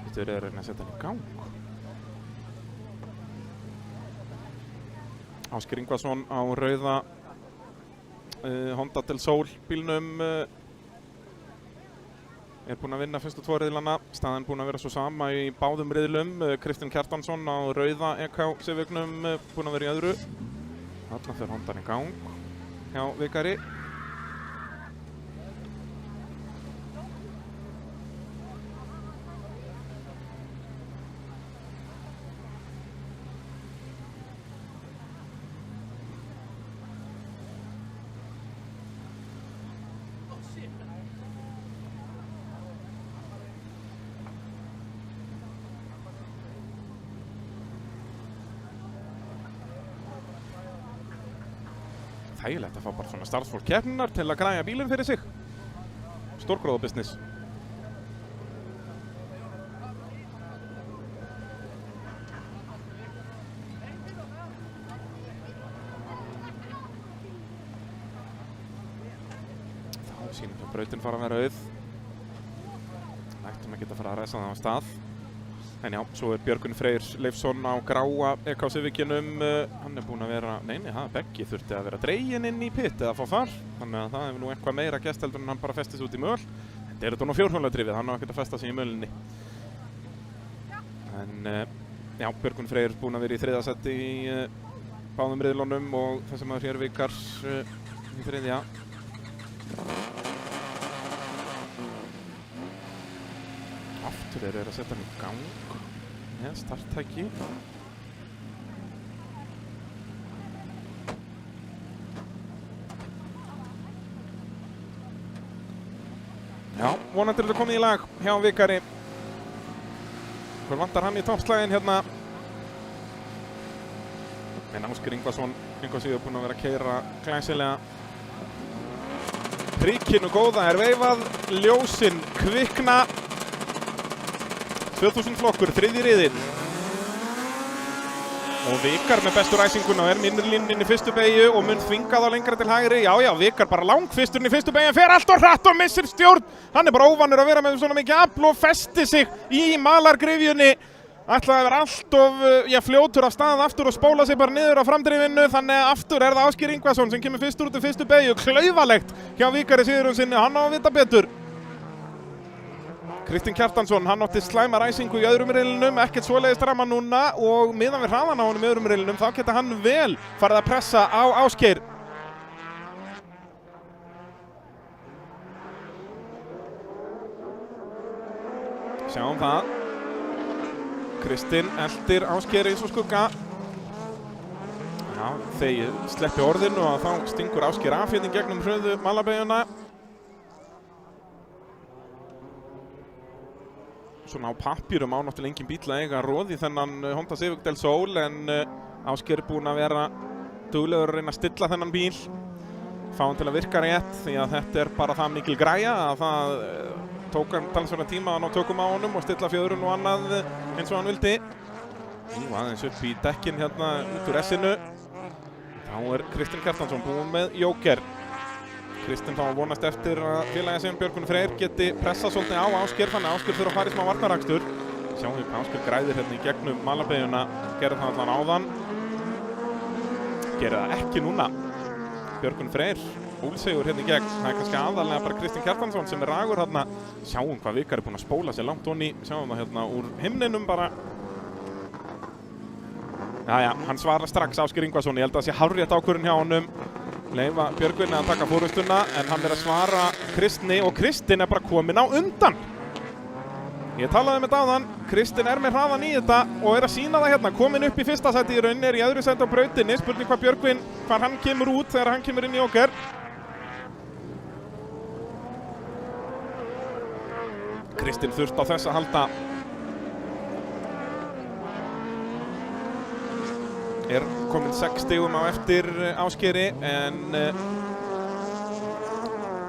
Þetta er að reyna að setja hann í gang. Ásgeir Ingvarsson á rauða Honda del Sol bílnum er búinn að vinna fyrstu 2 riðlana. Staðan búinn að vera svo sama í báðum riðlum. Kristinn Kjartansson á rauða EK Civic-num búinn að vera í öðru. Þarna fer Hondan í gang hjá Vikari. Þægilegt að fá bara svona starfsfólk keppninnar til að græja bílinn fyrir sig. Stórgróða business. Þá sýnum við brautin fara að vera auð. Ættum að geta að fara að ræsa það á stað. En já, svo er Björgvin Freyr Leifsson á gráa EK Civic-inum. Hann er búinn að vera, Beggi þurfti að vera dreginn inn í pit eða fá far. Þannig að það hefur nú eitthvað meira gest heldur en hann bara festist út í möl. Þetta er þetta nú 4-hjóladrifið, hann á ekkert að festa sig í mölinni. En já, Björgvin Freyr búinn að vera í 3. sæti í báðum riðlunum og þessi maður hér Vikar í 3. Aftur eru að setja hann í gang með starttæki. Já, vonandi er þetta komið í lag hjá Vikari. Hvor vantar hann í toppslaginn hérna. En Ásgeir Ingvarsson, síður búinn að vera að keyra glæsilega. Prikinu góða er veifað, ljósin kvikna. 2000 flokkur, 3. riðill. Og Vikar með bestu ræsinguna og er minnurlínan í fyrstu beygju og mun þvinga þá lengra til hægri. Já, Vikar bara langfyrsturinn í fyrstu beygju, fer allt og hratt og missir stjórn. Hann er bara óvanur að vera með svona mikið afl og festi sig í malargryfjunni. Ætlaði að vera allt of fljótur af stað aftur og spóla sig bara niður á framdrifinu. Þannig að aftur er það Ásgeir Ingvarsson sem kemur fyrstur út í fyrstu beygju. Klaufalegt hjá Vikari Sigurjónsinni, hann á að vita betur. Kristinn Kjartansson, hann átti slæma ræsingu í öðrum riðlinum, ekkert svoleiðis drama núna og miðan við hraðan á honum í öðrum riðlinum þá geta hann vel farið að pressa á Ásgeir. Sjáum það. Kristinn eldir Ásgeir eins og skugga. Já, þegar sleppi orðinu og þá stingur Ásgeir af hérna gegnum hröðu malabeyguna. Svona á pappírum á náttúrulega engin bíl að eiga roð í þennan Honda Civic del Sol en Ásgeir er búinn að vera duglegur að reyna að stilla þennan bíl. Fá hann til að virka rétt því að þetta er bara það mikil græja að það tók hann talsverðan tíma að ná tökum á honum og stilla fjöðrun og annað eins og hann vildi. Nú aðeins upp í dekkin hérna út úr S-inu. Þá er Kristinn Kjartansson búinn með Joker. Kristinn þá vonast eftir að félagi sem Björgvin Freyr geti pressað svolítið á Ásgeir, þannig að Ásgeir þurfa að fara í smá varnarakstur. Sjáum við hvað Ásgeir græðir hérna í gegnum malabeyguna, gerði það allan áðan. Gerir það ekki núna. Björgvin Freyr, úlsegur hérna í gegn. Það er kannski aðalega bara Kristinn Kjartansson sem er ragur hérna. Sjáum hvað Vikar er búinn að spóla sér langt onni. Sjáum það hérna úr himninum bara. Jæja, hann svarar strax Ásgeir Ingvarsson. Ég held að það sé hárrétt ákvörðun hjá honum. Leyfa Björgvin að taka fórustuna en hann er að svara Kristni og Kristinn er bara kominn á undan. Ég talaði með áðan, Kristinn er með hraðan í þetta og er að sýna það hérna, kominn upp í fyrsta sæti í rauninni, er í öðru sæti á brautinni, spurning hvað Björgvin, hvar hann kemur út þegar hann kemur inn í Joker. Kristinn þurft á þess að halda. Er kominn 6 stigum á eftir Ásgeiri en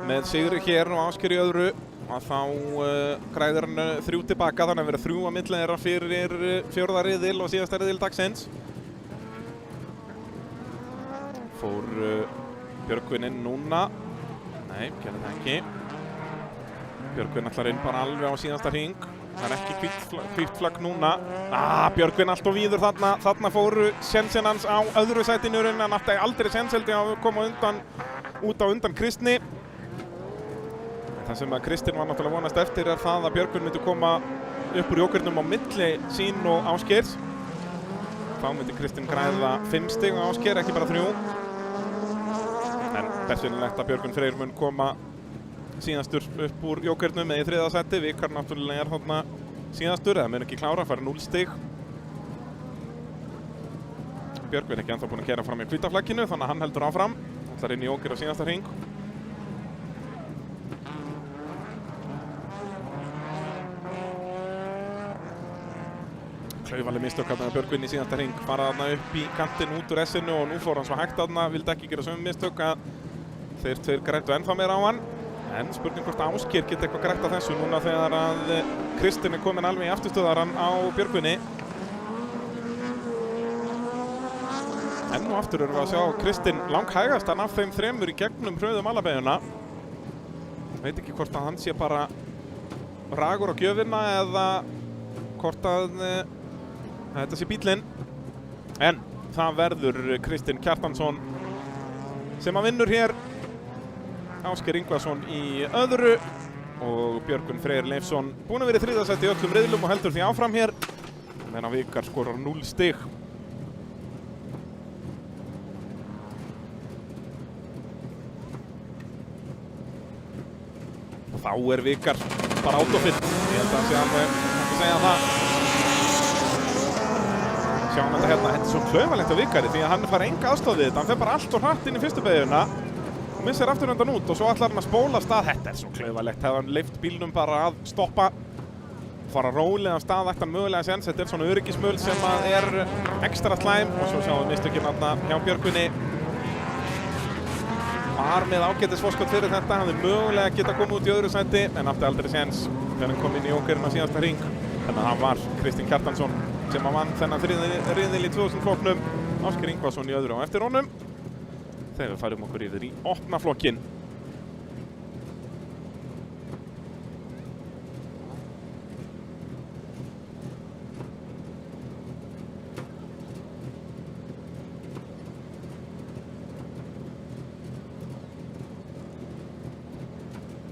með sigri hér og Ásgeir í öðru að þá græðir hann 3 tilbaka, þannig að vera 3 á milli þeirra fyrir 4. riðil og síðasta riðil dagsins. Fór Björgvin inn núna. Nei, gerði það ekki. Björgvin ætlar inn bara alveg á síðasta hring. Það er ekki hvítt flagg núna. Björgvin allt og víður þarna. Þarna fóru sénsinn hans á öðru sætinu. Hann átti aldrei séns held ég að koma út á undan Kristni. Það sem að Kristinn var náttúrulega vonast eftir er það að Björgvin myndi koma upp úr jókernum á milli sín og Ásgeirs. Þá myndi Kristinn græða 5 stig og Ásgeir ekki bara 3. En bersynlegt að Björgvin Freyr mun koma síðastur upp úr jókernum eða í 3. sæti. Vikar náttúrulega er þarna síðastur, eða mun ekki klára, fara 0 stig. Björgvin ekki ennþá búinn að keyra fram í hvíta flagginu, þannig að hann heldur áfram. Ætlar inn í jóker á síðasta hring. Klaufaleg mistök þarna með Björgvin í síðasta hring, fara þarna upp í kantinn út úr S-inu og nú fór hann svo hægt þarna, vildi ekki gera sömu mistök að þeir tveir grættu ennþá meira á hann. En spurning hvort Ásgeir geti eitthvað grætt af þessu núna þegar að Kristinn er komin alveg í afturstöðarann á Björgvinni. Enn og aftur erum við að sjá Kristinn langhægastan af þeim 3 í gegnum hröðu malabeyguna. Veit ekki hvort að hann sé bara ragur á gjöfina eða hvort að þetta sé bílinn. En það verður Kristinn Kjartansson sem að vinnur hér. Ásgeir Ingvarsson í öðru og Björgvin Freyr Leifsson búinn að vera í 3. sæti í öllum riðlum og heldur því áfram hér. Meðan Vikar skorar 0 stig. Og þá er Vikar bara autofitt. Ég held að hann sé alveg hægt að segja það. Sjáum þetta hérna, þetta er svo klaufalegt á Vikari því að hann fær enga aðstoð við þetta. Hann fer bara allt og hratt inn í fyrstu beygjuna og missir aftur undan út og svo ætlar hann að spóla af stað. Þetta er svo klaufalegt, hefði hann leyft bílnum bara að stoppa, fara rólega af stað, ætti hann mögulega séns. Þetta er svona öryggismöl sem að er ekstra slæm og svo sjáum við mistökin þarna hjá Björgvinni. Var með ágætisforskot fyrir þetta, hann hefði mögulega geta komið út í öðru sæti en átti aldrei séns þegar hann kom inn í jókerinn á síðasta hring. Þannig að hann var Kristinn Kjartansson sem að vann þennan riðil í 2000 flokknum. Ásgeir Ingvarsson í öðru á eftir honum. Þegar við færum okkur yfir í opna flokkinn.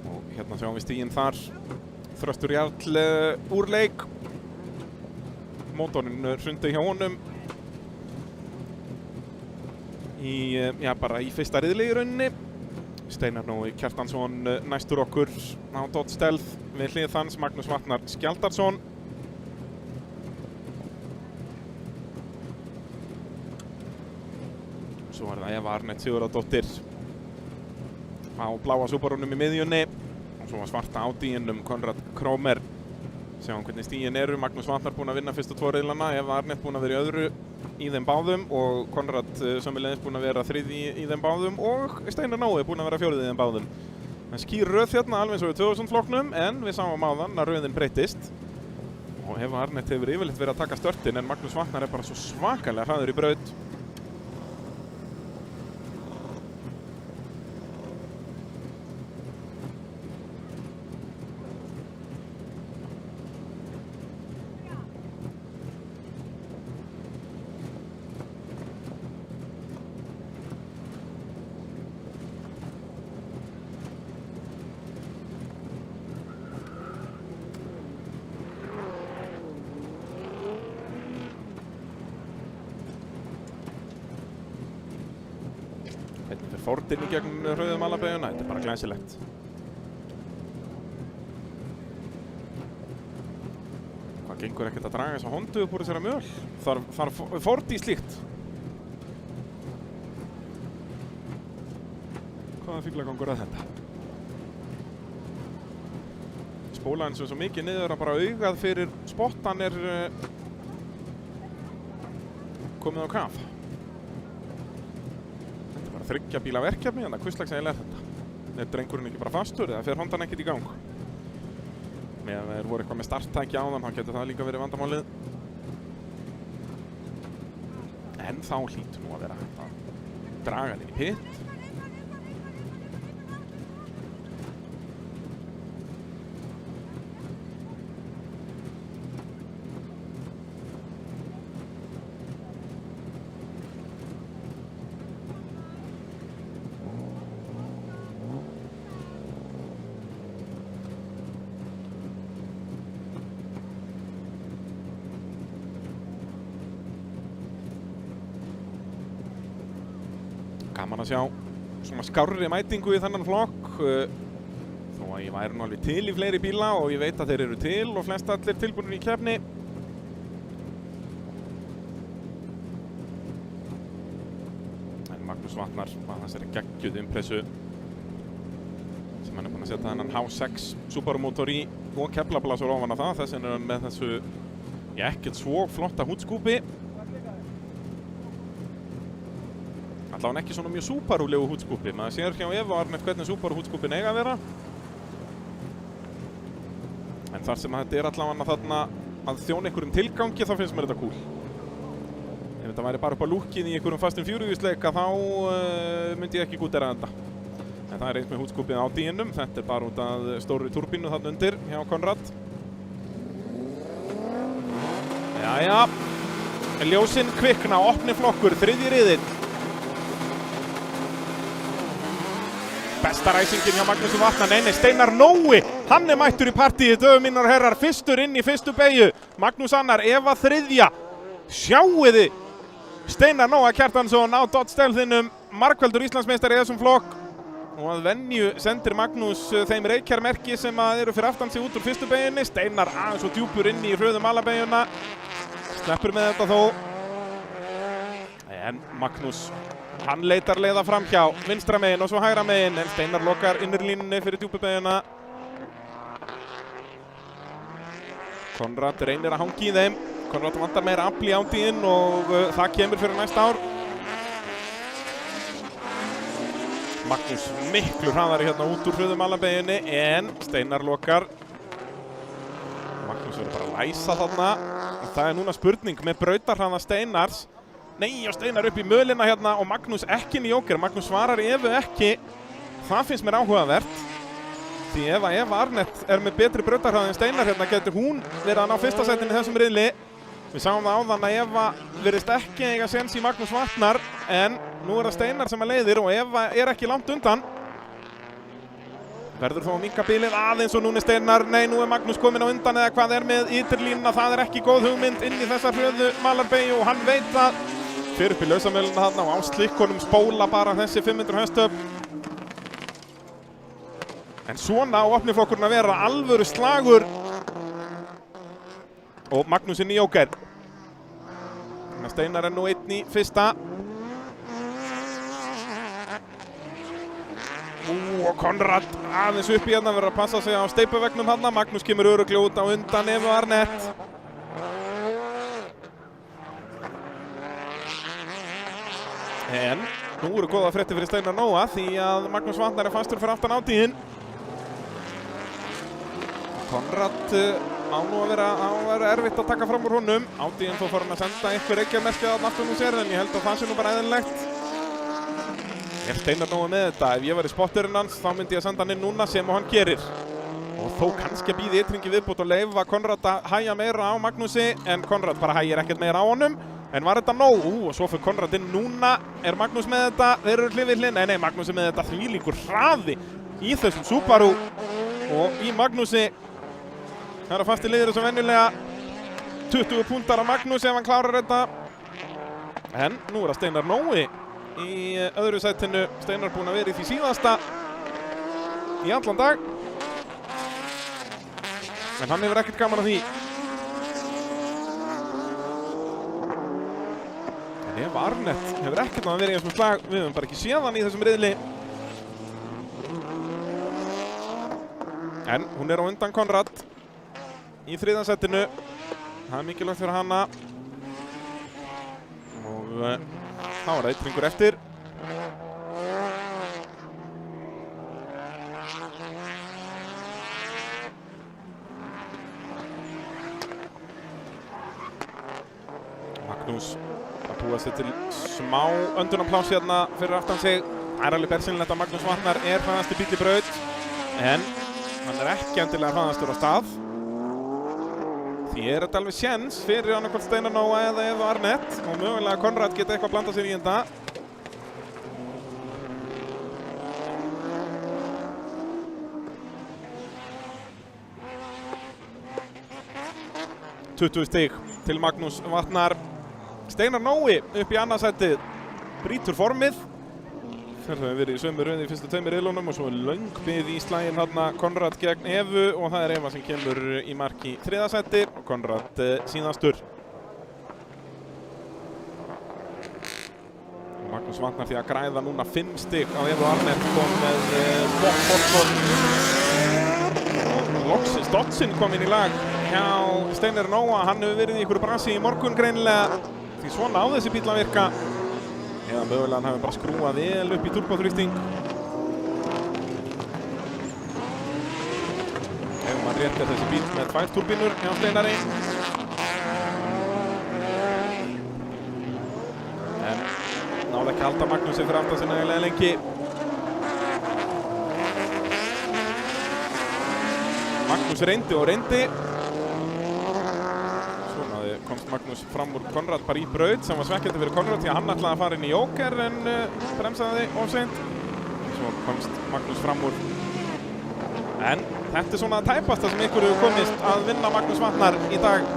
Og hérna sjáum við stíginn þar. Þröstur Jarl úr leik. Mótorinn hrundi hjá honum bara í fyrsta riðli í rauninni. Steinar Nói Kjartansson næstur okkur á Dodge Stealth við hlið hans, Magnús Vatnar Skjaldarsson. Svo er það Eva Arnett Sigurðardóttir á bláa Subarunum í miðjunni og svo svarta Audíinum Konrad Krómer. Sjáum hvernig stíginn eru. Magnús Vatnar búinn að vinna fyrstu 2 riðlana, Eva Arnett búinn að vera í öðru í þeim báðum og Konrad sömuleiðis búinn að vera 3. í þeim báðum og Steinar Nói búinn að vera 4. í þeim báðum. Það skýr röð hérna alveg eins og í 2000 flokknum en við sáum áðan að röðin breytist og Eva Arnett hefur yfirleitt verið að taka störtin en Magnús Vatnar er bara svo svakalega hraður í braut. Þetta er Fordinn í gegnum hröðu malabeyguna, þetta er bara glæsilegt. Hvað gengur ekkert að draga þessa Hondu upp úr þessara möl? Þarf Ford í slíkt? Hvaða fíflagangur er þetta? Spóla eins og svo mikið niður að bara augað fyrir spottan er komið á kaf. Þriggja bíla verkefni, en það hvurslags eiginlega er þetta. Er drengurinn ekki bara fastur eða fer Hondan ekkert í gang? Ef þeir voru eitthvað með starttæki áðan, þá getur það líka verið vandamálið. En þá hlýtur nú að vera hægt að draga hann inn í pit. Gaman að sjá svona skárri mætingu í þennan flokk. Þó að ég væri nú alveg til í fleiri bíla og ég veit að þeir eru til og flest allir tilbúinir í keppni. En Magnús Vatnar að þessari geggjuð impressu sem hann er búinn að setja þennan H6 Subaru-mótor í og keflablasur ofan á það. Þess vegna er hann með þessu ekkert svo flotta húdskúpi. Allavega ekki svona mjög Subaru-legu húdskúpi. Maður sér hjá Eva Arnett hvernig Subaru-húdskúpin eiga að vera. En þar sem þetta er allavega þarna að þjóna einhverjum tilgangi, þá finnst mér þetta cool. Ef þetta væri bara upp á lúkkið í einhverjum Fast and Furious-leika, þá myndi ég ekki gútera þetta. En það er eins með húdskúpið á díinum. Þetta er bara út af stóri turbínu þarna undir hjá Konrad. Jæja, ljósinn kvikna, opni flokkur, þriðji riðinn. Besta ræsingin hjá Magnúsi Vatnar, nei, Steinar Nói, hann er mættur í partíið, dögum mínar og herrar, fyrstur inn í fyrstu beygju. Magnús annar, Eva þriðja. Sjáiði, Steinar Nói Kjartansson á Dodge Stealth-inum, margveldur Íslandsmeistari í þessum flokk. Og að venju sendir Magnús þeim reykjarmerki sem eru fyrir aftan sig út úr fyrstu beygjunni. Steinar aðeins og djúpur inn í hröðum alabeygjuna. Sleppur með þetta þó. En Magnús, hann leitar leiða fram hjá vinstra megin og svo hægra megin. En Steinar lokar innurlínunni fyrir djúpu beygjuna. Konrad reynir að hangi í þeim. Konrad vantar meira afl í átíðin og það kemur fyrir næsta ár. Magnús miklu hraðari hérna út úr hröðum alabeyjunni en Steinar lokar. Magnús verður bara að læsa þarna. Og það er núna spurning með brautarhraða Steinars. Nei, og Steinar upp í mölina hérna og Magnús ekki inn í jóker. Magnús svarar Evu ekki. Það finnst mér áhugavert. Því ef Eva Arnett er með betri brautarhraða en Steinar hérna getur hún verið að ná fyrsta sætinu í þessum riðli. Við sáum það áðan að Eva virðist ekki eiga séns í Magnús Vatnar en nú er það Steinar sem að leiðir og Eva er ekki langt undan. Verður þó að minnka bílið aðeins og núna er Steinar, nei nú er Magnús komin á undan eða hvað er með ytterlínuna, það er ekki góð hugmynd inn í þessa hröðu malarbeygju og hann veit að fyrir upp í lausamöluna þarna og á slikkonum spóla bara þessi 500 hestöfl. En svona á opniflokkurinn að vera alvöru slagur. Og Magnús inn í jóker. Steinar er nú einn í fyrsta. Og Konrad aðeins upp í hérna, verður að passa sig á steypuvegnum hérna. Magnús kemur örugglega út á undan Evu Arnett. En nú eru góða fréttir fyrir Steinar Nói því að Magnús Vatnar er fastur fyrir aftan átíðin. Konrad á nú að vera erfitt að taka fram úr honum. Átíðin þó fór hann að senda einhver reykjarmerki þarna aftur nú sér en ég held að það sé nú bara eðlilegt. Er Steinar Nói með þetta? Ef ég væri spotturinn hans þá myndi ég að senda hann inn núna sem hann gerir. Og þó kannski að býði ytringi viðbútt og leyfa Konrad að hægja meira á Magnúsi en Konrad bara hægir ekkert meira á honum. En var þetta nóg? Og svo fyrir Konrad inn núna. Er Magnús með þetta? Þeir eru hlið við hlið. Nei, Magnús er með þetta þvílíkur hraði í þessum Subaru og í Magnúsi. Það er að fasti liður þessu venjulega 20 púntar á Magnús ef hann klárar þetta. En nú er það Steinar Nói í öðru sætinu. Steinar búinn að vera í því síðasta í allan dag. En hann hefur ekkert gaman af því. En Eva Arnett hefur ekkert að vera í þessum slag. Við höfum bara ekki séð hann í þessum riðli. En hún er á undan Konrad í þriðja sætinu. Það er mikilvægt fyrir hana. Og þá er það ytringur eftir. Magnús að búa sér til smá öndunarpláss hérna fyrir aftan sig. Það er alveg bersýnilegt að Magnús Vatnar er hraðasti bíll í braut. En hann er ekki endilega hraðastur á stað. Því er þetta alveg séns fyrir annarkvæmt Steinar Nói eða Eva Arnett og mögulega Konrad geta eitthvað að blanda sér í þetta. ...20 stig til Magnús Vatnar. Steinar Nói upp í annarsætið. Brýtur formið. Þeir hafa verið í sömu röð í fyrstu tveimur riðlunum og svo löng bið í slaginn þarna Konrad gegn Evu og það Eva sem kemur í mark í 3. sæti og Konrad síðastur. Magnús Vatnar því að græða núna 5 stig á Evu Arnett kom með bótt og loksins Doddsinn kom inn í lag hjá Steinar Nóa. Hann hefur verið í ykkur brasi í morgun greinilega því svona á þessi bíl að virka eða mögulega hann hefur bara skrúað vel upp í turboþrýsting. Ef mann réttir þessi bíl með 2 turbínur hjá Steinari. En náði ekki að halda Magnúsi fyrir aftan sig nægilega lengi. Magnús reyndi og reyndi. Svo komst Magnús fram úr Konrad bara í braut sem var svekkjandi fyrir Konrad því að hann ætlaði að fara inn í Joker en bremsaði of seint. Svo komst Magnús fram úr. En þetta svona tæpasta sem ykkur hefur komist að vinna Magnús Vatnar í dag.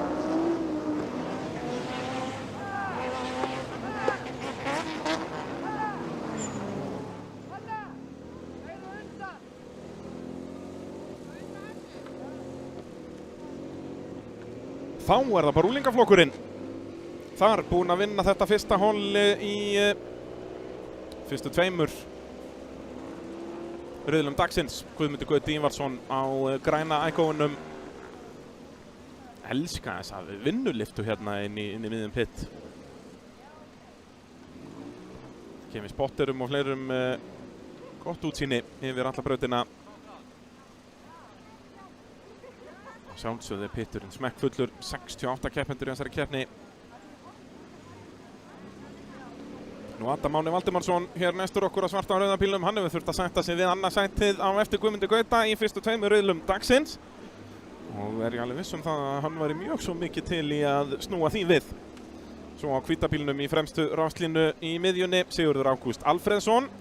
Þá það bara úlingaflokkurinn. Þar búinn að vinna þetta fyrsta hol í fyrstu 2 riðlum dagsins. Guðmundur Gauti Ívarsson á græna Iconum. Elska þessa vinnuliftu hérna inn í miðjum pit. Kemur spotterum og fleirum gott útsýni yfir alla brautina. Sjálfsögðu pitturinn smekkfullur, 68 keppendur í þessari keppni. Nú Adam Máni Valdimarsson hér næstur okkur á svarta og rauða bílnum. Hann hefur þurft að sætta sig við annað sætið á eftir Guðmundi Gauta í fyrstu 2 riðlum dagsins. Og ég alveg viss það að hann væri mjög svo mikið til í að snúa því við. Svo á hvíta bílnum í fremstu ráslínu í miðjunni, Sigurður Ágúst Alfreðsson.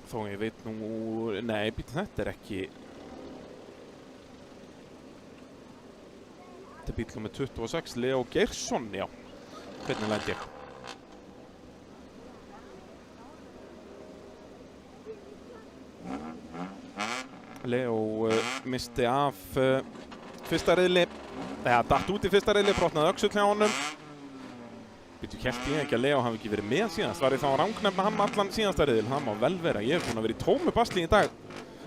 Þó ég veit nú, nei, þetta ekki. Þetta bíl nummer 26, Leo Geirsson, já. Hvernig læt ég? Leo misti af fyrsta riðli, eða datt út í fyrsta riðli, brotnaði öxull hjá honum. Býtu, hélt ég ekki að Leo hafi ekki verið með síðast. Var ég þá að rangnefna hann allan síðasta riðil? Það má vel vera. Ég hef búinn að vera í tómu basli í dag.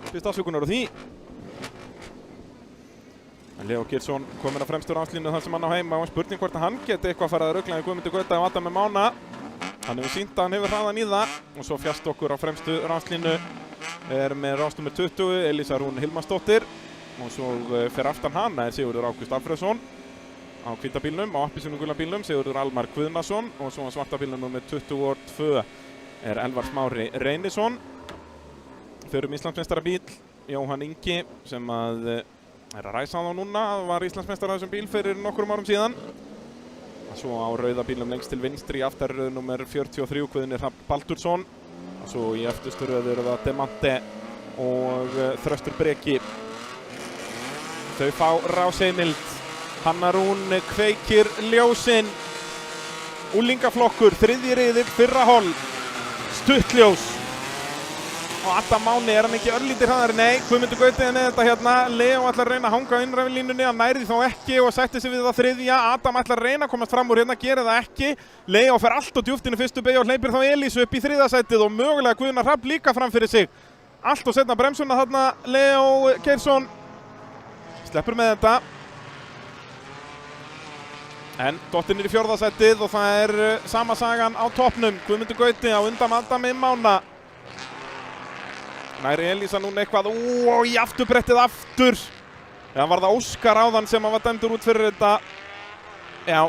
Fyrst afsökunar á því. En Leo Geirsson kominn að fremstu ráslínu þar sem hann á heima og spurning hvort að hann geti eitthvað að fara að rugla í Guðmundi Gauta og Adam með Mána. Hann hefur sýnt að hann hefur hraðan í það. Og svo fjast okkur á fremstu ráslínu með rásnúmer 20, Elísa Rún Hilmarsdóttir. Og svo fer aftan hana Sigurður Ágúst Alfreðsson. Á hvíta bílnum, á appelsínugula bílnum, Sigurður Almar Guðnason og svo á svarta bílnum með 22 Elvar Smári Reynisson. Förum Íslandsmeistara bíl, Jóhann Ingi sem að ræsa þá núna, var Íslandsmeistara þessum bíl fyrir nokkrum árum síðan. Svo á rauða bílnum lengst til vinstri í aftarröð nummer 43 Guðni Hrafn Baldursson. Og svo í eftirstu röð eru það Demante og Þröstur Breki. Þau fá rásheimild. Hanna Rún kveikir ljósin. Úlingaflokkur, 3. riðill, fyrra hol. Stuttljós. Og Adam Máni, hann ekki örlítið hraðari? Nei, Guðmundur Gauti með þetta hérna. Leo ætlar að reyna að hanga á innræfilínunni, hann næri þó ekki og sætti sig við það 3. Adam ætlar að reyna að komast fram úr hérna, gerir það ekki. Leo fer allt á djúpt inn í fyrstu beygju og hleypir þá Elísu upp í 3. sætið og mögulega Guðnar Hrafn líka fram fyrir sig. Allt og setna bremsuna þarna, Leo Geirsson. Sleppur með þetta. En dottinn í 4. sætið og það sama sagan á toppnum. Guðmundur Gauti á undan Adami Mána. Næri Elísa núna eitthvað, og í afturbrettið aftur. Já, var það Óskar áðan sem var dæmdur út fyrir þetta. Já,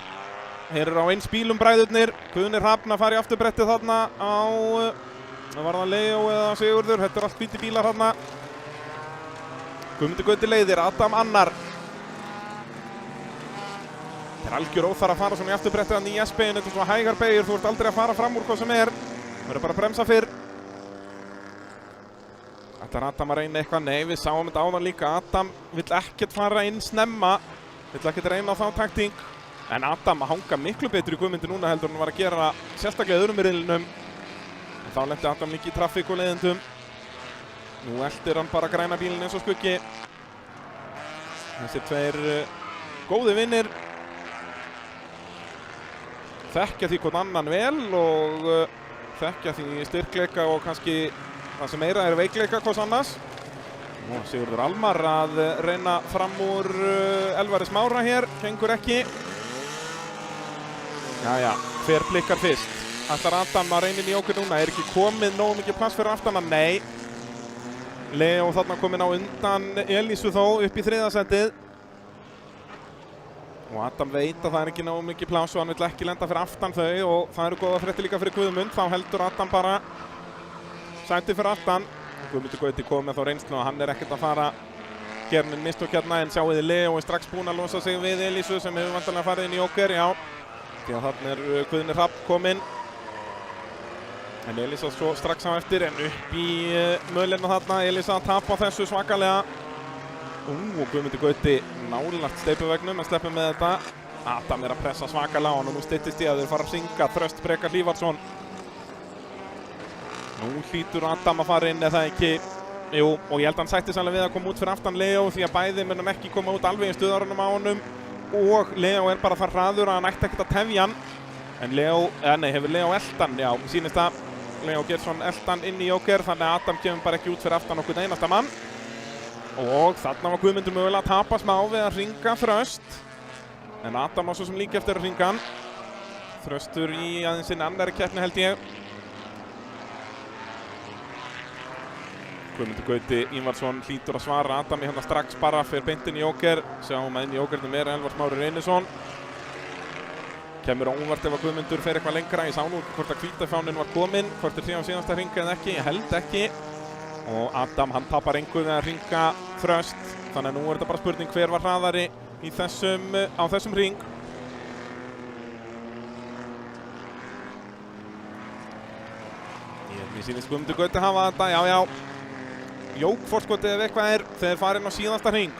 þeir eru á eins bílum bræðurnir. Guðni Hrafn að fara í afturbrettið þarna á, var það Leo eða Sigurður, þetta allt hvíti bílar þarna. Guðmundur Gauti leiðir, Adam annar. Það algjör óþarf að fara svona í afturbrettið þannig í S-beyginu, þetta svona hægar beygjur, þú ert aldrei að fara fram úr hvað sem verður bara að bremsa fyrr. Ætlar Adam að reyna eitthvað? Nei, við sáum þetta áðan líka. Adam vill ekkert fara inn snemma. vill ekki reyna á þá taktík. En Adam að hanga miklu betur í Guðmundi núna heldur en hann var að gera sérstaklega öðrum í riðlinum. En þá lenti Adam líka í traffík og leiðendum. Nú eltir hann bara græna bílinn eins og skuggi. Þessir tveir góði vinnir. Þekkja því hvort annan vel og þekkja því styrkleika og kannski það sem meira veikleika hvers annars. Og Sigurður Almar að reyna fram úr Elvari Smára hér, gengur ekki. Jæja, hver blikkar fyrst? Ætlar Adam að reyna inn í okkur núna, ekki komið nógu mikið pláss fyrir aftan hann? Nei. Leo þarna komin á undan Elísu þó upp í 3. sætið. Og Adam veit að það ekki nógu mikið pláss og hann vill ekki lenda fyrir aftan þau og það eru góða fréttir líka fyrir Guðmund. Þá heldur Adam bara sætið fyrir aftan. Guðmundur Gauti kom með þá reynslu og hann ekkert að fara gernin mistök hérna, en sjáu þið Leo er strax búinn að losa sig við Elísu sem hefur vantanlega farið inn í okkur, já. Því að þarna Guðni Hrafn kominn. En Elísa svo strax á eftir, en upp í mölina þarna. Elísa að tapa þessu svakalega. Og Guðmundur Gauti nálægt steypuvegnum en sleppur með þetta. Adam að pressa svakalega og nú styttist í að þeir fara að hringa. Þröst Brekar Hlífarsson. Nú hlýtur Adam að fara inn eða ekki. Jú, og ég held að hann sætti sannlega við að koma út fyrir aftan Leo því að bæði munum ekki koma út alveg í stuðarunum á honum. Og Leo bara þar hraður að hann ætti ekkert að tefja hann. En hefur Leo eldan, já, sýnist að Leo Geirsson eldan inn í Joker, þannig að Adam kemur bara ekki út fyrir aftan okkur einasta mann. Og þarna var Guðmundur mögulega að tapa smá við að hringa Þröst. En Adam var svo sem líka eftir að hringa hann. Þröstur í aðeins sinni annari keppni held ég. Guðmundur Gauti Ívarsson hlýtur að svara Adam í hérna strax bara fyrir beintin í Joker. Sjáum að inn í Jokernum Elvar Smári Reynisson. Kemur á óvart ef að Guðmundur fer eitthvað lengra. Ég sá nú hvort að hvítafánin var kominn, hvort síðan síðasta hringa eða ekki, ég held ekki. Og Adam hann tapar engu við að hringa Þröst. Þannig að nú þetta bara spurning hver var hraðari í á þessum hring. Mér sýnist Guðmundur Gauti hafa þetta, já. Jókforskotið ef eitthvað þegar farin á síðasta hring.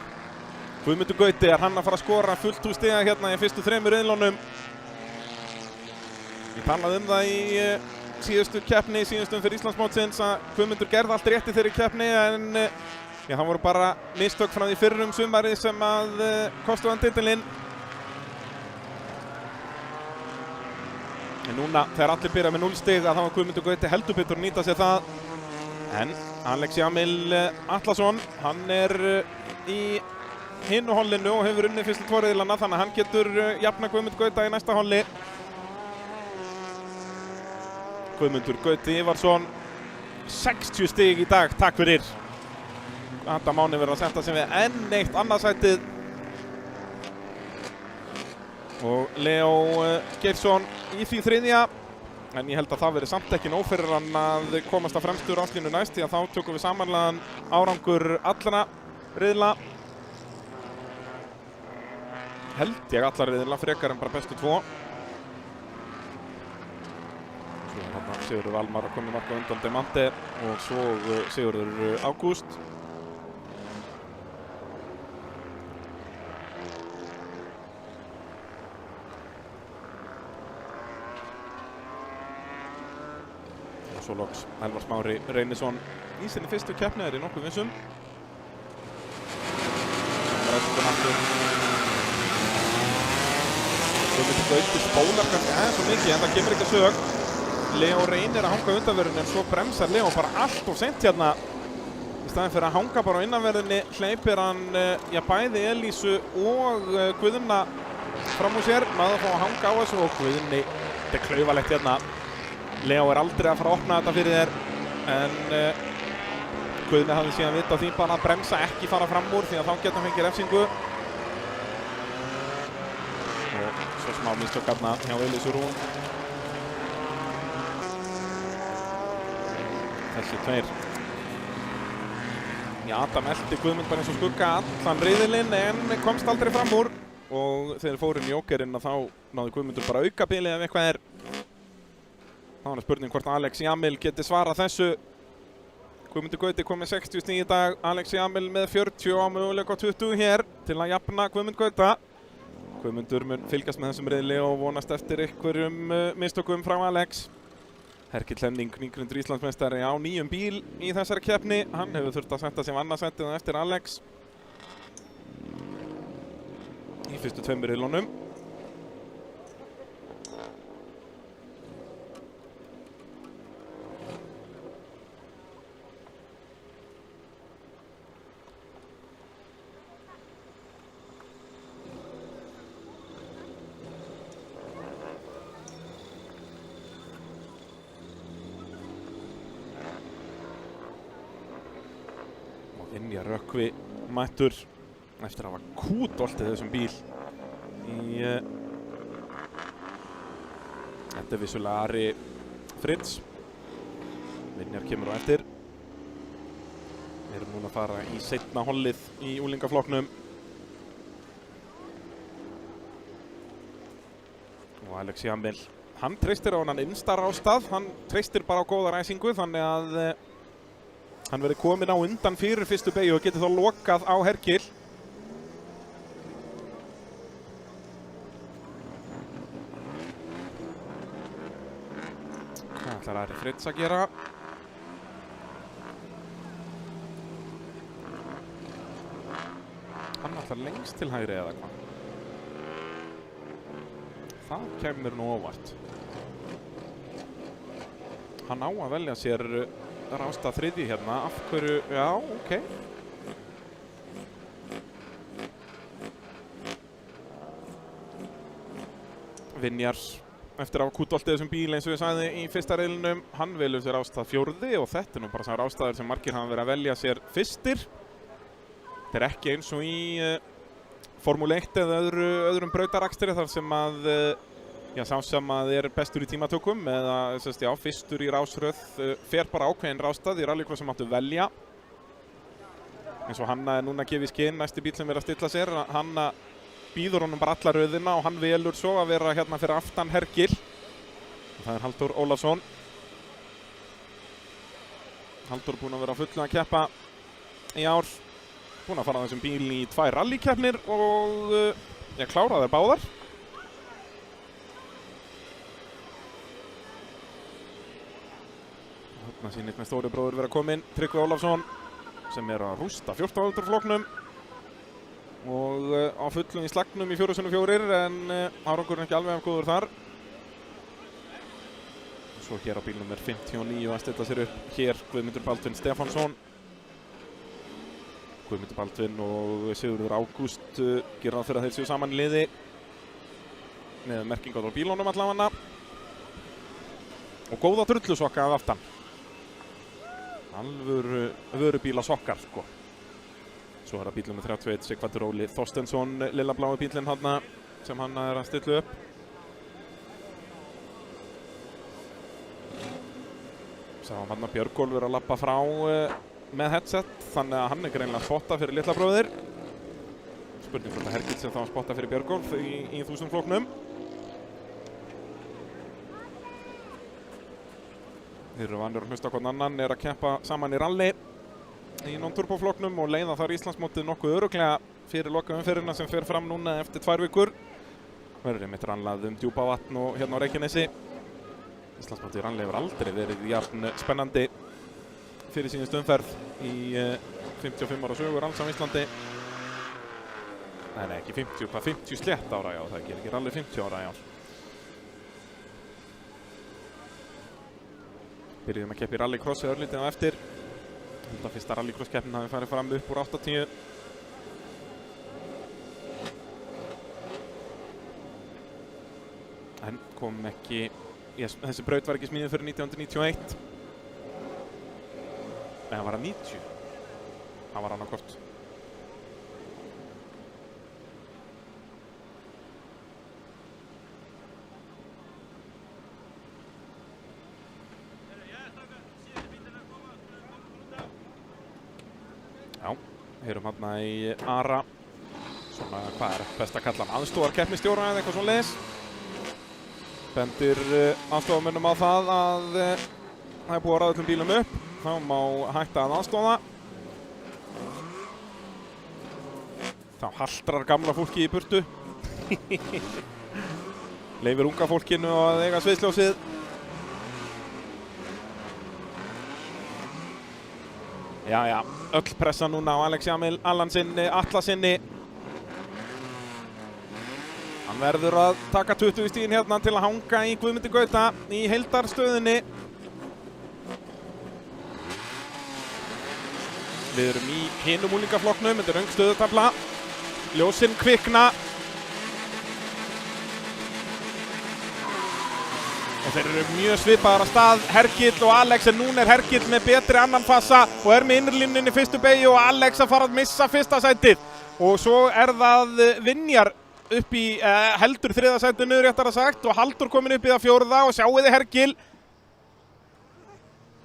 Guðmundur Gauti hann að fara að skora fullt úr stiga hérna í fyrstu 3 riðlunum. Ég talaði það í síðustu keppni, síðustum fyrir Íslandsmótsins að Guðmundur gerði allt rétt í þeirri keppni en já, það voru bara mistök frá því fyrrum sumari sem að kostuðu hann titilinn. En núna þegar allir byrja með 0 stig að þá var Guðmundur Gauti heldur betur að nýta sér það. En Alex Jamil Atlason, hann í hinu hollinu og hefur unnið fyrstu 2 riðlana, þannig að hann getur jafna Guðmundur Gauta í næsta holli. Guðmundur Gauti Ívarsson, 60 stig í dag, takk fyrir. Adam Máni verður að setja sig við enn eitt annarsætið. Og Leo Geirsson í því 3. En ég held að það verið samt ekki nóg fyrir hann að komast að fremstu ráslínu næst því að þá tökum við samanlegan árangur allra riðla. Held ég allar riðla frekar en bara bestu 2. Svo þarna Sigurður Almar að koma í marka undan Demante og svo Sigurður Ágúst. Svo loks Elvar Smári Reynisson í sinni fyrstu keppni í nokkuð vissum. Guðmundur Gauti spólar kannski aðeins svo mikið en það kemur ekki að sög. Leo reynir að hanga undanverðinni en svo bremsar Leo bara allt of seint hérna. Í staðinn fyrir að hanga bara á innanverðinni hleypir hann bæði Elísu og Guðna fram úr sér. Náðu að fá að hanga á þessu og Guðni, þetta er klaufalegt hérna. Leo aldrei að fara að opna þetta fyrir þér en Guðni hafði síðan vita á því bara að bremsa ekki fara fram úr því að þá geta hann fengið refsingu. Og svo smá mistök hérna hjá Elísu Rún. Þessi tveir. Já, Adam elti Guðmund bara eins og skugga allan riðilinn en komst aldrei fram úr. Og þegar fórum í Jokerinn þá náði Guðmundur bara aukabilið ef eitthvað Þá er spurning hvort Alex Jamil geti svarað þessu. Guðmundur Gauti kom með 60 stig í dag, Alex Jamil með 40 á möguleika 20 hér til að jafna Guðmund Gauta. Guðmundur mun fylgjast með þessum riðli og vonast eftir einhverjum mistökum frá Alex. Herkill Henning, nýgrundur Íslandsmeistari á nýjum bíl í þessari keppni. Hann hefur þurft að setta sig annarsættið eftir Alex í fyrstu tveimur riðlunum. Vinjar Rökkvi mættur eftir að hafa kútoltið þessum bíl í þetta vissulega Ari Fritz. Vinjar kemur á eftir. Við erum núna að fara í seinna hollið í úlingaflokknum og Alex Jamil, hann treystir á hann innstar á stað, hann treystir bara á góða ræsingu þannig að hann verði kominn á undan fyrir fyrstu beygju og getur þá lokað á Herkill. Hvað ætlar Ari Fritz að gera? Hann ætlar lengst til hægri eða hvað? Það kemur nú óvart. Hann á að velja sér rástað þriðji hérna, af hverju, já, ok. Vinjar, eftir að hafa kútoltið þessum bíl eins og ég sagði í fyrsta riðlinum, hann velur sér rástað fjórði og þetta nú bara sá rástaður sem margir hafa verið að velja sér fyrstir. Þetta er ekki eins og í Formúlu 1 eða öðrum brautarakstri þar sem að sá sem að bestur í tímatökum eða fyrstur í rásröð fer bara ákveðin rástað í rallycross sem áttu velja. Eins og Hanna er núna að gefa í skinn, næsti bíl sem er að stilla sér. Hanna býður honum bara alla röðina og hann velur svo að vera hérna fyrir aftan Herkill. Það er Halldór Ólafsson. Halldór búinn að vera fullu að keppa í ár. Búinn að fara þessum bíl í 2 rallykeppnir og klára þær báðar. Þarna sýnist með stóri bróður vera kominn, Tryggvi Ólafsson, sem er að rústa 14. flokknum og á fullum í slagnum í 4x4 en árangurinn ekki alveg af góður þar. Svo hér á bílnum er 59 að stilla sér upp hér Guðmundur Baldvin Stefánsson. Guðmundur Baldvin og Sigurður Ágúst gera ráð fyrir að þeir séu saman í liði með merkingar á bílunum allavega og góða drullusokka af aftan. Alvöru vörubíla sokkar sko. Svo er það bílum með 31 Sigvaldur Óli Þorstensson, lilla blái bílinn hann sem hann er að stilla upp. Sáum hann að Björgólfur er að lappa frá með headset, þannig að hann er greinilega að spotta fyrir litla bróðir. Spurning hvort að Herkill sem þá að spotta fyrir Björgólf í 1000 flokknum. Þeir eru vanir að hlusta hvern annan, er að keppa saman í rally í non-turbo flokknum og leiða þar Íslandsmótið nokkuð örugglega fyrir lokaumferðina sem fer fram núna eftir 2 vikur. Verður einmitt rallað Djúpavatn og hérna á Reykjanesi. Íslandsmótið í rally hefur aldrei verið jafn spennandi fyrir síðustu umferð í 55 ára sögur alls á Íslandi. Nei, ekki 50, hvað 50 slétt ára, já, það gerir ekki rally 50 ára, já. Byrjuðum að keppa í rallycrossi örlítið á eftir. Þetta fyrsta rallycross-keppnin hafi farið fram upp úr 80. En kom ekki, þessi braut var ekki smíðið fyrir 1991. Nei, það var að 90. Það var annarkort. Já, heyrum hérna í Ara. Svona, hvað er best að kalla hann? Aðstoðarkeppnistjóra eða eitthvað svoleiðis. Bendir aðstofamönnum á það að það er búið að raða öllum bílum upp. Þá má hætta að aðstofa. Þá haltrar gamla fólki í burtu. Leifir unga fólkinu að eiga sviðsljósið. Já, öll pressa núna á Alex Jamil Allansinni, Atlasinni. Hann verður að taka 20 stíðin hérna til að hanga í Guðmundi Gauta í heildarstöðinni. Við erum í hinum úlingaflokknum, þetta er röng stöðutafla. Ljósin kvikna. Og þeir eru mjög svipaðar að stað, Hergill og Alex, en núna er Hergill með betri annan fasa og er með innurlínunni fyrstu beygju og Alex að fara að missa fyrsta sætið. Og svo er það Vinjar upp í heldur þriða sætinu, réttara sagt, og Haldur komin upp í það fjórða og sjáuði Hergill.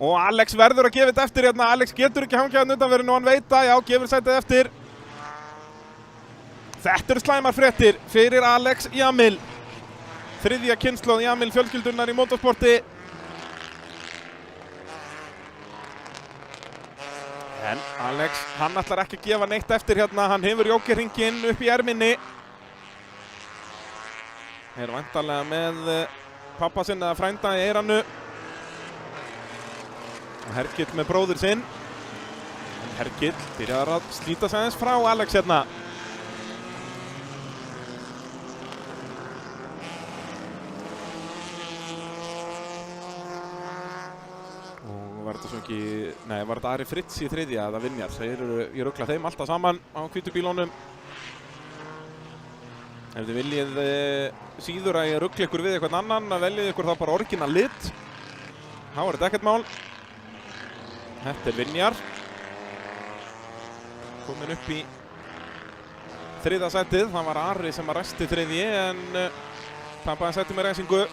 Og Alex verður að gefa þetta eftir hérna, Alex getur ekki hangið að utanverðinu og hann veit að, já, gefur sætið eftir. Þetta eru slæmar fréttir fyrir Alex Jamil. Þriðja kynslóð Jamil fjölskyldunar í motorsporti. En Alex, hann ætlar ekki að gefa neitt eftir hérna, hann hefur jókerhringinn upp í erminni. Er væntanlega með pappa sinn eða frænda í eyranu. Hergill með bróður sinn. En Hergill byrjar að slíta sig aðeins frá Alex hérna. Var þetta svo ekki, nei, var þetta Ari Fritz í þriðja eða Vinjar. Þeir eru, ég rugla þeim alltaf saman á hvítu bílónum. Ef þið viljið síður að ég rugla ykkur við eitthvað annan, að veljið ykkur þá bara orginal lit. Þá er þetta ekkert mál. Þetta er Vinjar. Komin upp í þriðja sætið. Það var Ari sem að ræsti þriðji en tapaði sætið með reysingu.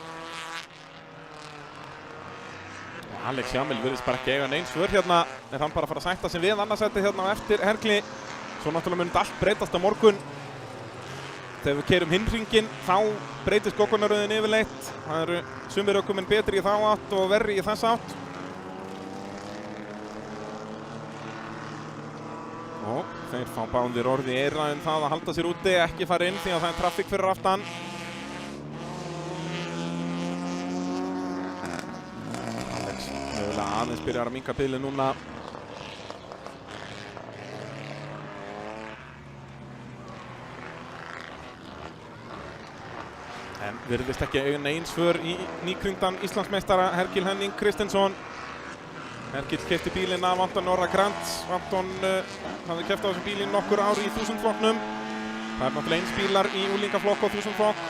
Alex Jamil virðist bara ekki eiga neins svör hérna. Er hann bara að fara að sætta sig við annarsætið hérna á eftir Hergli. Svo náttúrulega mun allt breytast á morgun. Þegar við keyrum hinn hringinn, þá breytist goggunarröðin yfirleitt. Það eru sumir ökumenn betri í þá átt og verri í þess átt. Og þeir fá báðir orði í eyra um það að halda sér úti, ekki fara inn því að það er traffík fyrir aftan. Aðeins byrjar að minnka bílinn núna. En virðist ekki eiga neins svör í nýkryndan Íslandsmeistara Hergill Henning Kristinsson. Hergill keypti bílinn af Anton Orra Grants. Anton hafði keypt á þessum bílinn nokkur ár í 1000-flokknum. Það er náttúrulega eins bílar í úlingaflokk og 1000-flokk.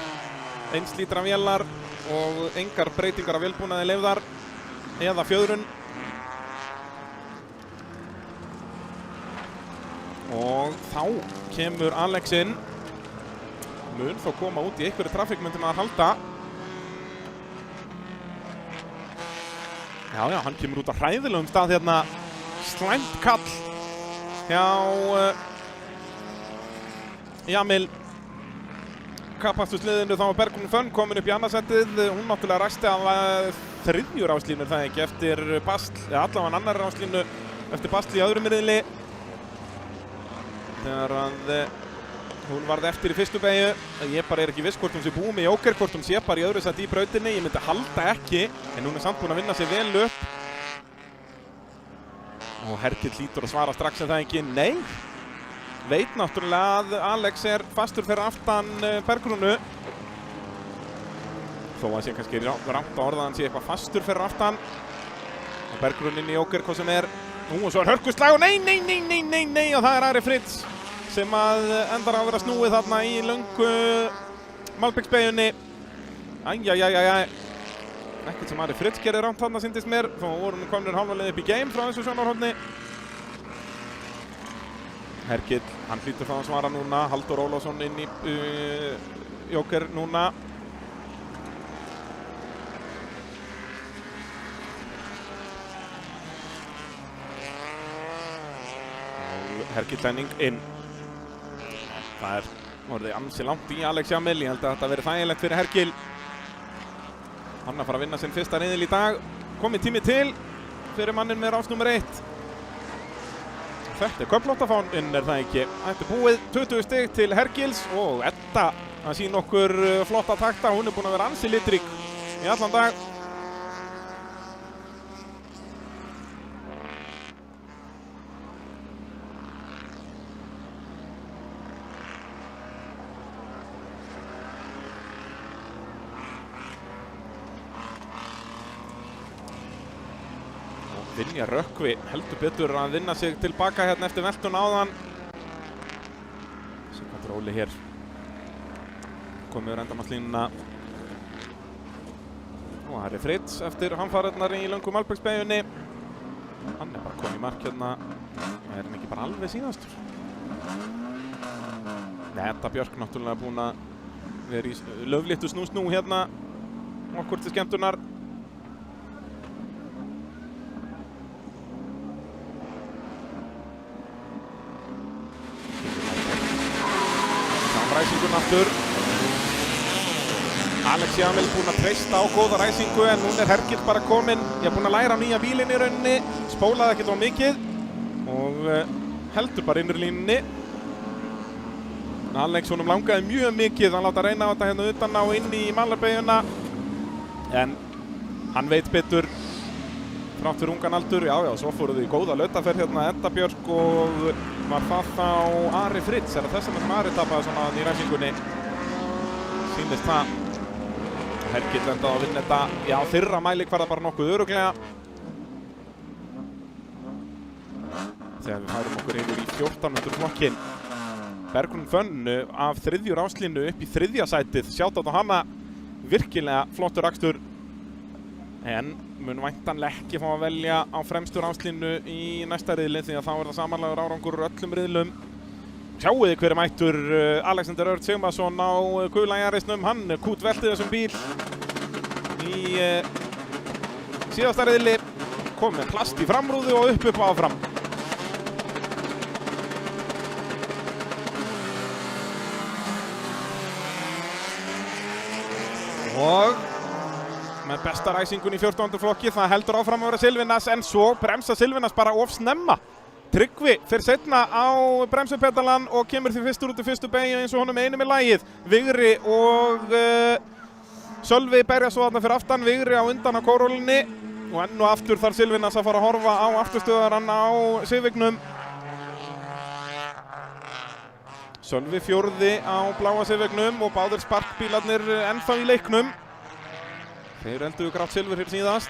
1 lítra vélar og engar breytingar af vélbúnaði leyfðar eða fjöðrun. Og þá kemur Alex inn. Mun þó koma út í einhverju traffíkmyndum að halda. Já, hann kemur út á hræðilegum stað hérna. Slæmt kall hjá Jamil. Kapastusliðinu þá var Bergrún Fönn komin upp í annarsætið. Hún náttúrulega ræsti af þriðju ráslínu það ekki eftir basl, eða allavega annar ráslínu eftir basl í öðrum riðli. Þegar að hún varð eftir í fyrstu beygju. Ég bara er ekki viss hvort hún sé búið með jóker, hvort hún sé bara í öðru sæti í brautinni. Ég myndi halda ekki, en hún er samt búin að vinna sig vel upp. Og Hergill hlýtur að svara strax en það ekki nei. Veit náttúrulega að Alex er fastur fyrir aftan Bergrúnu. Þó að sé kannski rámt að orða að hann sé eitthvað fastur fyrir aftan. Og Bergrún inn í jóker, hvað sem er. Og svo er hörkuslag og nei, og það er Ari Fritz sem að endar að vera snúið þarna í löngu Malbyggsbeyjunni. Ekkert sem Ari Fritz gerir rámt þarna syndist mér. Þó vorum við komnir hálfa leið upp í game frá þessu sjónarhorni. Hergill, hann hlýtur það að svara núna. Haldur Ólafsson inn í jóker núna. Hergill Henning inn. Það er orðið ansi langt í Alex Jamil. Ég held að þetta verið þægilegt fyrir Hergill. Hann að fara að vinna sinn fyrsta riðil í dag. Komið tími til fyrir mannin með rás nummer 1. Þetta er köflóttafáninn, er það ekki? Þetta er búið, 20 stig til Hergills og Edda að sýna okkur flotta takta. Hún búin að vera ansi litrík í allan dag. Vinja Rökkvi heldur betur að vinna sig tilbaka hérna eftir veltun áðan. Sighvatur Óli hér komið úr endamannslínuna. Og Harry Fritz eftir hamfarirnar í löngu Malbiksbeyjunni. Hann bara komið í mark hérna. Er hann ekki bara alveg síðastur? Nei, Edda Björk náttúrulega búin að vera í löflittu snú hérna okkur til skemmtunar. Ræsingun aftur. Alex Jamil búinn að treysta á góða ræsingu en núna Hergill bara kominn. Ég búinn að læra nýja bílinn í rauninni. Spólaði ekkert of mikið og heldur bara innri línunni. Alex honum langaði mjög mikið að láta reyna á þetta hérna utan á inn í malarbeygjuna. En hann veit betur þrátt fyrir ungan aldur. Já, svo fóruðu í góða lautaferð hérna Edda Björk og var það þá Ari Fritz. Er það þess vegna sem Ari tapaði svona í ræsingunni? Sýnist það. Hergill endaði að vinna þetta. Já, þeirra mælikvarða bara nokkuð örugglega. Þegar við færum okkur yfir í 1400 flokkinn. Bergrún Fönn af þriðju ráslínu upp í þriðja sætið. Shoutout á hana. Virkilega flottur akstur. En mun væntanlega ekki fá að velja á fremstu ráslínu í næsta riðli því að þá er það samanlegur árangur úr öllum riðlum. Sjáuði hver mættur Alexander Örd Sigmarsson á gula Yarisnum. Hann kútvelti þessum bíl í síðasta riðli. Kom með plast í framrúðu og upp áfram. Og með besta ræsingun í 14. flokki, það heldur áfram að vera Silvinas en svo bremsa Silvinas bara of snemma. Tryggvi fyrir seinna á bremsupetalan og kemur því fyrstur út í fyrstu beygju eins og honum einu með lagið. Vigri og Sölvi berja svo þarna fyrir aftan, Vigri á undan á kórólinni og enn og aftur þarf Silvinas að fara að horfa á afturstöðarann á Civic-num. Sölvi fjórði á bláa Civic-num og báðir sparkbílarnir ennþá í leiknum. Þeir elduðu grátt silfur hér síðast.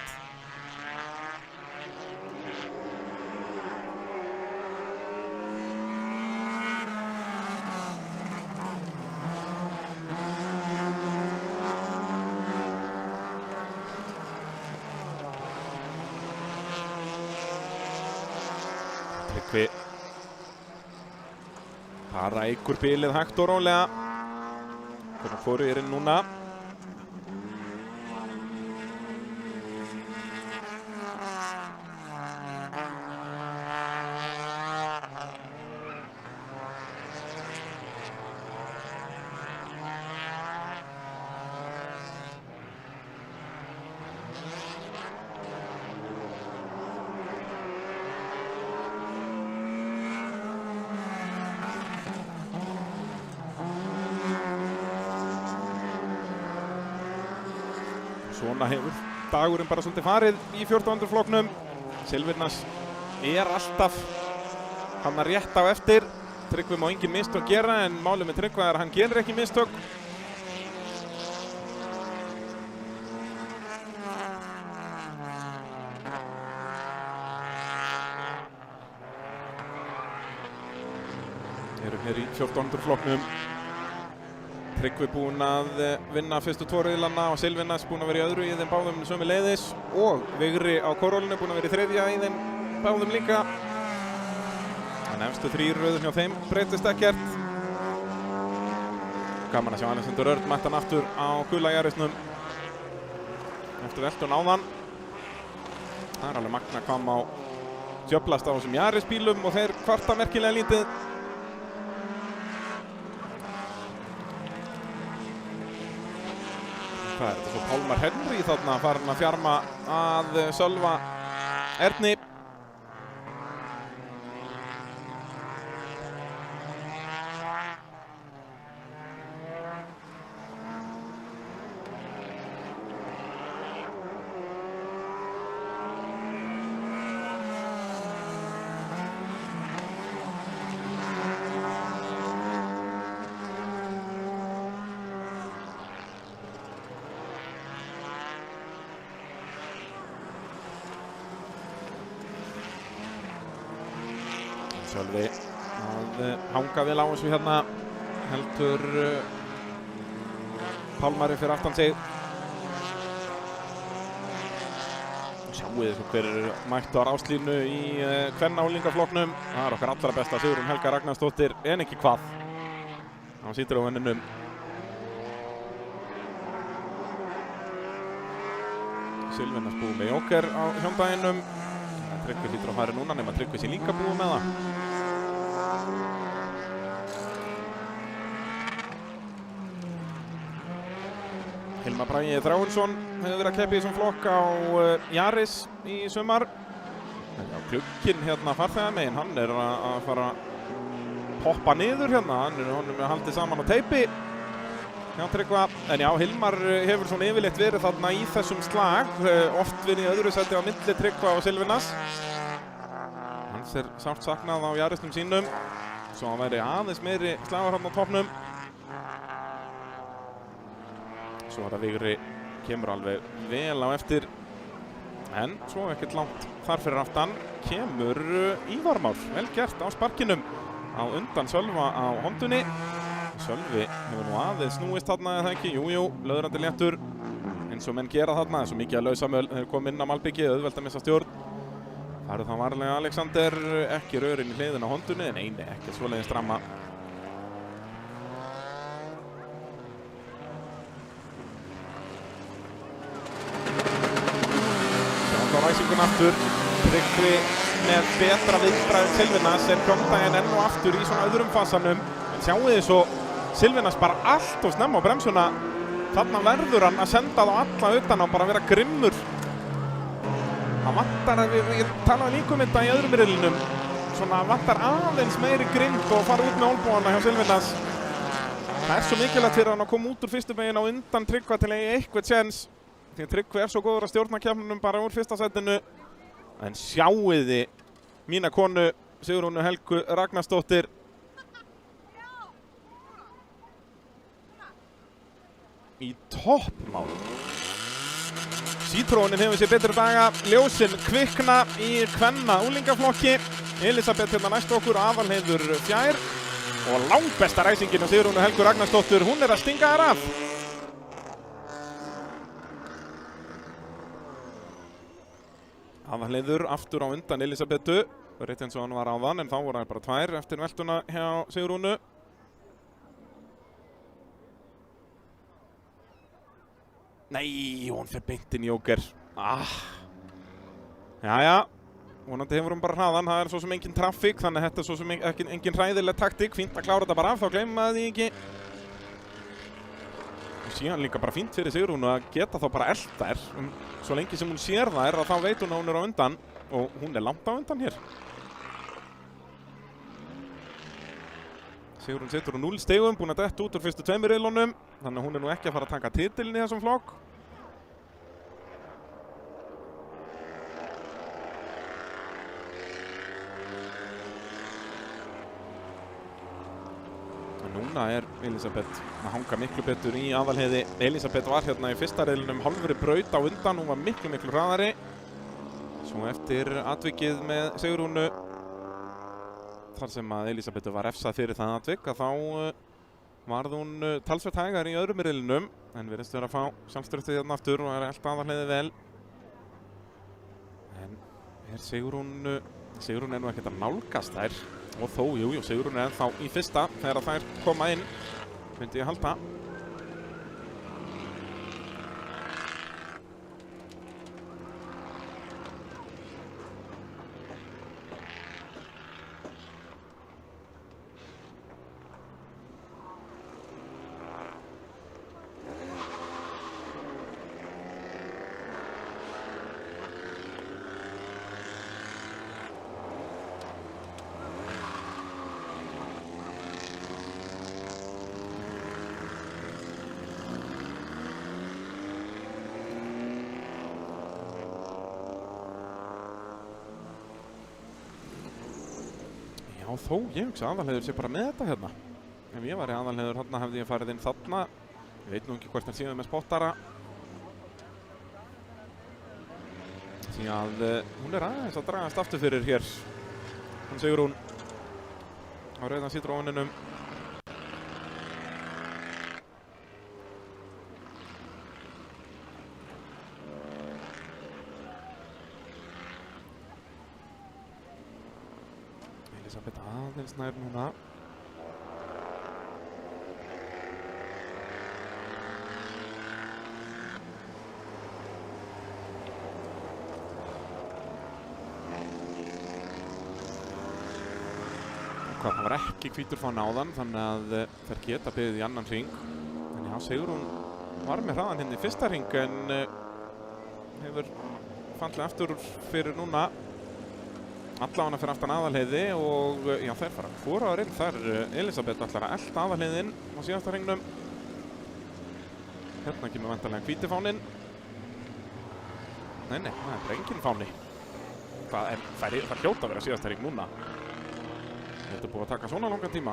Tryggvi bara eykur bilið hægt og rólega. Hvernig fóru inn núna? Svona hefur dagurinn bara svolítið farið í 14. flokknum. Silvinas er alltaf hann að rétt á eftir. Tryggvi má engin mistök gera en málið með Tryggva er að hann gerir ekki mistök. Erum hér í 14. flokknum. Tryggvi búinn að vinna fyrstu tvo riðlana og Silvinas búinn að vera í öðru í þeim báðum sömuleiðis og Vigri á kórólinu búinn að vera í þriðja í þeim báðum líka. Það nefnstu þrír röður hjá þeim breytist ekkert. Gaman að sjá Alexander Örd mættan aftur á gula Yarisnum eftir veltun áðan. Það er alveg magna hvað má djöflast á þessum Yaris bílum og þeir kvarta merkilega lítið. Hvað er þetta svo Pálmar Henry þarna farin að fjarma að Sölva Erni. Sölvi að hanga vel á þessu hérna, heldur Pálmari fyrir aftan sig. Sjáuð þið hver mættu á ráslínu í kvennaúlingaflokknum. Það okkar allra besta Sigrún Helga Ragnarsdóttir, en ekki hvað. Hann situr á venninum. Silvinas búið með Jóker á hjóndaginum. Tryggvi hlýtur að fara núna nema Tryggvi sé líka búið með það. Hilmar Bragi Þráinsson hefur verið að keppa í þessum flokk á Yaris í sumar. Klukkinn hérna farþegamegin, hann að fara að poppa niður hérna. Hann með haldið saman á teipi. Já, Tryggva. En já, Hilmar hefur svona yfirleitt verið þarna í þessum slag. Oft verið í öðru sæti á milli Tryggva og Silvinas. Hans sárt saknað á Yarisnum sínum. Svo hann væri aðeins meiri slagar hann á toppnum. Svo Vigri kemur alveg vel á eftir. En svo ekkert langt þar fyrir aftan kemur Ívar Már. Vel gert á sparkinum á undan Sölva á hondunni. Sölvi hefur nú aðeins snúist þarna eða ekki. Jú, löðrandi léttur eins og menn gera þarna. Svo mikið að lausamöl þeir komið inn á malbyggi, auðvelt að missa stjórn. Farið þá varlega Alexander, ekki rörinn í hliðin á hondunni. Nei, ekki svoleiðis drama. Ræsingun aftur, Tryggvi með betra viðbragð Silvinas en Hjóndaginn enn og aftur í svona öðrum fasanum. En sjáu þið svo, Silvinas bara allt og snemma á bremsuna. Þarna verður hann að senda þá alla utan á bara vera grimmur. Hann vantar, ég talaði líka um þetta í öðrum riðlinum, svona vantar aðeins meiri grimmd og fara út með olnbogana hjá Silvinas. Það svo mikilvægt fyrir hann að koma út úr fyrstu beyginn á undan Tryggva til að eiga eitthvað séns. Því að Tryggvi svo góður að stjórna keppninum bara úr fyrsta sætinu. En sjáið þið mína konu Sigrúnu Helgu Ragnarsdóttir. Í toppmál. Citroenin hefur sér betri daga. Ljósin kvikna í kvenna úlingaflokki. Elisabeth hérna næst okkur, Aðalheiður fjær. Og langbesta ræsingin á Sigrúnu Helgu Ragnarsdóttir. Hún að stinga þær af. Aðalheiður aftur á undan Elisabetu, rétt eins og hann var áðan, en þá voru það bara tvær eftir veltuna hjá Sigrúnu. Nei, hún fer beint inn í Jóker. Jæja, vonandi hefur hún bara hraðan, það svo sem engin traffík, þannig að þetta svo sem engin hræðileg taktík. Fínt að klára þetta bara af, þá gleyma því ekki. Síðan líka bara fínt fyrir Sigrúnu að geta þá bara elt þær. Svo lengi sem hún sér þær að þá veit hún að hún á undan og hún langt á undan hér. Sigrún situr á 0 stigum, búin að detta út úr fyrstu 2 riðlunum, þannig að hún nú ekki að fara að taka titilin í þessum flokk. Núna Elisabeth að hanga miklu betur í Aðalheiði. Elisabeth var hérna í fyrsta riðlinum hálfri braut á undan, hún var miklu hraðari. Svo eftir atvikið með Sigrúnu, þar sem að Elisabeth var refsað fyrir það atvik, að þá varð hún talsvert hægar í öðrum riðlinum, en virðist vera að fá sjálfstraustið hérna aftur og allt Aðalheiði vel. En Sigrún nú ekkert að nálgast þær. Og þó, jú, Sigrún ennþá í fyrsta þegar þær koma inn, myndi ég halda. Já, þó, ég hugsa Aðalheiður sé bara með þetta hérna. Ef ég var í Aðalheiður hérna hefði ég farið inn þarna. Ég veit nú ekki hvort hann séu með spottara. Því að hún aðeins að dragast aftur fyrir hér. Hún Sigrún. á rauðan Citroeninum. Elisabeth aðeins nær núna. Það var ekki hvítur fáni áðan, þannig að þær geta beðið í annan hring. En já, Sigrún var með hraðan hérna í fyrsta hring en hefur fallið aftur fyrir núna. Allavega fyrir aftan Aðalheiði og já, þær fara hvor aðra inn. Þar Elisabeth ætlar að elta Aðalheiðin á síðasta hringnum. Hérna kemur væntanlega hvíti fáninn. Nei, það er bara engin fáni. Það hljóta að vera síðasta hring núna. Þetta er búið að taka svona langan tíma.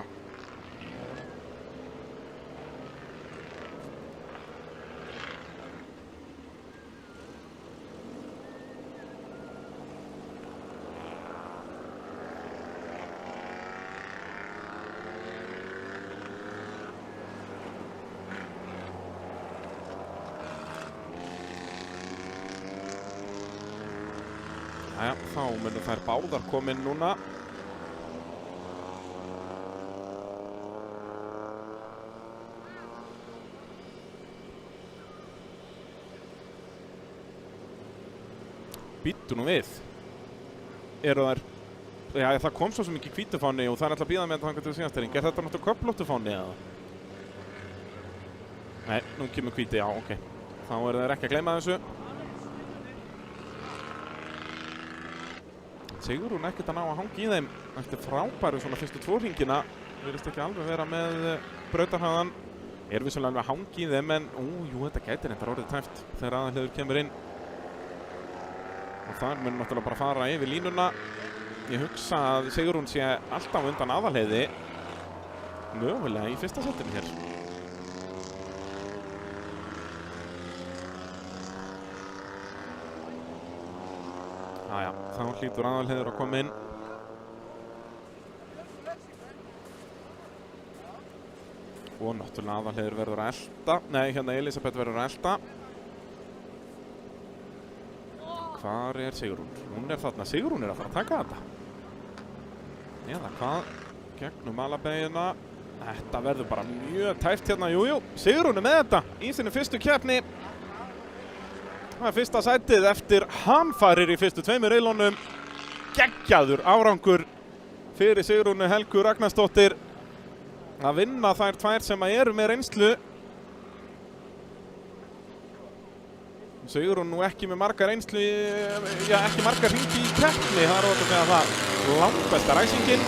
Jæja, þá munum þær báðar koma inn núna. Býttu nú við. Eru þær... Já, það kom svo mikið hvítufáni og það er alltaf að bíða með þetta þangað til síðasta hring. Er þetta náttúrulega köflóttufáni eða? Nei, nú kemur hvíti, já, ok. Þá eru þeir ekki að gleyma þessu. Sigrún ekkert að ná að hanga í þeim eftir frábæru svona fyrstu tvo hringina. Virðist ekki alveg vera með brautarhraðan. Er vissulega alveg að hanga í þeim en jú, þetta gæti reyndar orðið tæft þegar Aðalheiður kemur inn. Og þar mun náttúrulega bara fara yfir línuna. Ég hugsa að Sigrún sé alltaf undan Aðalheiði. Mögulega í fyrsta setinu hér. Jæja, þá hlýtur Aðalheiður að koma inn. Og náttúrulega Aðalheiður verður að elta. Nei, hérna Elisabeth verður að elta. Hvar er Sigrún? Hún er þarna. Sigrún er að fara að taka þetta. Eða hvað? Gegnum malabeginna. Þetta verður bara mjög tæft hérna. Jújú, Sigrún er með þetta í sinni fyrstu keppni. Það er fyrsta sætið eftir hamfarir í fyrstu tveimur riðlunum. Geggjaður árangur fyrir Sigrúnu Helgu Ragnarsdóttir að vinna þær tvær sem eru með reynslu. Sigrún nú ekki með margar reynslu, já ekki margar hringi í keppni, það er óvægt að segja það. Langbesta ræsingin.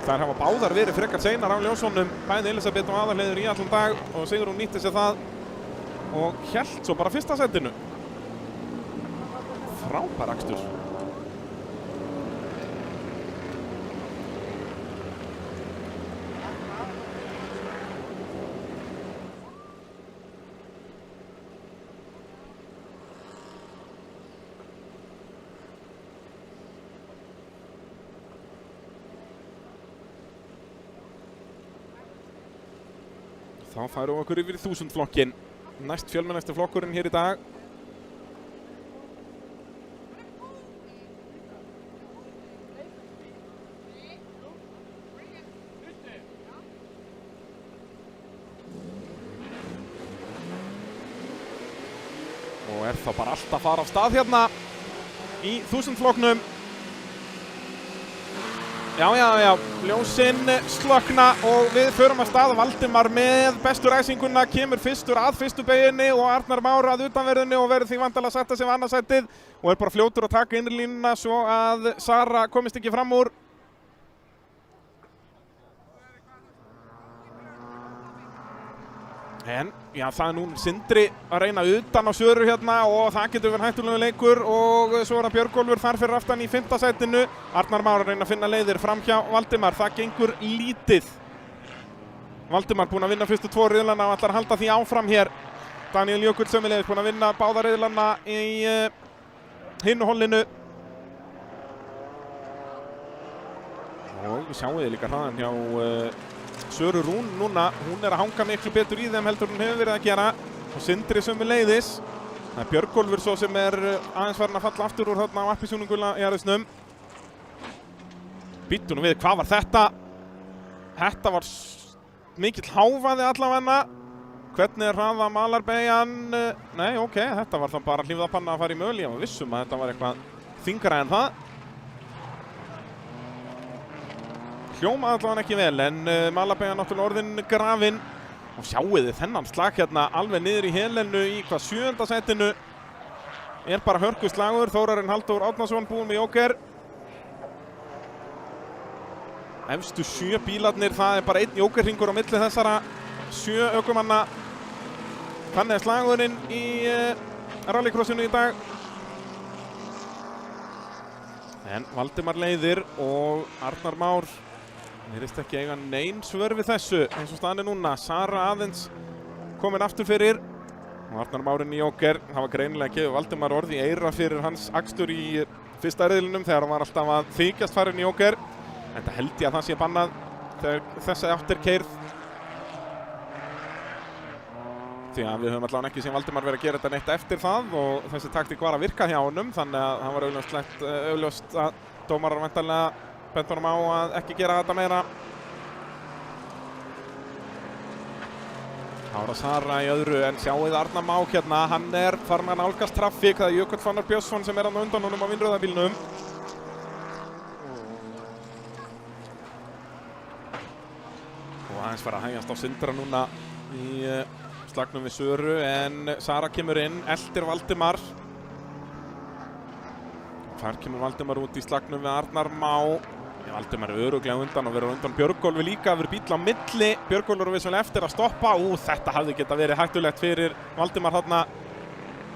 Þær hafa báðar verið frekar seinar á ljósunum, bæði Elisabeth og Aðalheiður í allan dag og Sigrún nýtti sér það og hélt svo bara fyrsta sætinu. Frábær akstur. Þá færum við okkur yfir í 1000 flokkin. Næst fjölmennasti flokkurinn hér í dag. Og er þá bara allt að fara af stað hérna í 1000 flokknum. Já, ljósinn slökkna og við förum að stað. Valdimar með bestu ræsinguna, kemur fyrstur að fyrstu beginni og Arnar Már að utanverðinni og verður því vandalega að setja sig við annarsætið og er bara fljótur að taka innri línuna svo að Sara komist ekki fram úr. En já, það er nú Sindri að reyna utan á Söru hérna og það getur verið hættulegur leikur og svo er að Björgólfur þar fyrir aftan í 5. sætinu. Arnar Már að reyna að finna leiðir fram hjá Valdimar, það gengur lítið. Valdimar búinn að vinna fyrstu 2 riðlana og ætlar að halda því áfram hér. Daniel Jökull sömuleiðis búinn að vinna báða riðlana í hinu hollinu. Og við sjáum við líka hraðan hjá Söru Rún núna. Hún að hanga miklu betur í þeim heldur hún hefur verið að gera. Og Sindri sömuleiðis. Það Björgólfur svo sem aðeins farin að falla aftur úr þarna á appisúnungula í Arðisnum. Býttu nú við, hvað var þetta? Þetta var mikill hávaði allavega. Hvernig hraða malarbeygjan? Nei, ok, þetta var það bara hlífðapanna að fara í möl. Ég var vissum að þetta var eitthvað þyngra en það. Hljómaði allavega ekki vel, en malarbeygjan náttúrulega orðin grafin. Og sjáu þið þennan slag hérna alveg niður í helenu í hvað 7. sætinu. Bara hörkuslagur, Þórarinn Halldór Árnason búinn með jóker. Efstu 7 bílarnir, það bara einn jókerhringur á milli þessara 7 ökumanna. Þannig slagurinn í rallycrossinu í dag. En Valdimar leiðir og Arnar Már virðist ekki eiga nein svör við þessu eins og staðan núna. Sara aðeins komin aftur fyrir og Arnar Márinn í jóker. Það var greinilega gefið Valdimar orð í eyra fyrir hans akstur í fyrsta riðlinum þegar hann var alltaf að þykjast farin í jóker. En það held ég að það sé bannað þegar þessi átt keyrð. Því að við höfum allavega ekki sem Valdimar verið að gera þetta neitt eftir það og þessi taktík var að virka hjá honum, þannig að það var augljóst að dómarar væntanlega bent honum á að ekki gera þetta meira. Ára Sara í öðru, en sjáuð Arnar Má hérna, hann farin að nálgast traffík. Það Jökull Fannar Björnsson sem hann á undan honum á vinnröðabílnum. Og aðeins fara að hægjast á Sindra núna í slagnum við Söru, en Sara kemur inn, eldir Valdimar. Þar kemur Valdimar út í slagnum við Arnar Má. Valdimar örugglega undan og verður undan Björgólfi líka, verður bíll á milli. Björgólfur vissulega eftir að stoppa. Þetta hafði geta verið hættulegt fyrir Valdimar þarna.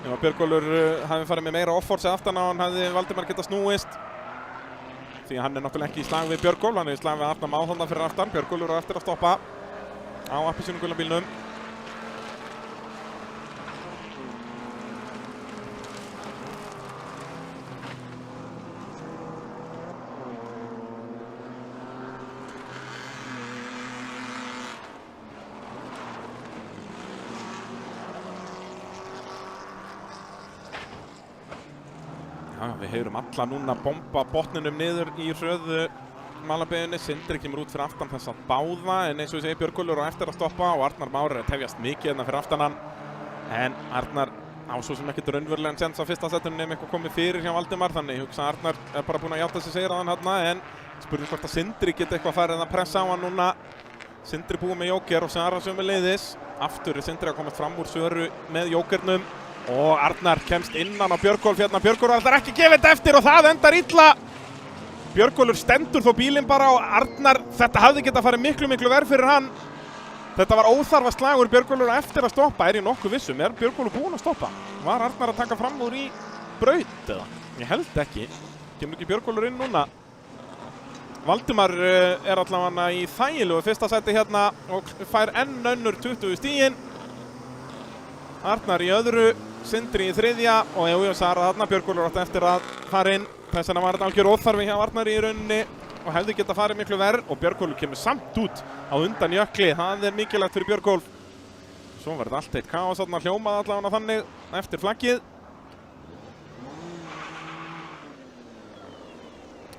Ef Björgólfur hafði farið með meira offorce aftan á hann, hafði Valdimar geta snúist. Því hann náttúrulega ekki í slag við Björgólf, hann í slag við Arnar Má þarna fyrir aftan. Björgólfur eftir að stoppa á appisínugulabílnum. Við heyrum alla núna bomba botninum niður í hröðu malarbeginni. Sindri kemur út fyrir aftan þess að báða, en eins og ég segi Björgólfur á eftir að stoppa og Arnar Már að tefjast mikið hérna fyrir aftan hann. En Arnar á svo sem ekkert raunverulegan sens á fyrsta setinu nema eitthvað komið fyrir hjá Valdimar, þannig ég hugsa að Arnar bara búinn að játa sig sigraðan hérna, en spurning hvort að Sindri geti eitthvað farið að pressa á hann núna. Sindri búið með jóker og Sara sömuleiðis. Aftur Sindri að komast fram úr Söru með jókernum. Og Arnar kemst innan á Björgólf hérna. Björgólfur ætlar ekki gefið þetta eftir og það endar illa. Björgólfur stendur þó bílinn bara og Arnar, þetta hafði getað farið miklu verð fyrir hann. Þetta var óþarfa slagur Björgólfur eftir að stoppa. Ég nokkuð vissum, Björgólfur búinn að stoppa? Var Arnar að taka fram úr í braut eða? Ég held ekki. Kemur ekki Björgólfur inn núna? Valdimar allavega í þægilegu fyrsta sæti hérna og fær enn önnur 20 stigin. Arnar í öðru, Sindri í þriðja og jú, Sara þarna. Björgólfur átti eftir að fara inn. Þess vegna var þetta algjör óþarfi hjá Arnar í rauninni og hefði getað farið miklu verð og Björgólfur kemur samt út á undan Jökli. Það mikilvægt fyrir Björgólf. Svo verður allt eitt kaos þarna, hljómað allavega þannig eftir flaggið.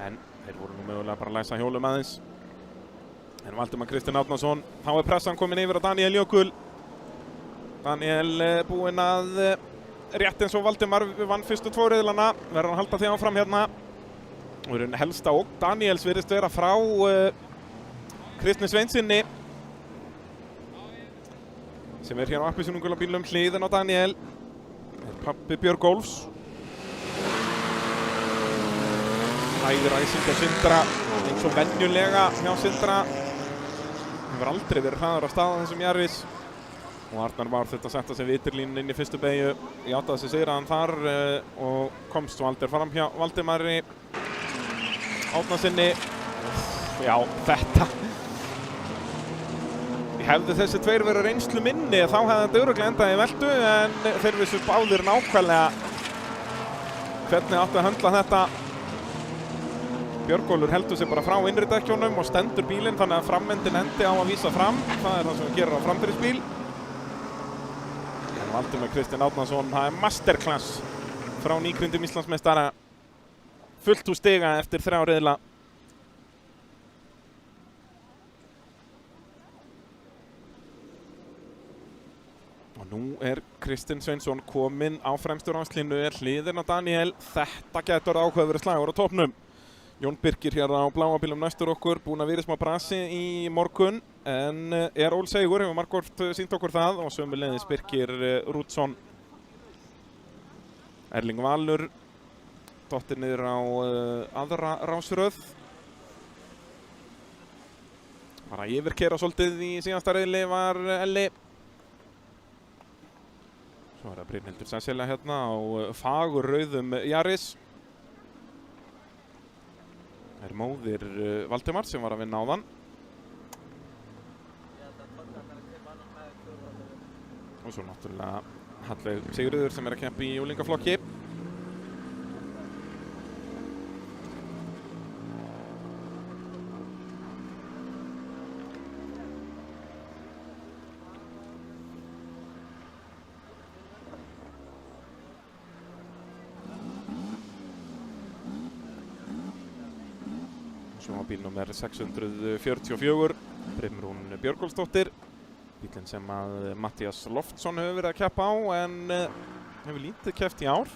En þeir voru nú mögulega bara að læsa hjólum aðeins. En Valdimar Kristinn Árnason, þá pressan komin yfir á Daniel Jökull. Daniel búinn að rétt eins og Valdimar vann fyrstu 2 riðlana, verður að halda því áfram hérna. Og helsta ógn Daniels virðist vera frá Kristni Sveinsinni sem hér á appisínugulabílnum hliðin á Daniel. Pabbi Björgólfs. Hægir æsing á Sindra eins og venjulega hjá Sindra. Hefur aldrei verið hraður á stað á þessum Jarvis. Og Arnar Már þurfti að setja sig vitirlínu inn í fyrstu beygju. Játaði sig sigraðan þar og komst svo aldrei fram hjá Valdimari Árnasinni. Já, þetta. Hefðu þessi tveir verið reynslu minni þá hefði þetta örugglega endað í veltu, en þeir vissu báðir nákvæmlega hvernig áttu að höndla þetta. Björgólfur heldur sig bara frá innri dekkjónum og stendur bílinn þannig að framendin endi á að vísa fram. Það er það sem hann gerir á framdrifsbíl. Valdimar Kristinn Árnason, það er masterclass frá nýkrundum Íslandsmeistara. Fullt úr stiga eftir 3 riðla. Og nú er Kristinn Sveinsson kominn á fremstu ráslínu, er hliðin á Daniel. Þetta getur ákveður slagur á topnum. Jón Birkir hér á bláa bílum næstur okkur, búinn að vera smá brasi í morgun, en er ólsegur, hefur margótt sýnt okkur það og sömuleiðis Birkir Rúdsson. Erling Valur dottir niður á aðra rásröð. Var að yfirkeyra svolítið í síðasta riðli var Elli. Svo er það Brynhildur Sesselja hérna á fagur rauðum Yaris. Það er móðir Valdimar sem var að vinna áðan. Og svo náttúrulega Hallveig Sigurður sem er að keppa í úlingaflokki. Svo á bílnúmer 644, Brynrún Björgólfsdóttir. Bílinn sem að Matthías Loftsson hefur verið að keppa á en hefur lítið keppt í ár.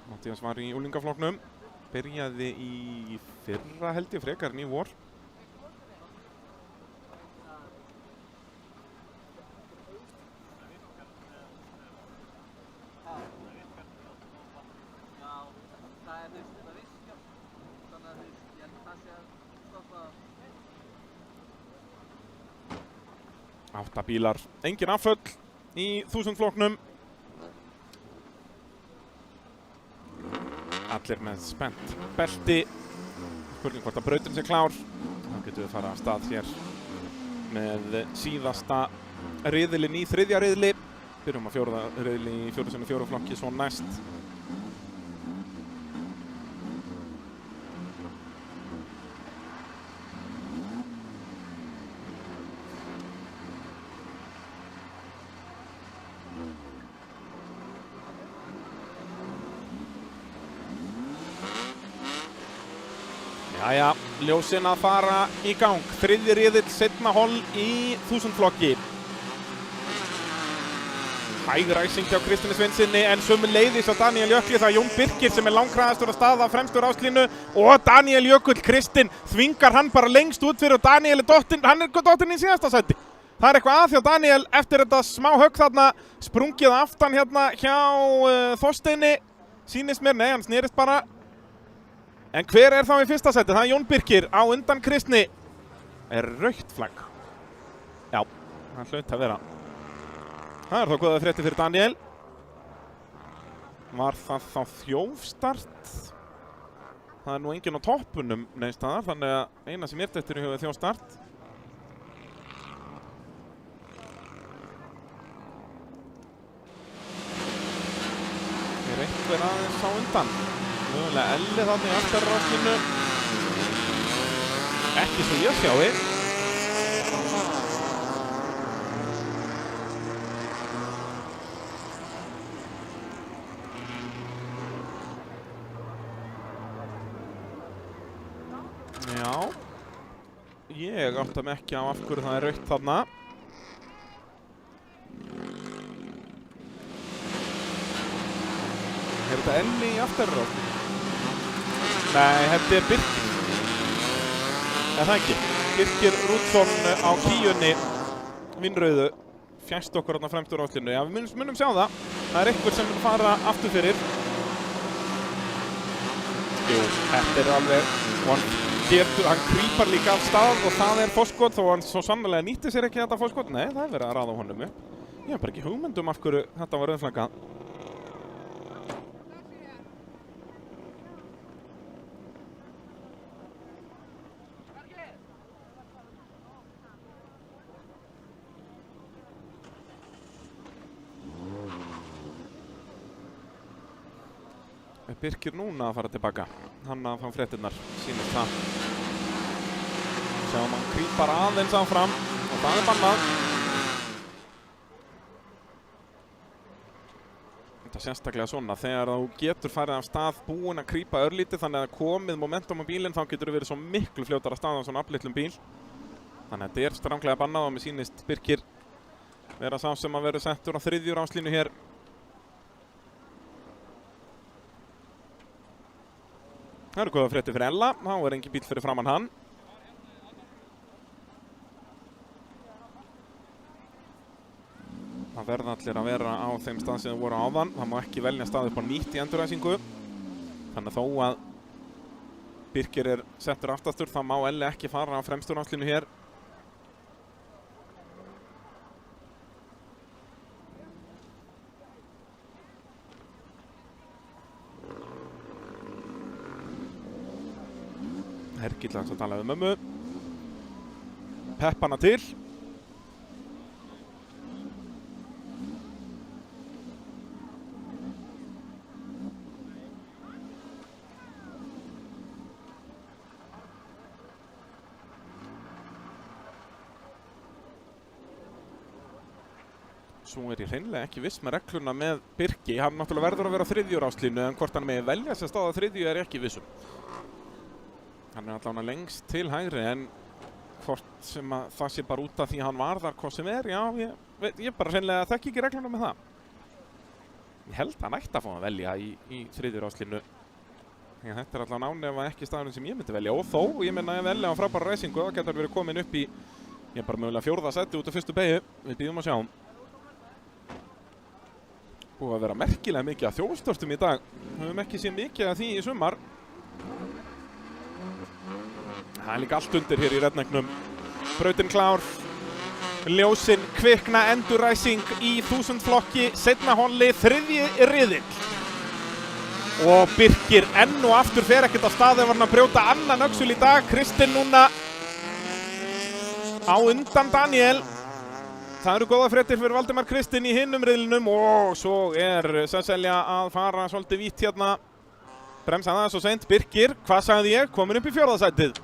Matthías var í úlingaflokknum, byrjaði í fyrra held ég frekar en í vor. Átta bílar, engin afföll í 1000 flokknum. Allir með spennt belti. Spurning hvort að brautin sé klár. Þá getum við fara af stað hér með síðasta riðilinn í 3. riðli. Byrjum á 4. riðli í 4x4 flokki svo næst. Jæja, ljósin að fara í gang. 3. riðill, seinna hol í 1000 flokki. Hæg ræsing hjá Kristinn Sveinsinni en sömuleiðis á Daniel Jökli. Það er Jón Birkir sem er langkraðastur að staða á fremstu ráslínu og Daniel Jökull. Kristinn þvingar hann bara lengst út fyrir og Daniel er dottinn, hann er dottinn í síðasta sæti. Það er eitthvað að hjá Daniel eftir þetta smá högg þarna, sprungið aftan hérna hjá Þorsteini. Sýnist mér, nei, hann snerist bara. En hver er þá í fyrsta sæti? Það er Jón Birkir á undan Kristni. Er rautt flagg? Já, það hlaut að vera. Það er þá góða fréttir fyrir Daniel. Var það þá þjófstart? Það er nú enginn á toppunum neins staðar, þannig að eina sem er eftir í huga þjófstart. Er einhver aðeins á undan? Mögulega Elli þarna í afturráslinu. Ekki svo ég sjái. Já. Ég átta mig ekki á af hverju það er rautt þarna. Er þetta Elli í afturráslinu? Nei, þetta er Birkir. Það ekki. Birkir Rúdsson á kíunni, vinnrauðu, fjæst okkur þarna fremstur ráslinu. Já, við munum sjá það. Það er einhver sem vil fara aftur fyrir. Jú, þetta er alveg, og hann krýpar líka af stað og það er fórskot, þó hann svo sannlega nýtti sér ekki þetta fórskot. Nei, það er verið að raða honum upp. Ég hef bara ekki hugmynd af hverju þetta var rauðflaggað. Birkir núna að fara tilbaka? Hann að fá fréttirnar, sýnist það. Sjáum hann krýpar aðeins áfram og það bannað. Þetta sérstaklega svona, þegar þú getur farið af stað búinn að krýpa örlítið þannig að komið momentum á bílinn þá getur þú verið svo miklu fljótar að staða á svona aflitlum bíl. Þannig að þetta stranglega bannað og mér sýnist Birkir vera sá sem að vera settur á 3. ráslínu hér. Það eru góða fréttir fyrir Ella, þá engin bíl fyrir framann hann. Það verða allir að vera á þeim stað sem þau voru áðan. Það má ekki velja stað upp á nýtt í endurræsingu. Þannig að þó að Birkir settur aftastur, þá má Elli ekki fara á fremstu ráslínu hér. Hergill að tala við mömmu. Pepp hana til. Svo ég hreinlega ekki viss með regluna með Birki. Hann náttúrulega verður að vera á 3. ráslínu en hvort hann megi velja sér stað á 3. ég ekki vissum. Hann allavega lengst til hægri en hvort sem að það sé bara út af því hann var þar hvað sem já, ég bara hreinlega þekki ekki regluna með það. Ég held að hann ætti að fá að velja í 3. ráslínu. Þetta allavega ánefna ekki staðurinn sem ég myndi velja og þó, ég minna að velja á frábæra reysingu og getur verið komin upp í, bara mögulega 4. sæti út af fyrstu beygju. Við bíðum að sjá. Búið að vera merkilega mikið að þjóðstörtum í dag. Við höfum ekki séð mikið af því í sumar. Það líka allt undir hér í rednegnum. Brautin klár. Ljósin kvikna, endurræsing í 1000 flokki. Seinna holli, 3. riðill. Og Birkir enn og aftur fer ekkert á stað ef hann að brjóta annan öxul í dag. Kristinn núna á undan Daniel. Það eru góða fréttir fyrir Valdimar Kristinn í hinum riðlinum og svo Sesselja að fara svolítið vítt hérna. Bremsaði það svo seint. Birkir, hvað sagði ég? Komin upp í 4. sætið.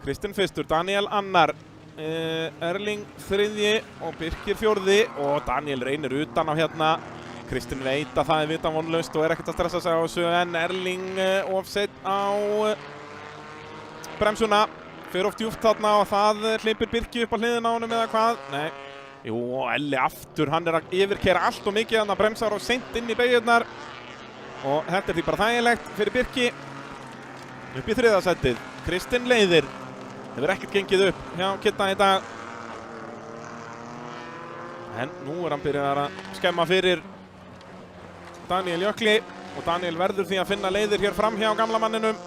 Kristinn fyrstur, Daniel annar, Erling 3. og Birkir 4. og Daniel reynir utan á hérna. Kristinn veit að það vita vonlaust og ekkert að stressa sig á þessu en Erling offset á bremsuna. Fyrir oft djúpt þarna og það hleypir Birki upp á hliðina á honum eða hvað? Nei. Jú, Elli aftur, hann að yfirkeyra allt og mikið, hann bremsar og seint inn í beygjurnar. Og þetta því bara þægilegt fyrir Birki. Upp í 3. sætið. Kristinn leiðir. Hefur ekkert gengið upp hjá Kitta í dag. En nú hann byrjað að skemma fyrir Daniel Jökli og Daniel verður því að finna leiðir hér fram hjá gamla manninum.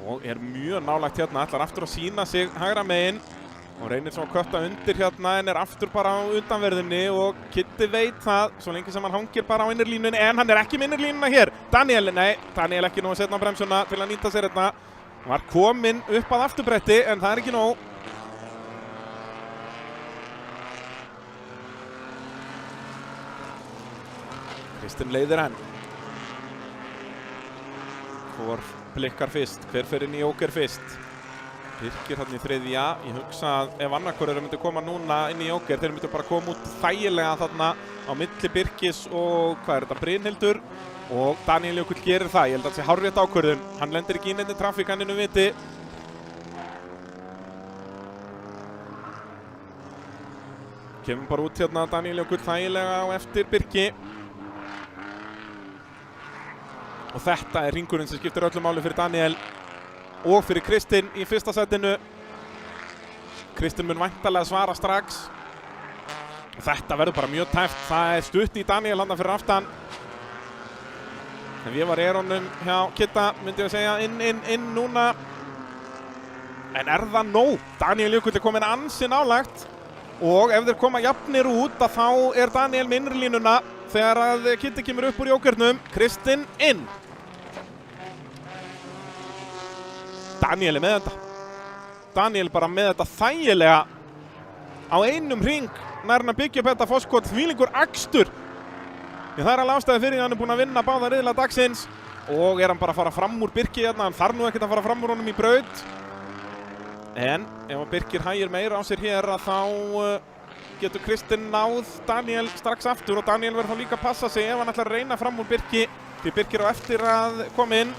Og mjög nálægt hérna, ætlar aftur að sína sig hægra megin og reynir svo að kötta undir hérna en aftur bara á undanverðinni og Kitti veit það svo lengi sem hann hangir bara á innirlínunni en hann ekki með innirlínuna hér. Daniel ekki nóg að setja á bremsuna til að nýta sér hérna. Hann var kominn upp að afturbretti en það ekki nóg. Kristinn leiðir hann. Hvor blikkar fyrst, hver fer inn í Jóker fyrst. Birkir hann í 3. Ég hugsa að ef annarkor myndi koma núna inn í Jóker, þeir myndi bara koma út þægilega þarna á milli Birkis og þetta, Brynhildur og Daniel Jökull gerir það. Ég held að það sé hárrétt ákvörðun. Hann lendir ekki inn í trafík, hann viti. Kemur bara út hérna Daniel Jökull þægilega á eftir Birki. Og þetta hringurinn sem skiptir öllu máli fyrir Daniel og fyrir Kristinn í 1. sætinu. Kristinn mun væntanlega svara strax. Og þetta verður bara mjög tæft. Það stutt í Daniel hann fyrir aftan. Ef ég var honum hjá Kitta myndi ég að segja inn núna. En það nóg? Daniel Jökull komin ansi nálægt. Og ef þeir koma jafnir út þá Daniel með innrlínuna þegar að Kitti kemur upp úr Jókernum. Kristinn inn. Daniel með þetta. Daniel bara með þetta þægilega á einum hring nær hann að byggja upp þetta forskot, þvílíkur akstur. Það er alveg ástæði fyrir því að hann er búinn að vinna báða riðla dagsins og er hann bara að fara fram úr Birki hérna, hann þarf nú ekkert að fara fram úr honum í braut. En ef Birkir hægir meira á sér hér að þá getur Kristinn náð Daniel strax aftur og Daniel verður þá líka að passa sig ef hann ætlar að reyna fram úr Birki því Birkir á eftir að koma inn.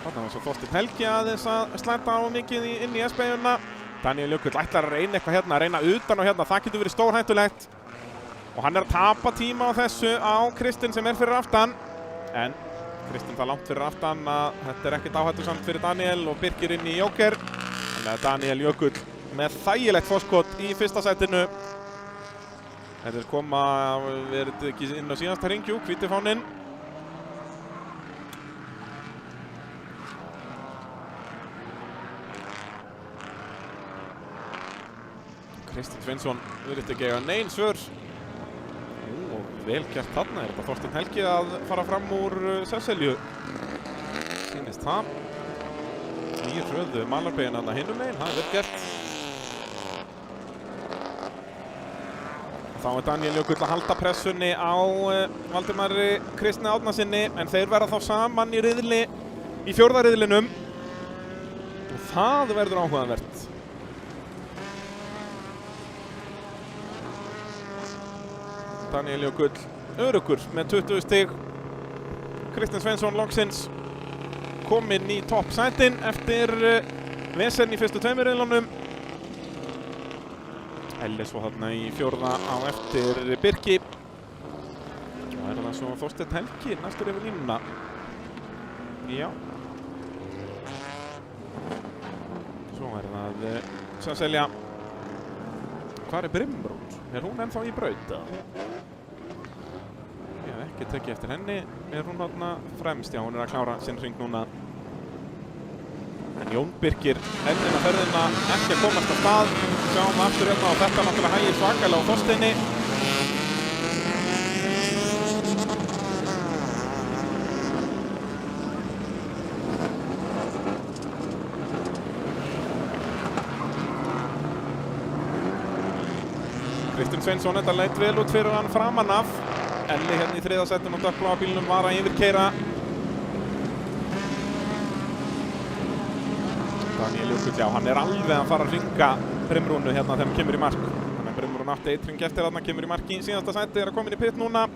Þarna var svo Þorsteinn Helgi aðeins að slæta á mikið inn í S-beyguna. Daniel Jökull ætlar að reyna eitthvað hérna, að reyna utan og hérna, það getur verið stórhættulegt. Og hann er að tapa tíma á þessu á Kristinn sem er fyrir aftan. En Kristinn það langt fyrir aftan að þetta er ekkert áhættusamt fyrir Daniel og Birkir inn í Joker. Þannig að Daniel Jökull með þægilegt forskot í fyrsta sætinu. Þetta er koma, verið ekki inn á síðasta hringju, hvíti fáninn. Kristinn Sveinsson virðist ekki eiga nein svör. Og vel gert þarna, er þetta Þorsteinn Helgi að fara fram úr Sesselju. Sýnist það. Nýr hröðu Malarbeginn þarna hinum megin, það er vel gert. Þá er Daniel Jökull að halda pressunni á Valdimari Kristni Árnasyni en þeir verða þá saman í riðli, í fjórða riðlinum. Og það verður áhugavert. Daniel Jökull öruggur með 20 stig. Kristinn Sveinsson loksins kominn í topp sætin eftir vesen í fyrstu tveimur riðlunum. Ellis var þarna í fjórða á eftir Birki. Það er það svo Þorsteinn Helgi næstur yfir línuna. Já. Svo er það Sesselja. Hvar er Brimbrún? Er hún ennþá í braut? Ég hef ekki tekið eftir henni. Er hún þarna fremst? Já, hún er að klára sinn hring núna. En Jón Birkir hendina ferðina ekki að komast af stað. Sjáum aftur hérna og þetta náttúrulega hægir svakalega á Þorsteini. Kristinn Sveinsson, þetta leit vel út fyrir hann framan af. Elli hérna í þriðja sætinu og dökkbláa bílnum var að yfirkeyra. Daniel Jökull, já, hann er alveg að fara að hringa Brimrúnu hérna þegar hann kemur í mark. Þannig að Brimrún átti eitt hring eftir þarna, kemur í mark í síðasta sæti, er að koma inn í pit núna.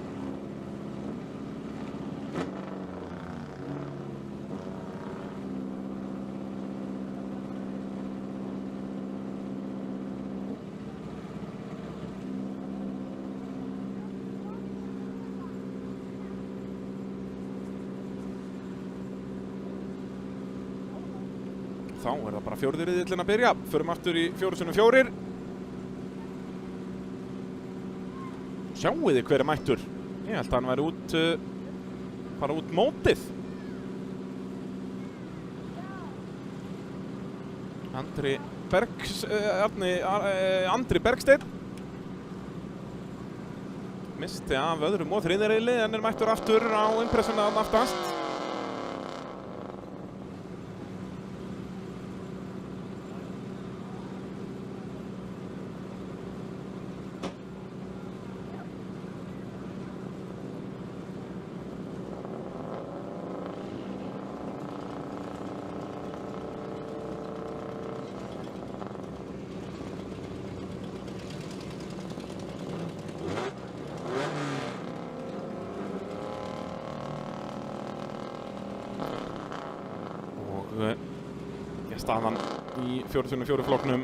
Þá er það bara fjórði riðillinn að byrja. Förum aftur í 4x4. Sjáu þið hver er mættur. Ég held að hann væri út, bara út mótið. Andri Bergsteinn. Misti af öðrum og þriðja riðli en er mættur aftur á impressuna aftast. Staðan í 4x4 flokknum.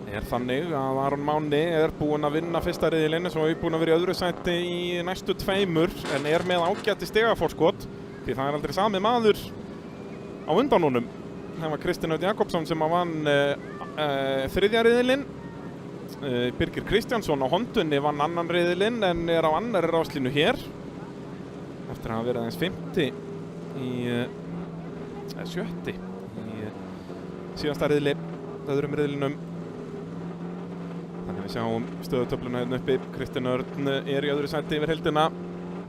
Er þannig að Aron Máni er búinn að vinna fyrsta riðilinn, svo er búinn að vera í öðru sæti í næstu tveimur en er með ágæti stigaforskot því það er aldrei sami maður á undan honum. Það var Kristinn Örn Jakobsson sem vann þriðja riðilinn. Birgir Kristjánsson á Hondunni vann annan riðilinn en er á annarri ráslínu hér. Eftir að hafa verið aðeins 7. í síðasta riðli, öðrum riðlinum. Þannig að við sjáum stöðutöfluna hérna uppi. Kristinn Örn er í öðru sæti yfir heildina.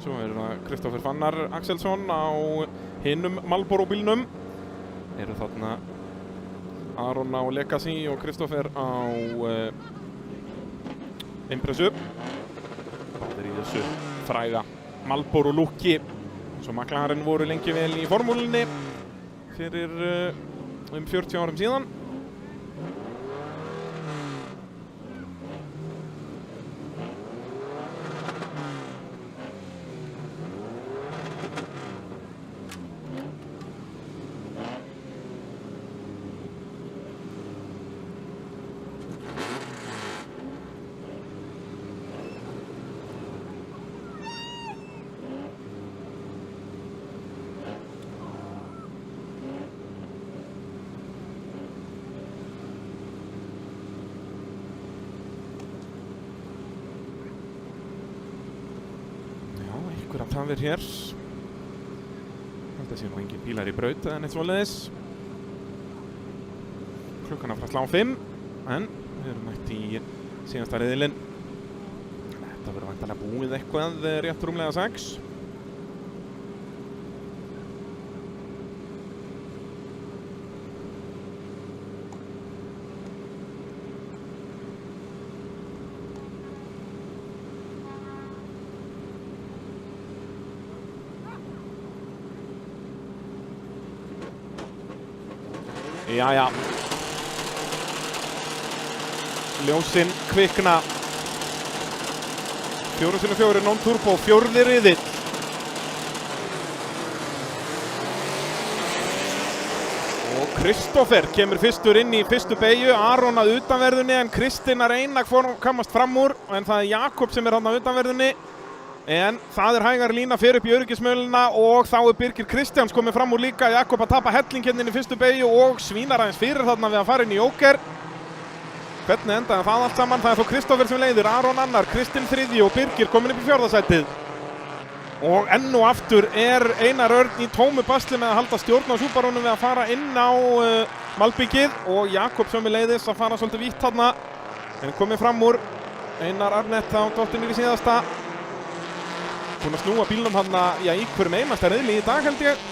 Svo er það Kristoffer Fannar Axelsson á hinum Marlboro bílnum. eru þarna Aron á Legacy og Kristoffer á Impressu. Báðir í þessu fræga Marlboro lúkki sem McLaren voru lengi vel í formúlunni fyrir 40 árum síðan. Einhverja tafir hér. Þetta sé nú engin bílar í braut eða neitt svoleiðis. Klukkan að fara að slá 5, en við erum mætt í síðasta riðilinn. Þetta verður væntanlega búið eitthvað rétt rúmlega 6. Jæja, ljósin kvikna. 4x4 non-turbo, 4. riðill. Og Kristoffer kemur fyrstur inn í fyrstu beygju. Aron að utanverðunni en Kristinn að reyna að komast fram úr. En það er Jakob sem er þarna á utanverðunni. En það er hægari lína fyrir upp í öryggismöluna og þá er Birgir Kristjáns komið fram úr líka. Jakob að tapa helling hérna inn í fyrstu beygju og svínar aðeins fyrir þarna við að fara inn í Joker. Hvernig endaði það allt saman? Það er þó Kristoffer sem leiðir, Aron annar, Kristinn 3. og Birgir komin upp í 4. sætið. Og enn og aftur er Einar Örn í tómu basli með að halda stjórn á Subarunum við að fara inn á malbyggið og Jakob sömuleiðis að fara svolítið vítt þarna. En komið fram úr. Einar Arnett á dottinir í síðasta. Búinn að snúa bílnum hann í hverjum einasta riðli í dag held ég.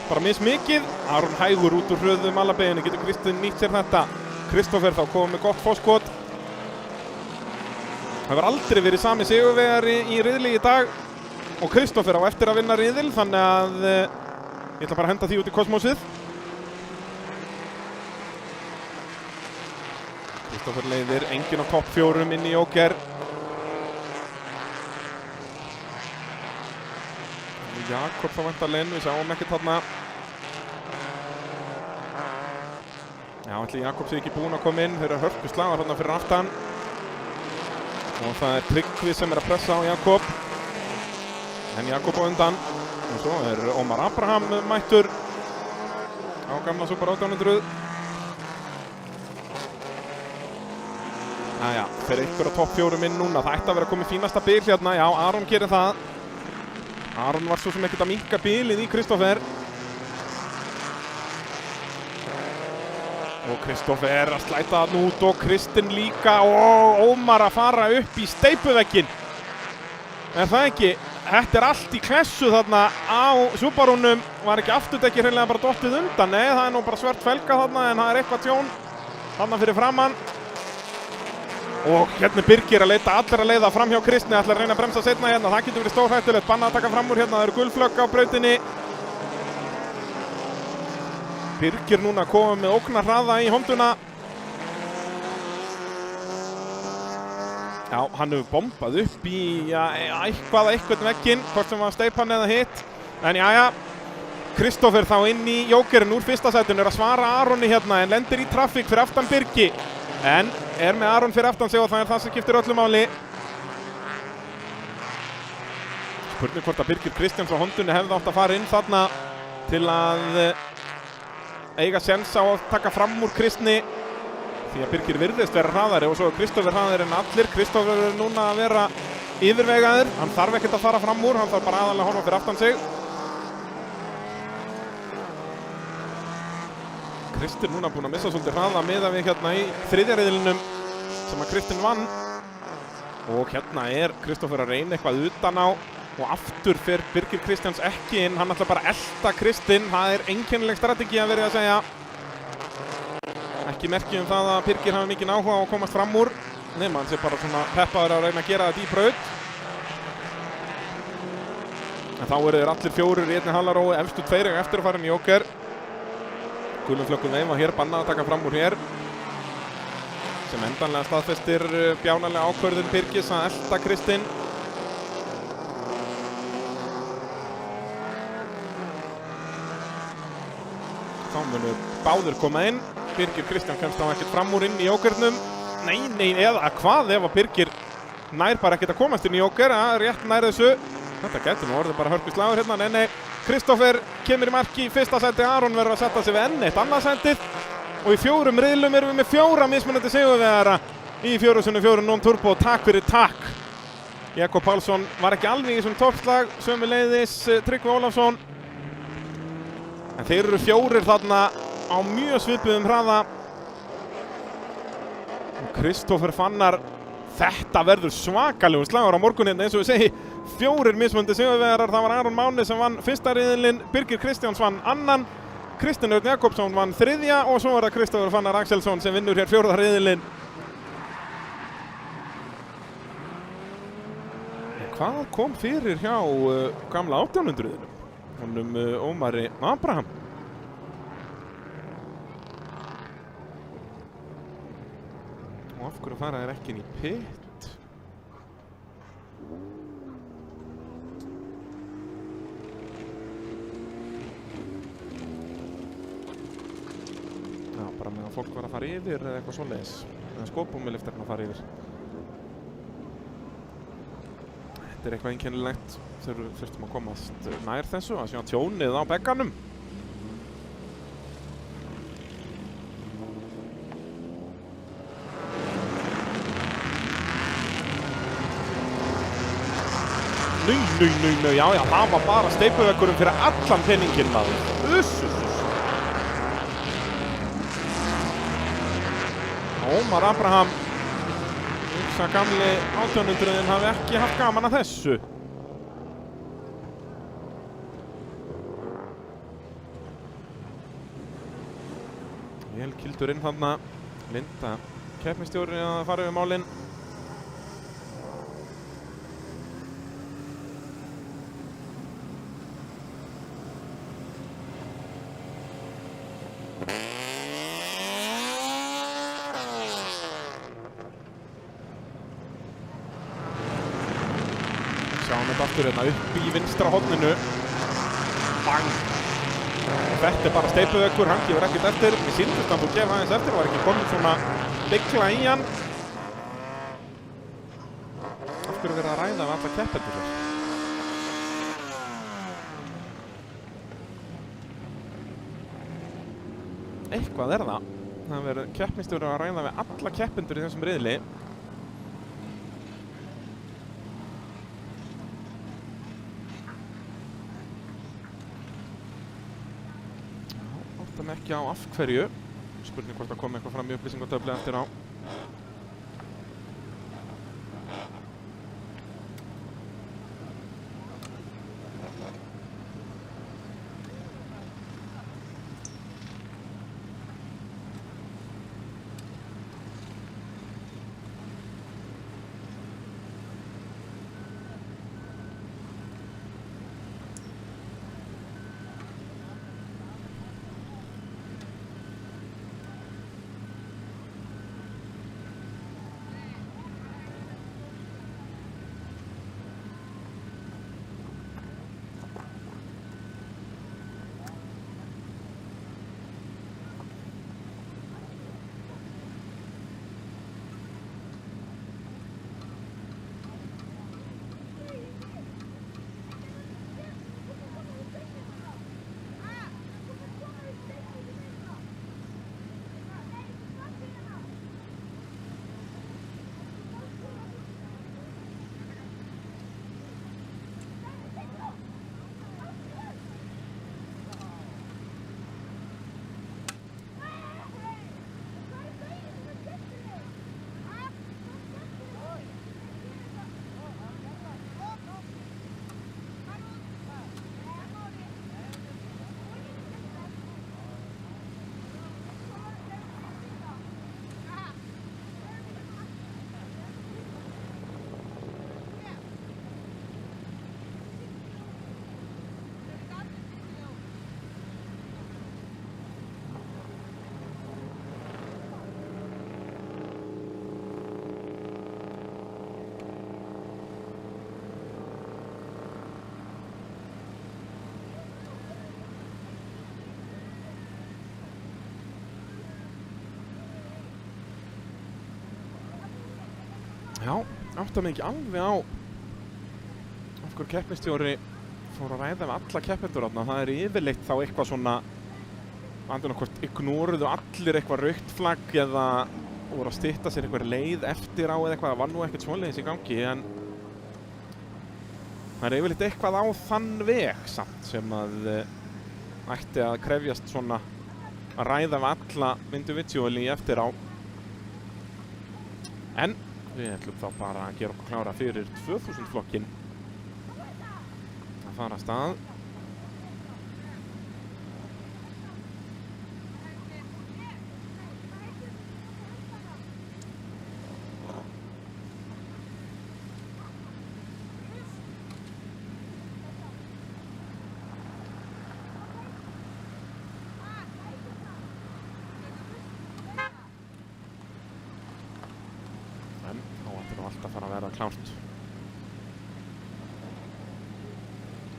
Bara mismikið. Aron hægur út úr hröðu malabeginni, getur Kristinn nýtt sér þetta. Kristoffer þá komið með gott fórskot. Það hefur aldrei verið sami sigurvegari í riðli í dag. Og Kristoffer á eftir að vinna riðil, þannig að ég ætla bara að henda því út í kosmósið. Kristoffer leiðir, enginn á topp 4 inn í Joker. Jakob þá vantarlega inn, við sjáum ekkert þarna. Já, ætli Jakob sé ekki búinn að koma inn, þeir eru hörku slagar þarna fyrir aftan. Og það er Tryggvi sem er að pressa á Jakob. En Jakob á undan. Og svo er Ómar Abraham mættur á gamla Super 800. Jæja, fer einhver á topp 4 inn núna, það ætti að vera komið fínasta bil hérna, já, Aron gerir það. Aron var svo sem ekkert að minnka bilið í Kristoffer. Og Kristoffer að slæta það út og Kristinn líka og Ómar að fara upp í steypuvegginn. Er það ekki? Þetta er allt í klessu þarna á Subarunum. Var ekki afturdekki hreinlega bara dottið undan? Nei, það er nú bara svört felga þarna en það er eitthvað tjón þarna fyrir framann. Og hérna Birgir að leita allra leiða fram hjá Kristni, ætlar að reyna að bremsa seinna hérna, það getur verið stórhættulegt, bannað að taka fram úr hérna, það eru gulflögg á brautinni. Birgir núna komið með ógnarhraða í Honduna. Já, hann hefur bombað upp í eitthvað vegginn, hvort sem var steypan eða hitt. En jæja, Kristoffer þá inn í Jokerinn úr fyrsta sætinu, er að svara Aroni hérna en lendir í trafík fyrir aftan Birgi. En er með Aron fyrir aftan sig og það er það sem skiptir öllu máli. Spurning hvort að Birgir Kristjáns á Hondunni hefði átt að fara inn þarna til að eiga séns á að taka fram úr Kristni. Því að Birgir virðist vera hraðari og svo er Kristoffer hraðari en allir. Kristoffer er núna að vera yfirvegaður. Hann þarf ekkert að fara fram úr, hann þarf bara aðalega að horfa fyrir aftan sig. Kristinn núna búinn að missa svolítið hraða miðað við hérna í 3. riðlinum sem að Kristinn vann. Og hérna er Kristoffer að reyna eitthvað utan á Og aftur fer Birgir Kristjáns ekki inn, hann ætla bara að elta Kristinn, það einkennileg strategi að verið að segja. Ekki merki það að Birgir hafi mikinn áhuga á að komast fram úr, nema hann sé bara svona peppaður að reyna að gera þetta í braut. En þá eru þeir allir fjórir í einni halarói, efstu tveir eftir að fara inn í Joker. Gulum flökkum veima hér, bannað að taka fram úr hér. Sem endanlega staðfestir bjánalega ákvörðun Birgis að elta Kristinn. Þá munur báður koma inn. Birgir Kristján kemst á ekkert fram úr inn í Jokernum. Nei, eða hvað ef að Birgir nær bara ekkert að komast inn í Joker, rétt nær þessu. Þetta getur nú orðið bara hörkuslagur hérna, nei. Kristófer kemur í marki í fyrsta sæti, Aron verður að setja sig við enn eitt annað sætið. Og í 4 riðlum erum við með 4 mismunandi sigurvegara í 4x4 non-turbo, takk fyrir takk. Jakob Pálsson var ekki alveg í þessum toppslag, sömuleiðis Tryggvi Ólafsson. En þeir eru 4 þarna á mjög svipuðum hraða. Og Kristófer Fannar, þetta verður svakalegur slagur á morguninn, eins og við segi. 4 mismunandi sigurvegarar, það var Aron Máni sem vann fyrsta riðilinn, Birgir Kristjáns vann annan, Kristinn Örn Jakobsson vann þriðja og svo var það Kristófer Fannar Axelsson sem vinnur hér 4. riðilinn. Hvað kom fyrir hjá gamla 1800-riðinum? Honum Ómari Abraham. Og af hverju fara þeir ekki inn í pit? Já, bara með að fólk var að fara yfir eða eitthvað svoleiðis. Eða skopbúmiliftarinn að fara yfir. Þetta eitthvað einkennilegt þegar við þurftum að komast nær þessu, að sjá tjónið á begganum. Nei, já, það var bara steypuveggurum fyrir allan peninginn, maður. Ómar Abraham, hugsa gamli 1800-in hafi ekki haft gaman að þessu. Vel kildur inn þarna, Linda keppnisstjóri að fara yfir málin. Sjáum þetta aftur hérna upp í vinstra horninu. Bang! Þetta bara steypuveggur, hann gefur ekkert eftir. Mér sýndist hann þú gefa aðeins eftir, var ekki komin svona byggla í hann. Af hverju verið að ræða við alla keppendur hér? Eitthvað er það. Það verið keppnisstjóri að ræða við alla keppendur í þessum riðli. Áttum ekki á af hverju. Spurning hvort það kom eitthvað fram í upplýsingatöfli eftir á. Já, átta mig ekki alveg á af hverju keppnistjóri fór að ræða við alla keppendur þarna. Það yfirleitt þá eitthvað svona hvort ignoruðu allir eitthvað rautt flagg eða voru að stytta sér eitthvað leið eftir á eða eitthvað. Það var nú ekkert svoleiðis í gangi, en það yfirleitt eitthvað á þann veg samt sem að ætti að krefjast svona að ræða við alla individually eftir á. En við ætlum þá bara að gera okkur klára fyrir 2000 flokkinn að fara af stað. En þá ættir nú allt að fara að vera klárt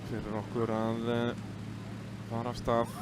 fyrir okkur að fara af stað.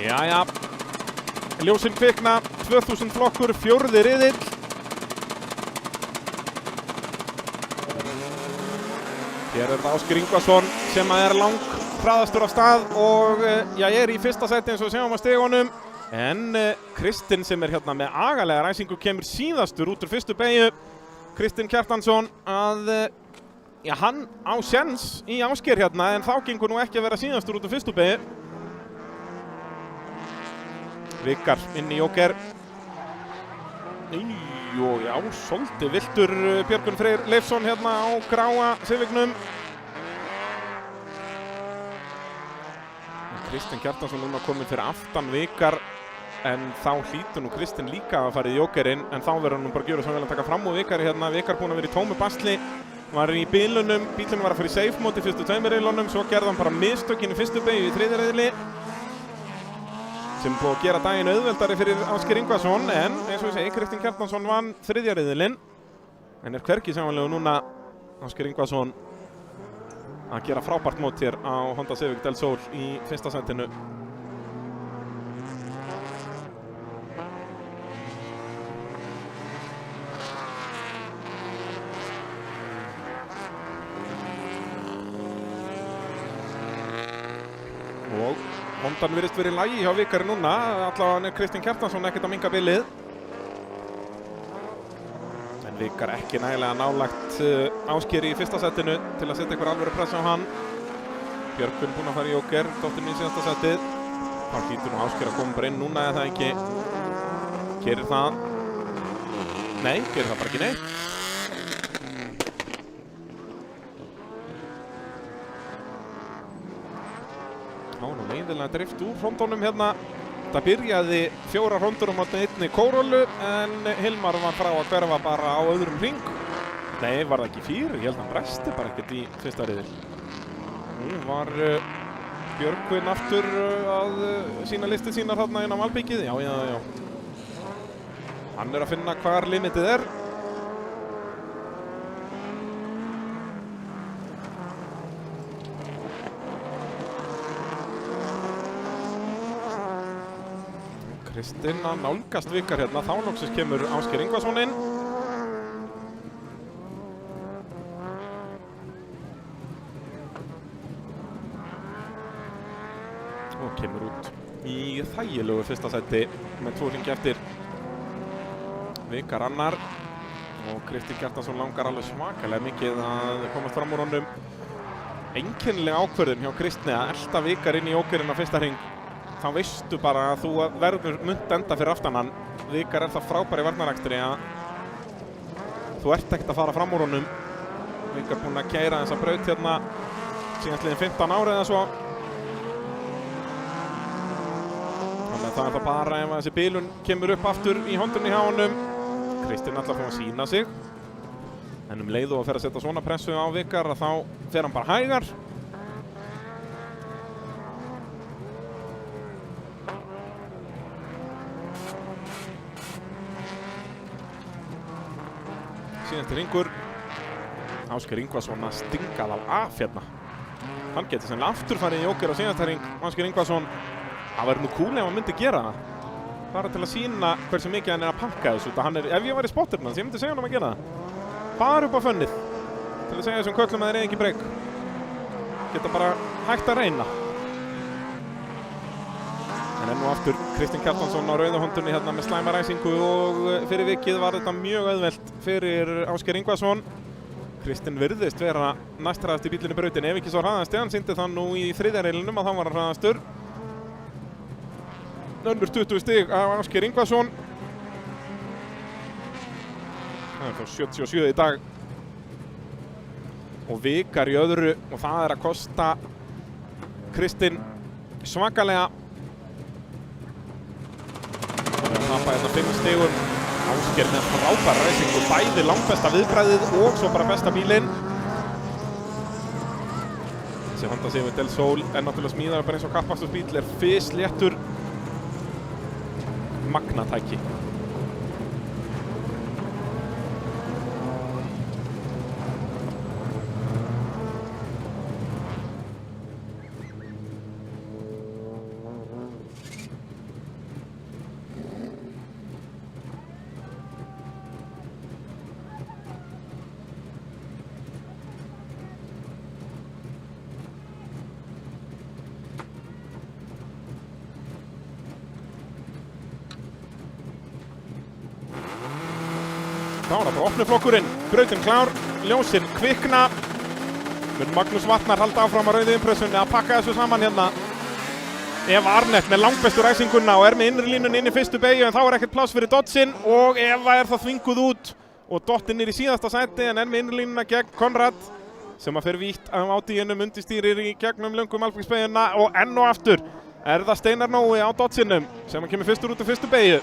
Jæja, ljósin kvikna, 2000 flokkur, 4. riðill. Hér það Ásgeir Ingvason sem er langhraðastur af stað og er í fyrsta sæti eins og sjáum á stigunum. En Kristinn sem er hérna með agalega ræsingu kemur síðastur út úr fyrstu beygju. Kristinn Kjartansson að, hann á séns í Ásgeir hérna, en þá gengur nú ekki að vera síðastur út úr fyrstu beygju. Vikar inn í Joker. Já, svolítið viltur Björgvin Freyr Leifsson hérna á gráa Civic-num. Kristinn Kjartansson núna komin fyrir aftan Vikar, en þá hlýtur nú Kristinn líka að fara í Jokerinn, en þá verður hann bara að gjöra svo vel að taka fram úr Vikari hérna. Vikar búinn að vera í tómu basli, var í bílunum, bílunum var að fara í safe mode í fyrstu tveimur riðlunum, svo gerði hann bara mistökin í fyrstu beygju í 3. riðli, sem búið að gera daginn auðveldari fyrir Ásgeir Ingvason, en eins og ég segi, Kristinn Kjartansson vann 3. riðilinn, en hvergi samanlegu núna Ásgeir Ingvason að gera frábært mót hér á Honda Civic Del Sol í fyrsta sætinu. Og Hondan virðist verið í lagi hjá Vikari núna, allavega Kristinn Kjartansson ekkert að minka bilið. En Vikar ekki nægilega nálagt Ásgeiri í fyrsta setinu til að setja einhver alvöru press á hann. Björgvin búinn að fara í Joker, dóttirinn í síðasta setið. Þá hlýtur nú Ásgeir að koma bara inn núna eða það ekki. Gerir það? Nei, gerir það bara ekki neitt. Leiðilega drift úr rondunum hérna. Það byrjaði 4 rondunum á einni Corolla, en Hilmar var frá að hverfa bara á öðrum hring. Nei, var það ekki 4? Ég held að hann bresti bara ekkert í fyrsta riðil. Nú var Björgvin aftur að sína listið sínar þarna inn á malbyggið. Já. Hann er að finna hvar limitið er. Kristinn að nálgast Vikar hérna, þá loksins kemur Ásgeir Ingvason inn. Og kemur út í þægilegu fyrsta sæti með 2 hringi eftir. Vikar annar og Kristinn Kjartansson langar alveg svakalega mikið að komast fram úr honum. Einkennileg ákvörðun hjá Kristni að elta Vikar inn í Jokerinn á fyrsta hring. Þá veistu bara að þú verður munt enda fyrir aftan hann. Vikar er það frábæri varnarakstri að þú ert ekkert að fara fram úr honum. Vikar búinn að keyra þessa braut hérna síðastliðin 15 ár eða svo. Þannig að það er það bara ef þessi bílun kemur upp aftur í hondunni hjá honum. Kristinn ætlar að fá að sýna sig. En leið og að fer að setja svona pressu á Vikar að þá fer hann bara hægar. Síðasti hringur. Ásgeir Ingvarsson að stinga það af hérna. Hann getur sennilega aftur farið í Joker á síðasta hring. Ásgeir Ingvarsson, það væri nú cool ef hann myndi gera það. Bara til að sína hversu mikið hann að pakka þessu. Ef ég væri spotturinn hans, ég myndi segja hann að gera það. Bara upp á fönnið. Til að segja þessum köllum að þeir ekki breyk. Geta bara hægt að reyna. En enn og aftur Kristinn Kjartansson á rauðahondunni hérna með slæma ræsingu og fyrir vikið var þetta mjög auðvelt fyrir Ásgeir Ingvarsson. Kristinn virðist vera næstræðast í bílinni brautin ef ekki svo hraðasti. Hann sýndi það nú í þriðja reilinum að þá var hann hraðastur. Önnur 20 stig af Ásgeir Ingvarsson. Það er þá 77 í dag. Og Vikar í öðru og það er að kosta Kristinn svakalega. Tappa hérna 5 stigum. Ásgeir með frábæra ræsingu, bæði langbesta viðbragðið og svo bara besta bílinn. Þessi Honda Civic Del Sol er náttúrulega smíðaður bara eins og kappakstursbíl, er fisléttur magnatæki. Þá er það bara opnuflokkurinn, brautin klár, ljósin kvikna. Mun Magnús Vatnar halda áfram á rauðu impressunni að pakka þessu saman hérna. Eva Arnett með langbestu ræsinguna og er með innri línunni inn í fyrstu beygju en þá er ekkert pláss fyrir Doddsinn og Eva er það þvinguð út og Dottin er í síðasta sæti en er með innri línuna gegn Konrad sem að fer vítt af átíðinum undirstýrir í gegnum löngum Malbiksbeygjuna og enn og aftur er það Steinar Nói á Doddsinnum sem að kemur fyrstur út af fyrstu beygju.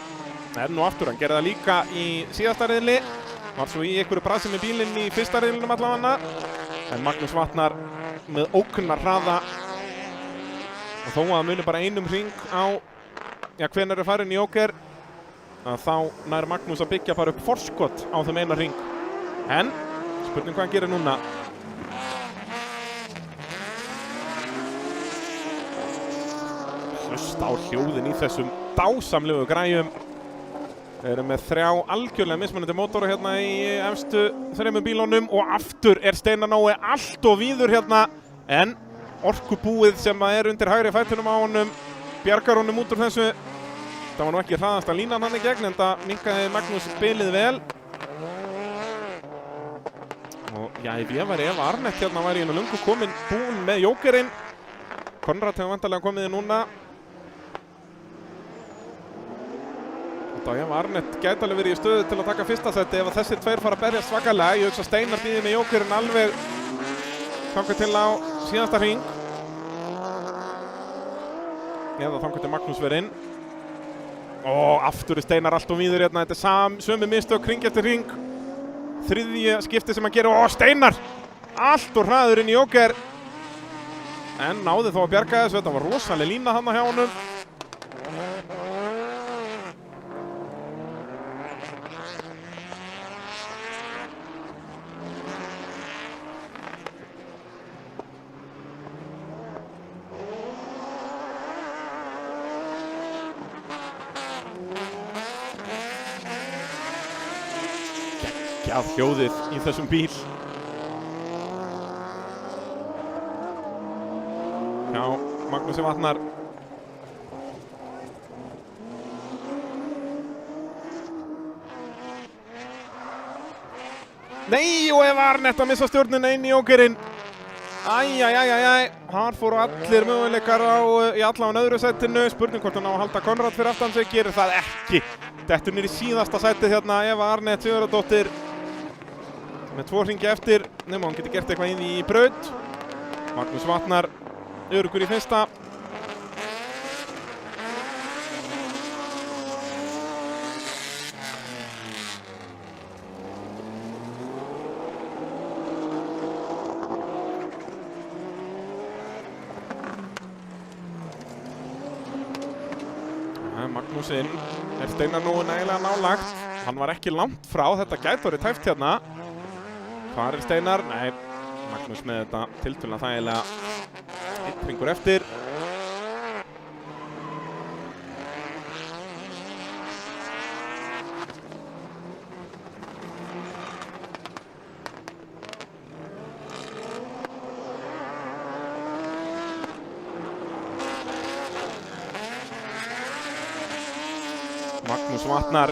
Enn og aftur, hann gerði það líka í síðasta riðli. Var svo í einhverju brasi með bílinn í fyrsta riðlinum allavega. En Magnús Vatnar með ókunnar hraða. Og þó að það muni bara einum hring á, hvenær er farin í Joker, að þá nær Magnús að byggja bara upp forskot á þeim eina hring. En, spurning hvað hann gerir núna. Hlusta á hljóðin í þessum dásamlegu græjum. Þeir eru með 3 algjörlega mismunandi mótora hérna í efstu 3 bílunum og aftur er Steinar Nói allt og víður hérna en orkubúið sem er undir hægri fætinum á honum bjargar honum út úr þessu. Það var nú ekki hraðasta línan hann í gegn en það minnkaði Magnús bilið vel. Og já, ef ég væri Eva Arnett hérna væri ég nú löngu komin búinn með Jokerinn. Konrad hefur vantarlega komið í núna. Eva Arnett gæti alveg verið í stöðu til að taka fyrsta seti ef þessi tveir fara að berjast svakalega. Ég hugsa að Steinar býði með Jokerinn alveg þangað til á síðasta hring. Eða þangað til Magnús verið inn. Og aftur er Steinar allt og víður hérna. Þetta er sömu mistök hring eftir hring. Þriðja skipti sem hann gerir. Og Steinar allt og hraður inn í Joker. En náði þó að bjarga þessu. Þetta var rosalega lína hann hjá honum. Af hljóðið í þessum bíl. Já, Magnúsi Vatnar. Nei, og Eva Arnett að missa stjórnina inn í Jokerinn. Æjæjæjæjæj, þar fóru allir möguleikar í allavega öðru setinu. Spurning hvort hann á að halda Konrad fyrir aftan sig, gerir það ekki. Dettur niður í síðasta setið hérna, Eva Arnett Sigurðardóttir. Með 2 hringi eftir, nema hann geti gert eitthvað inn í braut. Magnús Vatnar, öruggur í fyrsta. sinn. Steinar nú nægilega nálægt. Hann var ekki langt frá, þetta gæti orðið tæft hérna. Hvar Steinar? Nei, Magnús með þetta tiltölulega þægilega. Einn hringur eftir. Magnús Vatnar,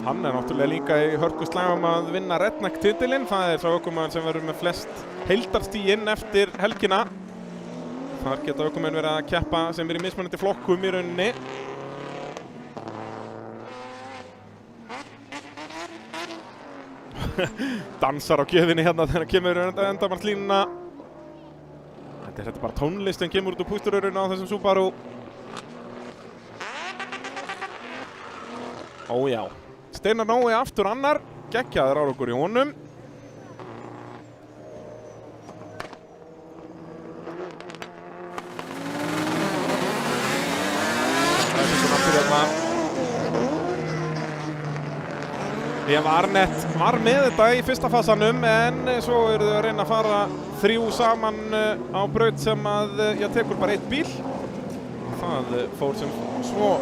hann náttúrulega líka í hörkuslagum að vinna Redneck-titilinn. Það sá ökumaður sem verður með flest heildarstiginn eftir helgina. Þar geta ökumenn verið að keppa sem í mismunandi flokkum í rauninni. Dansar á gjöfinni hérna þegar kemur endamarslínuna. Þetta er bara tónlist sem kemur út úr pústuröruna á þessum Subaru. Ójá, Steinar Nói aftur annar, geggjaður árangur í honum. Eva Arnett var með þetta í fyrsta fasanum en svo eru þau að reyna að fara þrjú saman á braut sem að tekur bara eitt bíl. Það fór sem svo.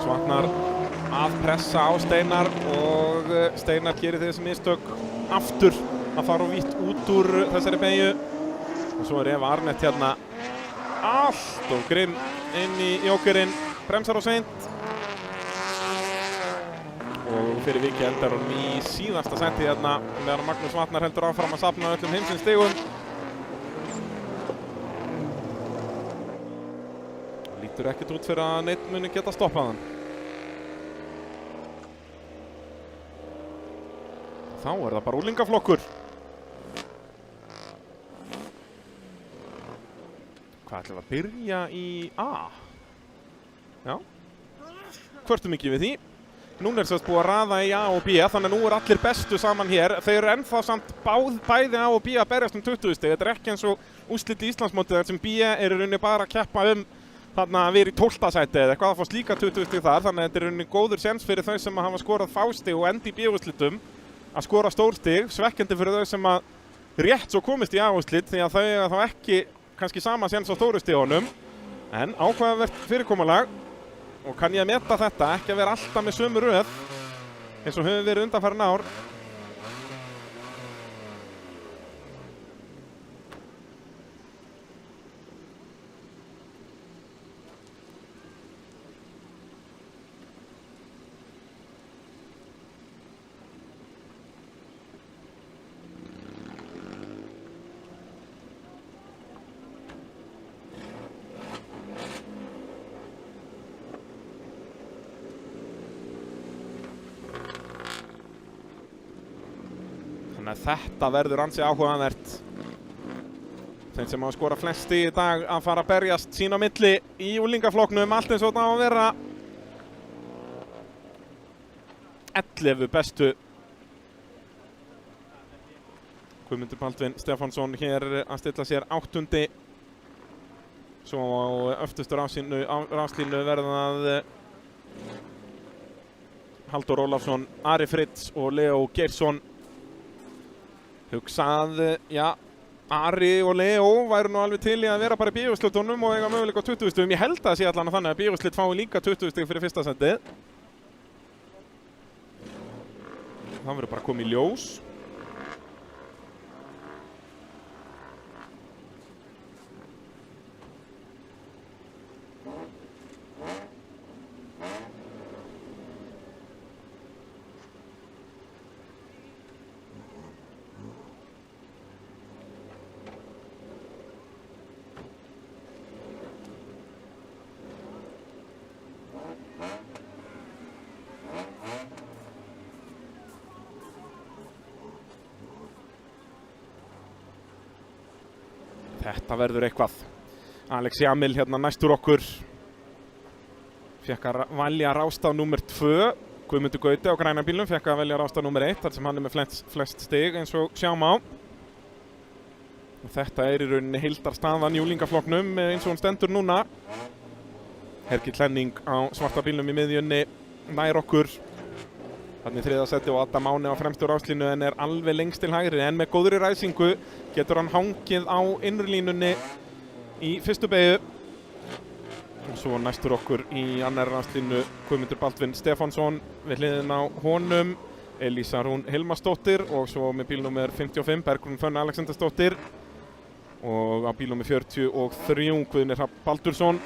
Vatnar að pressa á Steinar og Steinar gerir þessi mistök aftur að fara vítt út úr þessari beygju og svo er Eva Arnett hérna allt og grimm inn í jókerinn, bremsar og seint og fyrir vikið endar hún í síðasta senti hérna meðan Magnús Vatnar heldur áfram að safna öllum heimsins stigum. Lítur ekkert út fyrir að neitt muni geta stoppað hann. Þá er það bara úlingaflokkur. Hvað ætlum við að byrja í A? Já. Kvörtum ekki við því. Núna er sérst búið að raða í A og B, þannig að nú er allir bestu saman hér. Þeir eru ennþá samt bæði A og B að berjast 20 stig. Þetta er ekki eins og úrslit í Íslandsmótið þar sem B er í rauninni bara að keppa þarna að vera í 12. sæti eða eitthvað að fá slíka 20 stig þar. Þannig að þetta er í rauninni góður séns fyrir þau sem hafa skorað fástig og endi í B-úrslitum að skora stórstig, svekkjandi fyrir þau sem að rétt svo komist í A-úrslit því að þau eiga þá ekki kannski sama séns á stóru stigunum en ákveðavert fyrirkomulag og kann ég að meta þetta, ekki að vera alltaf með sömu röð eins og höfum verið undanfarin ár. Þannig að þetta verður ansi áhugavert. Þeim sem á að skora flest í dag að fara að berjast sín á milli í úlingaflokknum, allt eins og það á að vera 11 bestu. Guðmundur Baldvin Stefánsson hér að stilla sér 8. Svo á öftustu ráslínu verðað Halldór Ólafsson, Ari Fritz og Leo Geirsson. Hugsað, já, Ari og Leo væru nú alveg til í að vera bara í B-úrslitunum og eiga möguleika á 20 stigum. Ég held að það sé allan að þannig að B-úrslit fái líka 20 stig fyrir fyrsta setið. Það verður bara komið í ljós. Þetta verður eitthvað. Alex Jamil hérna næstur okkur. Fékk að valja rástaf númer 2. Guðmundur Gauti á græna bílnum fekk að velja ráðstaf númer 1 þar sem hann með flest stig eins og sjá má. Og þetta í rauninni heildarstaðan í unglingaflokknum eins og hún stendur núna. Hergill Henning á svarta bílnum í miðjunni nær okkur. Þannig í 3. seti og Adam Máni á fremstu ráslínu en er alveg lengst til hægri en með góðri ræsingu getur hann hangið á innri línunni í fyrstu beygju. Og svo næstur okkur í annar ráslínu Guðmundur Baldvin Stefánsson við hliðin á honum, Elísa Rún Hilmarsdóttir og svo með bílnúmer 55 Bergrún Fönn Alexandersdóttir og á bílnúmer 43 Guðni Hrafn Baldursson.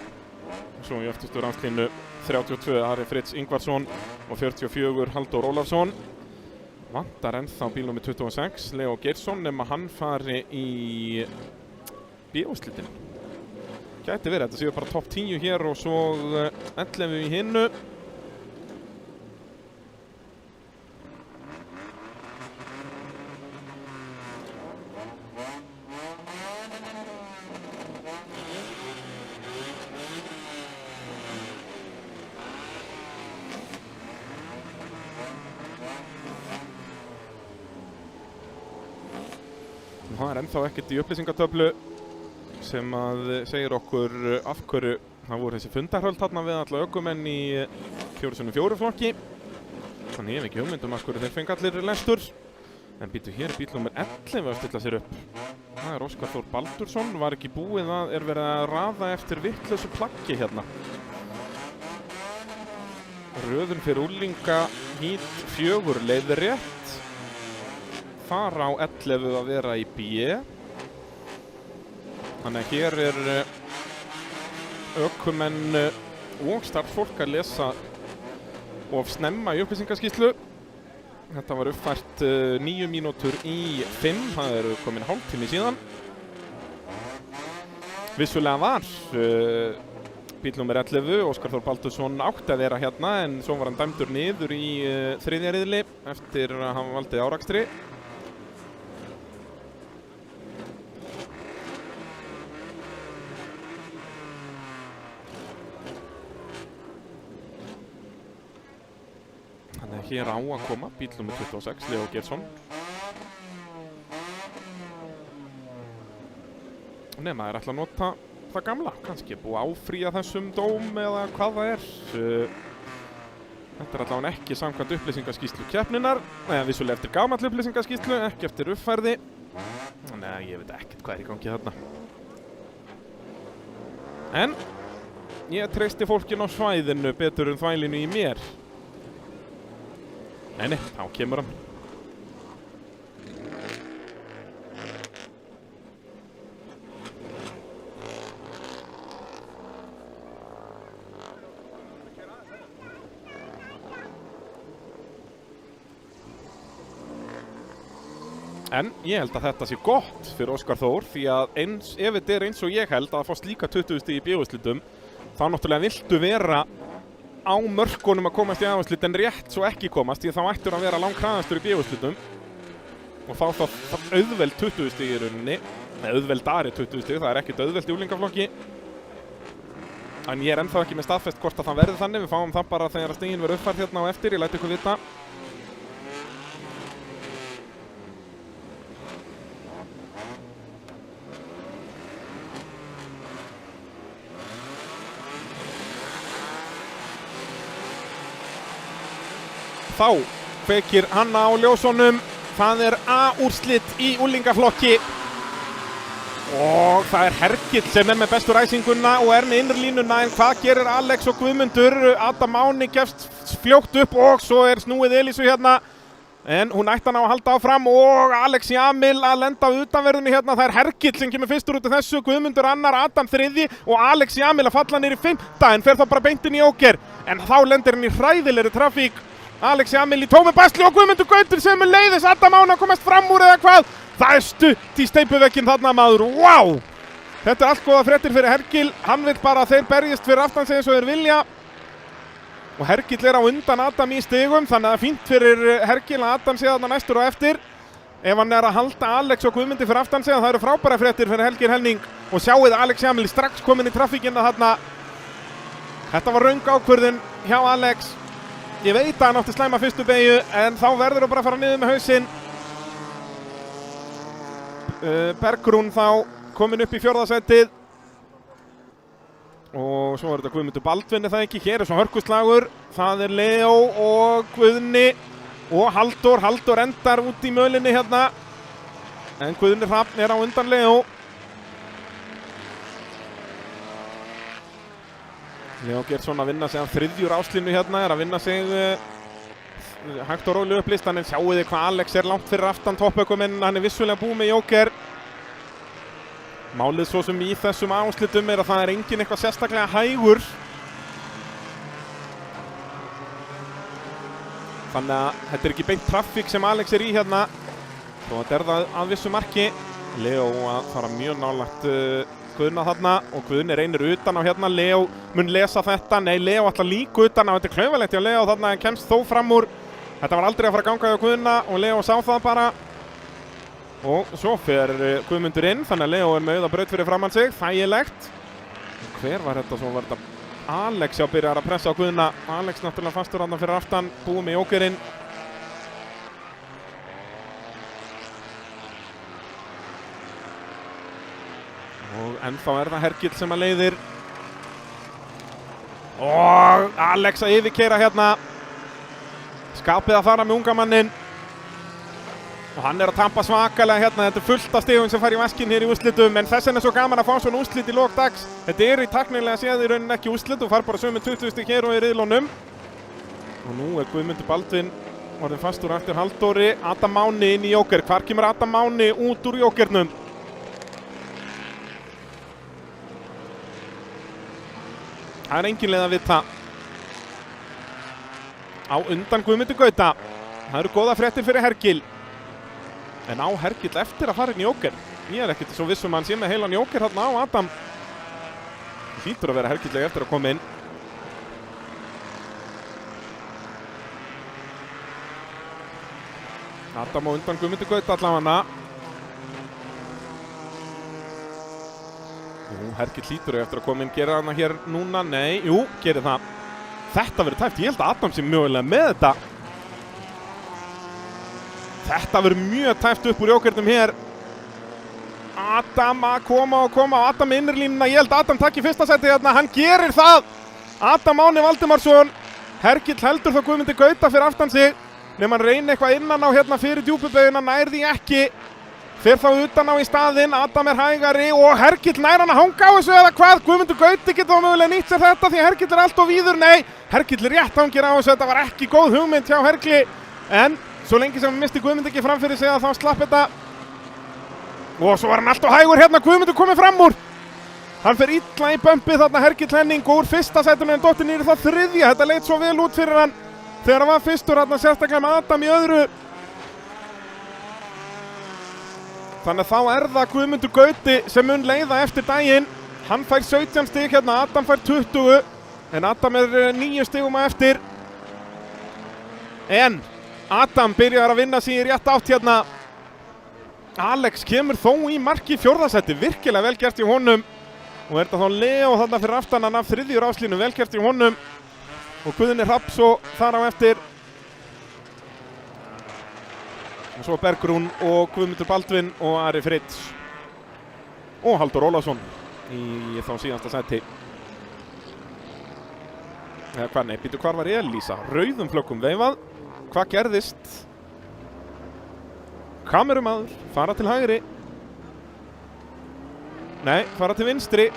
Svo í öftustu ráslínu 32 Ari Fritz Ingvarsson og 44 Halldór Ólafsson. Vantar ennþá bílnúmer 26 Leo Geirsson nema hann fari í B-úrslitin. Gæti verið, þetta séu bara topp 10 hér og svo 11 í hinnu. Það er ennþá ekkert í upplýsingatöflu sem að segir okkur af hverju það voru þessi fundarhöld þarna við alla ökumenn í 4x4 flokki. Þannig ég hef ekki hugmynd af hverju þeir fengi allir lestur. En býtu hér bíl númer 11 að stilla sér upp. Það er Óskar Þór Baldursson, var ekki búið að verið að raða eftir vitlausu plaggi hérna. Röðun fyrir unglinga hít 4 leiðir rétt. Þar á 11 að vera í B. Þannig að hér er ökumenn og starfsfólk að lesa of snemma í upplýsingaskýrslu. Þetta var uppfært 9 mínútur í 5, það eru komin hálftími síðan. Vissulega var bíl númer 11, Óskar Þór Baldursson átti að vera hérna en svo var hann dæmdur niður í 3. riðli eftir að hann valdi árakstri. Þannig að hér á að koma bíl númer 26, Leo Geirsson. Nema þeir ætla að nota það gamla, kannski búið að áfrýja þessum dóm eða hvað það er. Þetta er allavega ekki samkvæmt upplýsingaskýrslu keppninnar, eða vissulega eftir gamall upplýsingaskýrslu, ekki eftir uppfærði. Þannig að ég veit ekkert hvað er í gangi þarna. En ég treysti fólkin á svæðinu betur en þvælinu í mér. Nei, þá kemur hann. En ég held að þetta sé gott fyrir Óskar Þór því að ef þetta er eins og ég held að fást líka 20 stig í B-úrslitum þá náttúrulega viltu vera á mörkunum að komast í A-úrslit en rétt svo ekki komast því þá ættur að vera langkraðastur í B-úrslitum og þá auðveld 20 stig í rauninni auðveldari 20 stig, það er ekkert auðveld í unglingaflokki en ég er ennþá ekki með staðfest hvort að það verði þannig, við fáum það bara þegar stigin verður uppfært hérna á eftir, ég læt ykkur vita. Þá kveikir hann á ljósunum, það er A-úrslit í unglingaflokki og það er Hergill sem er með bestu ræsinguna og er með innri línuna en hvað gerir Alex og Guðmundur? Adam Máni gefst fljótt upp og svo er snúið Elísu hérna en hún ætti hann á að halda áfram og Alex Jamil að lenda á utanverðinu hérna, það er Hergill sem kemur fyrstur út af þessu, Guðmundur annar, Adam þriði og Alex Jamil að falla niður í 5. en fer þá bara beint inn í óker en þá lendir hann í hræðilegri trafík. Alex Jamil í tómi basli og Guðmundur Gautur sem er leiðis Adam Máni að komast fram úr eða hvað. Það er stutt í steipuvekkin þarna maður, wow! Þetta er allt góða fréttir fyrir Hergill, hann vil bara að þeir berjist fyrir aftan sig eins og þeir vilja. Og Hergill er á undan Adam í stigum, þannig að það er fínt fyrir Hergill að Adam sé þarna næstur og eftir. Ef hann er að halda Alex og Guðmundi fyrir aftan sig, það eru frábæra fréttir fyrir Helgi Helning. Og sjáuð Alex Jamil strax komin í trafíkina þarna. Þetta var röng ákvörðun hjá Alex. Ég veit að hann átti slæma fyrstu beygju, en þá verður það bara að fara niður með hausinn. Bergrún þá komin upp í 4. sætið. Og svo er þetta Guðmundur Baldvin, það ekki. Hér er svo hörkuslagur. Það er Leo og Guðni og Halldór. Halldór endar út í mölinni hérna. En Guðni Hrafn er á undan Leo. Leo Geirsson að vinna sig af 3. ráslínu hérna, er að vinna sig hægt og rólega upp listan, en sjáu þið hvað Alex er langt fyrir aftan toppökuminn, hann er vissulega búið með Jóker. Málið svo sem í þessum áslitum er að það er engin eitthvað sérstaklega hægur. Þannig að þetta er ekki beint traffík sem Alex er í hérna. Svo þetta er það að vissu marki. Leo að fara mjög nálægt Guðna þarna og Guðni reynir utan á hérna. Leo mun lesa þetta. Nei, Leo ætla líka utan á. Þetta er klaufalegt hjá Leo þarna en kemst þó fram úr. Þetta var aldrei að fara að ganga hjá Guðna og Leo sá það bara. Og svo fer Guðmundur inn, þannig að Leo er með auða braut fyrir framann sig. Þægilegt. Hver var þetta? Svo var þetta Alex að byrja að pressa á Guðna. Alex náttúrulega fastur þarna fyrir aftan, búið með Jókerinn. Og ennþá er það Hergill sem að leiðir. Og Alex að yfirkeyra hérna. Skapið að fara með unga mannin. Og hann er að tampa svakalega hérna. Þetta er fullt af stigum sem fær í vaskinn hér í úrslitum. En þess vegna er svo gaman að fá svona úrslit í lok dags. Þetta eru í tæknilega séð í rauninni ekki úrslit. Og fær bara sömu 20 stig hér og í riðlunum. Og nú er Guðmundur Baldvin orðinn fastur eftir Halldóri. Adam Máni inn í Jóker. Hvar kemur Adam Máni út úr Jókernum? Það er engin leið að vita. Á undan Guðmundur Gauta. Það eru góða fréttir fyrir Hergill. En á Hergill eftir að fara inn í Jóker? Ég er ekkert svo viss um að hann sé með heilan Jóker hérna á Adam. Það hlýtur að vera Hergill eftir að koma inn. Adam á undan Guðmundur Gauta allavega. Jú, Hergill hlýtur eftir að koma inn, gera hana hér núna, nei, jú, gerir það. Þetta verður tæft, ég held að Adam sé mögulega með þetta. Þetta verður mjög tæft upp úr Jókernum hér. Adam að koma og Adam með innirlínuna, ég held að Adam takk í fyrsta seti hérna, hann gerir það. Adam Máni Valdimarsson, Hergill heldur þá Guðmundur Gauta fyrir aftan sig. Nefn hann reynir eitthvað innan á hérna fyrir djúpubeyguna, nær því ekki. Fer þá utan á í staðinn, Adam er hægari og Hergill nær hann að hanga á þessu eða hvað? Guðmundur Gauti getur þá mögulega nýtt sér þetta því Hergill er allt of víður. Nei, Hergill rétt hangir á þessu, þetta var ekki góð hugmynd hjá Hergilli. En svo lengi sem hann misti Guðmund ekki fram fyrir sig að þá slapp þetta. Og svo var hann allt of hægur hérna, Guðmundur komið fram úr. Hann fer illa í bumpið þarna Hergill Henning og úr fyrsta sætinu en dottinn niður það 3. Þetta leit svo vel út fyrir hann þegar hann var fyrstur hérna sérstaklega með Adam í öðru. Þannig að þá er það Guðmundur Gauti sem mun leiða eftir daginn. Hann fær 17 stig hérna, Adam fær 20. En Adam er 9 stigum að eftir. En Adam byrjar að vinna sig í rétt átt hérna. Alex kemur þó í marki í 4. sæti. Virkilega vel gert í honum. Og er þetta þá Leo þarna fyrir aftan hann af 3. ráslínu. Vel gert í honum. Og Guðni Hrafn svo þar á eftir. Og svo Bergrún og Guðmundur Baldvin og Ari Fritz. Og Halldór Ólafsson í þá síðasta sæti. Eða hvað, nei, býtu, hvar var Elísa? Rauðum flökkum veifað. Hvað gerðist? Kamerumaður, fara til hægri. Nei, fara til vinstri.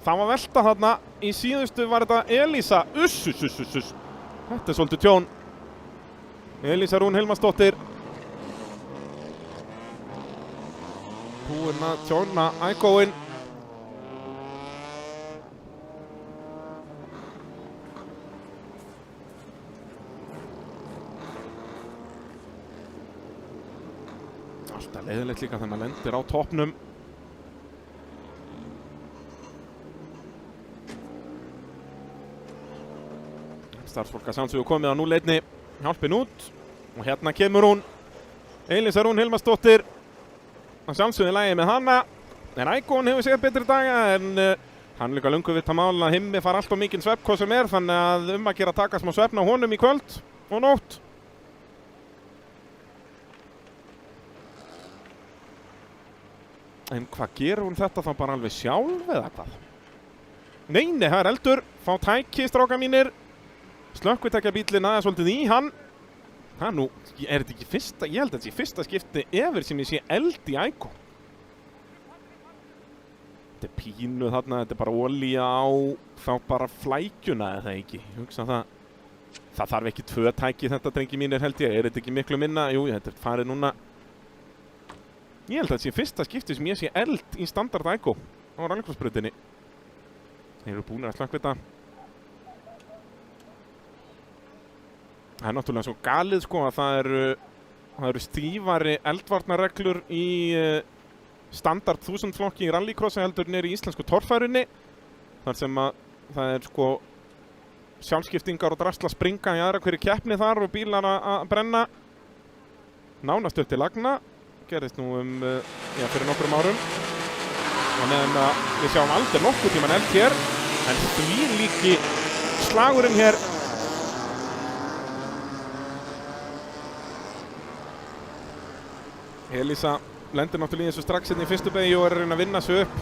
Það var velta þarna. Í síðustu var þetta Elísa. Þetta er svolítið tjón. Elísa Rún Hilmarsdóttir. Búinn að tjóna ægóinn. Alltaf leiðilegt líka þegar maður lendir á toppnum. Starfsfólk að sannsögu komið á núleitni. Hjálpin út. Og hérna kemur hún. Elísa Rún Hilmarsdóttir. Að sjálfsögðu lagi með hana. En ægóinn hefur séð betri daga en Hann líka löngu vita mál að Himmi fara allt of mikinn svefn hvað sem þannig að að gera taka smá svefn á honum í kvöld og nótt. En hvað gerur hún þetta þá bara alveg sjálf eða hvað? Nei, það er eldur. Fá tæki, stráka mínir. Slökkvitækja bíllinn aðeins svolítið í hann. Það nú, er þetta ekki fyrsta, ég held að þetta sé fyrsta skipti ever sem ég sé eld í Ico. Þetta er pínu þarna, þetta er bara olía á þá bara flækjuna eða ekki. Ég hugsa það. Það þarf ekki 2 tæki þetta drengi mínir held ég. Er þetta ekki miklu minna? Jú, þetta er farið núna. Ég held að þetta sé fyrsta skipti sem ég sé eld í standard Ico á rallycrossbrautinni. Þeir eru búin að slökkvita. Það er náttúrulega svo galið sko að það eru stífari eldvarnarreglur í standard 1000 flokki í rallycrossi heldur nýri í íslensku torfærunni. Þar sem að það er sko sjálfskiptingar og drasla springa í aðra hverju keppni þar og bílar að brenna. Nánast upp til lagna. Gerðist nú fyrir nokkrum árum. Þannig að við sjáum aldrei nokkuð tíman eld hér. En því líki slagurinn hér. Elísa lendir náttúrulega í þessu strax hérna í fyrstu beygju og er að reyna að vinna sig upp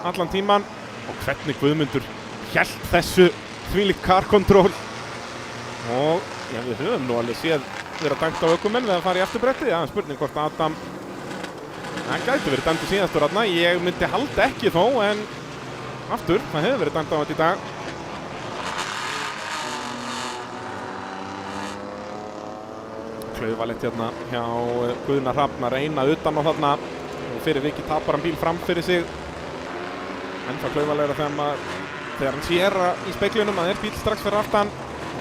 allan tíman. Og hvernig Guðmundur hélt þessu þvílíkt car control. Og já, við höfum nú alveg séð vera dæmt á ökumenn við að fara í afturbretti. Já, spurning hvort Adam það gæti verið dæmt í síðastur þarna. Ég myndi halda ekki þó, en aftur, það hefur verið dæmt á þetta í dag. Klauvalegt hérna hjá Guðna Hrafn að reyna utan á þarna og fyrir vikið tapar hann bíl fram fyrir sig. Ennþá klauvalegra þegar hann sér í speglinum að það er bíl strax fyrir aftan.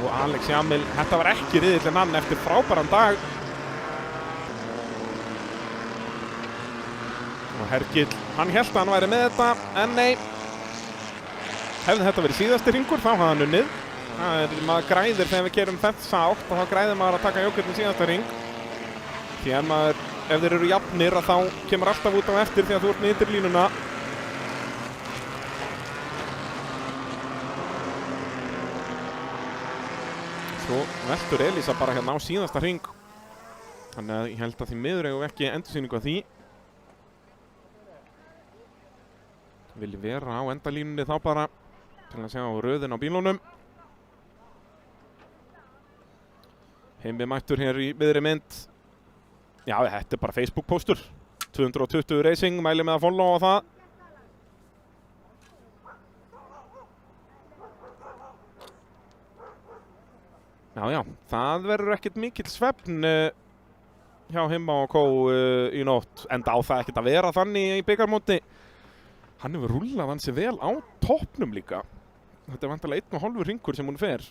Og Alex Jamil, þetta var ekki riðillinn hann eftir frábæran dag. Og Hergill, hann hélt að hann væri með þetta, en nei. Hefði þetta verið síðasti hringur, þá hafði hann unnið. Maður græðir þegar við kerum þessa átt og þá græðir maður að taka jókirinn síðasta hring. Því ef þeir eru jafnir að þá kemur alltaf út á eftir því að þú ert með yttirlínuna. Svo veltur Elísa bara hérna á síðasta hring. Þannig að ég held að því miður eigum við ekki endursýningu að því. Vilji vera á endalínunni þá bara til að sjá röðin á bílunum. Himmi mættur hér í miðri mynd. Já, þetta er bara Facebook-póstur. 220 Racing, mæli með að followa á það. Já, það verður ekkert mikill svefn hjá Himma og Kó í nótt. Enda á það ekkert að vera þannig í bikarmóti. Hann hefur rúllað hansi vel á toppnum líka. Þetta er vantarlega 1,5 hringur sem hún fer.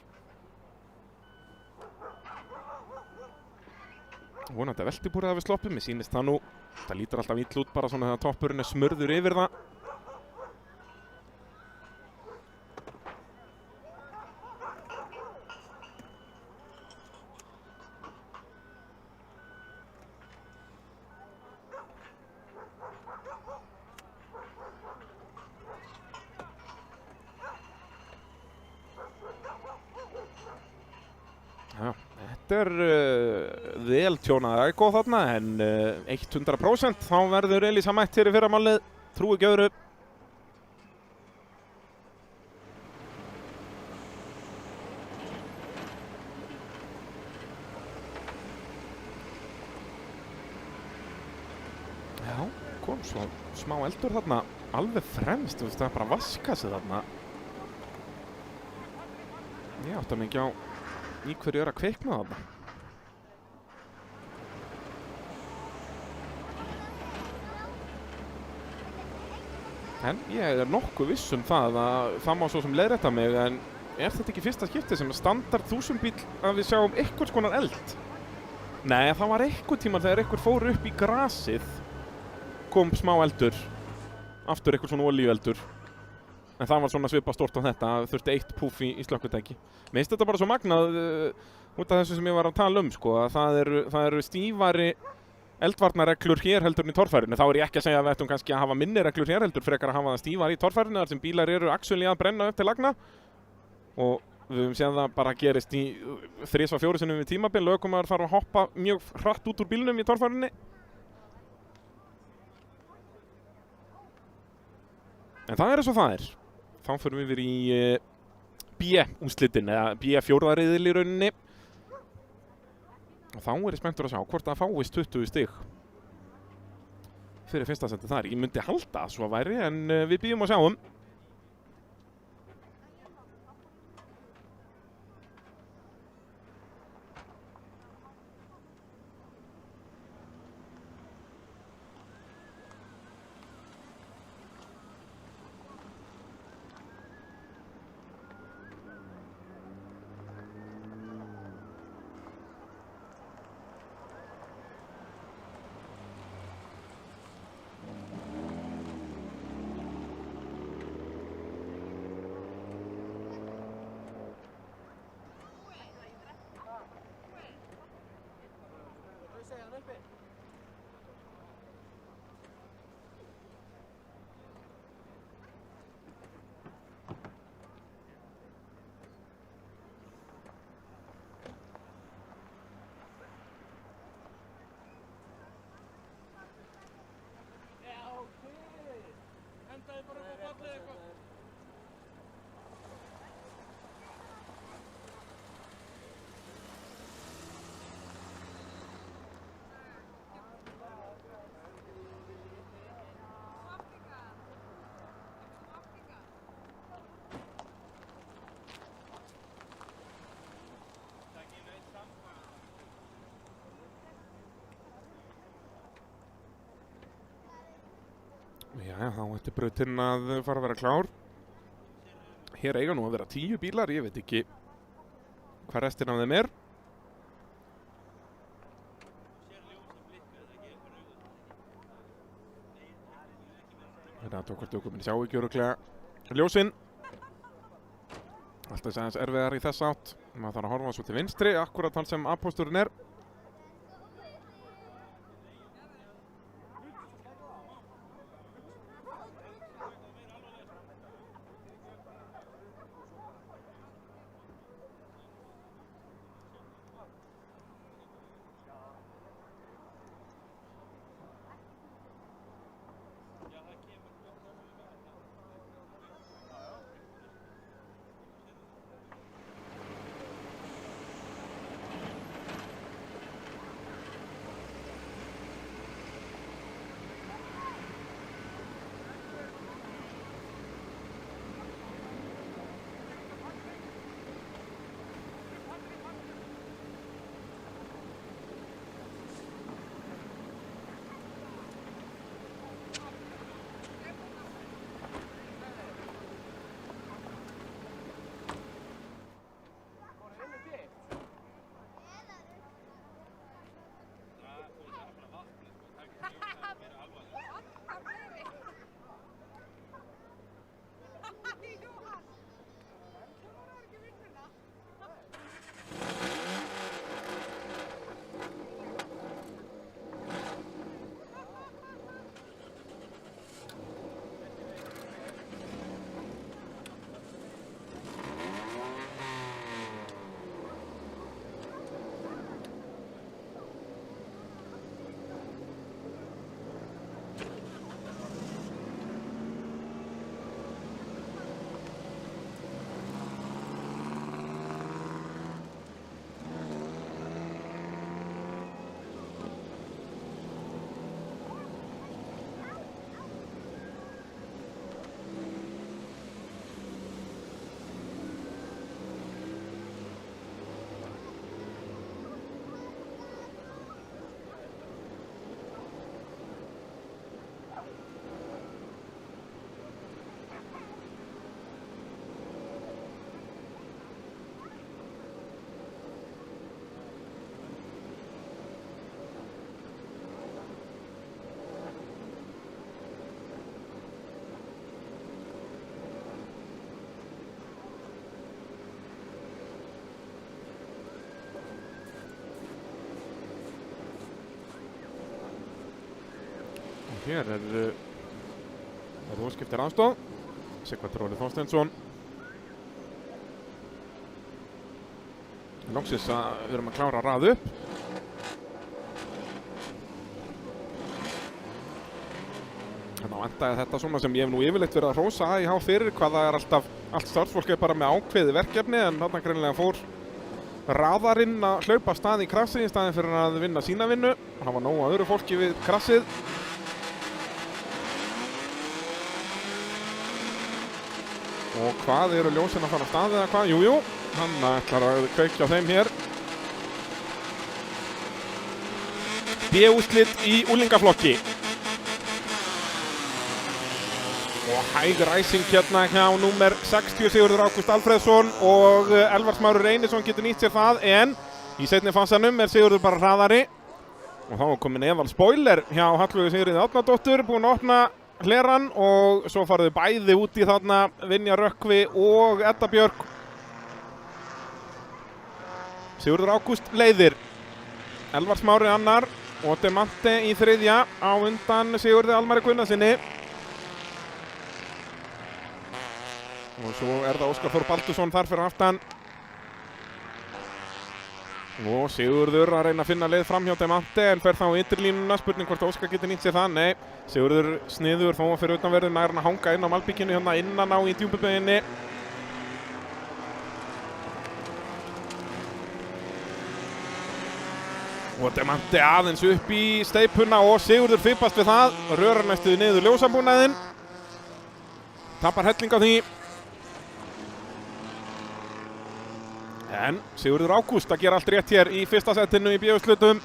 Vonandi að veltibúrið hafi sloppið. Mér sýnist það nú. Það lítur alltaf illa út bara svona þegar toppurinn er smurður yfir það. Já, þetta er vel tjónað Ico þarna, en 100% þá verður Elísa mætt hér í fyrramálið, trúi ekki öðru. Já, kom svo smá eldur þarna, alveg fremst, þú veist, það er bara að vaska sig þarna. Ég átti mig ekki á í hverju að kveikna þarna. En ég er nokkuð viss það að það má svo sem leiðrétta mig, en er þetta ekki fyrsta skipti sem standard 1000 bíl að við sjáum einhvers konar eld? Nei, það var einhver tíma þegar einhver fór upp í grasið, kom smá eldur, aftur einhver svona olíueldur. En það var svona svipað stórt á þetta, þurfti 1 púff í slökkvitæki. Mér finnst þetta bara svo magnað út af þessu sem ég var að tala sko, að það eru stífari eldvarnarreglur hér heldur en í torfærinu. Þá er ég ekki að segja að við ættum kannski að hafa minni reglur hér heldur frekar að hafa það stífar í torfærinu þar sem bílar eru actually að brenna upp til lagna. Og við höfum séð það bara gerist í 3-4 sinnum við tímabil. Ökumaður þarf að hoppa mjög hratt út úr bílnum í torfærinu. En það er eins og það er. Þá förum við yfir í B-úrslitin, eða B-fjórðariðil í rauninni. Og þá er ég spenntur að sjá hvort það fáist 20 stig fyrir fyrsta seti þar. Ég myndi halda að svo væri, en við bíðum að sjáum. Já, þá ætti brautin að fara að vera klár. Hér eiga nú að vera 10 bílar, ég veit ekki hvað restin af þeim er. Þetta tókvart ökumenn sjá ekki örugglega ljósin. Alltaf þess aðeins erfiðar í þess átt. Maður þarf að horfa svo til vinstri, akkurat þar sem A-pósturinn er. hér er óskiptir aðstoð. Sighvatur Óli Þorsteinsson. Loksins að við erum að klára að raða upp. Þannig að endaði þetta svona sem ég hef nú yfirleitt verið að hrósa AIH fyrir, hvað það er allt starfsfólk er bara með ákveðið verkefni, en þarna greinilega fór raðarinn að hlaupa af stað í krassið í staðinn fyrir að vinna sína vinnu. Það var nóg að öðru fólki við krassið. Og hvað eru ljósin að fara af stað eða hvað? Jújú, hann ætlar að kveikja á þeim hér. B-úrslit í úlingaflokki. Og hæg ræsing hérna hjá númer 60 Sigurður Ágúst Alfreðsson og Elvar Smári Reynisson getur nýtt sér það, en í seinni fasanum er Sigurður bara hraðari. Og þá er komin eðal spoiler hjá Hallveigu Sigríði Árnadóttur, búin að opna hleran og svo farið bæði út í þarna Vinja Rökkvi og Edda Björk. Sigurður Ágúst leiðir, Elvar Smári annar og Demante í þriðja á undan Sigurði Almari Gunnarsinni. Og svo er það Óskar Þór Baldursson þar fyrir aftan. Og Sigurður að reyna að finna leið fram hjá Demante, en fer þá í ytterlínuna, spurning hvort Óskar getur nýtt sér það. Nei, Sigurður sniður þó að fyrir utanverðin nær hann að hanga inn á malbíkinu hérna innan á í djúpubeginni. Og Demante aðeins upp í steipuna og Sigurður fippast við það, rörar næstuði niður ljósabúnaðinn. Tapar helling á því. En Sigurður Ágúst að gera allt rétt hér í fyrsta setinu í B-úrslitum.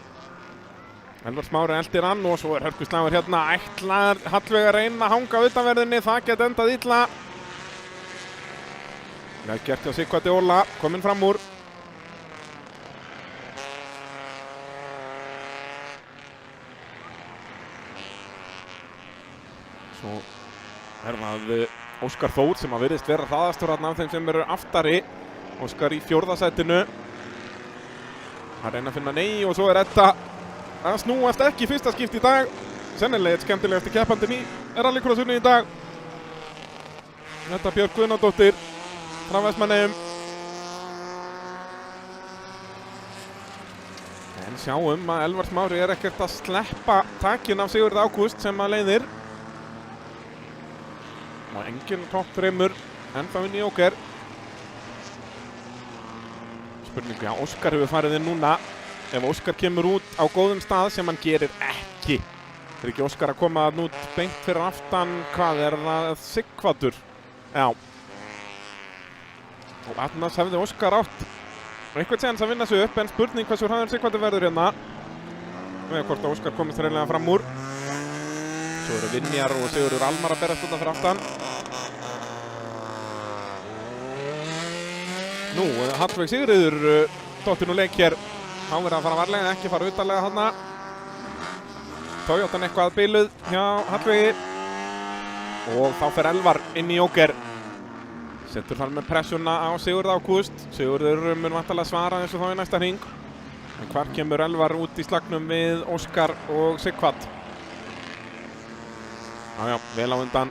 Elvar Smári eldir hann og svo er hörkuslagur hérna. Ætlar Hallveig að reyna að hanga á utanverðinni, það geti endað illa. Vel gert hjá Sighvati Óla, kominn fram úr. Svo er það Óskar Þór sem að virðist vera hraðastur af þeim sem eru aftari. Óskar í fjórða sætinu. Hann reyna að finna nei og svo er Edda að snúast ekki fyrsta skipti í dag. Sennilega eitt skemmtilegasti keppandinn í rallycrossunni í dag. Edda Björk Guðnadóttir frá Vestmannaeyjum. En sjáum að Elvar Smári er ekkert að sleppa takinn af Sigurði Ágúst sem að leiðir. Og enginn toppþremur ennþá inn í Jóker. Spurningu, já, Óskar hefur farið inn núna. Ef Óskar kemur út á góðum stað sem hann gerir ekki. Er ekki Óskar að koma út beint fyrir aftan, hvað er það, Sighvatur? Já. Og annars hefði Óskar átt einhvern séns að vinna sig upp, en spurning hversu hraður Sighvatur verður hérna. Eða hvort að Óskar komist reynilega fram úr. Svo eru Vinjar og Sigurður Almar að berast út fyrir aftan. Nú, Hallveig Sigríður dóttir nú leik hér. Þá verður að fara varlega, ekki fara utanlega þarna. Toyotan eitthvað biluð hjá Hallveigi. Og þá fer Elvar inn í Jóker. Setur þar með pressuna á Sigurð Ágúst. Sigurður mun vantarlega svara eins og þá í næsta hring. En hvar kemur Elvar út í slagnum við Óskar og Sighvat? Jájá, vel á undan.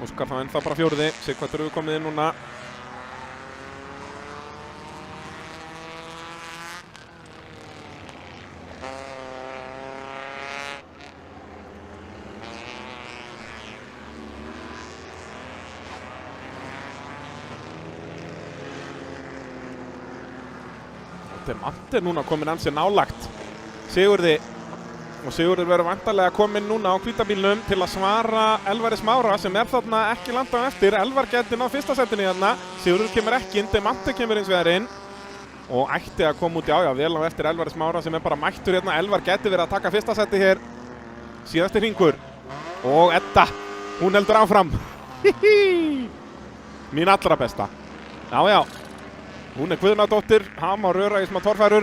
Óskar þá ennþá bara fjórði. Sighvatur hefur komið inn núna. Demante núna komin ansi nálagt Sigurði, og Sigurður verður vantarlega komin núna á hvítabílnum til að svara Elvari Smára sem er þarna ekki landa á eftir. Elvar gæti náð fyrsta setinu þarna, Sigurður kemur ekki inn, Demante kemur hins vegar inn og ætti að koma út í ájá vel á eftir Elvari Smára sem er bara mættur hérna. Elvar gæti verið að taka fyrsta seti hér, síðasti hringur, og Edda, hún heldur áfram. Mín allra besta. Já. Hún er Guðnadóttir, hann má röra í smá torfærur.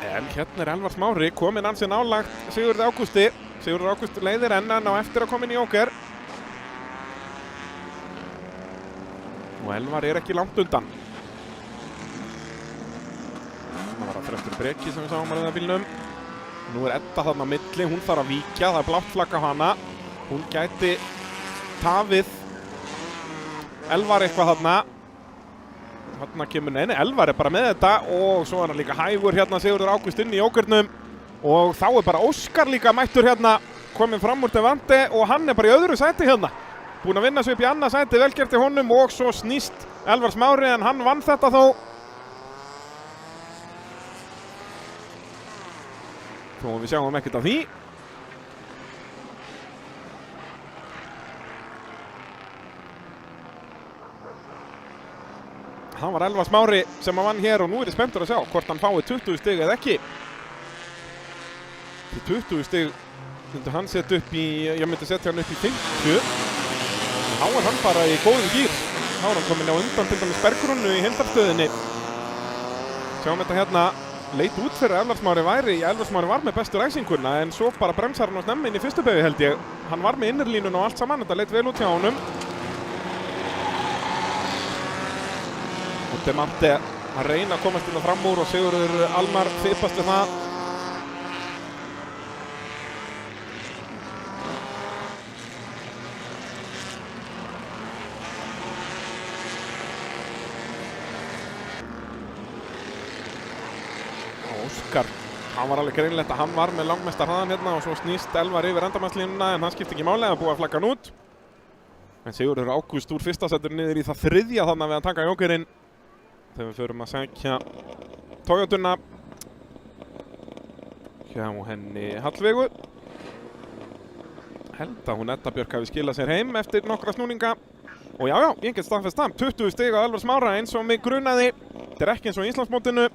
En hérna er Elvar Smári kominn ansi nálagt Sigurði Ágústi. Sigurður Ágúst leiðir enn á eftir að koma inn í Jóker. Og Elvar er ekki langt undan. Hjörtur Breki sem við sáum að reyða bílnum. Nú Edda þarna á milli, hún þarf að víkja, það blátt flagg á hana. Hún gæti tafið Elvar eitthvað þarna. Þarna kemur, nei, Elvar bara með þetta og svo hann líka hægur hérna Sigurður Ágúst inn í jókernum og þá bara Óskar líka mættur hérna, kominn fram úr Devante og hann bara í öðru sæti hérna. Búinn að vinna sig upp í annað sæti, vel gert í honum og svo snýst Elvar Smári en hann vann þetta þó. Þó við sjáum ekkert af því. Það var Elvar Smári sem vann hér og nú er spenntur að sjá hvort hann fái 20 stig eða ekki. Því 20 stig myndi hann setja upp í, ég myndi setja hann upp í 50. Þá er hann bara í góðum gír. Þá er hann komin á undan til dæmis Bergrúnu í heildarstöðinni. Sjáum þetta hérna, leit út fyrir Elvar Smári væri, Elvar Smári var með bestu ræsinguna en svo bara bremsar hann á snemma inn í fyrstu beygju held ég. Hann var með innirlínuna og allt saman, þetta leit vel út hjá honum. Og Devante að reyna að komast inn á fram úr og Sigurður Almar fippast við það. Óskar, hann var alveg greinlegt að hann var með langmesta hraðan hérna og svo snýst Elvar yfir endamannslínuna en hann skipti ekki máli að búa að flagga hann út. En Sigurður Ágúst úr fyrsta sætur niður í það þriðja þannig við að taka jókerinn þegar við förum að sækja Toyotuna hjá henni Hallveigu. Held að hún Edda Björk hafi skilað sér heim eftir nokkra snúninga og já, ég get staðfest það, 20 stig á Elvar Smára eins og mig grunaði. Þetta er ekki eins og í Íslandsmótinu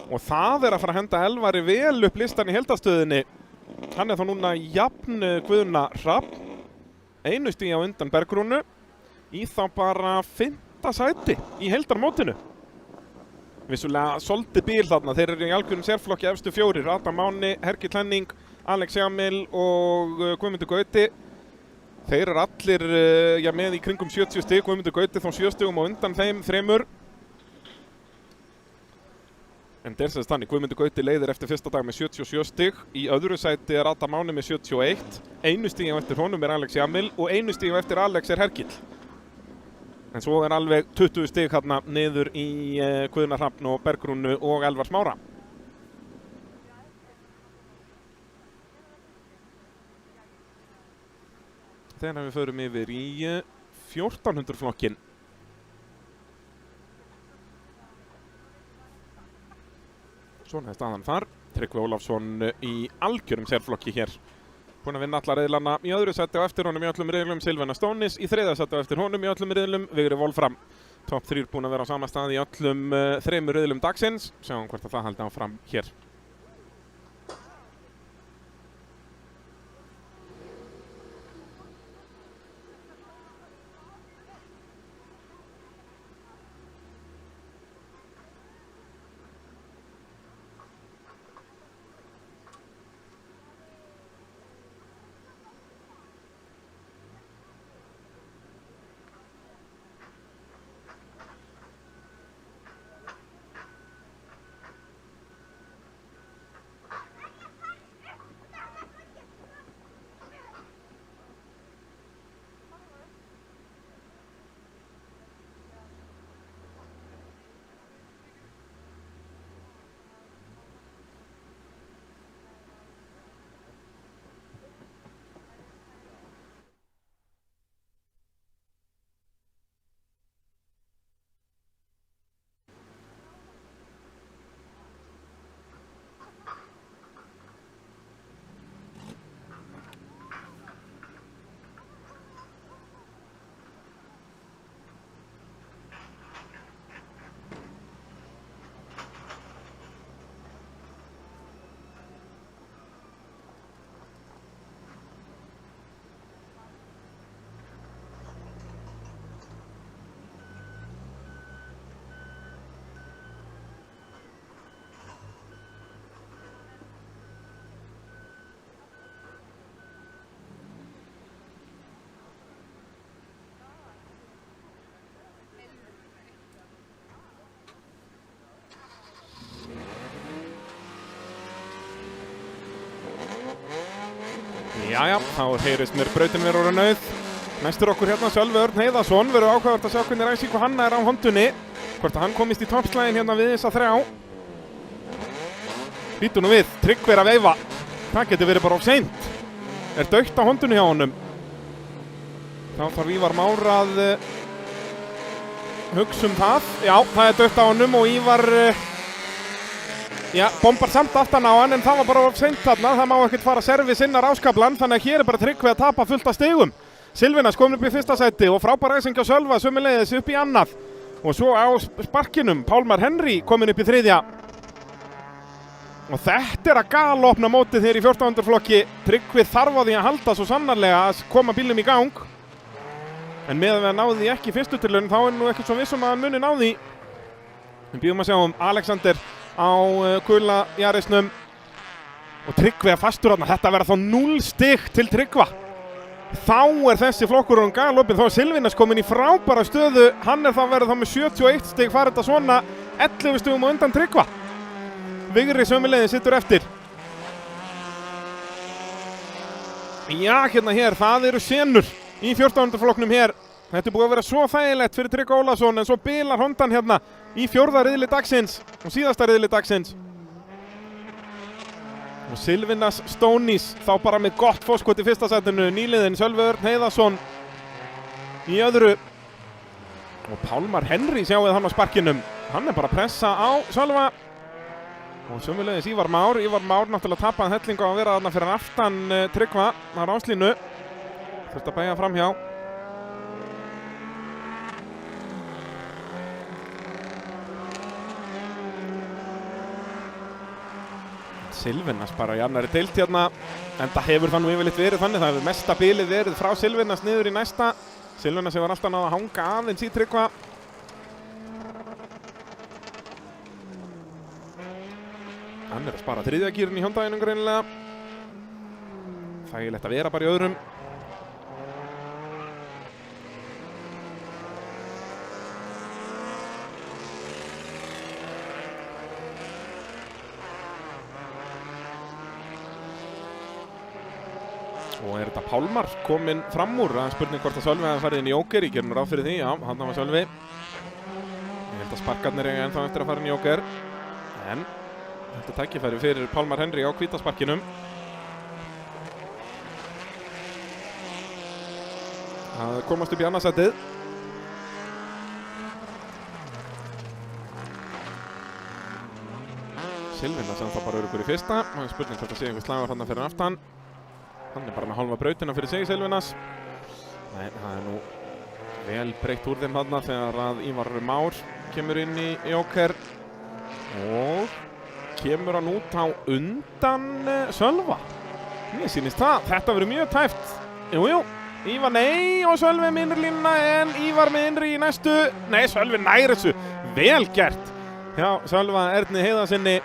og það er að fara að henda Elvari vel upp listan í heildastöðinni. Hann er þá núna jafn Guðna Hrafn, einu stigi á undan Bergrúnu í þá bara 5. sæti í heildarmótinu. Vissulega soldið bíl þarna, þeir eru í algjörum sérflokki efstu 4, Adam Máni, Hergill Henning, Alex Jamil og Guðmundur Gauti. Þeir eru allir með í kringum 70 stig, Guðmundur Gauti þá 7 stigum á undan þeim 3. En það er sem þannig, Guðmundur Gauti leiðir eftir fyrsta dag með 77 stig. Í öðru sæti er Adam Máni með 71. Einu stig eftir honum er Alex Jamil og einu stig eftir Alex er Hergill. En svo er alveg 20 stig hérna niður í Guðna Hrafn og Bergrúnu og Elvar Smára. Þegar við förum yfir í 1400 flokkin. Svona er staðan þar. Tryggvi Ólafsson í algjörum sérflokki hér. Búinn að vinna alla riðlana í öðru sæti á eftir honum í öllum riðlum Silvana Stónis, í 3. sæti á eftir honum í öllum riðlum Vigri Wolfram. Top 3 búinn að vera á sama stað í öllum 3 riðlum dagsins. Sjáum hvort að það haldi áfram hér. Jæja, þá heyrist mér brautin vera orðin auð. Næstur okkur hérna Sölvi Örn Heiðarsson, verður áhugavert að sjá hvernig ræsingu hann er á hondunni. Hvort að hann komist í toppslaginn hérna við þessa 3. Býtu nú við, Tryggvi er að veifa. Það getur verið bara of seint. Er dautt á hondunni hjá honum. Þá þarf Ívar Már að hugsa það. Já, það er dautt á honum og Ívar bombar samt aftan á hann, en það var bara of seint þarna. Það má ekkert fara servis inn á ráskablan, þannig að hér er bara Tryggvi að tapa fullt af stigum. Silvinas komin upp í fyrsta sæti og frábær ræsing á Sölva sömuleiðis upp í annað. Og svo á sparkinum Pálmar Henry komin upp í 3. Og þetta er að galopna mótið hér í 14. flokki. Tryggvi þarf á því að halda svo sannarlega að koma bílum í gang. En meðan við náði ekki fyrstu tilraun þá er nú ekki svo vissum að hann muni náði. Við býðum að sjá Alexander á gula Jarisnum. Og Tryggvi er fastur þarna. Þetta verða þá 0 stig til Tryggva. Þá er þessi flokkur galopinn. Þá er Silvinas komin í frábæra stöðu. Hann er þá verið þá með 71 stig, farið þetta svona 11 stigum á undan Tryggva. Vigri sömuleiðin sittur eftir. Já, hérna hér, það eru senur í 14. flokknum hér. Þetta er búið að vera svo þægilegt fyrir Tryggva Ólafsson, en svo bilar Hondan hérna í 4. riðli dagsins og síðasta riðli dagsins. Og Silvinas Stónís þá bara með gott fórskot í fyrsta sætinu. Nýliðin Sölvi Örn Heiðarsson í öðru. Og Pálmar Henry sjáuð hann á sparkinum. Hann er bara að pressa á Sölva. Og sömuleiðis Ívar Már. Ívar Már náttúrulega tapaði hellingu á að vera þarna fyrir aftan Tryggva á ráslínu. Þurfti að beygja framhjá. Silvinas bara í annari deild hérna, en það hefur það nú yfirleitt verið þannig. Það hefur mesta bilið verið frá Silvinas niður í næsta. Silvinas hefur alltaf náð að hanga aðeins í Tryggva. Hann er að spara 3. gírinn í Hyundaiinum greinilega. Þægilegt að vera bara í öðrum. Og er þetta Pálmar kominn fram úr? Það er spurning hvort að Sölvi hefði farið inn í Jóker. Ég gerum ráð fyrir því, já, hann var Sölvi. Ég held að sparkarnir eiga ennþá eftir að fara inn í Jóker. En þetta er tækifæri fyrir Pálmar Henry á hvítasparkinum. Það komast upp í annarsætið. Silvinas sem það bara öruggur í fyrsta. Það er spurning hvort að sé einhver slagur hann fyrir aftan. Hann er bara með halva brautina fyrir sig, Silvinas. Nei, það er nú vel breytt úr þeim þarna þegar að Ívar Már kemur inn í Jóker. Og kemur hann út á undan Sölva. Mér sýnist það. Þetta verður mjög tæft. Jú. Ívar nei og Sölvi með innri línuna, en Ívar með innri í næstu. Nei, Sölvi nær þessu. Vel gert hjá Sölva Erni Heiðarsinni.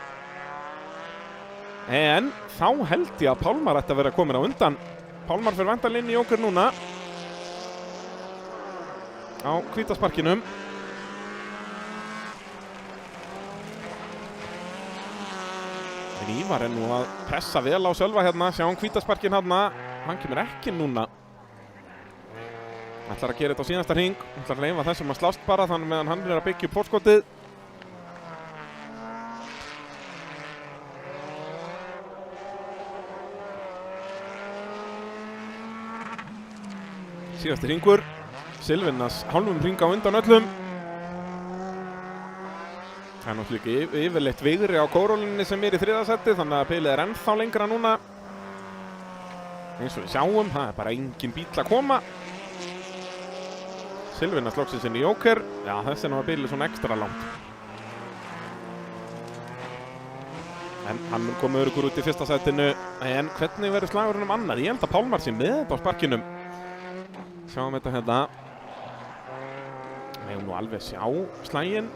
En þá held ég að Pálmar ætti að vera komin á undan. Pálmar fyrir væntanlega inn í Jóker núna. Á hvítasparkinum. En Ívar er nú að pressa vel á Sölva hérna. Sjáum hvítasparkin hérna. Hann kemur ekki núna. Ætlar að gera þetta á síðasta hring. Ætlar að leyfa þessum að slást bara þannig meðan hann er að byggja upp pórskotið. Síðasti hringur. Silvinas hálfum hring á undan öllum. Það er náttúrulega ekki yfirleitt Vigri á kórólinni sem er í 3. sæti, þannig að pilið er ennþá lengra núna. Eins og við sjáum, það er bara engin bíl að koma. Silvinas loksins inn í Jóker. Já, þessi er nú að pilið svona ekstra langt. En hann mun koma öruggur út í fyrsta sætinu. En hvernig verður slagurinn annað? Ég held að Pálmar sé með þetta á sparkinum. Sjáum þetta hérna. Við hefum nú alveg sjá slaginn.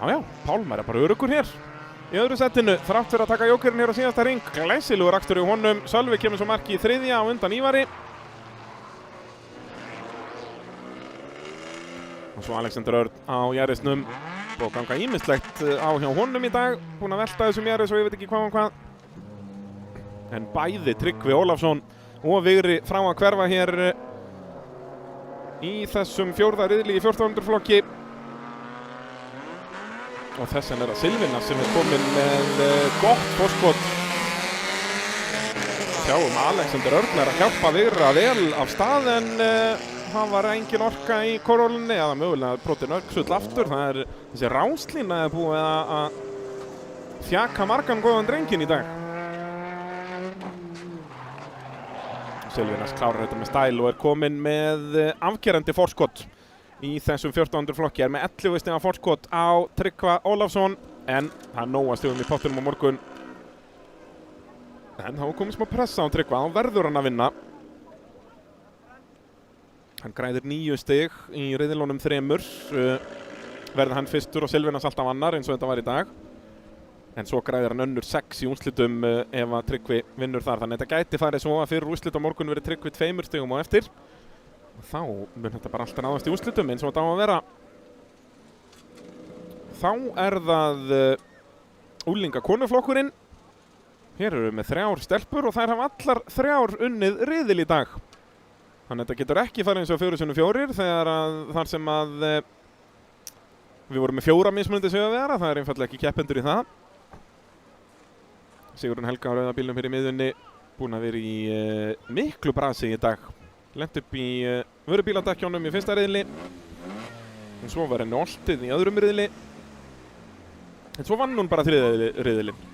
Já, Pálmar er bara öruggur hér í öðru settinu, þrátt fyrir að taka Jókerinn hér á síðasta hring. Glæsilegur akstur í honum. Sölvi kemur svo marki í 3. á undan Ívari. Og svo Alexander Örn á Jarisnum. búið að ganga ýmislegt á hjá honum í dag, búinn að velta þessu mér svo ég veit ekki hvað og hvað. En bæði Tryggvi Ólafsson og Vigri frá að hverfa hér í þessum fjórða riðli í 1400 flokki. Og þess vegna það Silvina sem komin með gott forskot. Sjáum Alexander Örn að hjálpa Vigra vel af stað en það var engin orka í korólunni eða mögulega brotin öxull aftur. Það þessi ráslína búið að þjaka margan góðan drengin í dag. Silvinas klárar þetta með stæl og komin með afgerandi forskot í þessum 1400 flokki. Með 11 stiga forskot á Tryggva Ólafsson en það nóga stigum í pottinum á morgun. En þá komið smá pressa á Tryggva, þá verður hann að vinna. Hann græðir 9 stig í riðlunum 3. Verður hann fyrstur og Silvinas alltaf annar eins og þetta var í dag. En svo græðir hann önnur 6 í úrslitum ef að Tryggvi vinnur þar. Þannig að þetta gæti farið svo að fyrir úrslit á morgun verið Tryggvi 2 stigum á eftir. Og þá mun þetta bara alltaf náðast í úrslitum eins og þetta á að vera. Þá það unglinga konuflokkurinn. Hér eru við með 3 stelpur og þær hafa allar 3 unnið riðil í dag. Þannig að þetta getur ekki farið eins og 4x4 þar sem að við vorum með 4 mismunandi sigurvegara. Það einfaldlega ekki keppendur í það. Sigurinn Helga á rauða bílnum hér í miðjunni, búinn að vera í miklu brasi í dag. Lent upp í vörubíladekkjónum í fyrsta riðli. Og svo var henni oltið í öðrum riðli. En svo vann hún bara 3. riðlinn.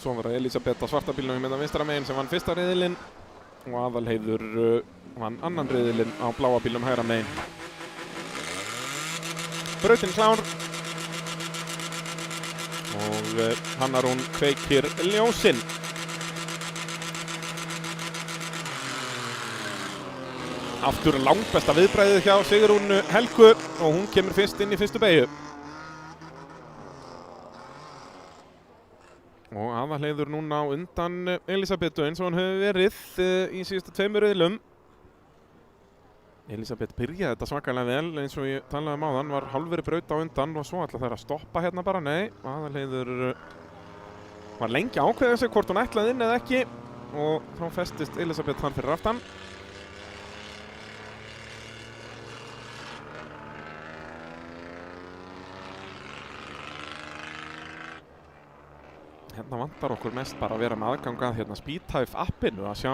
Svo var Elisabeth á svarta bílnum með vinstra megin sem vann fyrsta riðlinn. Og Aðalheiður vann annan riðlinn á bláa bílnum hægra megin. Brautin klár. Og Hanna Rún kveikir ljósin. Aftur langbesta viðbragðið hjá Sigrúnu Helgu og hún kemur fyrst inn í fyrstu beygju. Og Aðalheiður núna á undan Elisabetu eins og hún hefur verið í síðustu 2 riðlum. Elisabeth byrjaði þetta svakalega vel eins og ég talaði um áðan, var hálfri braut á undan og svo ætla þær að stoppa hérna bara, nei. Aðalheiður var lengi ákveðið sig hvort hún ætlaði inn eða ekki og þá festist Elisabeth þar fyrir aftan. Hérna vantar okkur mest bara að vera með aðgang að hérna Speedhive appinu að sjá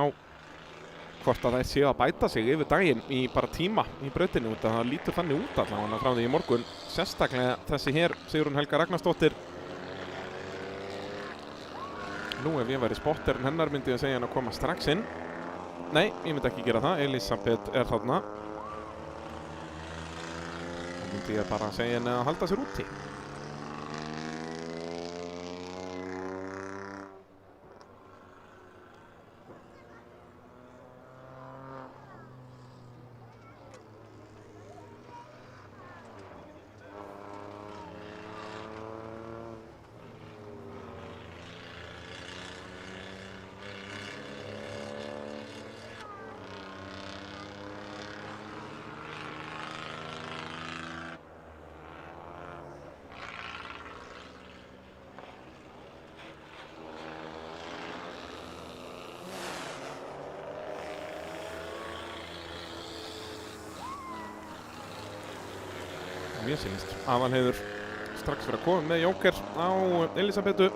hvort að það séu að bæta sig yfir daginn í bara tíma í brautinu út að það lítur þannig út allavega frá því í morgun. Sérstaklega þessi hér, Sigrún Helga Ragnarsdóttir. Nú ef ég væri spotterinn hennar myndi ég segja hann að koma strax inn. Nei, ég myndi ekki gera það, Elisabeth þarna. Þá myndi ég bara segja henni að halda sér úti. Mér sýnist Aðalheiður strax fyrir að koma með jóker á Elisabetu.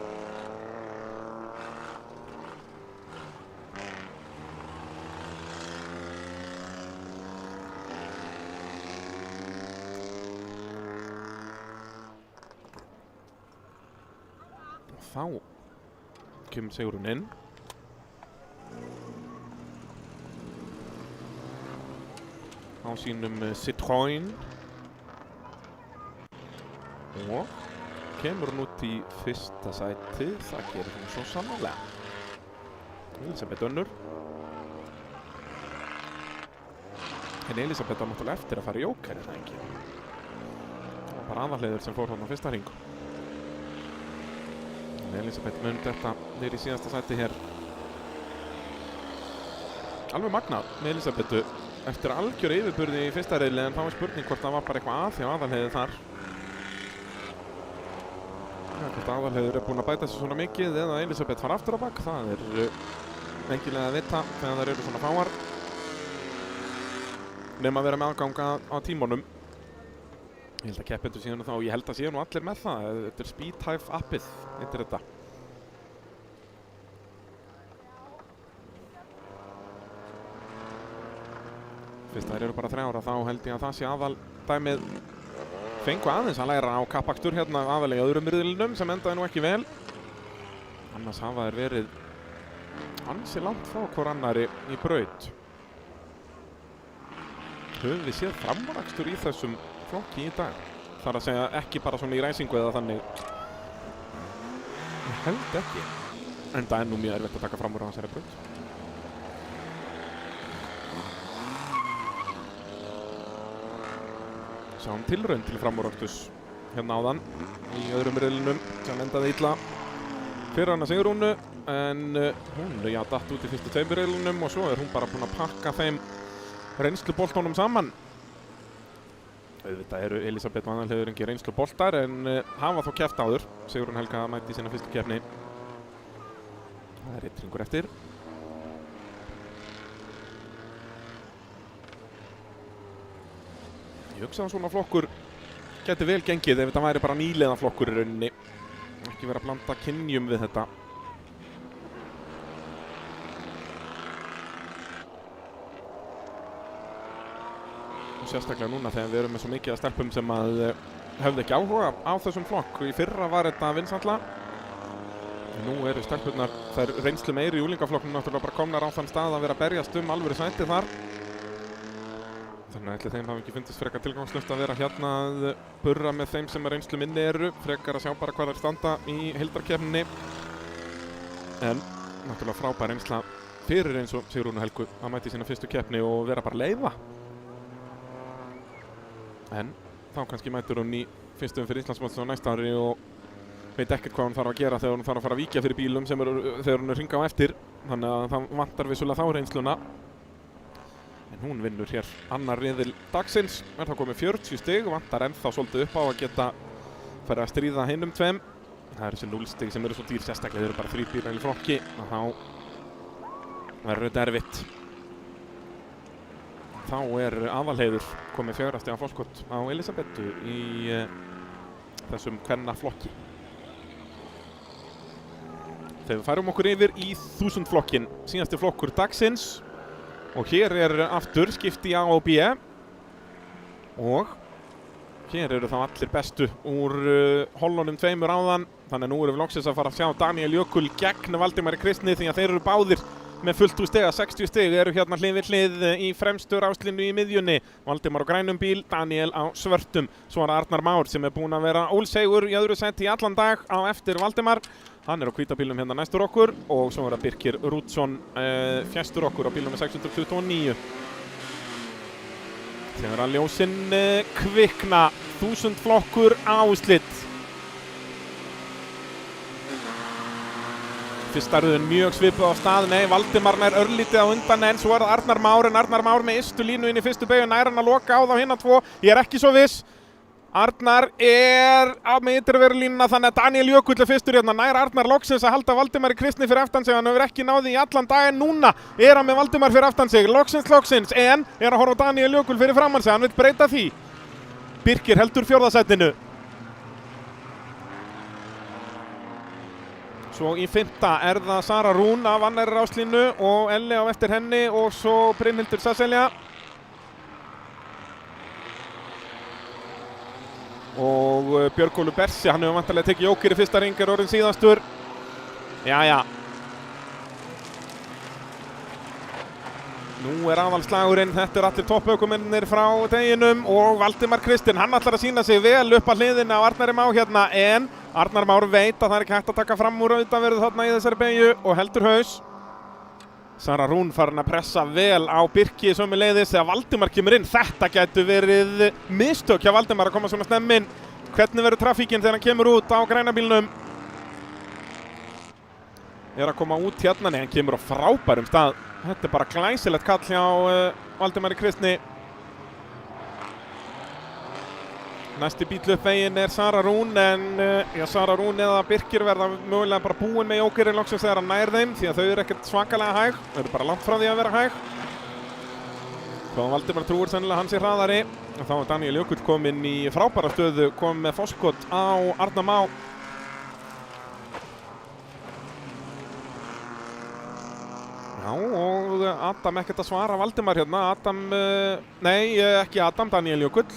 Og þá kemur Sigrún inn. Á sínum Citroën. Og kemur hún út í fyrsta sæti, það gerir hún svo sannarlega. Elisabeth önnur. En Elisabeth á náttúrulega eftir að fara í jóker, er það ekki? Það var bara Aðalheiður sem fór hann á fyrsta hring. En Elisabeth mun þetta niður í síðasta sæti hér. Alveg magnað með Elisabetu. eftir algjör yfirburði í fyrsta riðli, en þá spurning hvort það var bara eitthvað að hjá Aðalheiði þar. Hvort Aðalheiður búinn að bæta sig svona mikið eða Elísabet fara aftur á bak, það engilega að vita þegar þær eru svona fáar. Nefn að vera með aðganga á tímunum. Ég held að keppendur síðan þá, ég held að séu nú allir með það. Þetta Speedhive appið, heitir þetta. Fyrst þær eru bara 3 ára, þá held ég að það sé aðaldæmið. Fengu aðeins að læra á kappakstur hérna aðalega í öðrum riðlinum sem endaði nú ekki vel. Annars hafa þær verið ansi langt frá hvor annari í braut. Höfum við séð framúrakstur í þessum flokki í dag? Þar að segja ekki bara svona í ræsingu eða þannig. Ég held ekki. En það nú mjög erfitt að taka fram úr á þessari braut. Sáum tilraun til framúraksturs hérna áðan í öðrum riðlinum sem endaði illa fyrir hana Sigrúnu, en hún datt út í fyrstu 2 riðlunum og svo hún bara búin að pakka þeim reynsluboltunum saman. Auðvitað eru Elísabet og Aðalheiður engin reynsluboltar, en hafa þó keppt áður. Sigrún Helga mætti í sína fyrstu keppni. Það einn hringur eftir. Ég hugsa að svona flokkur geti vel gengið ef þetta væri bara nýliða flokkur í rauninni. Ekki vera að blanda kynjum við þetta. Og sérstaklega núna þegar við erum með svo mikið af stelpum sem að höfðu ekki áhuga á þessum flokk. Í fyrra var þetta vinsælla. Nú eru stelpurnar, þær reynslu meiri í úlingaflokknum náttúrulega bara komnar á þann stað að vera að berjast alvöru sæti þar. Þannig að ætli þeim hafi ekki fundist frekar tilgangslaust að vera hérna að burra með þeim sem reynslu minni eru, frekar að sjá bara hvað þær standa í heildarkeppninni. En náttúrulega frábær reynsla fyrir eins og Sigrúnu Helgu að mæti sína fyrstu keppni og vera bara leiða. En þá kannski mætur hún í fyrstu umferð Íslandsmótsins á næsta ári og veit ekkert hvað hún þarf að gera þegar hún þarf að fara að víkja fyrir bílum sem þegar hún hringa á eftir. Þannig að það vantar vissulega þá reynsluna. En hún vinnur hér annar riðil dagsins, er þá komið 40 stig og vantar ennþá svolítið upp á að geta fara að stríða hinum tveim. Það eru þessi 0 stig sem eru svo dýr, sérstaklega þeir eru bara 3 bílar í flokki, og þá verður þetta erfitt. Þá er Aðalheiður komið 4 stiga forskot á Elísabetu í þessum kvennaflokki. Þegar við færum okkur yfir í 1000 flokkin, síðasti flokkur dagsins. Og hér er aftur skipti í A og B. Og hér eru þá allir bestu úr hollunum 2 áðan. Þannig að nú erum við loksins að fara að sjá Daniel Jökull gegn Valdimari Kristni, því að þeir eru báðir með fullt úr stiga. 60 stig eru hérna hlið við hlið í fremstu ráslínu í miðjunni. Valdimar á grænum bíl, Daniel á svörtum. Svo er Arnar Már sem er búinn að vera ólsegur í öðru sæti í allan dag á eftir Valdimar. Hann er á hvíta bílnum hérna næstur okkur, og svo er það Birkir Rúdsson fjæstur okkur á bílnum með 629. Þegar að ljósin kvikna, 1000 flokkur áslitt. Fyrsta röðin mjög svipuð á stað, nei, Valdimar nær örlítið á undan, en svo er það Arnar Már, en Arnar Már með ystu línu inn í fyrstu beygju, nær hann að loka á þá hinna 2. Ég er ekki svo viss. Arnar er á með ytterverulínuna, þannig að Daniel Jökull er fyrstur hérna. Nær Arnar loksins að halda Valdimari Kristni fyrir aftan sig. Hann hefur ekki náði í allan dag, en núna er hann með Valdimar fyrir aftan sig. Loksins, en er að horfa Daniel Jökull fyrir framan sig. Hann vil breyta því. Birkir heldur 4. sætinu. Svo í 5. er það Sara Rún af annarri ráslínu og Elli á eftir henni, og svo Brynhildur Sasselja. Og Björgólfur Bersi, hann hefur vantarlega tekið jóker í fyrsta ring, er orðinn síðastur. Jæja. Nú er aðalslagurinn, þetta er allir toppökumennir frá deginum, og Valdimar Kristinn, hann ætlar að sýna sig vel upp að hliðina á Arnari Má hérna, en Arnar Már veit að það er ekki hægt að taka fram úr auðvitaðverðu þarna í þessari beygju og heldur haus. Sara Rún farin að pressa vel á Birki sömuleiðis þegar Valdimar kemur inn. Þetta gætu verið mistök hjá Valdimar að koma svona snemmin. Hvernig verður trafíkinn þegar hann kemur út á græna bílnum? Er að koma út hérna, nei, hann kemur á frábærum stað Þetta bara glæsilegt kall hjá Valdimari Kristni. Næsti bíll upp veginn Sara Rún, en Sara Rún eða Birkir verða mögulega bara búin með jókerinn loksins þegar hann nær þeim, því að þau ekkert svakalega hæg. Þau bara langt frá því að vera hæg. Þá Valdimar trúir sennilega hans hraðari. Þá Daniel Jökull kominn í frábæra stöðu, kom með forskot á Arnar Má. Já, og Adam ekkert að svara Valdimar hérna. Ekki Adam, Daniel Jökull.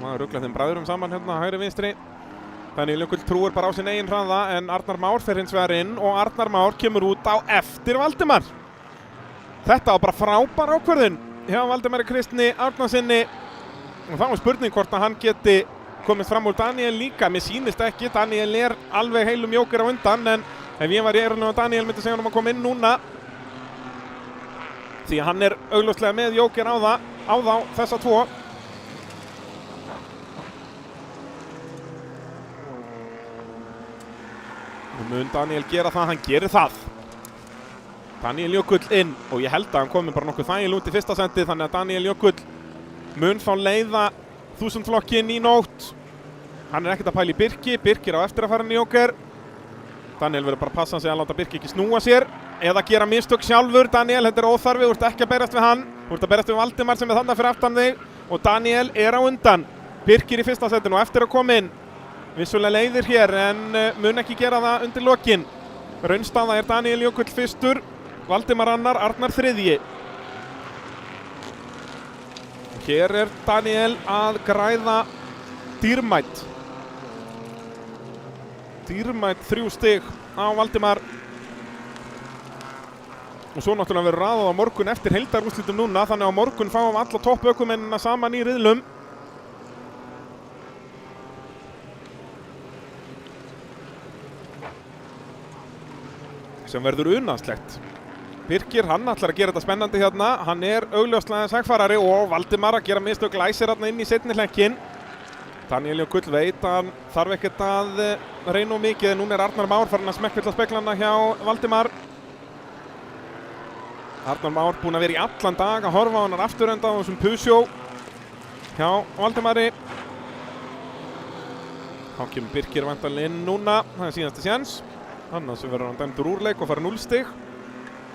Maður ruggla þeim bræðurum saman hérna, hægri vinstri. Daniel Jökull trúir bara á sinn eigin hraða, en Arnar Már fer hins vegar inn og Arnar Már kemur út á eftir Valdimar. Þetta var bara frábær ákvörðun hjá Valdimari Kristni Árnasinni. Og þá spurning hvort að hann geti komist fram úr Daniel líka. Mér sýnist ekki, Daniel alveg heilum jóker á undan, en ef ég var í eyrunum og Daniel myndi segja hann að koma inn núna, því að hann augljóslega með jóker á þá þessa tvo. Og mun Daniel gera það, hann gerir það. Daniel Jökull inn, og ég held að hann komi bara nokkuð þægilega út í fyrsta sendi, þannig að Daniel Jökull mun þá leiða 1000 flokkinn í nótt. Hann ekkert að pæla í Birki, Birkir á eftir að fara inn í jóker. Daniel verður bara að passa sig að láta Birki ekki snúa sér eða gera mistök sjálfur. Daniel, þetta óþarfi, þú ert ekki að berast við hann. Þú ert að berast við Valdimar sem þarna fyrir aftan þig, og Daniel á undan. Birkir í fyrsta setinu og eftir að koma inn. Vissulega leiðir hér, en mun ekki gera það undir lokin. Raunstaða Daniel Jökull fyrstur, Valdimar annar, Arnar þriðji. Hér Daniel að græða dýrmætt 3 stig á Valdimar. Og svo náttúrulega verður raðað á morgun eftir heildarúrslitum núna, þannig að á morgun fáum við alla toppökumennina saman í riðlum. Sem verður unaðslegt. Birkir, hann ætlar að gera þetta spennandi hérna. Hann augljóslega sagfarari, og Valdimar að gera mistök, læsir hérna inn í seinni hlekkinn. Daniel Jökull veit að hann þarf ekkert að reyna of mikið, en núna Arnar Már farin að smekkvilla speglana hjá Valdimar. Arnar Már búinn að vera í allan dag að horfa á hann afturenda á þessum pusjó hjá Valdimari. Þá kemur Birkir væntanlega inn núna, það síðasta séns. Annars verður hann dæmdur úr leik og fara 0 stig.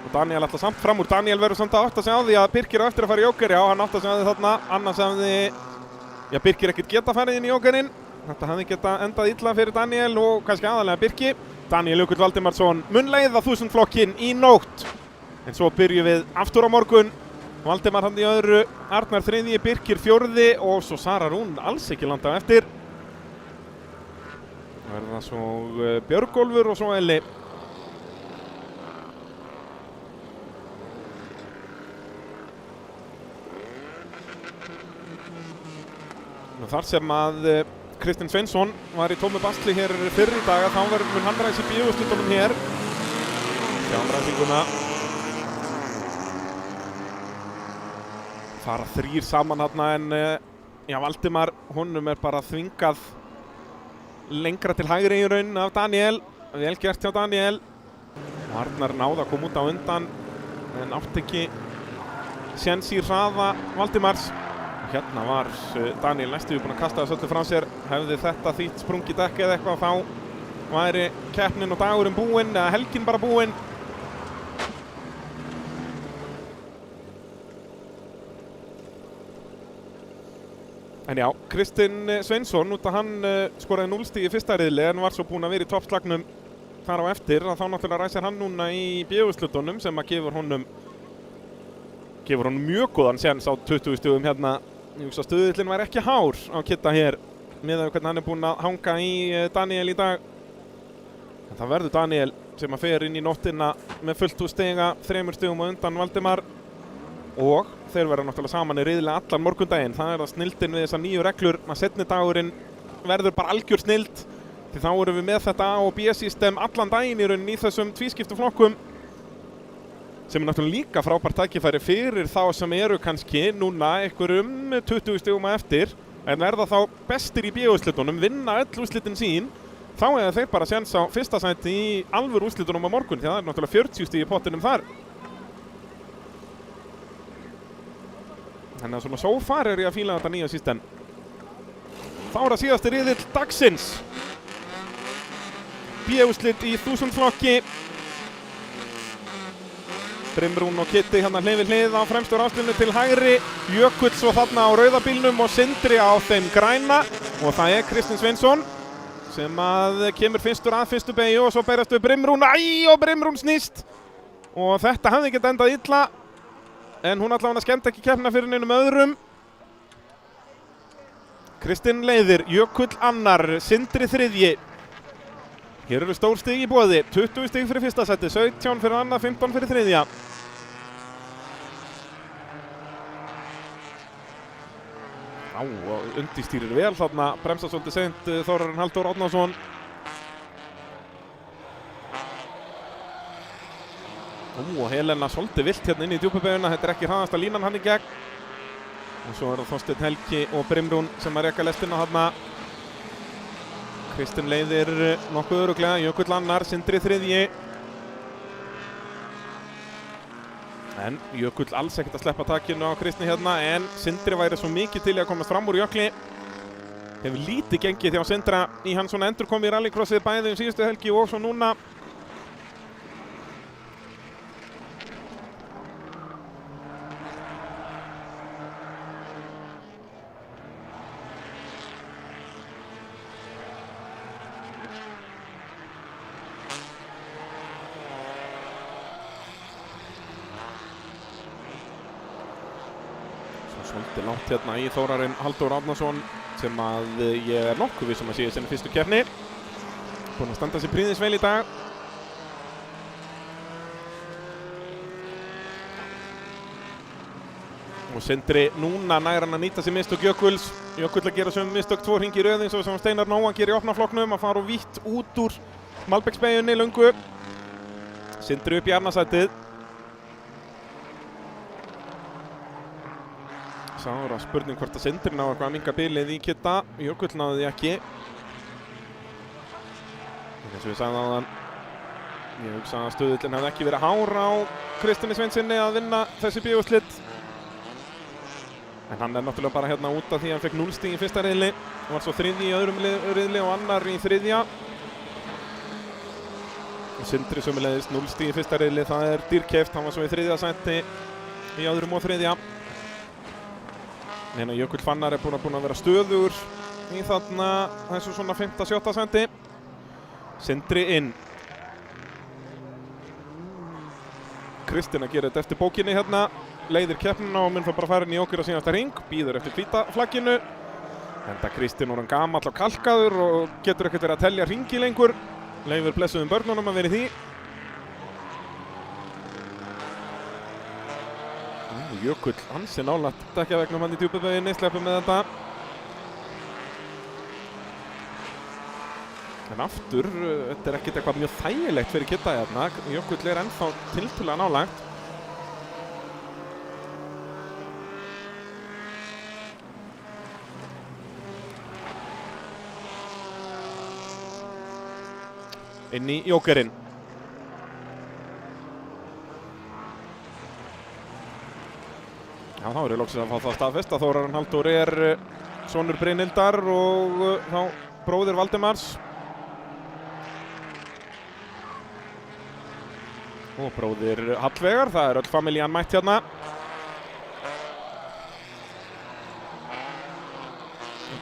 Og Daniel ætla samt fram úr. Daniel verður samt að átta sig á því að Birkir á eftir að fara í jóker. Já, hann átta sig á því þarna. Annars hefði Birkir ekkert geta farið inn í jókerinn. Þetta hefði geta endað illa fyrir Daniel og kannski aðalega Birki. Daniel Jökull Valdimarsson mun leiða 1000 flokkinn í nótt. En svo byrjum við aftur á morgun. Valdimar hann í öðru, Arnar þriðji, Birkir fjórði og svo Sara Rún alls ekki landa á eftir. Verða svo Björgólfur og svo Elli. Þar sem að Kristinn Sveinsson var í tómu basli hér fyrr í dag, þá mun hann ræsa í bíóúrslitunum hér. Sjáum ræsinguna. Fara 3 saman þarna, en Valdimar, honum bara þvingað lengra til hægri í raun af Daniel. Vel gert hjá Daniel. Arnar náði að koma út á undan, en átti ekki séns í hraða Valdimars. Hérna var Daniel næstu búinn að kasta þessu öllu frá sér. Hefði þetta þýtt sprungið dekk eða eitthvað, þá væri keppnin og dagurinn búinn, eða helgin bara búinn. En já, Kristinn Sveinsson, út að hann skoraði 0 stig í fyrsta riðli, en var svo búinn að vera í toppslagnum þar á eftir, að þá náttúrulega ræsir hann núna í B-úrslitunum, sem að gefur honum mjög góðan séns á 20 stigum hérna. Ég hugsa að stuðullin væri ekki hár á Kitta hér, með hvernig hann búinn að hanga í Daniel í dag. En það verður Daniel sem að fer inn í nóttina með fullt úr stiga, 3 stigum á undan Valdimar. Og þeir verða náttúrulega saman í riðli allan morgundaginn. Það það snildin við þessar nýju reglur, að seinni dagurinn verður bara algjör snild, því þá erum við með þetta A og B-system allan daginn í rauninni í þessum tvískiptu flokkum, sem náttúrulega líka frábært tækifæri fyrir þá sem eru kannski núna einhverjum 20 stigum að eftir, en verða þá bestir í B-úrslitunum, vinna öll úrslitin sín, þá eða þeir bara séns á fyrsta sæti í alvöru úrslitunum á morgun, því það náttúrulega 40 stig í pottinum þar. Þannig að svona so far ég að fíla þetta nýja system. Þá það síðasti riðill dagsins. B-úrslit í 1000 flokki. Brimrún og Kitty hérna hlið við hlið á fremstu ráslinu til hægri. Jökull svo þarna á rauðabílnum og Sindri á þeim græna. Og það Kristinn Sveinsson sem að kemur fyrstur að fyrstu beygju og svo berast við Brimrún. Og Brimrún snýst. Og þetta hafði ekki endað illa. En hún allavega skemmt ekki keppna fyrir neinum öðrum. Kristinn leiðir, Jökull annar, Sindri þriðji. Hér eru stór stig í boði, 20 stig fyrir fyrsta seti, 17 fyrir annað, 15 fyrir þriðja. Og undistýrir vel þarna, bremsa svolítið seint Þórarinn Halldór Árnason. Og Helena svolítið vilt hérna inn í djúpubeyguna, þetta ekki hraðasta línan hann í gegn. Og svo það Þorsteinn Helgi og Brimrún sem að reka lestina þarna. Kristinn leiðir nokkuð örugglega, Jökull annar, Sindri þriðji. En Jökull alls ekkert að sleppa takinu á Kristni hérna, en Sindri væri svo mikið til að komast fram úr jökli. Hefur lítið gengið hjá Sindra í hann svona endurkomi í rallycrossið bæði síðustu helgi og svo núna. Svolítið langt hérna í Þórarinn Halldór Árnason sem að ég nokkuð viss að sé sinni fyrstu keppni. Búinn að standa sig prýðis vel í dag. Og Sindri núna nær hann að nýta sér mistök Jökulls. Jökull að gera sömu mistök 2 hringi í röð eins og sem Steinar Nóa gerir í opnaflokknum að fara vítt út úr Malbeksbeyjunni löngu. Sindri upp í annað sætið. Það var spurning hvort að Sindri ná eitthvað að minka bilið í Kitta. Jökull náði því ekki. Eins og við sagðum áðan, ég hugsa að stuðullin hefði ekki verið hár á Kristinni Sveinsinni að vinna þessi B-úrslit. En hann náttúrulega bara hérna út af því að hann fekk 0 stig í fyrsta riðli. Var svo þriðji í öðrum riðli og annar í þriðja. Og Sindri sömuleiðis 0 stig í fyrsta riðli, það dýrkeypt. Hann var svo í þriðja sæti í öðrum og þriðja. Hérna Jökull Fannar búinn að vera stöðugur í þarna þessu svona 5.-7. senti. Sindri inn. Kristinn að gera þetta eftir bókinni hérna. Leiðir keppnina og mun bara fara inn í okkur á síðasta hring. Bíður eftir hvíta flagginu. Enda Kristinn orðinn gamall og kalkaður og getur ekkert verið að telja hringi lengur. Leifir blessuðum börnunum að vera í því. Jökull ansi nálægt dekkjavegnum hann í djúpubeygjunni, sleppur með þetta. En aftur, þetta ekkert eitthvað mjög þægilegt fyrir Kitta hérna. Jökull ennþá tiltölulega nálægt. Inn í Jókerinn. Já, þá er loksins að fá það staðfest að Þórarinn Halldór sonur Brynhildar og þá bróðir Valdimars. Og bróðir Hallveigar, það öll familjan mætt hérna.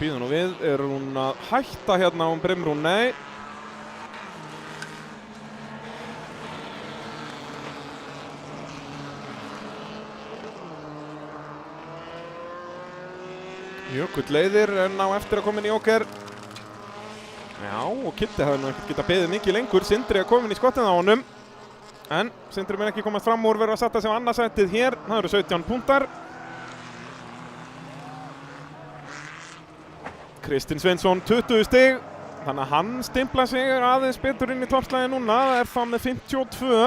Býðum nú við, hún að hætta hérna Brimrún? Nei. Jökull leiðir en á eftir að koma inn í Jóker. Já, og Kitti hafði nú ekkert getað beðið mikið lengur. Sindri að koma inn í skottið á honum. En Sindri mun ekki komast fram úr, verður að setja sig á annarsætið hér. Það eru 17 punktar. Kristinn Sveinsson 20 stig. Þannig að hann stimpla sig aðeins betur inn í toppslagið núna. Það er það með 52.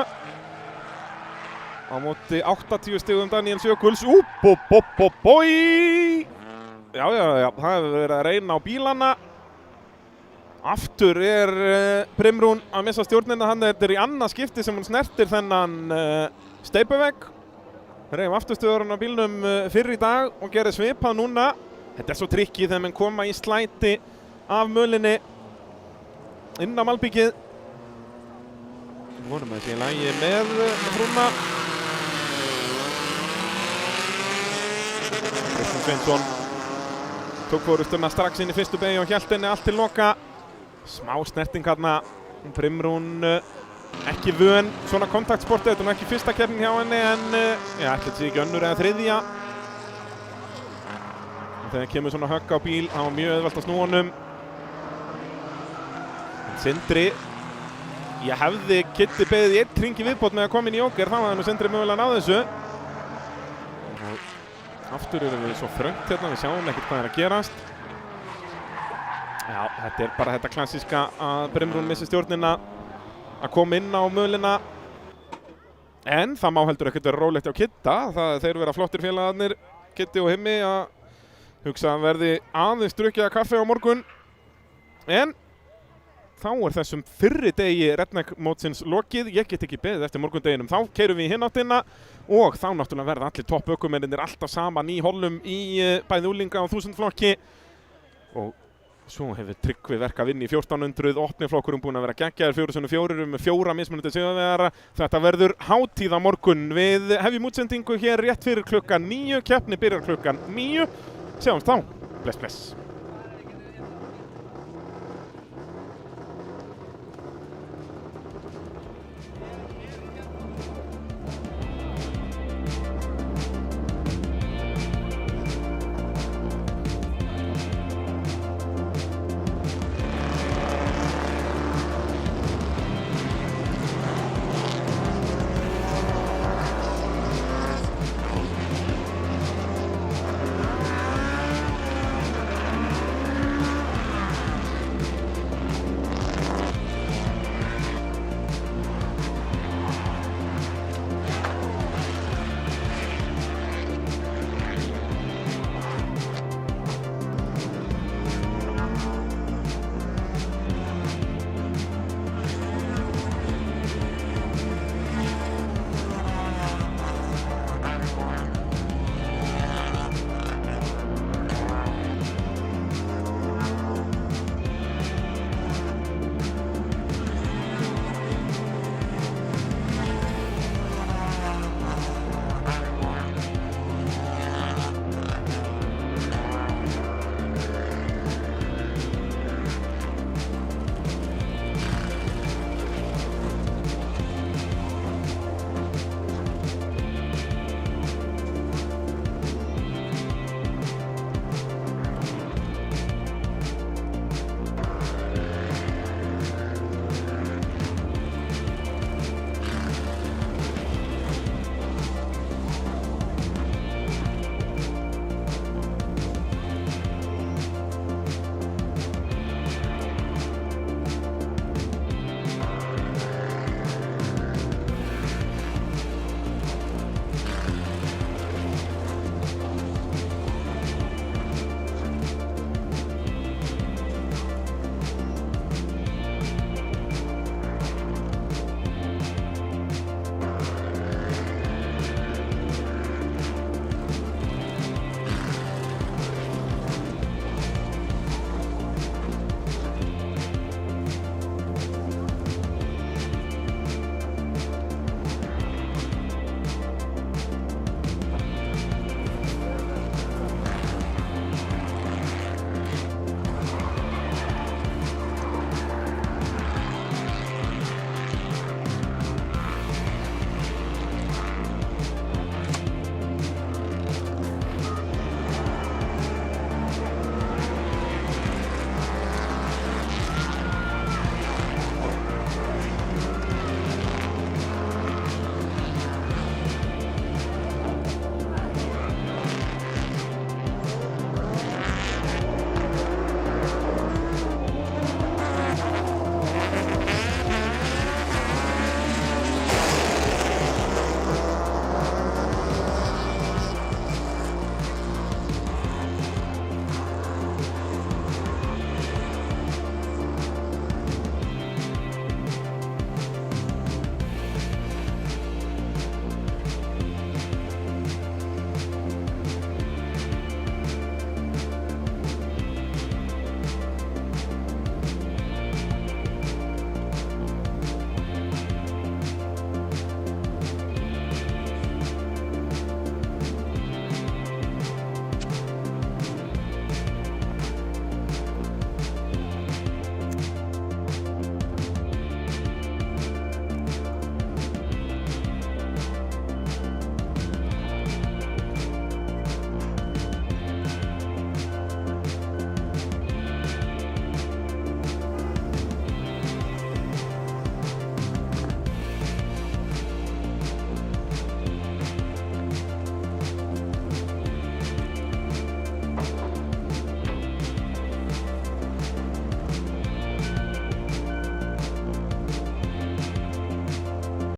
Á móti 80 stigum Daniels Jökulls. Já, það hefur verið að reyna á bílana. Aftur Brimrún að missa stjórnina. Hann er í annað skipti sem hún snertir þennan steipuvegg. reif afturstöðurinn á bílnum fyrr í dag og gerði svipað núna. Þetta er svo tricky þegar menn koma í slæti af mölinni inn á malbikið. Vonum að það sé í lagi með frúna. Kristján Sveinsson tók forystuna strax inn í fyrstu beygju og hélt henni allt til loka. Smá snerting hérna. Brimrún ekki vön svona kontaktsporti, þetta er nú ekki fyrsta keppnin hjá henni en ætli þetta sé ekki önnur eða þriðja. Og þegar kemur svona högg á bíl, það var mjög auðvelt að snúa honum. Sindri, ég hefði Kitty beðið í 1 hring í viðbót með að koma inn í Joker, þá hafði nú Sindri mögulega náð þessu. Og aftur erum við svo þröngt hérna, við sjáum ekkert hvað er að gerast. Já, þetta er bara þetta klassíska að Brimrún missi stjórnina að koma inn á mölina. En það má heldur ekkert vera rólegt á Kitta, þeir vera flottir félagarnir, Kitty og Himmi, að hugsa að verði aðeins drukkið að kaffi á morgun. En þá er þessum fyrri degi Redneck mótsins lokið. Ég get ekki beðið eftir morgundeginum. Þá keyrum við í hinn áttina og þá náttúrulega verða allir topp ökumennirnir alltaf saman í hollum í bæði unglinga og 1000 flokki. Og svo hefur Tryggvi verk að vinna í 1400, opniflokkurum búin að vera geggjaður 4x4 með 4 mismunandi sigurvegara. Þetta verður hátíð á morgun. Við hefjum útsendingu hér rétt fyrir klukkan 9, keppni byrjar klukkan 9. Sjáumst þá. Bless, bless.